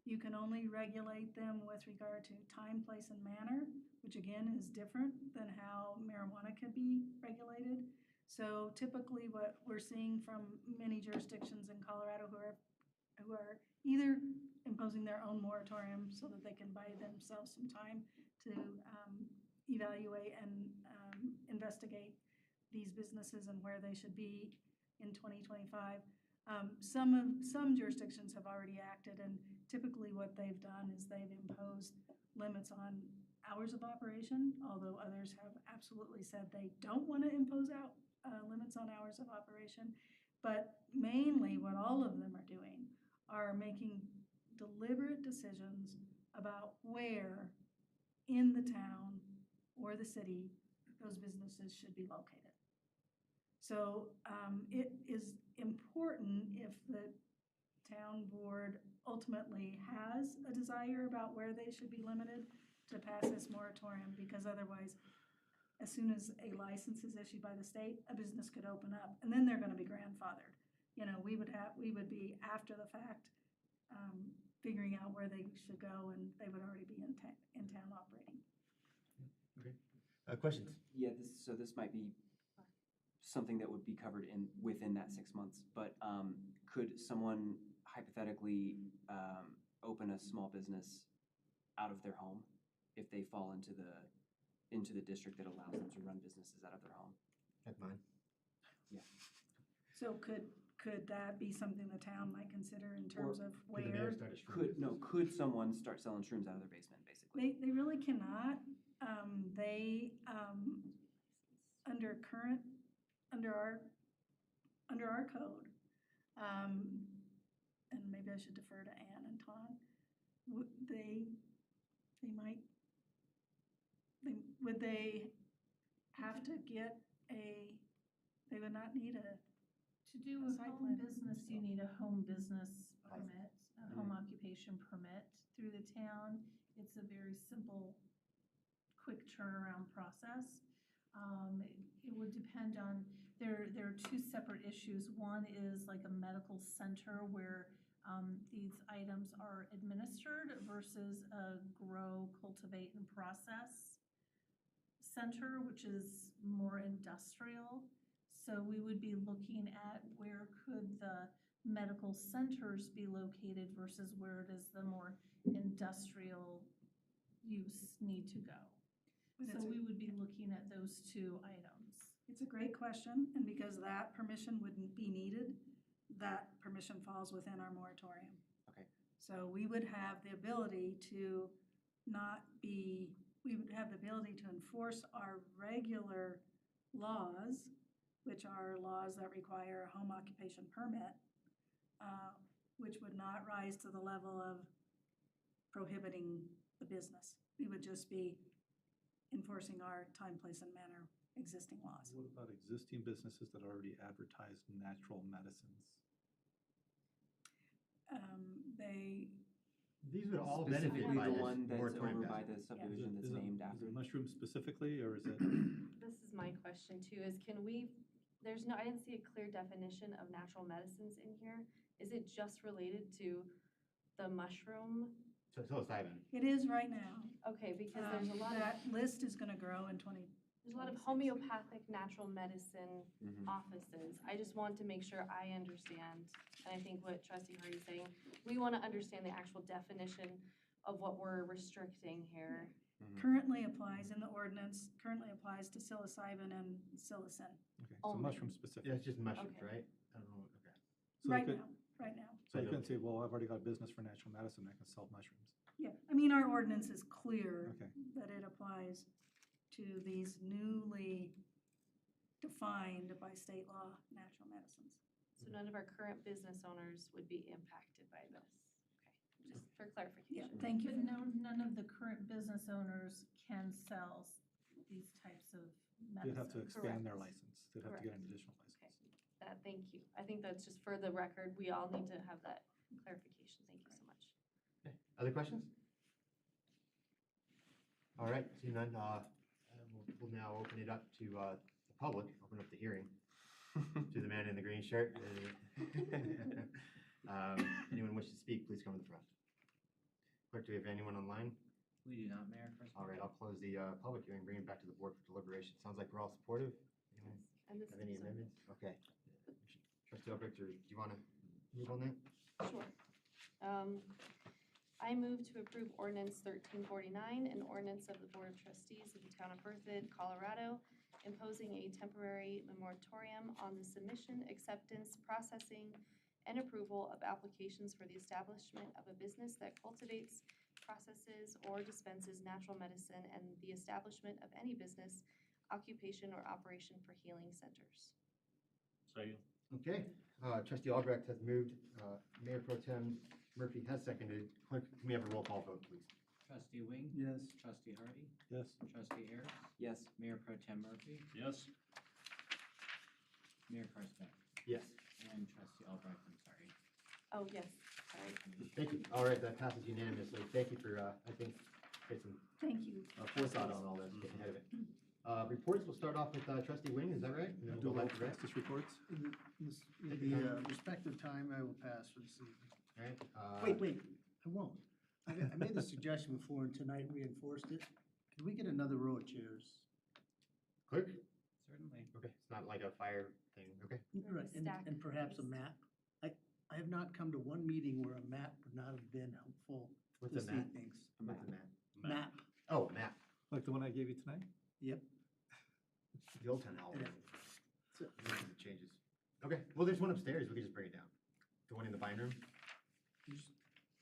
You can only regulate them with regard to time, place, and manner, which again is different than how marijuana could be regulated. So typically what we're seeing from many jurisdictions in Colorado who are either imposing their own moratorium so that they can buy themselves some time to evaluate and investigate these businesses and where they should be in 2025. Some jurisdictions have already acted, and typically what they've done is they've imposed limits on hours of operation, although others have absolutely said they don't want to impose limits on hours of operation. But mainly what all of them are doing are making deliberate decisions about where in the town or the city those businesses should be located. So it is important, if the town board ultimately has a desire about where they should be limited, to pass this moratorium, because otherwise, as soon as a license is issued by the state, a business could open up, and then they're going to be grandfathered. You know, we would be after the fact figuring out where they should go, and they would already be in town operating.
Okay. Questions?
Yeah, so this might be something that would be covered within that 6 months, but could someone hypothetically open a small business out of their home if they fall into the district that allows them to run businesses out of their home?
That's mine.
Yeah.
So could that be something the town might consider in terms of where?
Could someone start selling shrooms out of their basement, basically?
They really cannot. Under our code, and maybe I should defer to Ann and Ton, they might, would they have to get they would not need a,
To do
A
a
site
home
plan.
business, you need a home business
I see.
permit, a home occupation permit through the town. It's a very simple, quick turnaround process. It would depend on, there are two separate issues. One is like a medical center where these items are administered versus a grow, cultivate, and process center, which is more industrial. So we would be looking at where could the medical centers be located versus where does the more industrial use need to go.
But
So
it's a-
we would be looking at those two items.
it's a great question, and because that permission wouldn't be needed, that permission falls within our moratorium.
Okay.
So we would have the ability to we would have the ability to enforce our regular laws, which are laws that require a home occupation permit, which would not rise to the level of prohibiting the business. We would just be enforcing our time, place, and manner existing laws.
What about existing businesses that already advertise natural medicines?
These would all benefit
Specifically
by
the
this
one that's
moratorium
over by
passage.
the subdivision that's
Is it-
named
Is
after.
it mushroom specifically, or is it?
This is my question too, is can we, I didn't see a clear definition of natural medicines in here. Is it just related to the mushroom?
So psilocybin.
It is right now.
Okay, because there's a lot of,
That list is gonna grow in
there's a lot of homeopathic natural medicine
Mhm.
offices. I just want to make sure I understand, and I think what Trustee Hardy's saying, we want to understand the actual definition of what we're restricting here.
currently applies in the ordinance, currently applies to psilocybin and psilocin.
Okay, so
Only.
mushroom specific.
Yeah, it's just mushrooms,
Okay.
right? I don't know, okay.
So they
Right
could-
now, right now.
So you couldn't say, well, I've already got a business for natural medicine, I can sell mushrooms.
Yeah, I mean, our ordinance is clear
Okay.
that it applies to these newly defined by state law natural medicines.
So none of our current business owners would be impacted by this. Okay, just for
Yeah,
clarification.
thank you.
But no, none of the current business owners can sell these types of medicine.
They'd have to expand their
Correct.
license, they'd have to get an additional license.
Thank you. I think that's just for the record. We all need to have that clarification. Thank you so much.
Okay. Other questions? All right, seeing none, we'll now open it up to the public, open up the hearing to the man in the green shirt. Anyone wish to speak, please come to the front. Clerk, do we have anyone online?
We do not, Mayor. First
All right, I'll close the public hearing, bring it back to the board for deliberation. Sounds like we're all supportive. Anyone
And this
have any
is,
amendments? Okay. Trustee Albrecht, or do you want to move on that?
sure. I move to approve ordinance 1349, an ordinance of the Board of Trustees of the Town of Berthoud, Colorado, imposing a temporary moratorium on the submission, acceptance, processing, and approval of applications for the establishment of a business that cultivates, processes, or dispenses natural medicine, and the establishment of any business, occupation, or operation for healing centers.
Second.
Okay, trustee Albrecht has moved, Mayor Pro Tem Murphy has seconded. Clerk, can we have a roll call vote, please?
Trustee Wing?
Yes.
Trustee Hardy?
Yes.
Trustee Ayers?
Yes.
Mayor Pro Tem Murphy?
Yes.
Mayor Karsbeck?
Yes.
And Trustee Albrecht, I'm sorry.
Oh, yes, sorry.
Thank you. All right, that passes unanimously. Thank you for, I think, get some
Thank you.
forethought on all this, getting ahead of it. Reports, we'll start off with trustee Wing, is that right? And then
Do
we'll
roll
let the rest.
justice reports?
In
Take
the
your time.
respective time, I will pass for this evening.
All right.
Wait, I won't. I made the suggestion before, and tonight we enforced it. Can we get another row of chairs?
Clerk?
Certainly.
Okay, it's not like a fire thing, okay?
Right, and perhaps a map. I have not come to one meeting where a map would not have been helpful
What's
this
a map?
evening.
What's a map?
Map,
Oh, map.
Like the one I gave you tonight?
yep.
The old town hall.
Yeah.
It changes. Okay, well, there's one upstairs, we can just bring it down. The one in the bind room?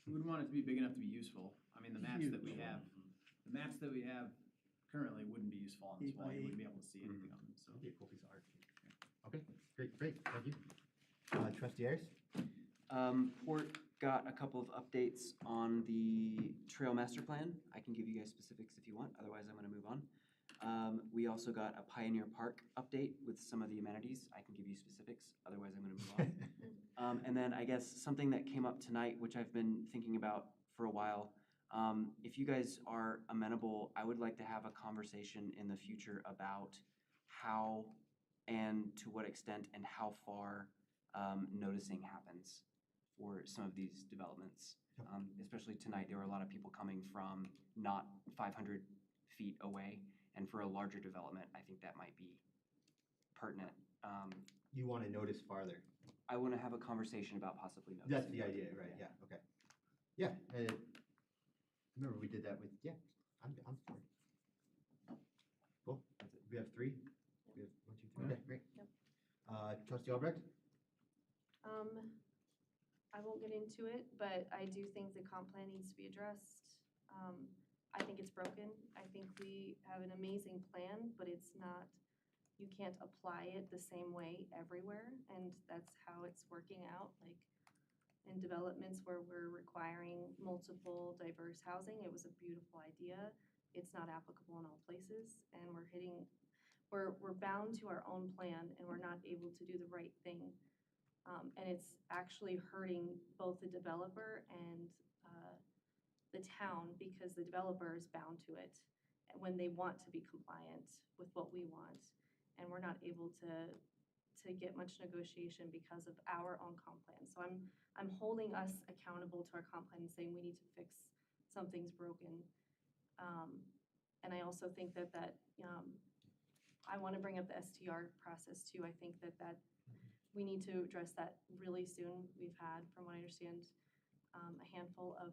We would want it to be big enough to be useful. I mean, the maps that we have currently wouldn't be useful on this wall. You wouldn't be able to see anything on them, so.
Be a cool piece of art. Okay, great, thank you. Trustee Ayers?
Port got a couple of updates on the trail master plan. I can give you guys specifics if you want, otherwise I'm gonna move on. We also got a Pioneer Park update with some of the amenities. I can give you specifics, otherwise I'm gonna move on. And then I guess something that came up tonight, which I've been thinking about for a while, if you guys are amenable, I would like to have a conversation in the future about how and to what extent and how far noticing happens for some of these developments. Especially tonight, there were a lot of people coming from not 500 feet away, and for a larger development, I think that might be pertinent.
You want to notice farther.
I want to have a conversation about possibly noticing.
That's the idea, right? Yeah, okay. Yeah, remember we did that with, yeah, I'm for it. Cool, that's it. We have three? We have 1, 2, 3, okay, great.
Yep.
Trustee Albrecht?
I won't get into it, but I do think the comp plan needs to be addressed. I think it's broken. I think we have an amazing plan, but it's not, you can't apply it the same way everywhere, and that's how it's working out. Like in developments where we're requiring multiple diverse housing, it was a beautiful idea. It's not applicable in all places, and we're bound to our own plan, and we're not able to do the right thing. And it's actually hurting both the developer and the town, because the developer is bound to it when they want to be compliant with what we want. And we're not able to get much negotiation because of our own comp plan. So I'm holding us accountable to our comp plan and saying we need to fix something's broken. And I also think that I want to bring up the STR process too. I think that we need to address that really soon. We've had, from what I understand, a handful of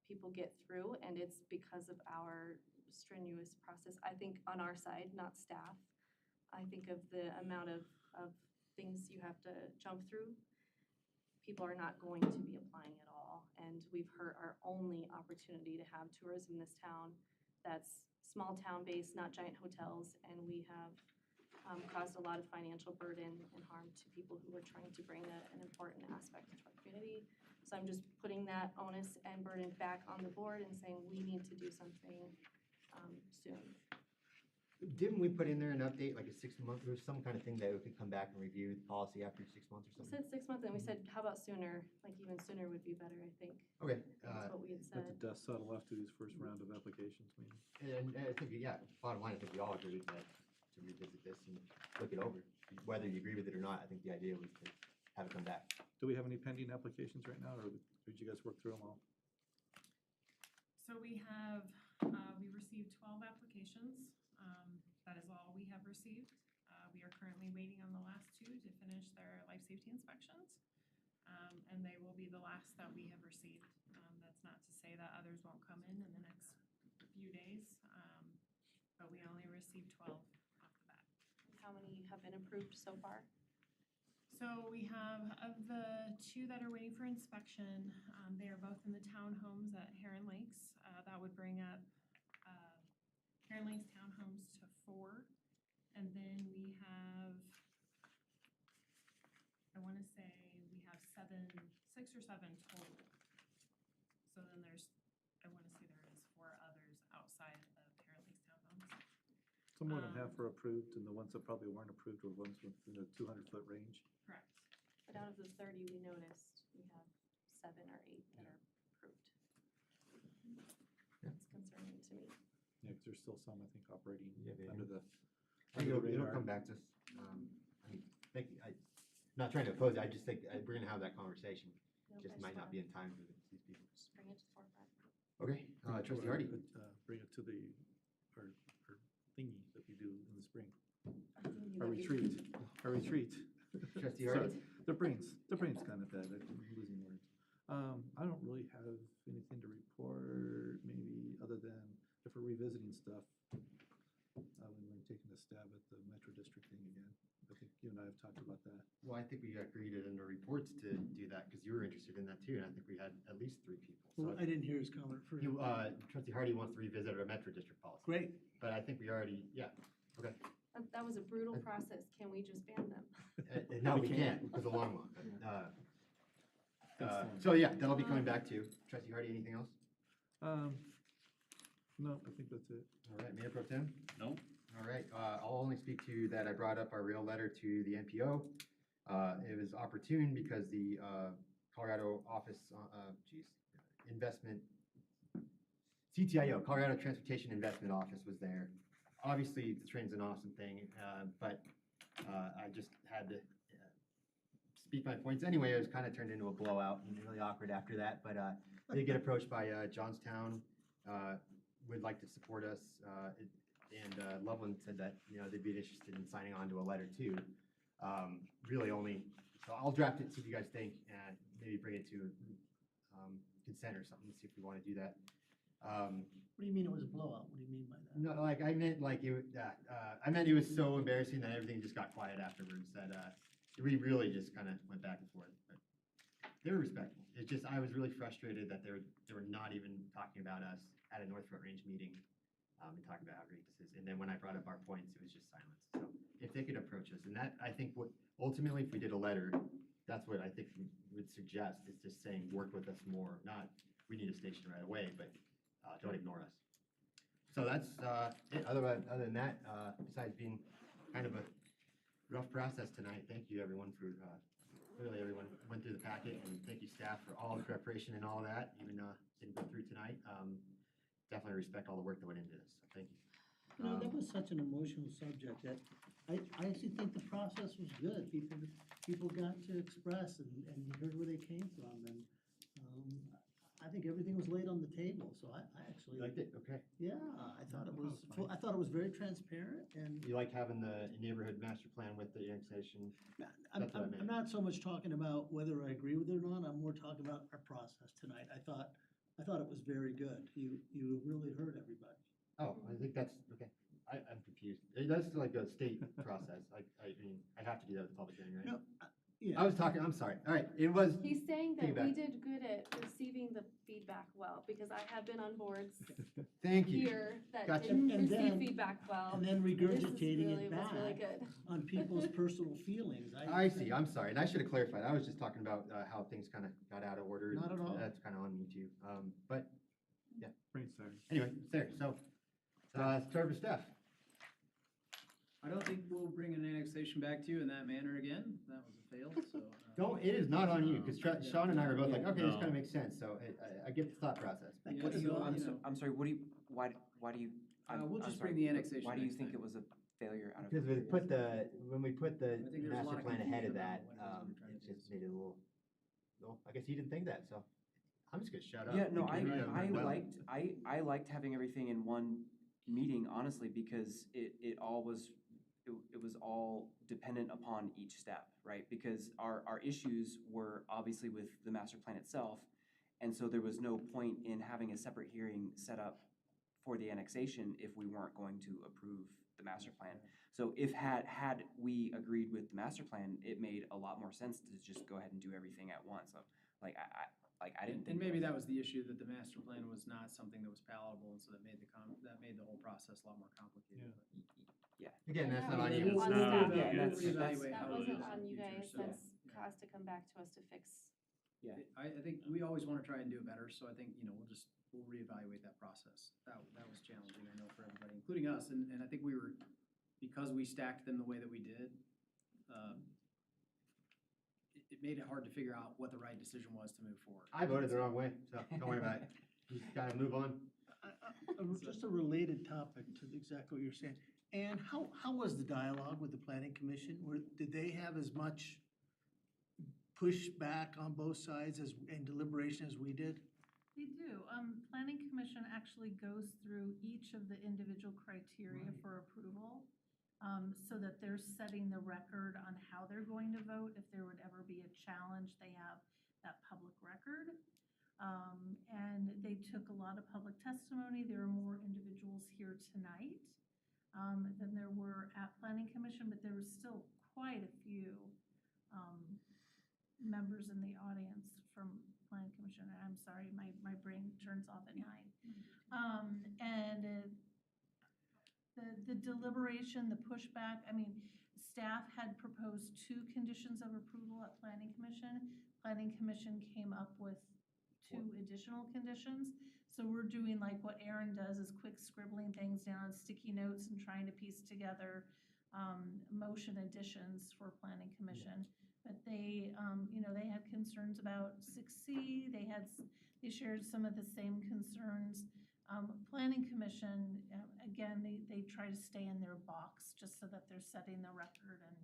people get through, and it's because of our strenuous process. I think on our side, not staff. I think of the amount of things you have to jump through. People are not going to be applying at all, and we've hurt our only opportunity to have tourism in this town that's small town based, not giant hotels, and we have caused a lot of financial burden and harm to people who are trying to bring an important aspect into our community. So I'm just putting that onus and burden back on the board and saying we need to do something soon.
Didn't we put in there an update, like a 6-month, or some kind of thing that we could come back and review the policy after 6 months or
We
something?
said 6 months, and we said, how about sooner? Like even sooner would be better, I think.
Okay.
That's what we had
Let
said.
the dust settle after these first round of applications, maybe.
And I think, yeah, bottom line, I think we all agreed that to revisit this and look it over. Whether you agree with it or not, I think the idea was to have it come back.
Do we have any pending applications right now, or did you guys work through them all?
So we received 12 applications. That is all we have received. We are currently waiting on the last 2 to finish their life safety inspections. And they will be the last that we have received. That's not to say that others won't come in the next few days, but we only received 12 off the bat.
How many have been approved so far?
So we have, of the 2 that are waiting for inspection, they are both in the townhomes at Heron Lakes. That would bring up Heron Lakes townhomes to 4. And then we have, I want to say we have 6 or 7 total. So then there's, I want to say there is 4 others outside of Heron Lakes townhomes.
So more than half were approved, and the ones that probably weren't approved were ones within the 200-foot range.
Correct.
But out of the 30 we noticed, we have 7 or 8 that are approved. That's concerning to me.
Yeah, because there's still some, I think, operating
they
under
do.
the
It'll
radar.
come back to us. I mean, I'm not trying to oppose it, I just think we're gonna have that conversation.
Nope,
Just
I
might
just
not be in time for these people.
Just bring it to the forefront.
Okay, Trustee Hardy.
Bring it to our thingy that we do in the spring.
thingy
Our
that we-
retreat, our retreat.
Trustee
Sorry,
Hardy?
the brain's kind of dead, I'm losing words. I don't really have anything to report, maybe other than if we're revisiting stuff. When we're taking a stab at the Metro District thing again. I think you and I have talked about that.
Well, I think we agreed it in the reports to do that, because you were interested in that too, and I think we had at least 3 people.
Well, I didn't hear his comment first.
Trustee Hardy wants to revisit our Metro District policy.
Great.
But I think we already, yeah, okay.
That was a brutal process. Can we just ban them?
No, we can't, because of long one. So yeah, that'll be coming back to Trustee Hardy. Anything else?
No, I think that's it.
All right, Mayor Pro Tem?
No.
All right, I'll only speak to that I brought up our real letter to the NPO. It was opportune because the Colorado Office, Investment, CTIO, Colorado Transportation Investment Office was there. Obviously, the train's an awesome thing, but I just had to speak my points. Anyway, it was kind of turned into a blowout and really awkward after that, but I did get approached by Johnstown, would like to support us, and Loveland said that, they'd be interested in signing on to a letter too. Really only, so I'll draft it, see what you guys think, and maybe bring it to consent or something, see if we want to do that.
What do you mean it was a blowout? What do you mean by that?
No, like, I meant like, I meant it was so embarrassing that everything just got quiet afterwards, that we really just kind of went back and forth, but they were respectful. It's just, I was really frustrated that they were not even talking about us at a North Front Range meeting, and talking about how great this is. And then when I brought up our points, it was just silence. So if they could approach us, and that, I think, ultimately, if we did a letter, that's what I think we would suggest, is just saying, work with us more, not, we need a station right away, but don't ignore us. So that's it. Other than that, besides being kind of a rough process tonight, thank you everyone for, really everyone went through the packet, and thank you staff for all the preparation and all that, even didn't go through tonight. Definitely respect all the work that went into this, so thank you.
That was such an emotional subject that I actually think the process was good. People got to express and you heard where they came from, and I think everything was laid on the table, so I actually.
You liked it? Okay.
Yeah, I thought it was very transparent, and
You like having the neighborhood master plan with the annexation? That's what I meant.
I'm not so much talking about whether I agree with it or not, I'm more talking about our process tonight. I thought it was very good. You really heard everybody.
Oh, I think that's, okay. I'm confused. That's like a state process. I mean, I have to do that with the public hearing, right?
No, yeah.
I was talking, I'm sorry. All right, it was.
He's saying that we
Feedback.
did good at receiving the feedback well, because I have been on boards
Thank you.
here that
Gotcha.
didn't
And
receive
then-
feedback well.
And then
This is
regurgitating
really-
it
was really
back
good.
on people's personal feelings.
I see, I'm sorry, and I should have clarified. I was just talking about how things kind of got out of order.
Not at all.
That's kind of on me too. But, yeah.
Brainstorm.
Anyway, it's there. So, Trevor, Steph.
I don't think we'll bring an annexation back to you in that manner again. That was a fail, so.
Don't, it is not on you, because Sean and I were both like, okay, this
No.
kind of makes sense, so I get the thought process.
That
Yeah,
could've
so,
gone,
you know,
I'm sorry, why do you?
We'll
I'm
just
sorry,
bring the
but
annexation
Why do you
next
think
time.
it was a failure out of?
Because when we put the
I think there's a
master
lot of
plan ahead of
confusion
that,
about what it is we're trying
it
to do.
just made it a little, well, I guess you didn't think that, so I'm just gonna shut up.
Yeah, no,
because you done well.
I liked having everything in one meeting, honestly, because it was all dependent upon each step, right? Because our issues were obviously with the master plan itself, and so there was no point in having a separate hearing set up for the annexation if we weren't going to approve the master plan. So if had we agreed with the master plan, it made a lot more sense to just go ahead and do everything at once. So like I didn't think.
And maybe that was the issue, that the master plan was not something that was palatable, and so that made the whole process a lot more complicated.
Yeah.
Again, that's
Yeah,
not on
we
you.
did on
No,
staff.
no,
Yeah,
we'll
that's-
reevaluate
That
how it
wasn't
is
on
in the
you
future,
guys,
so,
that's,
yeah.
has to come back to us to fix.
Yeah.
I think we always want to try and do it better, so I think, we'll reevaluate that process. That was challenging, I know, for everybody, including us, and I think because we stacked them the way that we did, it made it hard to figure out what the right decision was to move forward.
I voted the wrong way, so don't worry about it. Just gotta move on.
Just a related topic to exactly what you're saying. And how was the dialogue with the planning commission? Did they have as much pushback on both sides and deliberation as we did?
They do. Planning Commission actually goes through each of the individual criteria for approval, so that they're setting the record on how they're going to vote. If there would ever be a challenge, they have that public record. And they took a lot of public testimony. There are more individuals here tonight than there were at Planning Commission, but there was still quite a few members in the audience from Planning Commission. I'm sorry, my brain turns off at 9. And the deliberation, the pushback, I mean, Staff had proposed 2 conditions of approval at Planning Commission. Planning Commission came up with 2 additional conditions. So we're doing like what Aaron does, is quick scribbling things down on sticky notes and trying to piece together motion additions for Planning Commission. But they, you know, they had concerns about 6C. They shared some of the same concerns. Planning Commission, again, they try to stay in their box just so that they're setting the record and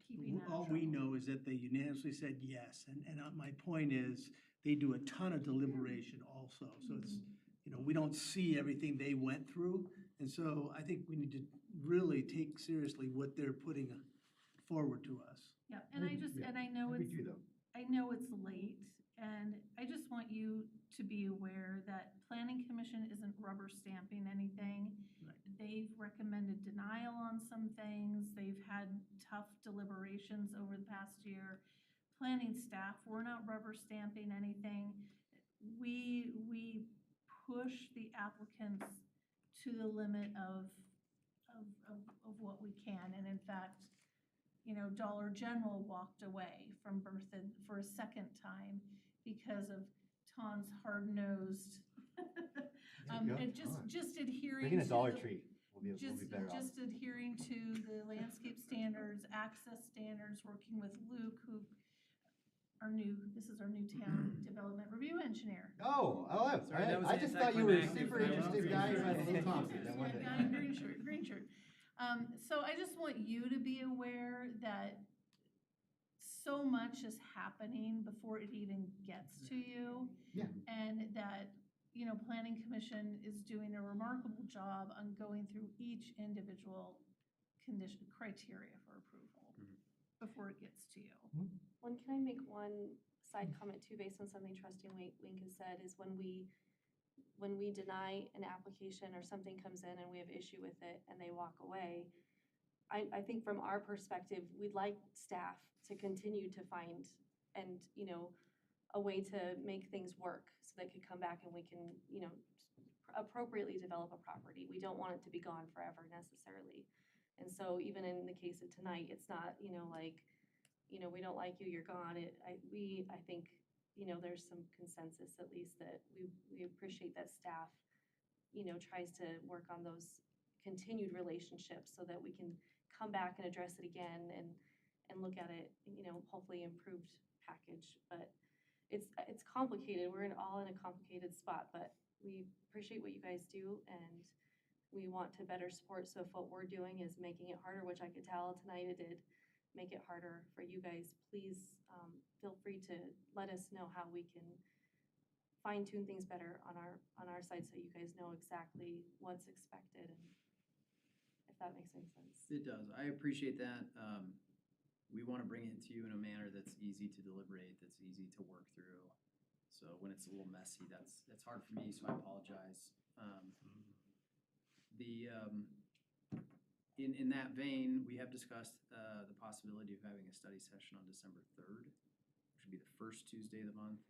keeping out of
All we
trouble.
know is that they unanimously said yes, and my point is, they do a ton of deliberation also, so it's, you know, we don't see everything they went through, and so I think we need to really take seriously what they're putting forward to us.
Yeah, and I know
We
it's,
do though.
I know it's late, and I just want you to be aware that Planning Commission isn't rubber stamping anything. They've recommended denial on some things. They've had tough deliberations over the past year. Planning staff, we're not rubber stamping anything. We push the applicants to the limit of what we can. And in fact, you know, Dollar General walked away from Berthoud for a second time because of Ton's hard-nosed, and just adhering
Bring in a
to
Dollar
the-
Tree. We'll be better off.
Just adhering to the landscape standards, access standards, working with Luke, this is our new town development review engineer.
Oh,
Sorry, that was
I just thought you were a super interesting guy
Green
about Lee
shirt.
Thompson. I wanted
Guy in green shirt. So I just want you to be aware that so much is happening before it even gets to you.
Yeah.
And that, you know, Planning Commission is doing a remarkable job on going through each individual condition, criteria for approval before it gets to you.
Can I make one side comment too, based on something Trustee Wink has said, is when we deny an application or something comes in and we have issue with it and they walk away, I think from our perspective, we'd like staff to continue to find and, you know, a way to make things work so they could come back and we can, you know, appropriately develop a property. We don't want it to be gone forever necessarily. And so even in the case of tonight, it's not, you know, like, you know, we don't like you, you're gone. I think, you know, there's some consensus at least that we appreciate that staff, you know, tries to work on those continued relationships so that we can come back and address it again and look at it, you know, hopefully improved package. But it's complicated. We're all in a complicated spot, but we appreciate what you guys do and we want to better support. So if what we're doing is making it harder, which I could tell tonight it did, make it harder for you guys, please feel free to let us know how we can fine tune things better on our side so you guys know exactly what's expected and if that makes any sense.
It does. I appreciate that. We want to bring it to you in a manner that's easy to deliberate, that's easy to work through. So when it's a little messy, that's hard for me, so I apologize. In that vein, we have discussed the possibility of having a study session on December 3rd, which would be the first Tuesday of the month.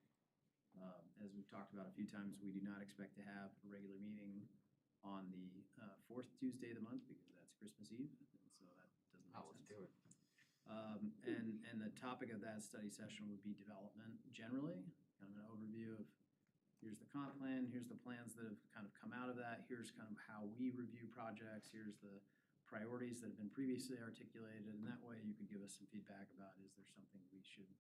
As we've talked about a few times, we do not expect to have a regular meeting on the fourth Tuesday of the month because that's Christmas Eve, and so that doesn't make sense.
Let's do it.
And the topic of that study session would be development generally, kind of an overview of here's the comp plan, here's the plans that have kind of come out of that, here's kind of how we review projects, here's the priorities that have been previously articulated, and that way you could give us some feedback about is there something we should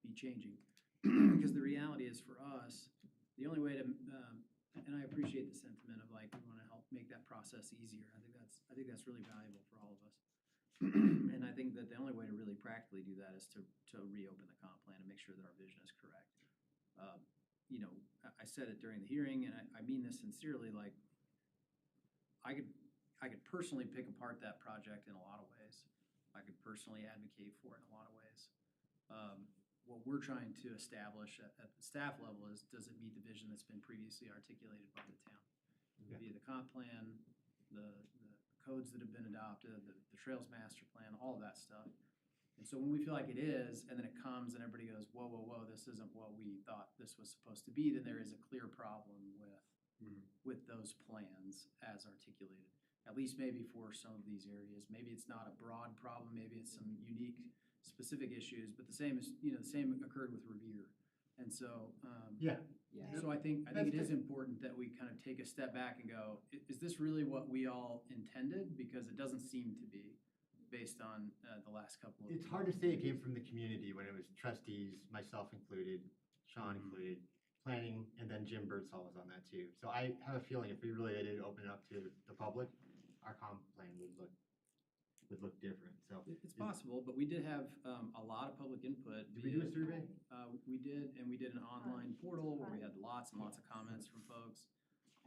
be changing. Because the reality is for us, the only way to, and I appreciate the sentiment of like, we want to help make that process easier. I think that's really valuable for all of us. And I think that the only way to really practically do that is to reopen the comp plan and make sure that our vision is correct. You know, I said it during the hearing, and I mean this sincerely, like, I could personally pick apart that project in a lot of ways. I could personally advocate for it in a lot of ways. What we're trying to establish at the staff level is, does it meet the vision that's been previously articulated by the town?
Yeah.
Via the comp plan, the codes that have been adopted, the Trails Master Plan, all of that stuff. And so when we feel like it is, and then it comes and everybody goes, whoa, whoa, whoa, this isn't what we thought this was supposed to be, then there is a clear problem with those plans as articulated. at least maybe for some of these areas. Maybe it's not a broad problem, maybe it's some unique, specific issues, but the same occurred with Revere. And so,
Yeah.
so I think
That's
it is
good.
important that we kind of take a step back and go, is this really what we all intended? Because it doesn't seem to be, based on the last couple of.
It's hard to say it came from the community when it was trustees, myself included, Sean included, planning, and then Jim Birdsall was on that too. So I have a feeling if we really did open it up to the public, our comp plan would look different, so.
It's possible, but we did have a lot of public input.
Did we do a survey?
We did, and we did an online portal where we had lots and lots of comments from folks.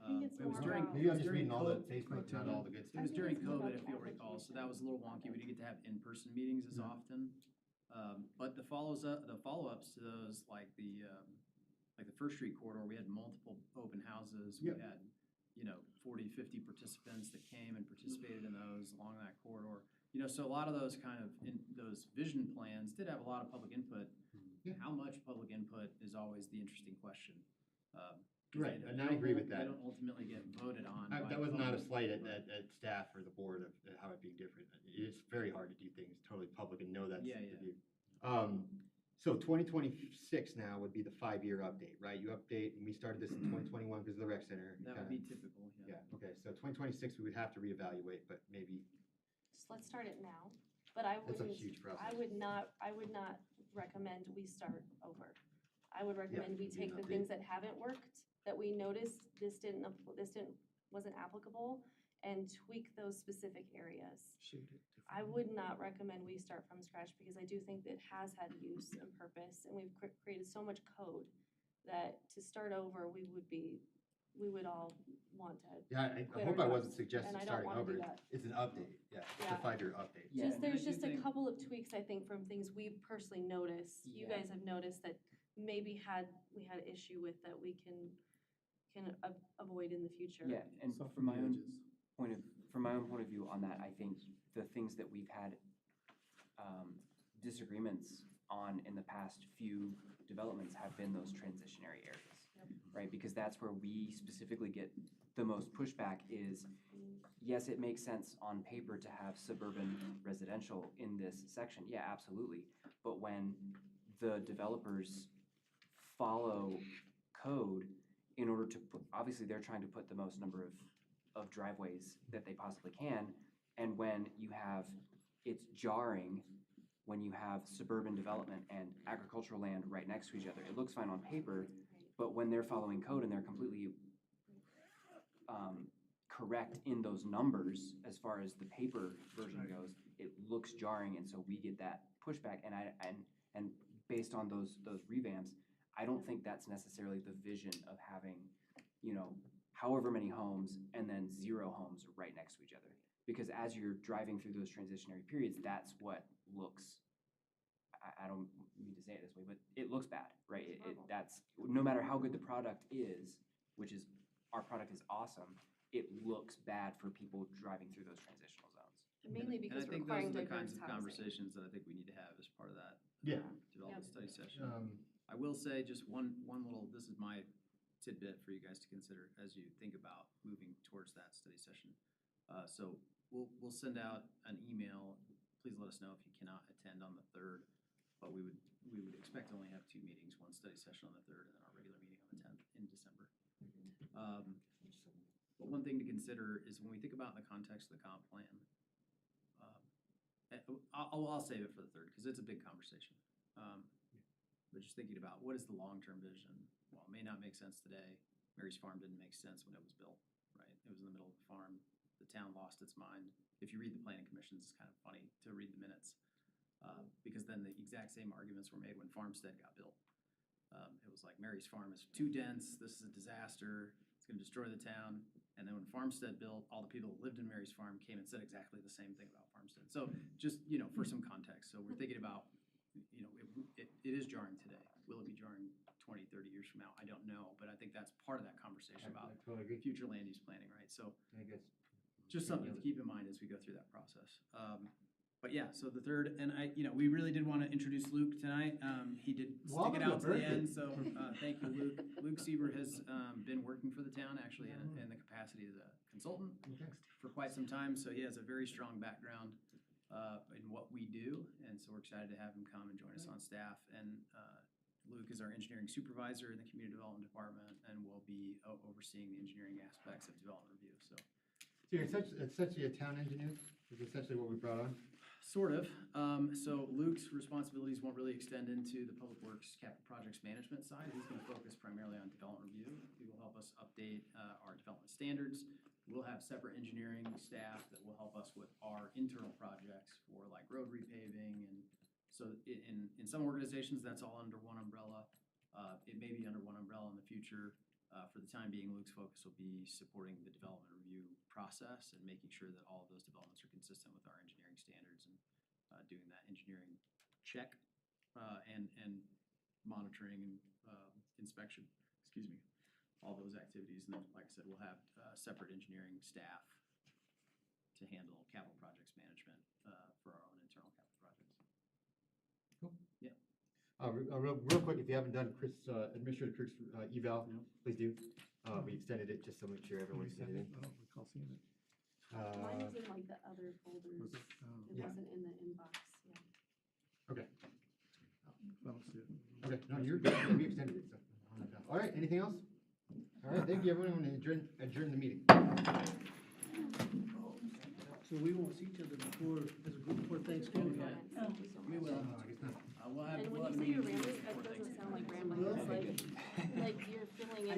I think it's
It was
more
during.
about-
Maybe I'm
it was
just
during
reading all the
COVID.
Facebook, not all the good
It was
stuff.
during
it's more about
COVID, if you'll
the
recall, so that was a little wonky. We didn't get to have in-person meetings as often. But the follow-ups to those, like the First Street corridor, we had multiple open houses. We
Yep.
had, 40, 50 participants that came and participated in those along that corridor. So a lot of those those vision plans did have a lot of public input.
Yeah.
How much public input is always the interesting question. 'Cause
Right,
they
and
don't-
I
they
agree
don't-
with that.
They don't ultimately get voted on. by
That was not a
public.
slight at staff or the board of how it being different. It's very hard to do things totally public and know that's
Yeah,
the
yeah.
view. So 2026 now would be the 5-year update, right? You update, and we started this in 2021 because of the rec center.
That would be typical, yeah.
Yeah, okay, so 2026, we would have to reevaluate, but maybe,
Just let's start it now, but I
That's a
wouldn't,
huge process.
I would not recommend we start over. I would recommend we
do
take
an
the
update.
things that haven't worked, that we noticed wasn't applicable, and tweak those specific areas. I would not recommend we start from scratch because I do think that it has had use and purpose, and we've created so much code that to start over, we would all want to.
yeah, I
quit
hope
our
I wasn't
jobs,
suggesting
and I don't
starting
wanna
over.
do that.
It's an update, yeah, it's a
Yeah.
5-year update.
Yeah,
Just,
and
there's
I
just
do
a
think-
couple of tweaks, I think, from things we've personally noticed. You
Yeah.
guys have noticed that maybe we had issue with that we can avoid in the future.
Yeah, and from my own point of view on that, I think the things that we've had disagreements on in the past few developments have been those transitionary areas, right? Because that's where we specifically get the most pushback is, yes, it makes sense on paper to have suburban residential in this section, yeah, absolutely. But when the developers follow code in order to put, obviously they're trying to put the most number of driveways that they possibly can. And when you have, it's jarring when you have suburban development and agricultural land right next to each other. It looks fine on paper, but when they're following code and they're completely correct in those numbers as far as the paper version goes, it looks jarring, and so we get that pushback. And based on those revamps, I don't think that's necessarily the vision of having, however many homes and then 0 homes right next to each other. Because as you're driving through those transitionary periods, that's what looks, I don't mean to say it this way, but it looks bad, right? That's, no matter how good the product is, which is, our product is awesome, it looks bad for people driving through those transitional zones.
Mainly
And
because
I think
requiring
those are the kinds
diverse
of
housing.
conversations that I think we need to have as part of that.
Yeah.
Development
Yep.
study session.
Um,
I will say just one little, this is my tidbit for you guys to consider as you think about moving towards that study session. So we'll send out an email. Please let us know if you cannot attend on the 3rd, but we would expect to only have 2 meetings, one study session on the 3rd and then our regular meeting on the 10th in December. But one thing to consider is when we think about in the context of the comp plan, I'll save it for the 3rd because it's a big conversation. But just thinking about what is the long-term vision? While it may not make sense today, Mary's Farm didn't make sense when it was built, right? It was in the middle of the farm. The town lost its mind. If you read the planning commissions, it's kind of funny to read the minutes. Because then the exact same arguments were made when Farmstead got built. It was like Mary's Farm is too dense, this is a disaster, it's gonna destroy the town. And then when Farmstead built, all the people who lived in Mary's Farm came and said exactly the same thing about Farmstead. So just, for some context, so we're thinking about, it is jarring today. Will it be jarring 20, 30 years from now? I don't know, but I think that's part of that conversation
I
about
totally agree.
future land use planning, right? So
I guess.
just something to keep in mind as we go through that process. But yeah, so the third, and we really did want to introduce Luke tonight. He did stick it
Welcome
out
to
to the end,
Berkeley.
so thank you, Luke. Luke Siebert has been working for the town, actually, in the capacity as a consultant for quite some time, so he has a very strong background in what we do, and so we're excited to have him come and join us on staff. And Luke is our engineering supervisor in the community development department, and will be overseeing the engineering aspects of development review, so.
So you're essentially a town engineer, is essentially what we brought on?
Sort of. So Luke's responsibilities won't really extend into the public works capital projects management side. He's going to focus primarily on development review. He will help us update our development standards. We'll have separate engineering staff that will help us with our internal projects for like road repaving. And so in some organizations, that's all under one umbrella. It may be under one umbrella in the future. For the time being, Luke's focus will be supporting the development review process and making sure that all of those developments are consistent with our engineering standards and doing that engineering check and monitoring and inspection, all those activities. And then, like I said, we'll have separate engineering staff to handle capital projects management for our own internal capital projects.
Cool.
Yeah.
Real quick, if you haven't done Administrator Kirk's eval, please do. We extended it just to make sure everyone's
I
getting it.
don't recall seeing it.
Mine was in like the other folders.
Was it? Oh.
It
Yeah.
wasn't in the inbox, yeah.
Okay.
I don't see it.
Okay, no, you're good. Yeah, we extended it, so. All right, anything else? All right, thank you, everyone. I'm gonna adjourn the meeting.
So we won't see each other before, as a group before Thanksgiving.
We will.
I guess not.
We'll have,
And
we'll
when
have a
you say
meeting
you're
before
rambling, that doesn't
Thanksgiving.
sound like rambling, it's like you're filling in